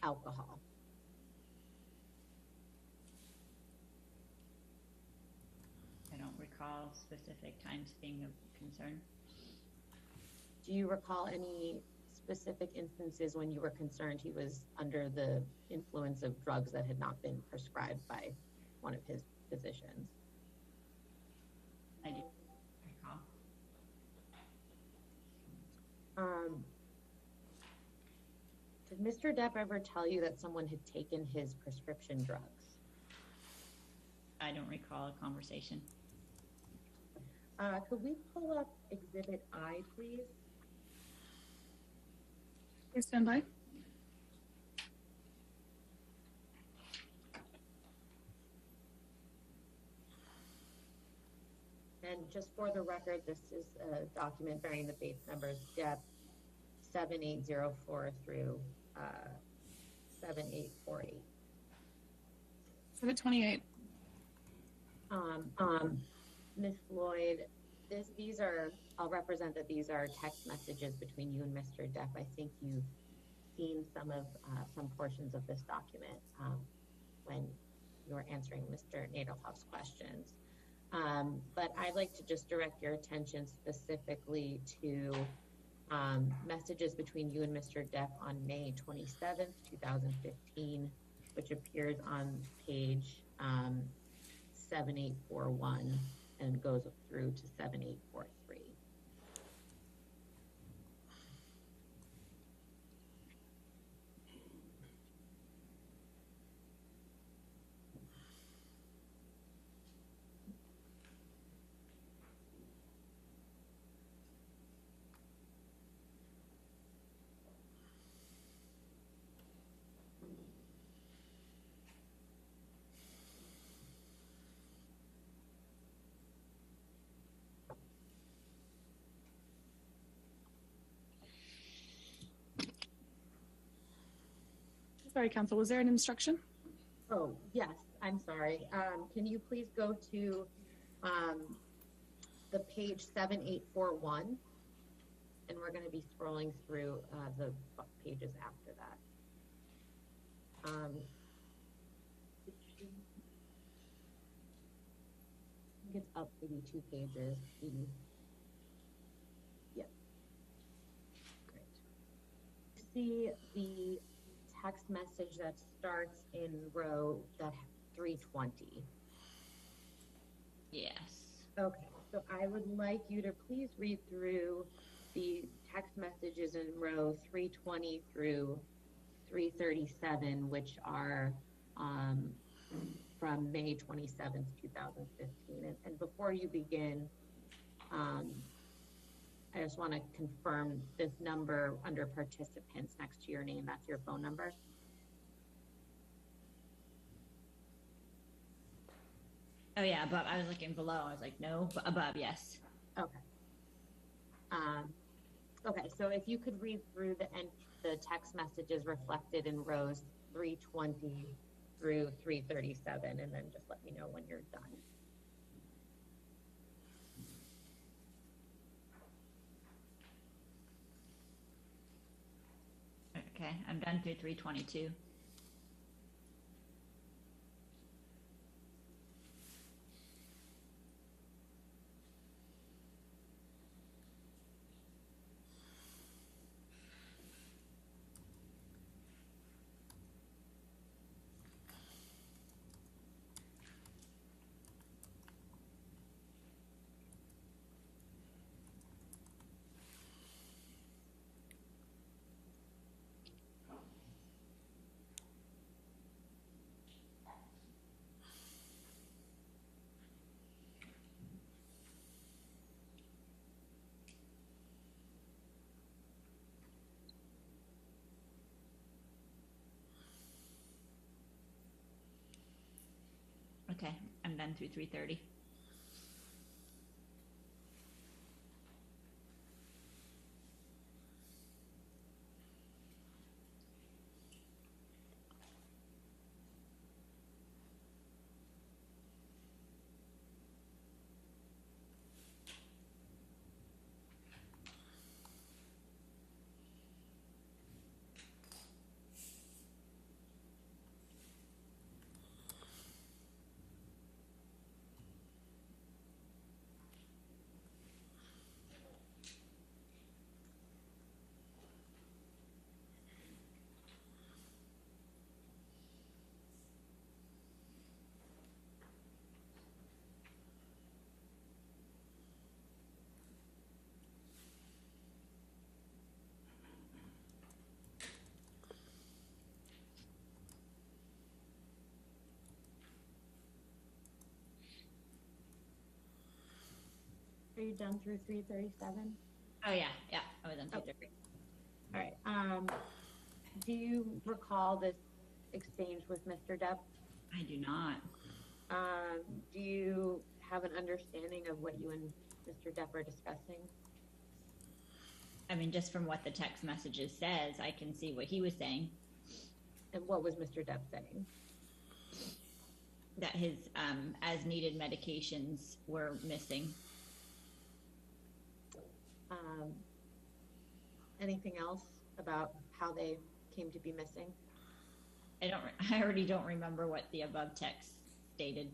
S13: alcohol?
S11: I don't recall specific times being of concern.
S13: Do you recall any specific instances when you were concerned he was under the influence of drugs that had not been prescribed by one of his physicians?
S11: I do recall.
S13: Did Mr. Depp ever tell you that someone had taken his prescription drugs?
S11: I don't recall a conversation.
S13: Could we pull up Exhibit I, please?
S15: Please stand by.
S13: And just for the record, this is a document bearing the base numbers Depp 7804 through 7848.
S15: 728.
S13: Ms. Floyd, I'll represent that these are text messages between you and Mr. Depp. I think you've seen some portions of this document when you were answering Mr. Nadelhoff's questions. But I'd like to just direct your attention specifically to messages between you and Mr. Depp on May 27th, 2015, which appears on page 7841 and goes through to 7843.
S15: Sorry, Council, was there an instruction?
S13: Oh, yes, I'm sorry. Can you please go to the page 7841? And we're going to be scrolling through the pages after that. I think it's up maybe 2 pages. Yep. Great. See the text message that starts in row 320.
S11: Yes.
S13: Okay, so I would like you to please read through the text messages in row 320 through 337, which are from May 27th, 2015. And before you begin, I just want to confirm this number under participants next to your name, that's your phone number?
S11: Oh yeah, above. I was looking below. I was like, no, but above, yes.
S13: Okay. Okay, so if you could read through the text messages reflected in rows 320 through 337, and then just let me know when you're done.
S11: Okay, I'm done through 322. Okay, I'm done through 330.
S13: Are you done through 337?
S11: Oh yeah, I was on 330.
S13: All right. Do you recall this exchange with Mr. Depp?
S11: I do not.
S13: Do you have an understanding of what you and Mr. Depp are discussing?
S11: I mean, just from what the text messages says, I can see what he was saying.
S13: And what was Mr. Depp saying?
S11: That his as-needed medications were missing.
S13: Anything else about how they came to be missing?
S11: I already don't remember what the above text stated.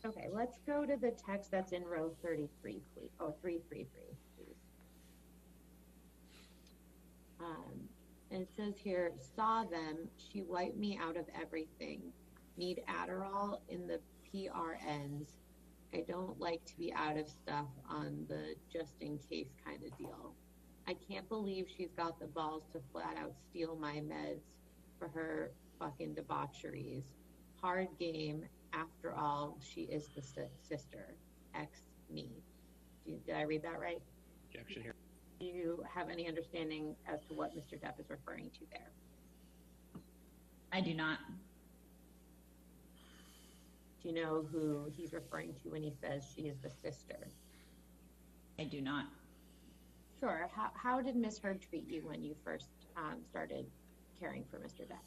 S13: Okay, let's go to the text that's in row 33, please. Oh, 333, please. And it says here, saw them, she wiped me out of everything. Need Adderall in the PRNs. I don't like to be out of stuff on the just in case kind of deal. I can't believe she's got the balls to flat out steal my meds for her fucking debaucheries. Hard game. After all, she is the sister. X me. Did I read that right?
S10: Objection here.
S13: Do you have any understanding as to what Mr. Depp is referring to there?
S11: I do not.
S13: Do you know who he's referring to when he says she is the sister?
S11: I do not.
S13: Sure. How did Ms. Heard treat you when you first started caring for Mr. Depp?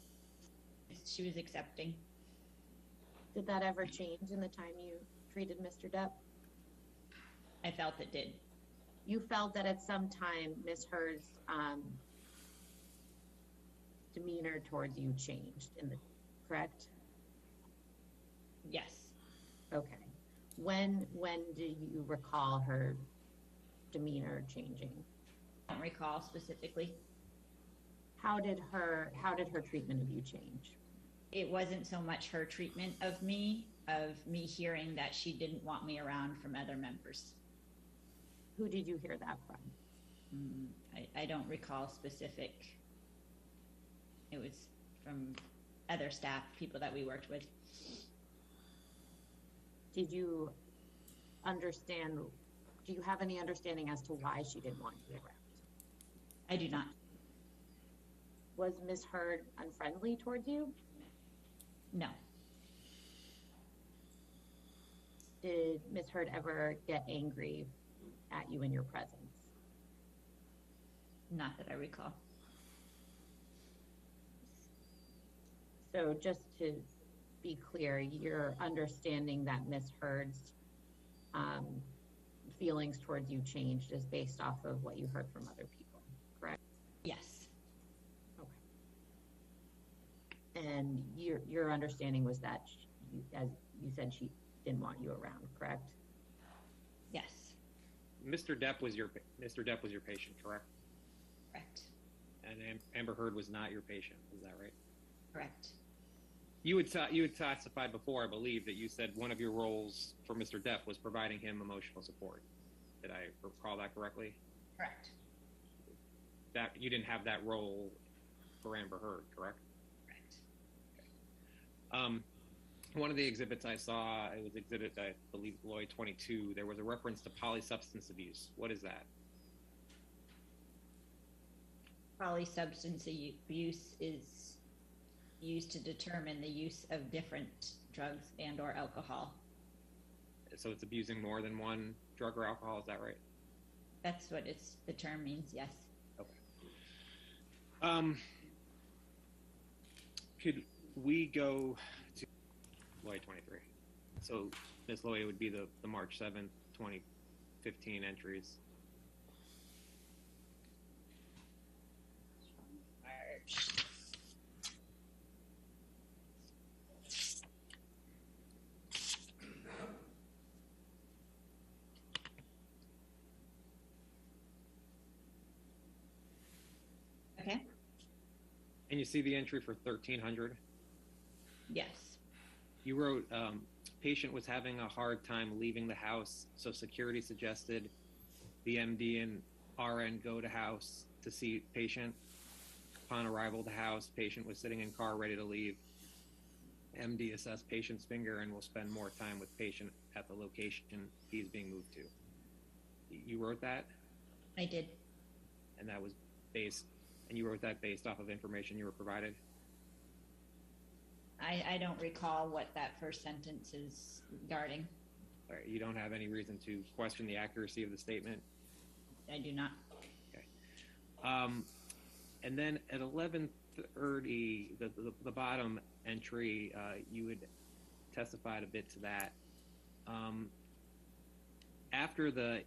S11: She was accepting.
S13: Did that ever change in the time you treated Mr. Depp?
S11: I felt it did.
S13: You felt that at some time Ms. Heard's demeanor towards you changed, correct?
S11: Yes.
S13: Okay. When do you recall her demeanor changing?
S11: I don't recall specifically.
S13: How did her treatment of you change?
S11: It wasn't so much her treatment of me hearing that she didn't want me around from other members.
S13: Who did you hear that from?
S11: I don't recall specific. It was from other staff, people that we worked with.
S13: Did you understand, do you have any understanding as to why she didn't want you around?
S11: I do not.
S13: Was Ms. Heard unfriendly towards you?
S11: No.
S13: Did Ms. Heard ever get angry at you in your presence?
S11: Not that I recall.
S13: So just to be clear, you're understanding that Ms. Heard's feelings towards you changed is based off of what you heard from other people, correct?
S11: Yes.
S13: Okay. And your understanding was that, as you said, she didn't want you around, correct?
S11: Yes.
S10: Mr. Depp was your patient, correct?
S11: Correct.
S10: And Amber Heard was not your patient. Is that right?
S11: Correct.
S10: You had testified before, I believe, that you said one of your roles for Mr. Depp was providing him emotional support. Did I recall that correctly?
S11: Correct.
S10: That you didn't have that role for Amber Heard, correct?
S11: Correct.
S10: Okay. One of the exhibits I saw, it was exhibit, I believe, Lloyd 22. There was a reference to polysubstance abuse. What is that?
S11: Polysubstance abuse is used to determine the use of different drugs and or alcohol.
S10: So it's abusing more than one drug or alcohol, is that right?
S11: That's what the term means, yes.
S10: Okay. Could we go to Lloyd 23? So Ms. Lloyd would be the March 7th, 2015 entries.
S11: March. Okay.
S10: And you see the entry for 1300?
S11: Yes.
S10: You wrote, patient was having a hard time leaving the house, so security suggested the MD and RN go to house to see patient. Upon arrival to house, patient was sitting in car ready to leave. MD assessed patient's finger and will spend more time with patient at the location he's being moved to. You wrote that?
S11: I did.
S10: And that was and you wrote that based off of information you were provided?
S11: I don't recall what that first sentence is regarding.
S10: All right, you don't have any reason to question the accuracy of the statement?
S11: I do not.
S10: Okay. And then at 11:30, the bottom entry, you had testified a bit to that. After the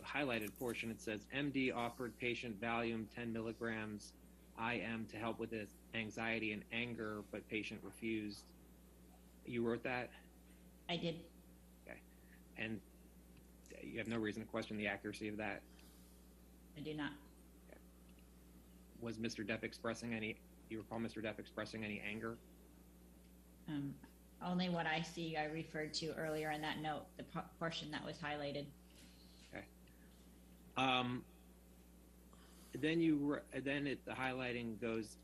S10: highlighted portion, it says MD offered patient Valium 10 milligrams IM to help with his anxiety and anger, but patient refused. You wrote that?
S11: I did.
S10: Okay. And you have no reason to question the accuracy of that?
S11: I do not.
S10: Okay. Was Mr. Depp expressing any, do you recall Mr. Depp expressing any anger?
S11: Only what I see I referred to earlier in that note, the portion that was highlighted.
S10: Okay. Then the highlighting goes,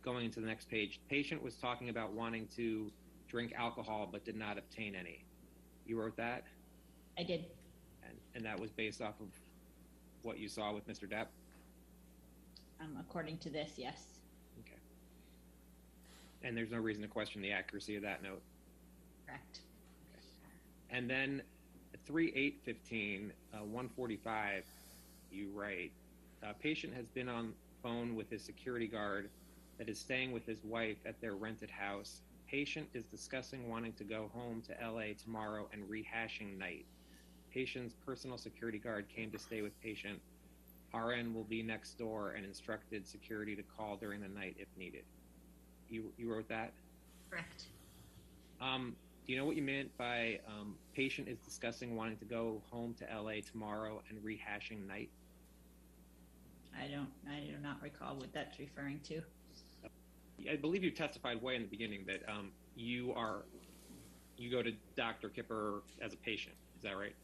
S10: going into the next page. Patient was talking about wanting to drink alcohol but did not obtain any. You wrote that?
S11: I did.
S10: And that was based off of what you saw with Mr. Depp?
S11: According to this, yes.
S10: Okay. And there's no reason to question the accuracy of that note?
S11: Correct.
S10: Okay. And then 3/8/15, 145, you write, patient has been on phone with his security guard that is staying with his wife at their rented house. Patient is discussing wanting to go home to LA tomorrow and rehashing night. Patient's personal security guard came to stay with patient. RN will be next door and instructed security to call during the night if needed. You wrote that?
S11: Correct.
S10: Do you know what you meant by patient is discussing wanting to go home to LA tomorrow and rehashing night?
S11: I do not recall what that's referring to.
S10: I believe you testified way in the beginning that you go to Dr. Kipper as a patient. Is that right?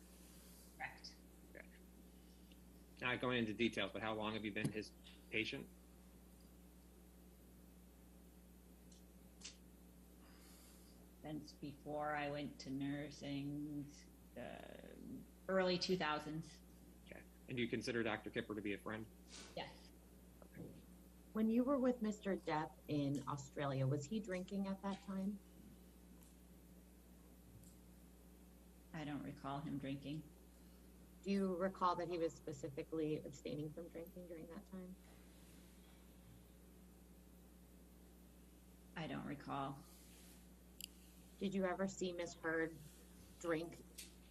S11: Correct.
S10: Okay. Not going into details, but how long have you been his patient?
S11: Since before I went to nursing, early 2000s.
S10: Okay. And do you consider Dr. Kipper to be a friend?
S11: Yes.
S13: When you were with Mr. Depp in Australia, was he drinking at that time?
S11: I don't recall him drinking.
S13: Do you recall that he was specifically abstaining from drinking during that time?
S11: I don't recall.
S13: Did you ever see Ms. Heard drink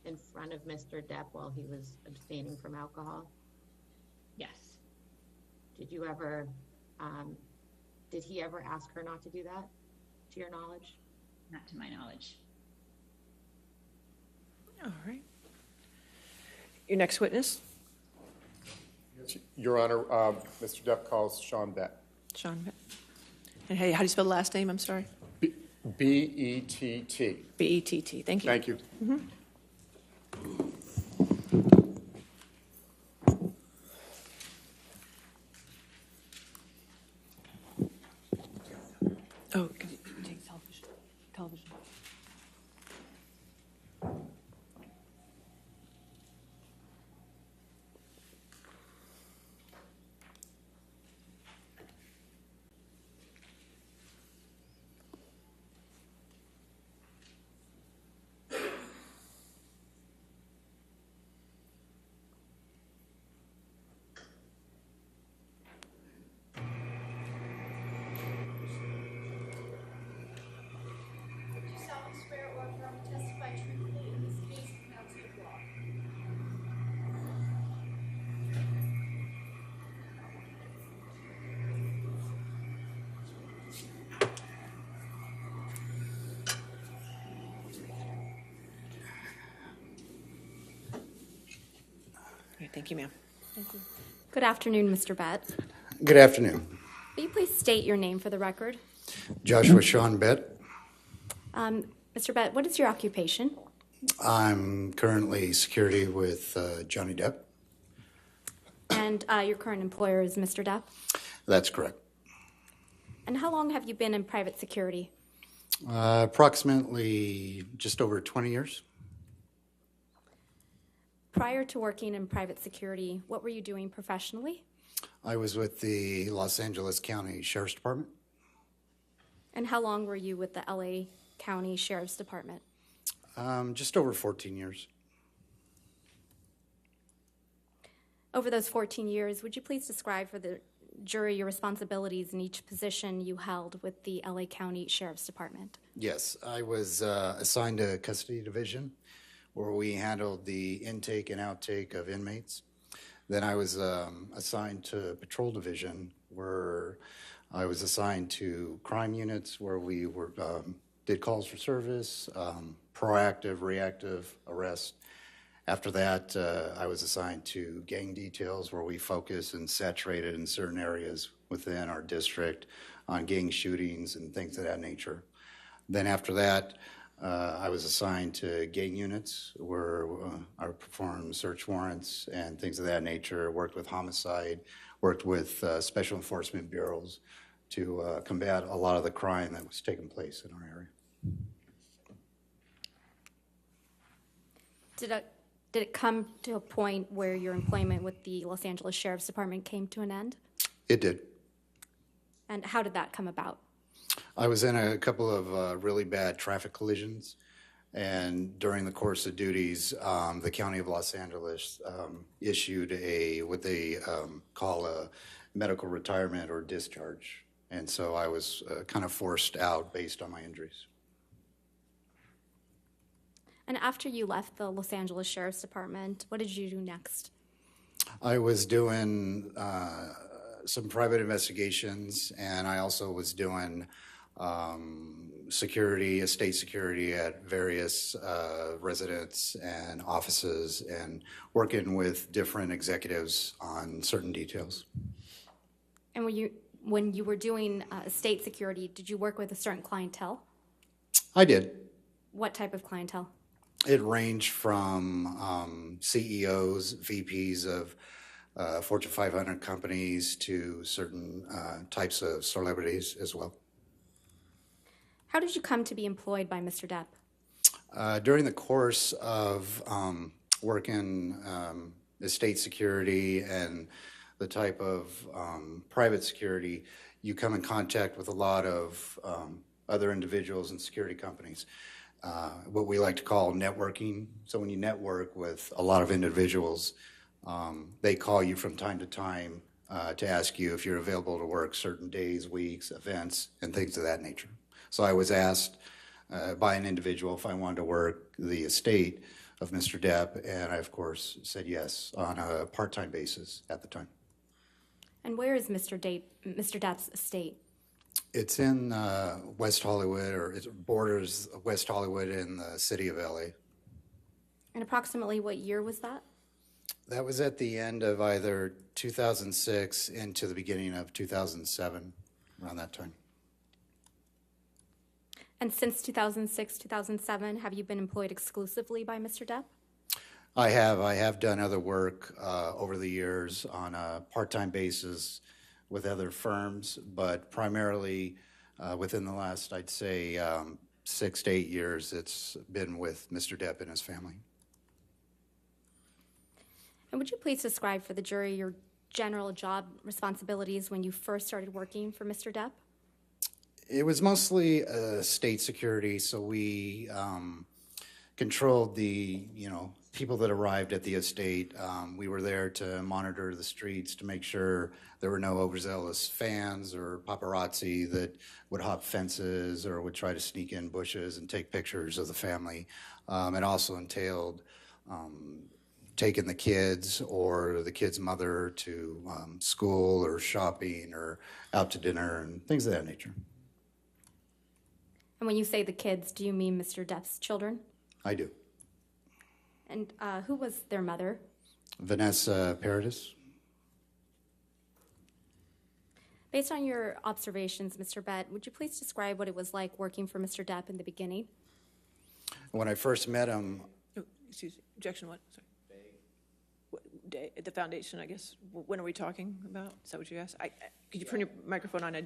S13: in front of Mr. Depp while he was abstaining from alcohol?
S11: Yes.
S13: Did you ever, did he ever ask her not to do that, to your knowledge?
S11: Not to my knowledge.
S2: All right. Your next witness?
S3: Your Honor, Mr. Depp calls Sean Bett.
S2: Sean Bett. And hey, how do you spell the last name? I'm sorry.
S3: B-E-T-T.
S2: B-E-T-T. Thank you.
S3: Thank you.
S2: Mm-hmm. Oh, could you take television? Thank you, ma'am.
S20: Thank you. Good afternoon, Mr. Bett.
S21: Good afternoon.
S20: Will you please state your name for the record?
S21: Joshua Sean Bett.
S20: Mr. Bett, what is your occupation?
S21: I'm currently security with Johnny Depp.
S20: And your current employer is Mr. Depp?
S21: That's correct.
S20: And how long have you been in private security?
S21: Approximately just over 20 years.
S20: Prior to working in private security, what were you doing professionally?
S21: I was with the Los Angeles County Sheriff's Department.
S20: And how long were you with the LA County Sheriff's Department?
S21: Just over 14 years.
S20: Over those 14 years, would you please describe for the jury your responsibilities in each position you held with the LA County Sheriff's Department?
S21: Yes, I was assigned to custody division, where we handled the intake and outtake of inmates. Then I was assigned to Patrol Division, where I was assigned to crime units, where we were did calls for service, proactive, reactive arrest. After that, I was assigned to gang details, where we focus and saturated in certain areas within our district on gang shootings and things of that nature. Then after that, I was assigned to gang units, where I performed search warrants and things of that nature, worked with homicide, worked with special enforcement bureaus to combat a lot of the crime that was taking place in our area.
S20: Did it come to a point where your employment with the Los Angeles Sheriff's Department came to an end?
S21: It did.
S20: And how did that come about?
S21: I was in a couple of really bad traffic collisions, and during the course of duties, the County of Los Angeles issued what they call a medical retirement or discharge. And so I was kind of forced out based on my injuries.
S20: And after you left the Los Angeles Sheriff's Department, what did you do next?
S21: I was doing some private investigations, and I also was doing security, estate security at various residents and offices, and working with different executives on certain details.
S20: And when you were doing estate security, did you work with a certain clientele?
S21: I did.
S20: What type of clientele?
S21: It ranged from CEOs, VPs of Fortune 500 companies to certain types of celebrities as well.
S20: How did you come to be employed by Mr. Depp?
S21: During the course of working estate security and the type of private security, you come in contact with a lot of other individuals and security companies. What we like to call networking. So when you network with a lot of individuals, they call you from time to time to ask you if you're available to work certain days, weeks, events, and things of that nature. So I was asked by an individual if I wanted to work the estate of Mr. Depp, and I, of course, said yes on a part-time basis at the time.
S20: And where is Mr. Depp's estate?
S21: It's in West Hollywood, or it borders West Hollywood in the city of LA.
S20: And approximately what year was that?
S21: That was at the end of either 2006 into the beginning of 2007, around that time.
S20: And since 2006, 2007, have you been employed exclusively by Mr. Depp?
S21: I have done other work over the years on a part-time basis with other firms, but primarily within the last, I'd say, 6 to 8 years, it's been with Mr. Depp and his family.
S20: And would you please describe for the jury your general job responsibilities when you first started working for Mr. Depp?
S21: It was mostly state security, so we controlled the, people that arrived at the estate. We were there to monitor the streets to make sure there were no overzealous fans or paparazzi that would hop fences or would try to sneak in bushes and take pictures of the family. It also entailed taking the kids or the kid's mother to school or shopping or out to dinner and things of that nature.
S20: And when you say the kids, do you mean Mr. Depp's children?
S21: I do.
S20: And who was their mother?
S21: Vanessa Paradis.
S20: Based on your observations, Mr. Bett, would you please describe what it was like working for Mr. Depp in the beginning?
S21: When I first met him...
S2: Oh, excuse me. Objection what? Sorry. What day? The foundation, I guess. When are we talking about? Is that what you asked? Could you turn your microphone on?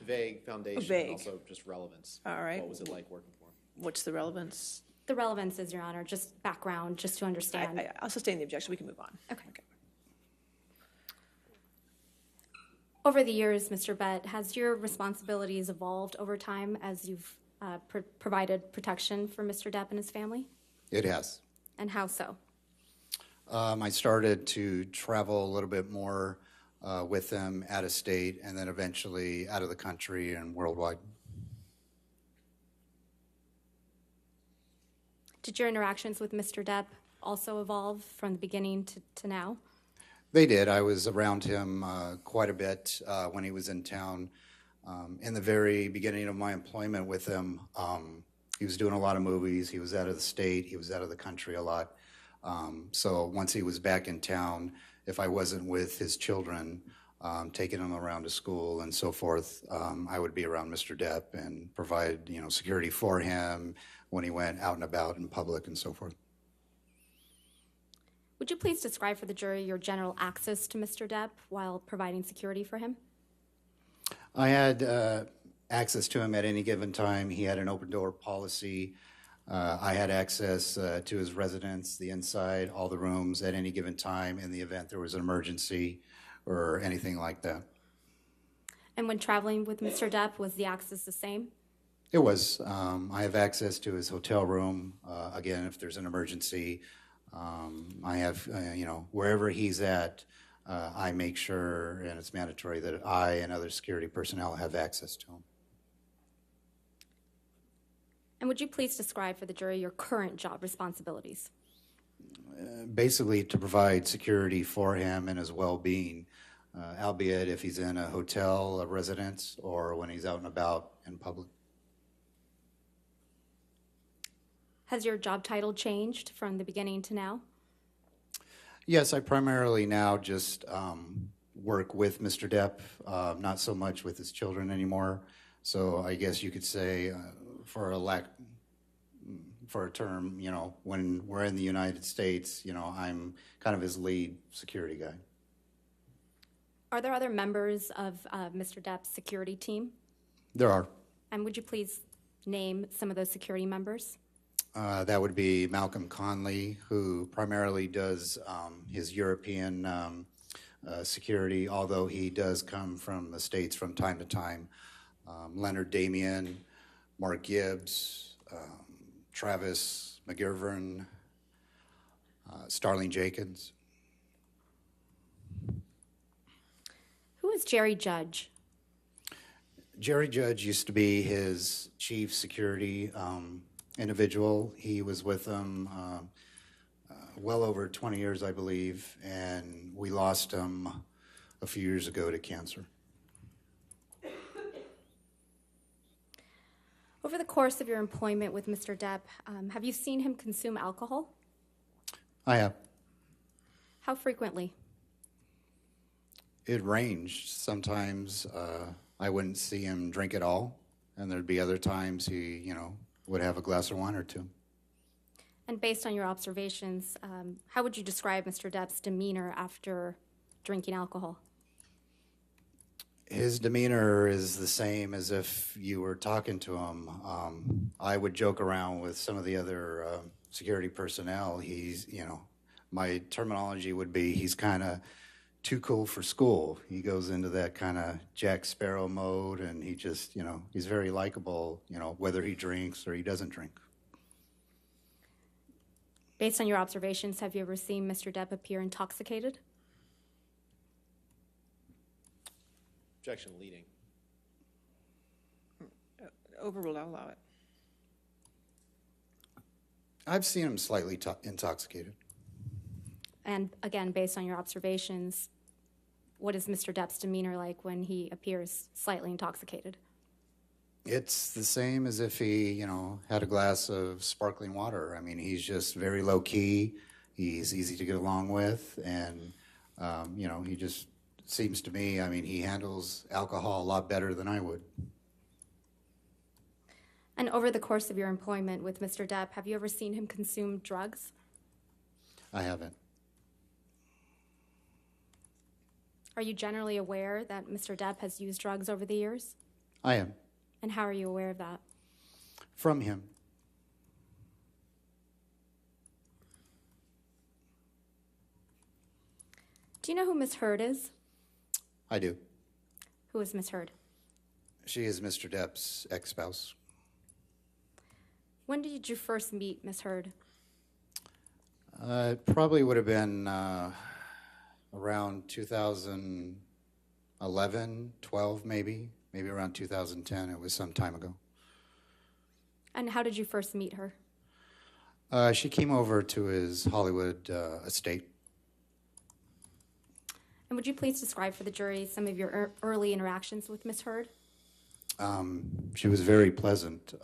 S4: Vague foundation,
S2: vague.
S4: Also just relevance.
S20: All right.
S4: What was it like working for him?
S2: What's the relevance?
S20: The relevance is, Your Honor, just background, just to understand.
S2: I'll sustain the objection. We can move on.
S20: Okay. Over the years, Mr. Bett, has your responsibilities evolved over time as you've provided protection for Mr. Depp and his family?
S21: It has.
S20: And how so?
S21: I started to travel a little bit more with them out of state and then eventually out of the country and worldwide.
S20: Did your interactions with Mr. Depp also evolve from the beginning to now?
S21: They did. I was around him quite a bit when he was in town. In the very beginning of my employment with him, he was doing a lot of movies. He was out of the state. He was out of the country a lot. So once he was back in town, if I wasn't with his children, taking them around to school and so forth, I would be around Mr. Depp and provide, security for him when he went out and about in public and so forth.
S20: Would you please describe for the jury your general access to Mr. Depp while providing security for him?
S21: I had access to him at any given time. He had an open door policy. I had access to his residence, the inside, all the rooms at any given time in the event there was an emergency or anything like that.
S20: And when traveling with Mr. Depp, was the access the same?
S21: It was. I have access to his hotel room. Again, if there's an emergency, I have, wherever he's at, I make sure, and it's mandatory, that I and other security personnel have access to him.
S20: And would you please describe for the jury your current job responsibilities?
S21: Basically, to provide security for him and his well-being, albeit if he's in a hotel, a residence, or when he's out and about in public.
S20: Has your job title changed from the beginning to now?
S21: Yes, I primarily now just work with Mr. Depp, not so much with his children anymore. So I guess you could say, for a term, when we're in the United States, I'm kind of his lead security guy.
S20: Are there other members of Mr. Depp's security team?
S21: There are.
S20: And would you please name some of those security members?
S21: That would be Malcolm Conley, who primarily does his European security, although he does come from the States from time to time. Leonard Damian, Mark Gibbs, Travis McGivern, Starling Jenkins.
S20: Who is Jerry Judge?
S21: Jerry Judge used to be his chief security individual. He was with them well over 20 years, I believe, and we lost him a few years ago to cancer.
S20: Over the course of your employment with Mr. Depp, have you seen him consume alcohol?
S21: I have.
S20: How frequently?
S21: It ranged. Sometimes I wouldn't see him drink at all, and there'd be other times he, would have a glass of wine or two.
S20: And based on your observations, how would you describe Mr. Depp's demeanor after drinking alcohol?
S21: His demeanor is the same as if you were talking to him. I would joke around with some of the other security personnel. He's, my terminology would be he's kind of too cool for school. He goes into that kind of Jack Sparrow mode, and he just, he's very likable, whether he drinks or he doesn't drink.
S20: Based on your observations, have you ever seen Mr. Depp appear intoxicated?
S4: Objection leading.
S2: Overruled, I'll allow it.
S21: I've seen him slightly intoxicated.
S20: And again, based on your observations, what is Mr. Depp's demeanor like when he appears slightly intoxicated?
S21: It's the same as if he, had a glass of sparkling water. I mean, he's just very low key. He's easy to get along with, and he just seems to me, he handles alcohol a lot better than I would.
S20: And over the course of your employment with Mr. Depp, have you ever seen him consume drugs?
S21: I haven't.
S20: Are you generally aware that Mr. Depp has used drugs over the years?
S21: I am.
S20: And how are you aware of that?
S21: From him.
S20: Do you know who Miss Heard is?
S21: I do.
S20: Who is Miss Heard?
S21: She is Mr. Depp's ex-spouse.
S20: When did you first meet Miss Heard?
S21: It probably would have been around 2011, 12 maybe around 2010. It was some time ago.
S20: And how did you first meet her?
S21: She came over to his Hollywood estate.
S20: And would you please describe for the jury some of your early interactions with Ms. Heard?
S21: She was very pleasant,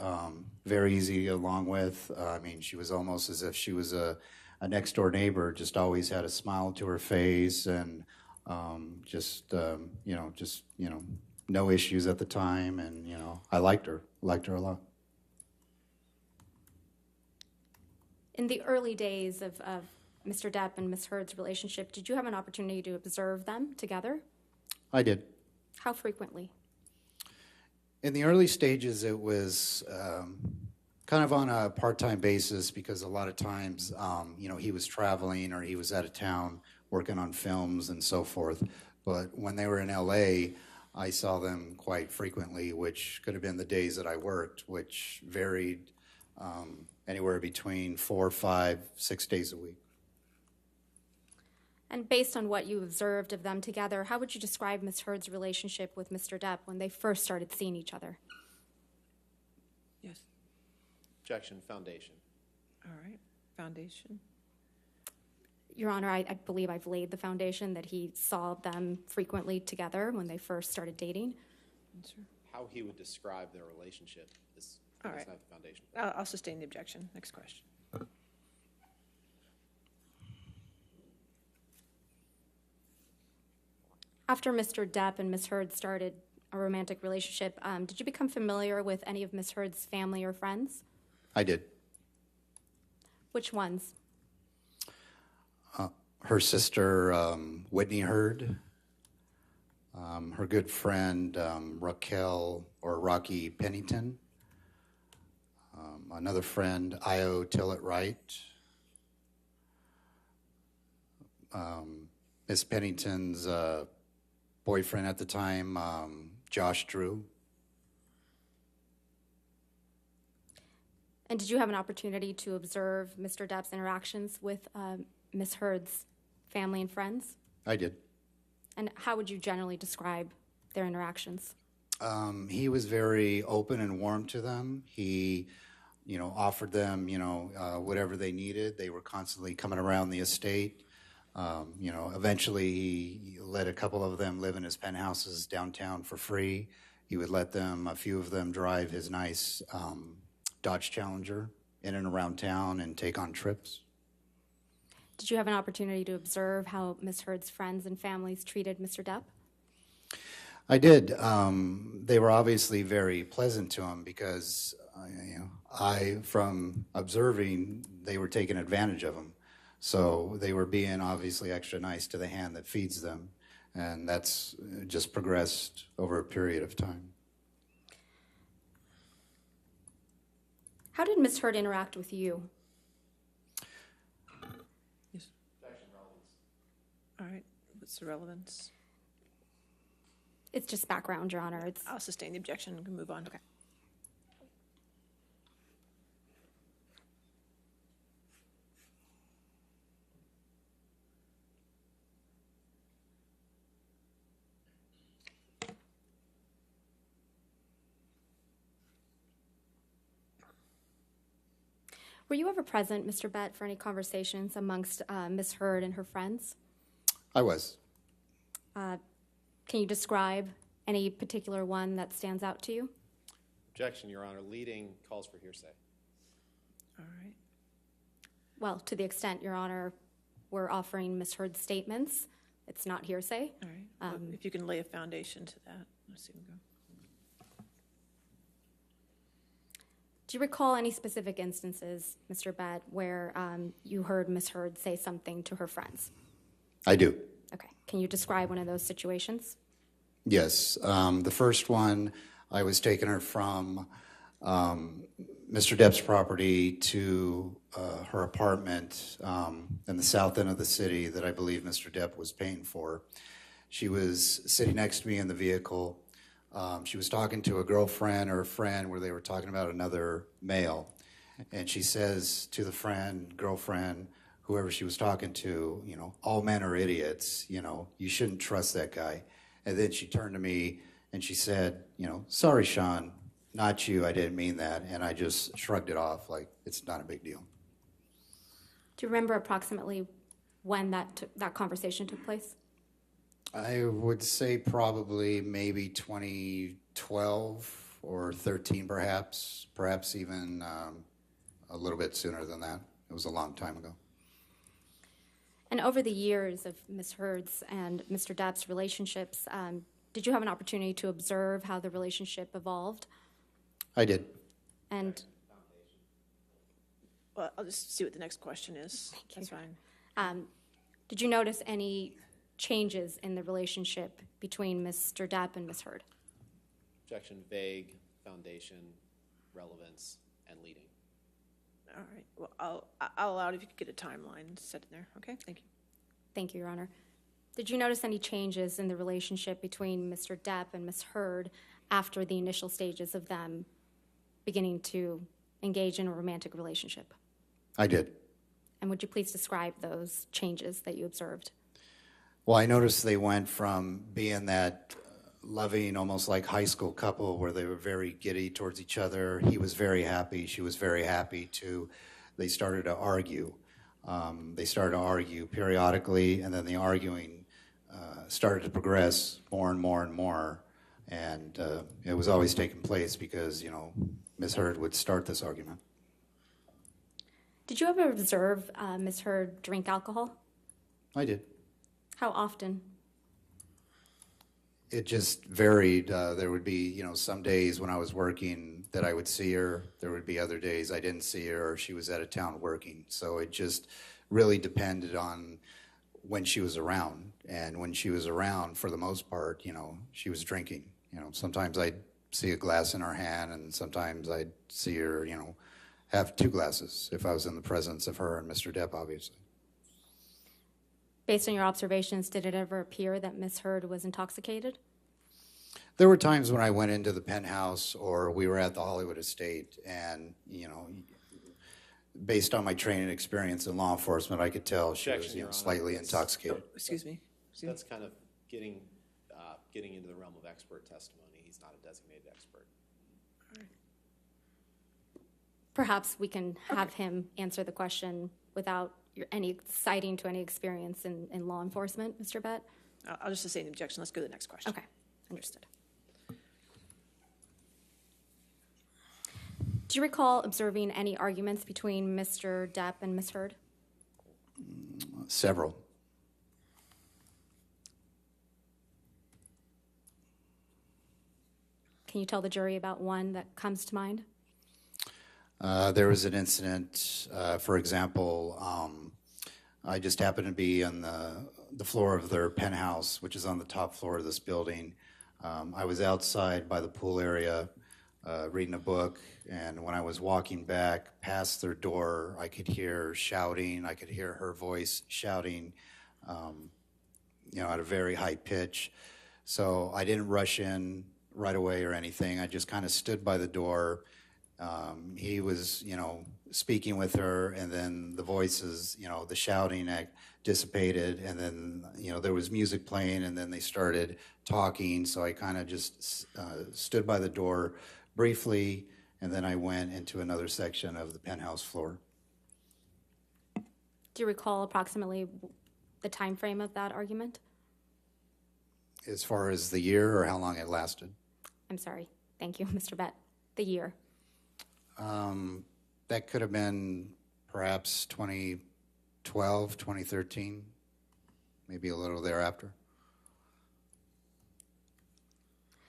S21: very easy to get along with. I mean, she was almost as if she was a next door neighbor, just always had a smile to her face, and no issues at the time. And, I liked her a lot.
S20: In the early days of Mr. Depp and Ms. Heard's relationship, did you have an opportunity to observe them together?
S21: I did.
S20: How frequently?
S21: In the early stages, it was kind of on a part-time basis because a lot of times, he was traveling or he was out of town working on films and so forth. But when they were in LA, I saw them quite frequently, which could have been the days that I worked, which varied anywhere between 4, 5, 6 days a week.
S20: And based on what you observed of them together, how would you describe Ms. Heard's relationship with Mr. Depp when they first started seeing each other?
S2: Yes.
S4: Objection, foundation.
S2: All right, foundation.
S20: Your Honor, I believe I've laid the foundation that he saw them frequently together when they first started dating.
S2: Answer.
S4: How he would describe their relationship is
S2: All right.
S4: not the foundation.
S2: I'll sustain the objection. Next question.
S20: After Mr. Depp and Ms. Heard started a romantic relationship, did you become familiar with any of Ms. Heard's family or friends?
S21: I did.
S20: Which ones?
S21: Her sister, Whitney Heard, her good friend, Raquel or Rocky Pennington, another friend, Io Tillett Wright, Miss Pennington's boyfriend at the time, Josh Drew.
S20: And did you have an opportunity to observe Mr. Depp's interactions with Ms. Heard's family and friends?
S21: I did.
S20: And how would you generally describe their interactions?
S21: He was very open and warm to them. He, offered them, whatever they needed. They were constantly coming around the estate. Eventually he let a couple of them live in his penthouses downtown for free. He would let a few of them drive his nice Dodge Challenger in and around town and take on trips.
S20: Did you have an opportunity to observe how Ms. Heard's friends and families treated Mr. Depp?
S21: I did. They were obviously very pleasant to him because, from observing, they were taking advantage of him. So they were being obviously extra nice to the hand that feeds them. And that's just progressed over a period of time.
S20: How did Ms. Heard interact with you?
S2: Yes. All right. What's the relevance?
S20: It's just background, Your Honor.
S2: I'll sustain the objection and move on.
S20: Okay. Were you ever present, Mr. Bett, for any conversations amongst Ms. Heard and her friends?
S21: I was.
S20: Can you describe any particular one that stands out to you?
S4: Objection, Your Honor. Leading calls for hearsay.
S2: All right.
S20: Well, to the extent, Your Honor, we're offering Ms. Heard's statements, it's not hearsay.
S2: All right. Well, if you can lay a foundation to that, let's see. Go.
S20: Do you recall any specific instances, Mr. Bett, where you heard Ms. Heard say something to her friends?
S21: I do.
S20: Okay. Can you describe one of those situations?
S21: Yes. The first one, I was taking her from Mr. Depp's property to her apartment in the south end of the city that I believe Mr. Depp was paying for. She was sitting next to me in the vehicle. She was talking to a girlfriend or a friend where they were talking about another male. And she says to the girlfriend, whoever she was talking to, all men are idiots, you shouldn't trust that guy. And then she turned to me and she said, sorry, Sean, not you, I didn't mean that. And I just shrugged it off like it's not a big deal.
S20: Do you remember approximately when that conversation took place?
S21: I would say probably maybe 2012 or 13 perhaps even a little bit sooner than that. It was a long time ago.
S20: And over the years of Ms. Heard's and Mr. Depp's relationships, did you have an opportunity to observe how the relationship evolved?
S21: I did.
S20: And
S2: Well, I'll just see what the next question is. That's fine.
S20: did you notice any changes in the relationship between Mr. Depp and Ms. Heard?
S4: Objection vague, foundation, relevance, and leading.
S2: All right. Well, I'll allow it if you could get a timeline set in there. Okay, thank you.
S20: Thank you, Your Honor. Did you notice any changes in the relationship between Mr. Depp and Ms. Heard after the initial stages of them beginning to engage in a romantic relationship?
S21: I did.
S20: And would you please describe those changes that you observed?
S21: Well, I noticed they went from being that loving, almost like high school couple where they were very giddy towards each other. He was very happy, she was very happy, to they started to argue. They started to argue periodically, and then the arguing started to progress more and more and more. And it was always taking place because, you know, Ms. Heard would start this argument.
S20: Did you ever observe Ms. Heard drink alcohol?
S21: I did.
S20: How often?
S21: It just varied. There would be, you know, some days when I was working that I would see her. There would be other days I didn't see her, or she was out of town working. So it just really depended on when she was around. And when she was around, for the most part, you know, she was drinking. You know, sometimes I'd see a glass in her hand, and sometimes I'd see her, you know, have 2 glasses if I was in the presence of her and Mr. Depp, obviously.
S20: Based on your observations, did it ever appear that Ms. Heard was intoxicated?
S21: There were times when I went into the penthouse or we were at the Hollywood estate, and, you know, based on my training experience in law enforcement, I could tell she was, you know, slightly intoxicated.
S2: Excuse me.
S4: That's kind of getting into the realm of expert testimony. He's not a designated expert.
S20: Perhaps we can have him answer the question without any citing to any experience in law enforcement, Mr. Bett?
S2: I'll just sustain the objection. Let's go to the next question.
S20: Okay, understood. Do you recall observing any arguments between Mr. Depp and Ms. Heard?
S21: Several.
S20: Can you tell the jury about one that comes to mind?
S21: There was an incident, for example, I just happened to be on the floor of their penthouse, which is on the top floor of this building. I was outside by the pool area reading a book, and when I was walking back past their door, I could hear shouting. I could hear her voice shouting, you know, at a very high pitch. So I didn't rush in right away or anything. I just kind of stood by the door. He was, you know, speaking with her, and then the voices, you know, the shouting dissipated, and then, you know, there was music playing, and then they started talking. So I kind of just stood by the door briefly, and then I went into another section of the penthouse floor.
S20: Do you recall approximately the time frame of that argument?
S21: As far as the year or how long it lasted?
S20: I'm sorry. Thank you, Mr. Bett. The year.
S21: That could have been perhaps 2012, 2013, maybe a little thereafter.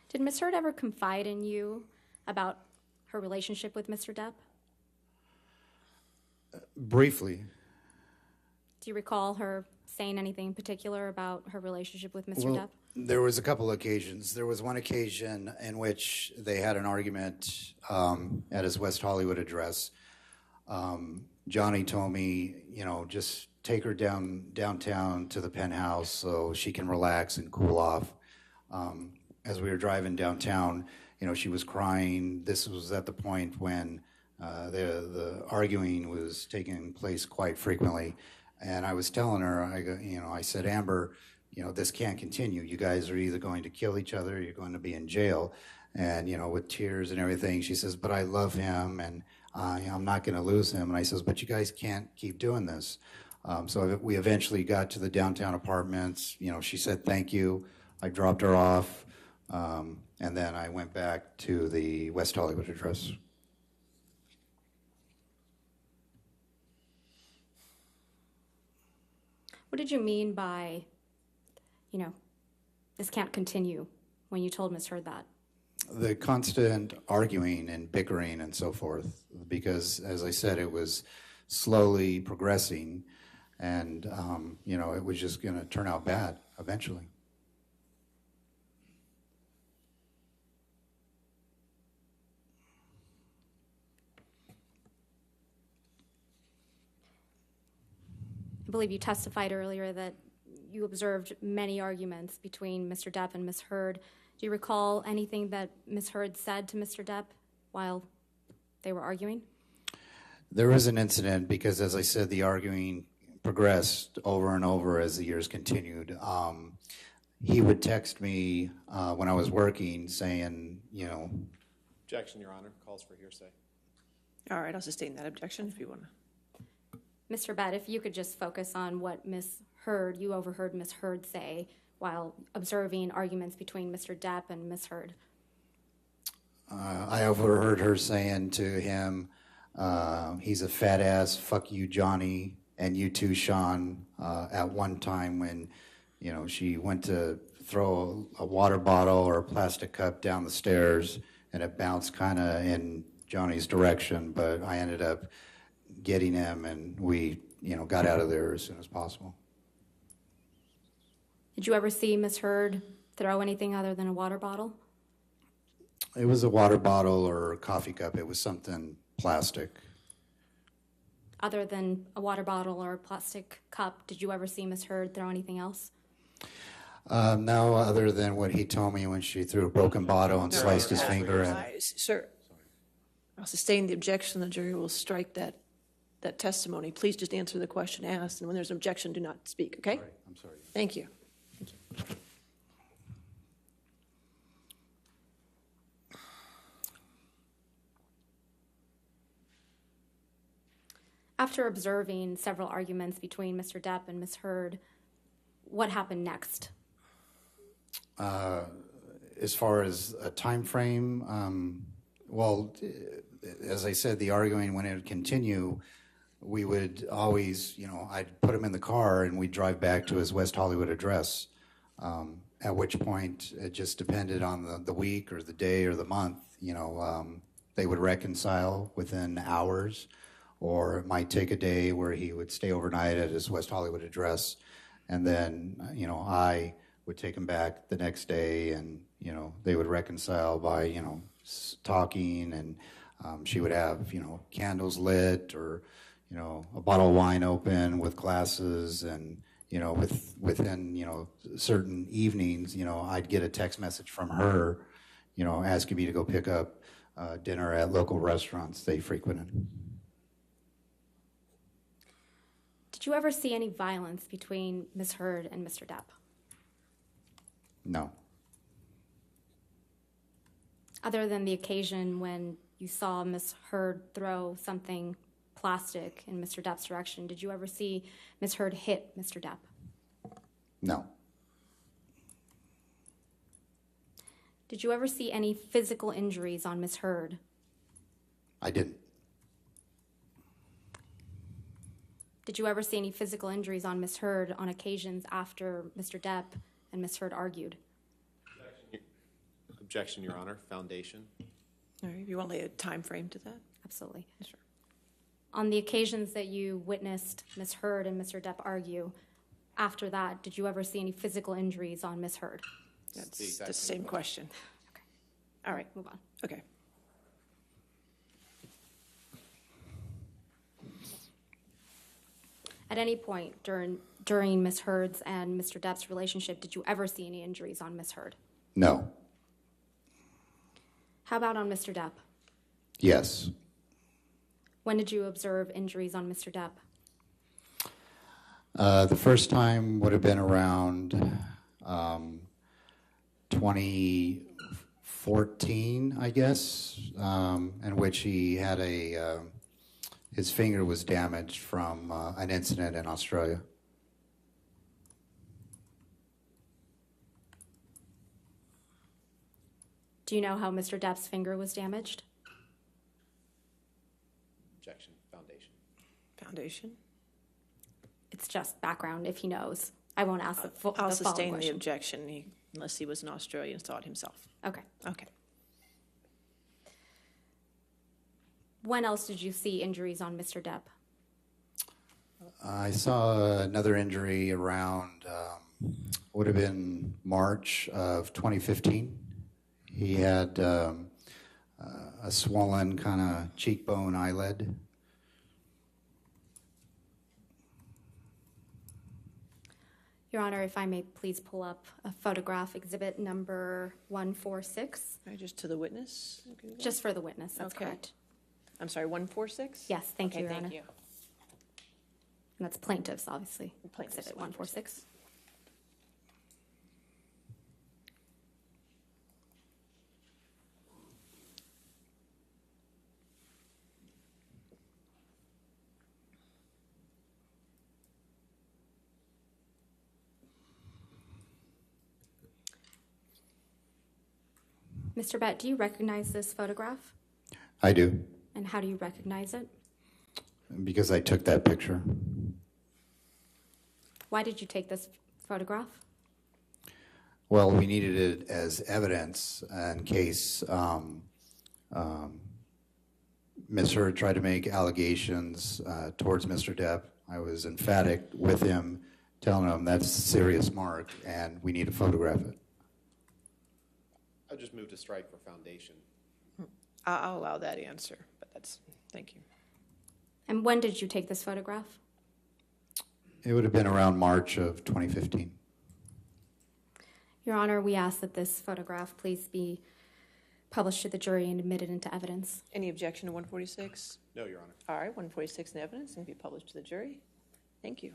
S20: Did Ms. Heard ever confide in you about her relationship with Mr. Depp?
S21: Briefly.
S20: Do you recall her saying anything in particular about her relationship with Mr. Depp?
S21: There was a couple occasions. There was one occasion in which they had an argument at his West Hollywood address. Johnny told me, you know, just take her downtown to the penthouse so she can relax and cool off. As we were driving downtown, you know, she was crying. This was at the point when the arguing was taking place quite frequently. And I was telling her, I said, Amber, you know, this can't continue. You guys are either going to kill each other or you're going to be in jail. And, you know, with tears and everything, she says, but I love him and I'm not going to lose him. And I says, but you guys can't keep doing this. So we eventually got to the downtown apartments. You know, she said, thank you. I dropped her off. And then I went back to the West Hollywood address.
S20: What did you mean by, you know, this can't continue when you told Ms. Heard that?
S21: The constant arguing and bickering and so forth, because as I said, it was slowly progressing, and you know, it was just going to turn out bad eventually.
S20: I believe you testified earlier that you observed many arguments between Mr. Depp and Ms. Heard. Do you recall anything that Ms. Heard said to Mr. Depp while they were arguing?
S21: There was an incident because, as I said, the arguing progressed over and over as the years continued. He would text me when I was working saying, you know.
S4: Objection, Your Honor. Calls for hearsay.
S2: All right, I'll sustain that objection if you want to.
S20: Mr. Bett, if you could just focus on what Ms. Heard, you overheard Ms. Heard say while observing arguments between Mr. Depp and Ms. Heard.
S21: I overheard her saying to him, he's a fat ass, fuck you, Johnny, and you too, Sean, at one time when, you know, she went to throw a water bottle or a plastic cup down the stairs and it bounced kind of in Johnny's direction, but I ended up getting him and we, you know, got out of there as soon as possible.
S20: Did you ever see Ms. Heard throw anything other than a water bottle?
S21: It was a water bottle or a coffee cup. It was something plastic.
S20: Other than a water bottle or a plastic cup, did you ever see Ms. Heard throw anything else?
S21: No, other than what he told me when she threw a broken bottle and sliced his finger.
S2: Sir, I'll sustain the objection. The jury will strike that testimony. Please just answer the question asked, and when there's an objection, do not speak, okay?
S21: Sorry, I'm sorry.
S2: Thank you.
S20: After observing several arguments between Mr. Depp and Ms. Heard, what happened next?
S21: As far as a time frame, well, as I said, the arguing, when it would continue, we would always, you know, I'd put him in the car and we'd drive back to his West Hollywood address, at which point it just depended on the week or the day or the month. You know, they would reconcile within hours, or it might take a day where he would stay overnight at his West Hollywood address, and then, you know, I would take him back the next day, and, you know, they would reconcile by, you know, talking, and she would have, you know, candles lit, or, you know, a bottle of wine open with glasses, and, you know, within, you know, certain evenings, you know, I'd get a text message from her, you know, asking me to go pick up dinner at local restaurants they frequented.
S20: Did you ever see any violence between Ms. Heard and Mr. Depp?
S21: No.
S20: Other than the occasion when you saw Ms. Heard throw something plastic in Mr. Depp's direction, did you ever see Ms. Heard hit Mr. Depp?
S21: No.
S20: Did you ever see any physical injuries on Ms. Heard?
S21: I didn't.
S20: Did you ever see any physical injuries on Ms. Heard on occasions after Mr. Depp and Ms. Heard argued?
S4: Objection, Your Honor. Foundation.
S2: All right, you want to lay a time frame to that?
S20: Absolutely.
S2: Sure.
S20: On the occasions that you witnessed Ms. Heard and Mr. Depp argue, after that, did you ever see any physical injuries on Ms. Heard?
S2: That's the same question.
S20: Okay.
S2: All right.
S20: Move on.
S2: Okay.
S20: At any point during Ms. Heard's and Mr. Depp's relationship, did you ever see any injuries on Ms. Heard?
S21: No.
S20: How about on Mr. Depp?
S21: Yes.
S20: When did you observe injuries on Mr. Depp?
S21: The first time would have been around 2014, I guess, in which he had his finger was damaged from an incident in Australia.
S20: Do you know how Mr. Depp's finger was damaged?
S4: Objection, foundation.
S2: Foundation?
S20: It's just background if he knows. I won't ask the
S2: I'll
S20: the
S2: sustain
S20: following
S2: the
S20: question.
S2: objection unless he was in Australia and saw it himself.
S20: Okay.
S2: Okay.
S20: When else did you see injuries on Mr. Depp?
S21: I saw another injury around, would have been March of 2015. He had a swollen kind of cheekbone eyelid.
S20: Your Honor, if I may please pull up a photograph exhibit number 146.
S2: Right, just to the witness?
S20: Just for the witness, that's
S2: Okay.
S20: correct.
S2: I'm sorry, 146?
S20: Yes, thank you, Your
S2: thank
S20: Honor.
S2: you.
S20: And that's plaintiffs, obviously.
S2: Plaintiffs,
S20: Exhibit 146. Mr. Bett, do you recognize this photograph?
S21: I do,
S20: And how do you recognize it?
S21: because I took that picture.
S20: Why did you take this photograph?
S21: Well, we needed it as evidence in case Ms. Heard tried to make allegations towards Mr. Depp. I was emphatic with him, telling him that's a serious mark and we need to photograph it.
S4: I'll just move to strike for foundation.
S2: I'll allow that answer, but thank you.
S20: And when did you take this photograph?
S21: It would have been around March of 2015.
S20: Your Honor, we ask that this photograph please be published to the jury and admitted into evidence.
S2: Any objection to 146?
S4: No, Your Honor.
S2: All right, 146 in evidence and be published to the jury. Thank you.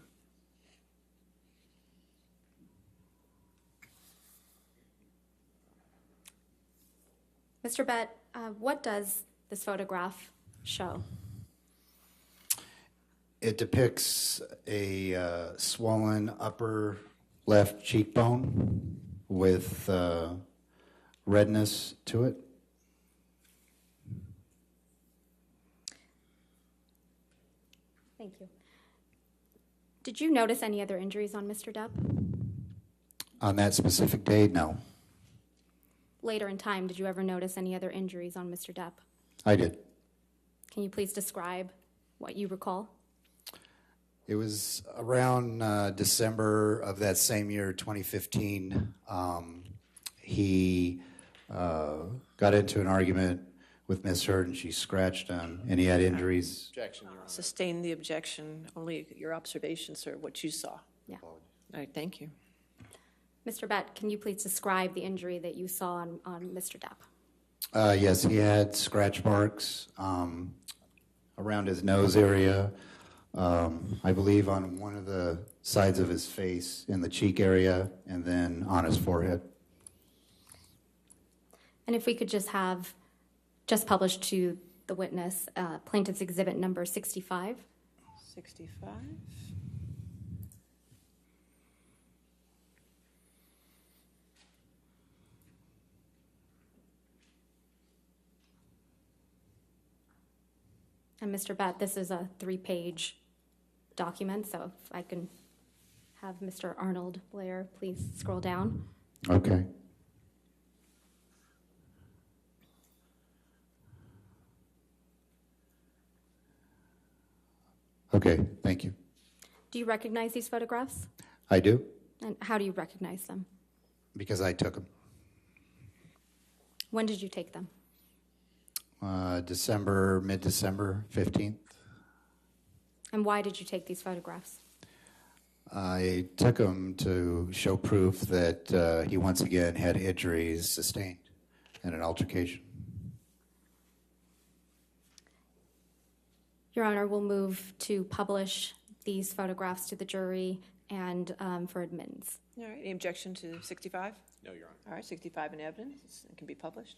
S20: Mr. Bett, what does this photograph show?
S21: It depicts a swollen upper left cheekbone with redness to it.
S20: Thank you. Did you notice any other injuries on Mr. Depp?
S21: On that specific day, no.
S20: Later in time, did you ever notice any other injuries on Mr. Depp?
S21: I did.
S20: Can you please describe what you recall?
S21: It was around December of that same year, 2015. He got into an argument with Ms. Heard and she scratched him and he had injuries.
S4: Objection, Your Honor.
S2: Sustain the objection, only your observations, sir, what you saw.
S20: Yeah.
S2: All right, thank you.
S20: Mr. Bett, can you please describe the injury that you saw on Mr. Depp?
S21: Yes, he had scratch marks around his nose area, I believe on one of the sides of his face, in the cheek area, and then on his forehead.
S20: And if we could just have, just published to the witness, plaintiff's exhibit number 65.
S2: 65.
S20: And Mr. Bett, this is a 3-page document, so if I can have Mr. Arnold Blair please scroll down.
S21: Okay. Okay, thank you.
S20: Do you recognize these photographs?
S21: I do,
S20: And how do you recognize them?
S21: because I took them.
S20: When did you take them?
S21: Mid-December 15th.
S20: And why did you take these photographs?
S21: I took him to show proof that he once again had injuries sustained in an altercation.
S20: Your Honor, we'll move to publish these photographs to the jury and for admittance.
S2: All right, any objection to 65?
S4: No, Your Honor.
S2: All right, 65 in evidence, it can be published.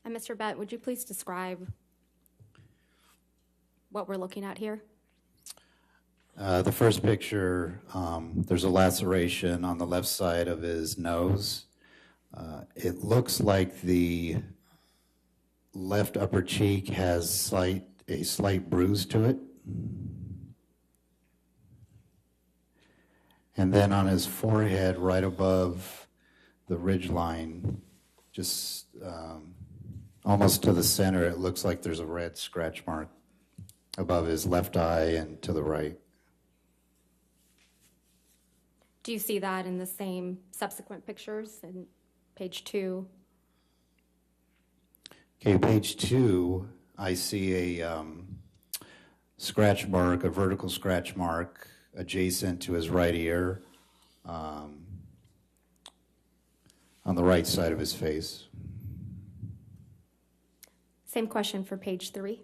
S20: And Mr. Bett, would you please describe what we're looking at here?
S21: The first picture, there's a laceration on the left side of his nose. It looks like the left upper cheek has a slight bruise to it. And then on his forehead, right above the ridge line, just almost to the center, it looks like there's a red scratch mark above his left eye and to the right.
S20: Do you see that in the same subsequent pictures in page 2?
S21: Okay, page 2, I see a scratch mark, a vertical scratch mark adjacent to his right ear on the right side of his face.
S20: Same question for page 3.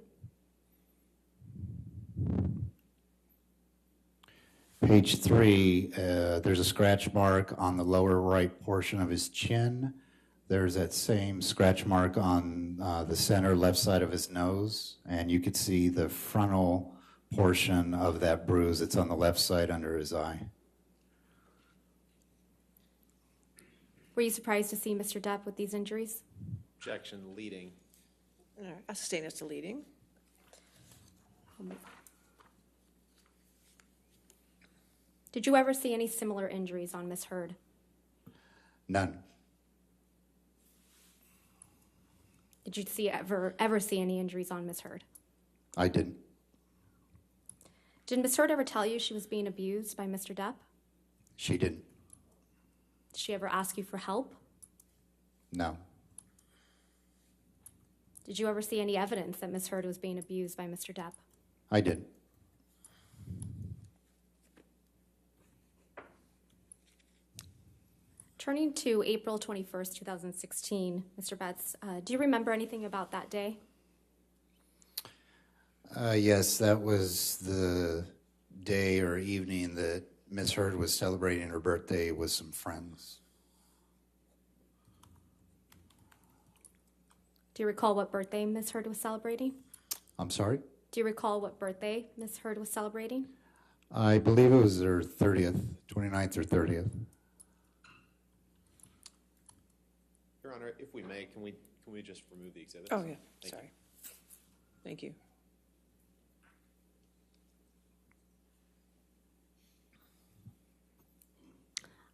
S21: Page 3, there's a scratch mark on the lower right portion of his chin. There's that same scratch mark on the center left side of his nose, and you could see the frontal portion of that bruise that's on the left side under his eye.
S20: Were you surprised to see Mr. Depp with these injuries?
S4: Objection, leading.
S2: All right, I'll sustain as to leading.
S20: Did you ever see any similar injuries on Miss Heard?
S21: None.
S20: Did you ever see any injuries on Miss Heard?
S21: I didn't.
S20: Did Miss Heard ever tell you she was being abused by Mr. Depp?
S21: She didn't.
S20: Did she ever ask you for help?
S21: No.
S20: Did you ever see any evidence that Miss Heard was being abused by Mr. Depp?
S21: I didn't.
S20: Turning to April 21st, 2016, Mr. Betts, do you remember anything about that day?
S21: Yes, that was the day or evening that Miss Heard was celebrating her birthday with some friends.
S20: Do you recall what birthday Miss Heard was celebrating?
S21: I'm sorry?
S20: Do you recall what birthday Miss Heard was celebrating?
S21: I believe it was her 30th, 29th or 30th.
S4: Your Honor, if we may, can we just remove the exhibits?
S2: Oh, yeah,
S4: Thank
S2: sorry. Thank you.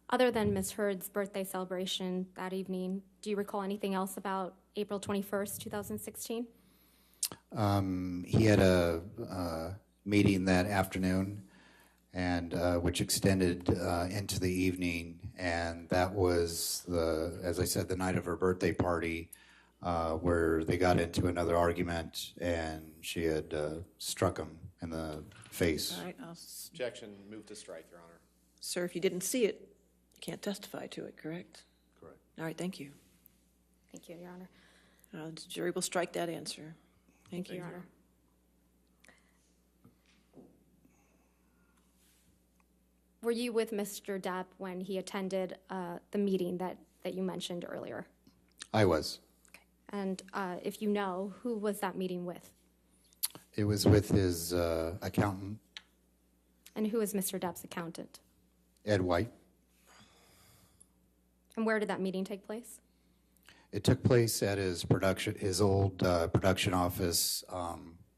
S20: Other than Miss Heard's birthday celebration that evening, do you recall anything else about April 21st, 2016?
S21: He had a meeting that afternoon, and which extended into the evening, and that was as I said, the night of her birthday party, where they got into another argument, and she had struck him in the face.
S2: All right,
S4: Objection, move to strike, Your Honor.
S2: sir, if you didn't see it, you can't testify to it, correct?
S21: Correct.
S2: All right, thank you.
S20: Thank you, Your Honor.
S2: The jury will strike that answer.
S20: Thank you, Your Honor. Were you with Mr. Depp when he attended the meeting that you mentioned earlier?
S21: I was.
S20: And if you know, who was that meeting with?
S21: It was with his accountant,
S20: And who is Mr. Depp's accountant?
S21: Ed White.
S20: And where did that meeting take place?
S21: It took place at his old production office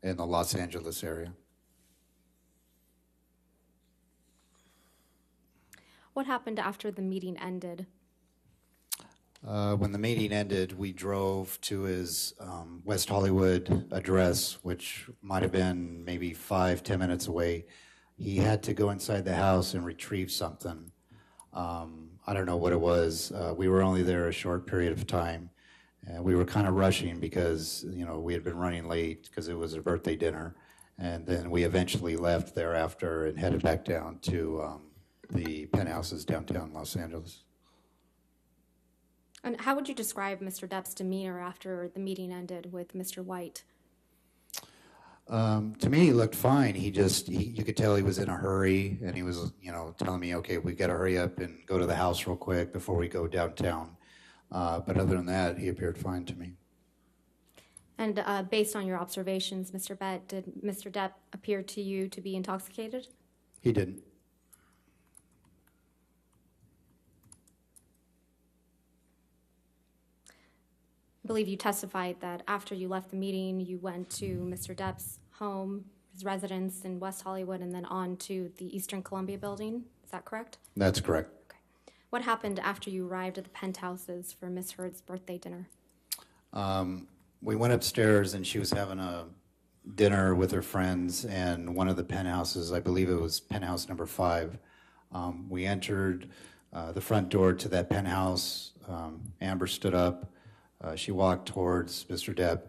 S21: in the Los Angeles area.
S20: What happened after the meeting ended?
S21: When the meeting ended, we drove to his West Hollywood address, which might have been maybe 5-10 minutes away. He had to go inside the house and retrieve something. I don't know what it was. We were only there a short period of time. And we were kind of rushing because, we had been running late because it was a birthday dinner. And then we eventually left thereafter and headed back down to the penthouses downtown Los Angeles.
S20: And how would you describe Mr. Depp's demeanor after the meeting ended with Mr. White?
S21: To me, he looked fine. You could tell he was in a hurry, and he was, telling me, okay, we got to hurry up and go to the house real quick before we go downtown. But other than that, he appeared fine to me.
S20: And based on your observations, Mr. Bett, did Mr. Depp appear to you to be intoxicated?
S21: He didn't.
S20: I believe you testified that after you left the meeting, you went to Mr. Depp's home, his residence in West Hollywood, and then on to the Eastern Columbia building. Is that correct?
S21: That's correct.
S20: What happened after you arrived at the penthouses for Miss Heard's birthday dinner?
S21: We went upstairs, and she was having a dinner with her friends, and one of the penthouses, I believe it was penthouse number 5. We entered the front door to that penthouse. Amber stood up. She walked towards Mr. Depp.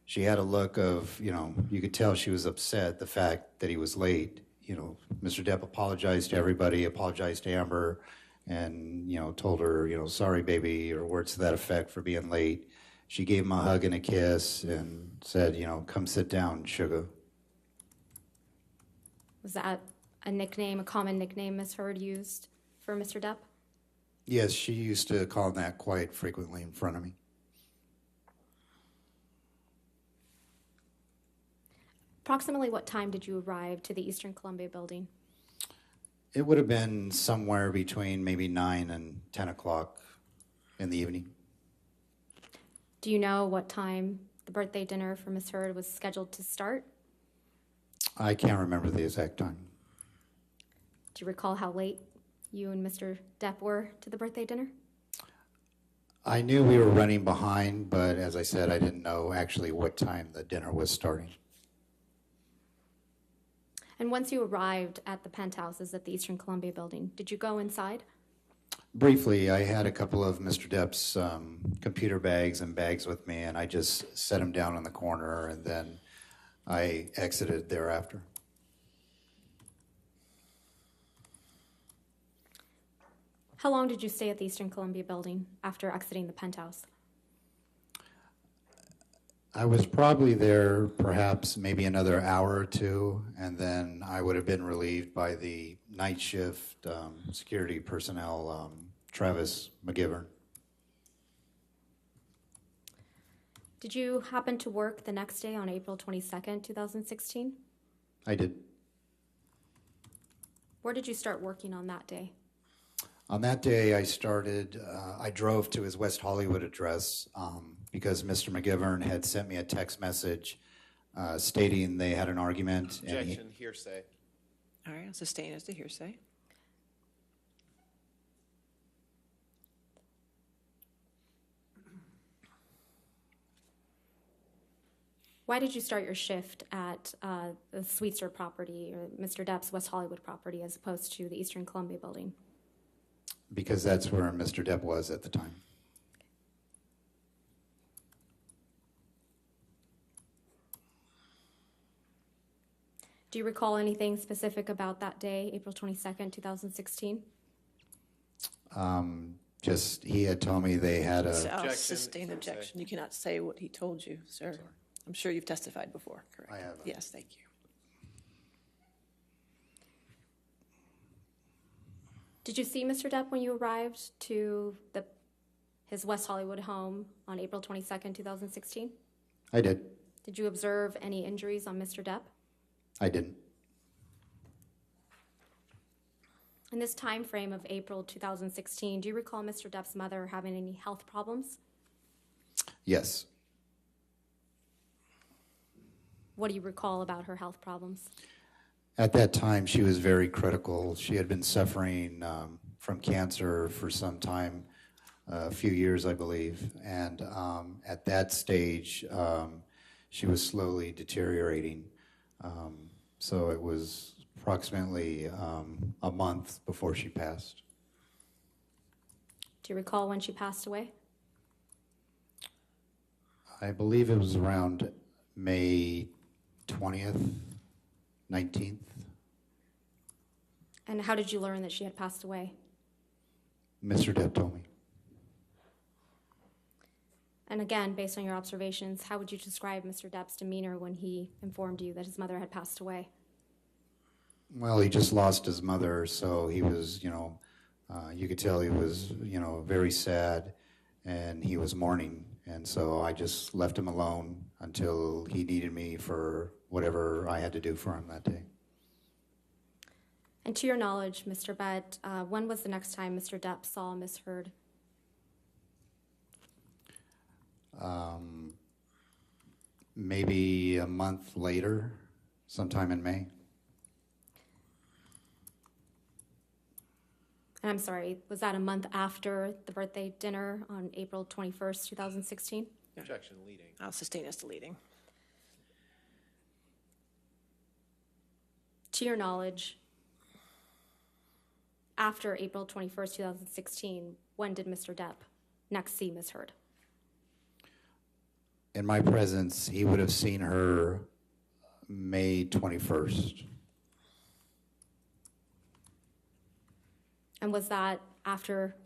S21: She had a look of, you could tell she was upset the fact that he was late. Mr. Depp apologized to everybody, apologized to Amber, and, told her, sorry, baby, or words to that effect for being late. She gave him a hug and a kiss and said, come sit down, sugar.
S20: Was that a common nickname Miss Heard used for Mr. Depp?
S21: Yes, she used to call him that quite frequently in front of me.
S20: Approximately what time did you arrive to the Eastern Columbia building?
S21: It would have been somewhere between maybe 9 and 10 o'clock in the evening.
S20: Do you know what time the birthday dinner for Miss Heard was scheduled to start?
S21: I can't remember the exact time.
S20: Do you recall how late you and Mr. Depp were to the birthday dinner?
S21: I knew we were running behind, but as I said, I didn't know actually what time the dinner was starting.
S20: And once you arrived at the penthouses at the Eastern Columbia building, did you go inside?
S21: Briefly, I had a couple of Mr. Depp's computer bags and bags with me, and I just set them down in the corner, and then I exited thereafter.
S20: How long did you stay at the Eastern Columbia building after exiting the penthouse?
S21: I was probably there perhaps maybe another hour or two, and then I would have been relieved by the night shift security personnel, Travis McGivern.
S20: Did you happen to work the next day on April 22nd, 2016?
S21: I did.
S20: Where did you start working on that day?
S21: On that day, I drove to his West Hollywood address because Mr. McGivern had sent me a text message stating they had an argument.
S4: Objection, hearsay.
S2: All right, I'll sustain as to hearsay.
S20: Why did you start your shift at the Sweetser property or Mr. Depp's West Hollywood property as opposed to the Eastern Columbia building?
S21: Because that's where Mr. Depp was at the time.
S20: Do you recall anything specific about that day, April 22nd, 2016?
S21: Just he had told me they had a...
S2: I'll sustain objection. You cannot say what he told you, sir. Sorry. I'm sure you've testified before, correct?
S21: I have.
S2: Yes, thank you.
S20: Did you see Mr. Depp when you arrived to his West Hollywood home on April 22nd, 2016?
S21: I did.
S20: Did you observe any injuries on Mr. Depp?
S21: I didn't.
S20: In this time frame of April 2016, do you recall Mr. Depp's mother having any health problems?
S21: Yes.
S20: What do you recall about her health problems?
S21: At that time, she was very critical. She had been suffering from cancer for some time, a few years, I believe. And at that stage, she was slowly deteriorating. So it was approximately a month before she passed.
S20: Do you recall when she passed away?
S21: I believe it was around May 20th, 19th.
S20: And how did you learn that she had passed away?
S21: Mr. Depp told me.
S20: And again, based on your observations, how would you describe Mr. Depp's demeanor when he informed you that his mother had passed away?
S21: Well, he just lost his mother, so he was, you could tell he was, very sad, and he was mourning. And so I just left him alone until he needed me for whatever I had to do for him that day.
S20: And to your knowledge, Mr. Bett, when was the next time Mr. Depp saw Ms. Heard?
S21: Maybe a month later, sometime in May.
S20: And I'm sorry, was that a month after the birthday dinner on April 21st, 2016?
S4: Objection leading.
S2: I'll sustain as to leading.
S20: To your knowledge, after April 21st, 2016, when did Mr. Depp next see Ms. Heard?
S21: In my presence, he would have seen her May 21st.
S20: And was that after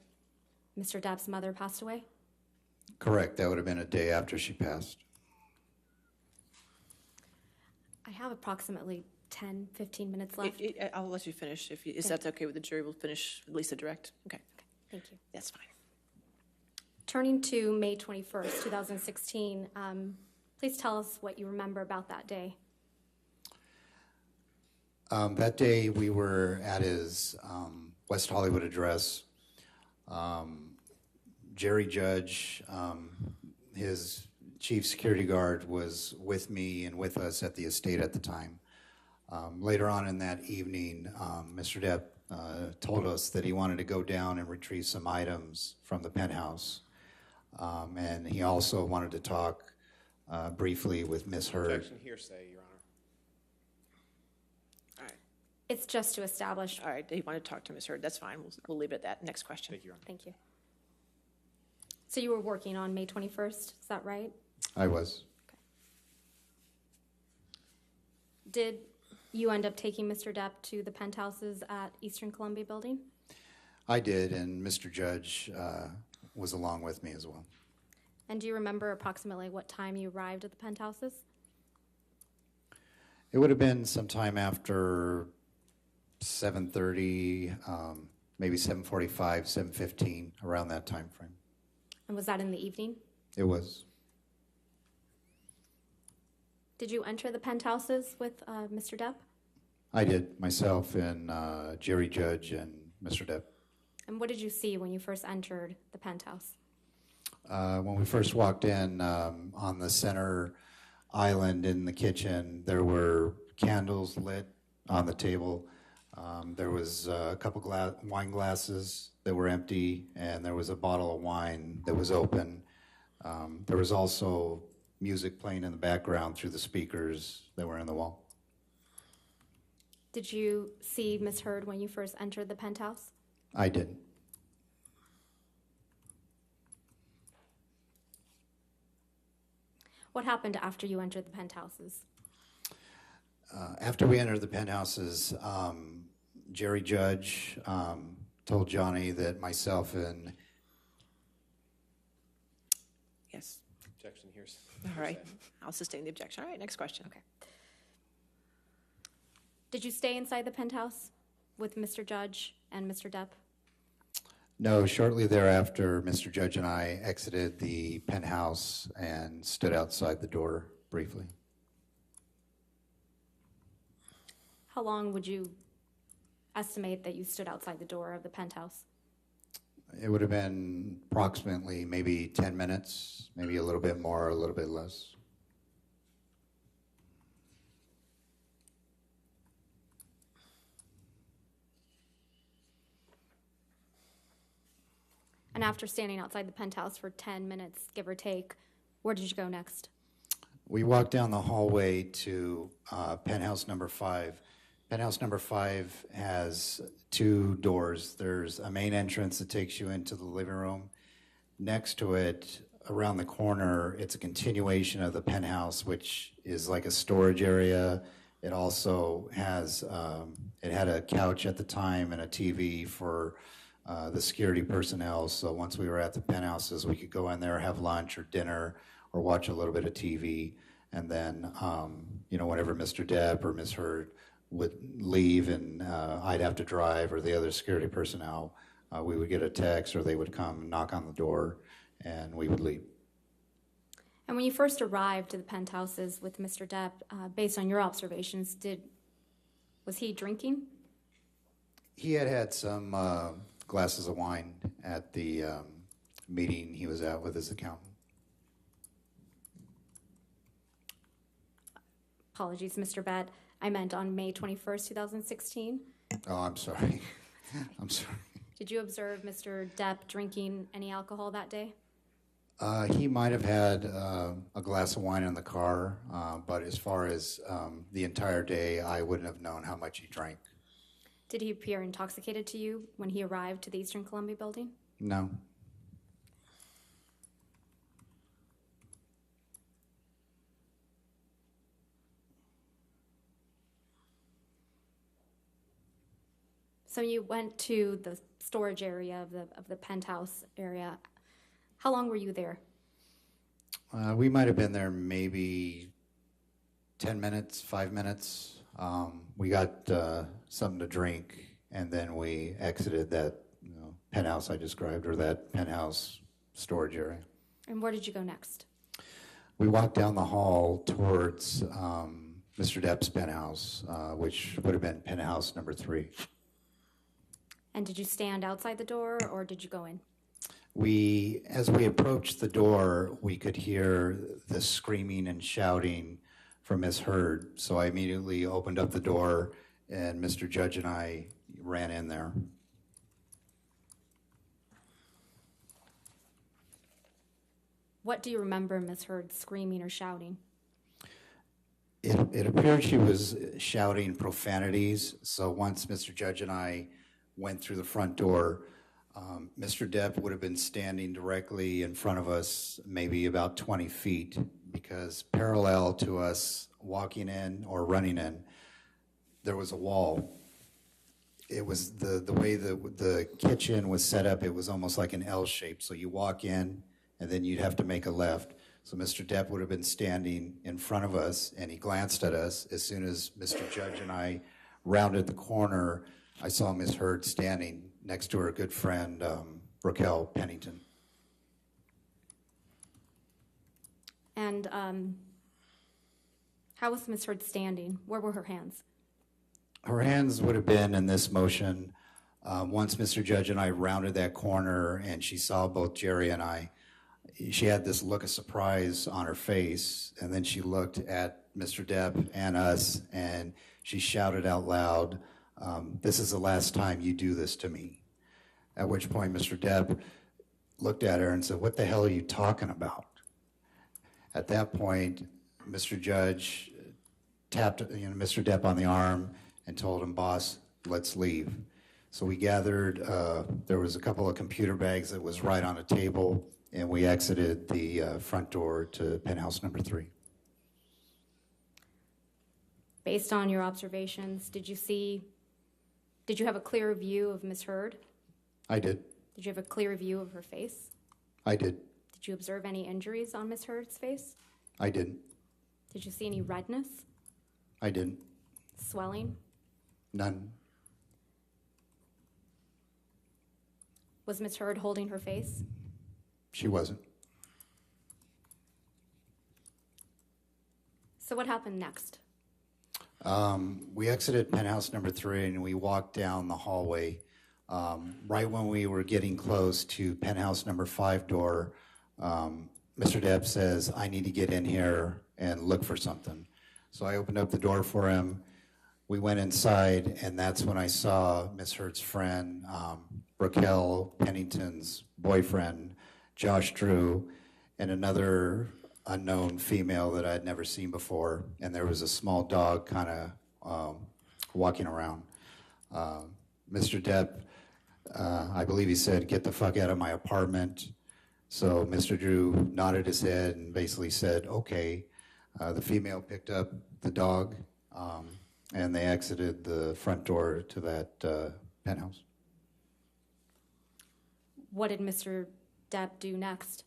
S20: Mr. Depp's mother passed away?
S21: Correct. That would have been a day after she passed.
S20: I have approximately 10, 15 minutes left.
S2: I'll let you finish. If that's okay with the jury, we'll finish at least the direct. Okay.
S20: Thank you.
S2: That's fine.
S20: Turning to May 21st, 2016, please tell us what you remember about that day.
S21: That day we were at his West Hollywood address. Jerry Judge, his chief security guard, was with me and with us at the estate at the time. Later on in that evening, Mr. Depp told us that he wanted to go down and retrieve some items from the penthouse. And he also wanted to talk briefly with Ms. Heard.
S4: Objection hearsay, Your Honor.
S2: All right.
S20: It's just to establish.
S2: All right. He wanted to talk to Ms. Heard. That's fine. We'll leave it at that. Next question.
S4: Thank you, Your Honor.
S20: Thank you. So you were working on May 21st, is that right?
S21: I was.
S20: Okay. Did you end up taking Mr. Depp to the penthouses at Eastern Columbia Building?
S21: I did, and Mr. Judge was along with me as well.
S20: And do you remember approximately what time you arrived at the penthouses?
S21: It would have been sometime after 7:30, maybe 7:45, 7:15, around that time frame.
S20: And was that in the evening?
S21: It was.
S20: Did you enter the penthouses with Mr. Depp?
S21: I did, myself and Jerry Judge and Mr. Depp.
S20: And what did you see when you first entered the penthouse?
S21: When we first walked in, on the center island in the kitchen, there were candles lit on the table. There was a couple wine glasses that were empty, and there was a bottle of wine that was open. There was also music playing in the background through the speakers that were in the wall.
S20: Did you see Ms. Heard when you first entered the penthouse?
S21: I did.
S20: What happened after you entered the penthouses?
S21: After we entered the penthouses, Jerry Judge told Johnny that myself and...
S2: Yes.
S4: Objection hearsay.
S2: All right. I'll sustain the objection. All right. Next question.
S20: Okay. Did you stay inside the penthouse with Mr. Judge and Mr. Depp?
S21: No, shortly thereafter, Mr. Judge and I exited the penthouse and stood outside the door briefly.
S20: How long would you estimate that you stood outside the door of the penthouse?
S21: It would have been approximately maybe 10 minutes, maybe a little bit more, a little bit less.
S20: And after standing outside the penthouse for 10 minutes, give or take, where did you go next?
S21: We walked down the hallway to penthouse number 5. Penthouse number 5 has 2 doors. There's a main entrance that takes you into the living room. Next to it, around the corner, it's a continuation of the penthouse, which is like a storage area. It also has, it had a couch at the time and a TV for the security personnel. So once we were at the penthouses, we could go in there, have lunch or dinner, or watch a little bit of TV. And then, whenever Mr. Depp or Ms. Heard would leave and I'd have to drive, or the other security personnel, we would get a text, or they would come knock on the door, and we would leave.
S20: And when you first arrived to the penthouses with Mr. Depp, based on your observations, was he drinking?
S21: He had some glasses of wine at the meeting he was at with his accountant.
S20: Apologies, Mr. Bett. I meant on May 21st, 2016.
S21: Oh, I'm sorry. I'm sorry.
S20: Did you observe Mr. Depp drinking any alcohol that day?
S21: He might have had a glass of wine in the car, but as far as the entire day, I wouldn't have known how much he drank.
S20: Did he appear intoxicated to you when he arrived to the Eastern Columbia building?
S21: No.
S20: So you went to the storage area of the penthouse area. How long were you there?
S21: We might have been there maybe 10 minutes, 5 minutes. We got something to drink, and then we exited that penthouse I described, or that penthouse storage area.
S20: And where did you go next?
S21: We walked down the hall towards Mr. Depp's penthouse, which would have been penthouse number 3.
S20: And did you stand outside the door, or did you go in?
S21: As we approached the door, we could hear the screaming and shouting from Miss Heard. So I immediately opened up the door, and Mr. Judge and I ran in there.
S20: What do you remember Miss Heard screaming or shouting?
S21: It appeared she was shouting profanities. So once Mr. Judge and I went through the front door, Mr. Depp would have been standing directly in front of us, maybe about 20 feet, because parallel to us walking in or running in, there was a wall. It was the way the kitchen was set up, it was almost like an L shape. So you walk in, and then you'd have to make a left. So Mr. Depp would have been standing in front of us, and he glanced at us. As soon as Mr. Judge and I rounded the corner, I saw Miss Heard standing next to her good friend, Raquel Pennington.
S20: And how was Miss Heard standing? Where were her hands?
S21: Her hands would have been in this motion. Once Mr. Judge and I rounded that corner and she saw both Jerry and I, she had this look of surprise on her face, and then she looked at Mr. Depp and us, and she shouted out loud, "This is the last time you do this to me." At which point Mr. Depp looked at her and said, "What the hell are you talking about?" At that point, Mr. Judge tapped Mr. Depp on the arm and told him, "Boss, let's leave." So we gathered, there was a couple of computer bags that was right on a table, and we exited the front door to penthouse number 3.
S20: Based on your observations, did you have a clear view of Miss Heard?
S21: I did.
S20: Did you have a clear view of her face?
S21: I did.
S20: Did you observe any injuries on Miss Heard's face?
S21: I didn't.
S20: Did you see any redness?
S21: I didn't.
S20: Swelling?
S21: None.
S20: Was Miss Heard holding her face?
S21: She wasn't.
S20: So what happened next?
S21: We exited penthouse number 3 and we walked down the hallway. Right when we were getting close to penthouse number 5 door, Mr. Depp says, "I need to get in here and look for something." So I opened up the door for him. We went inside, and that's when I saw Miss Heard's friend, Raquel Pennington's boyfriend, Josh Drew, and another unknown female that I had never seen before. And there was a small dog kind of walking around. Mr. Depp, I believe he said, "Get the fuck out of my apartment." So Mr. Drew nodded his head and basically said, "Okay." The female picked up the dog, and they exited the front door to that penthouse.
S20: what did Mr. Depp do next?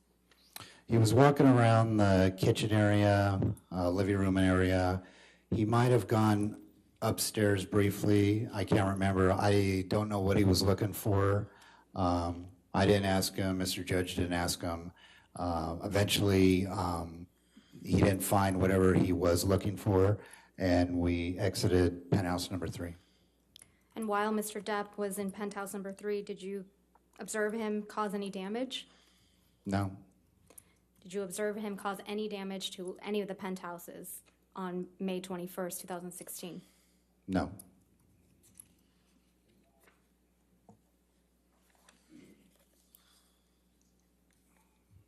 S21: He was walking around the kitchen area, living room area. He might have gone upstairs briefly. I can't remember. I don't know what he was looking for. I didn't ask him. Mr. Judge didn't ask him. Eventually, he didn't find whatever he was looking for, and we exited penthouse number 3.
S20: And while Mr. Depp was in penthouse number 3, did you observe him cause any damage?
S21: No.
S20: Did you observe him cause any damage to any of the penthouses on May 21st, 2016?
S21: No.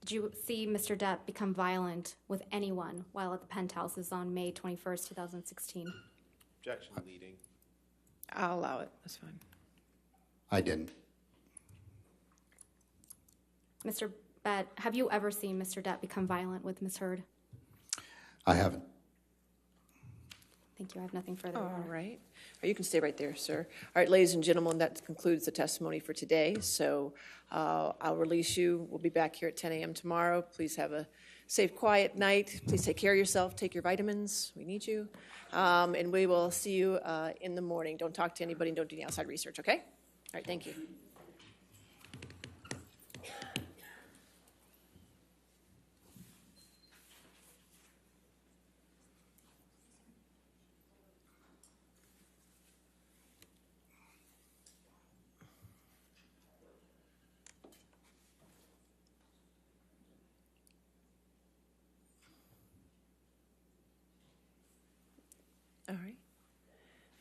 S20: Did you see Mr. Depp become violent with anyone while at the penthouses on May 21st, 2016?
S4: Objection leading.
S2: I'll allow it, that's fine.
S21: I didn't.
S20: Mr. Bett, have you ever seen Mr. Depp become violent with Ms. Heard?
S21: I haven't.
S20: Thank you, I have nothing further.
S2: All right. You can stay right there, sir. All right, ladies and gentlemen, that concludes the testimony for today. So I'll release you. We'll be back here at 10 a.m. tomorrow. Please have a safe, quiet night. Please take care of yourself. Take your vitamins. We need you. And we will see you in the morning. Don't talk to anybody and don't do any outside research, okay? All right, thank you. All right.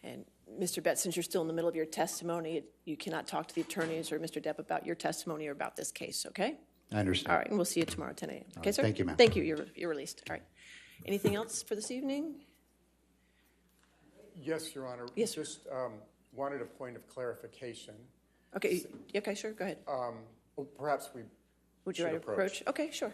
S2: And Mr. Bett, since you're still in the middle of your testimony, you cannot talk to the attorneys or Mr. Depp about your testimony or about this case, okay?
S21: I understand.
S2: All right, and we'll see you tomorrow at 10 a.m. Okay, sir?
S21: Thank you, ma'am.
S2: Thank you. You're released. All right. Anything else for this evening?
S3: Yes, Your Honor.
S2: Yes, sir.
S3: Just wanted a point of clarification.
S2: Okay, okay, sure, go ahead.
S3: Perhaps we
S2: Would you
S3: should
S2: like to approach? Okay, sure.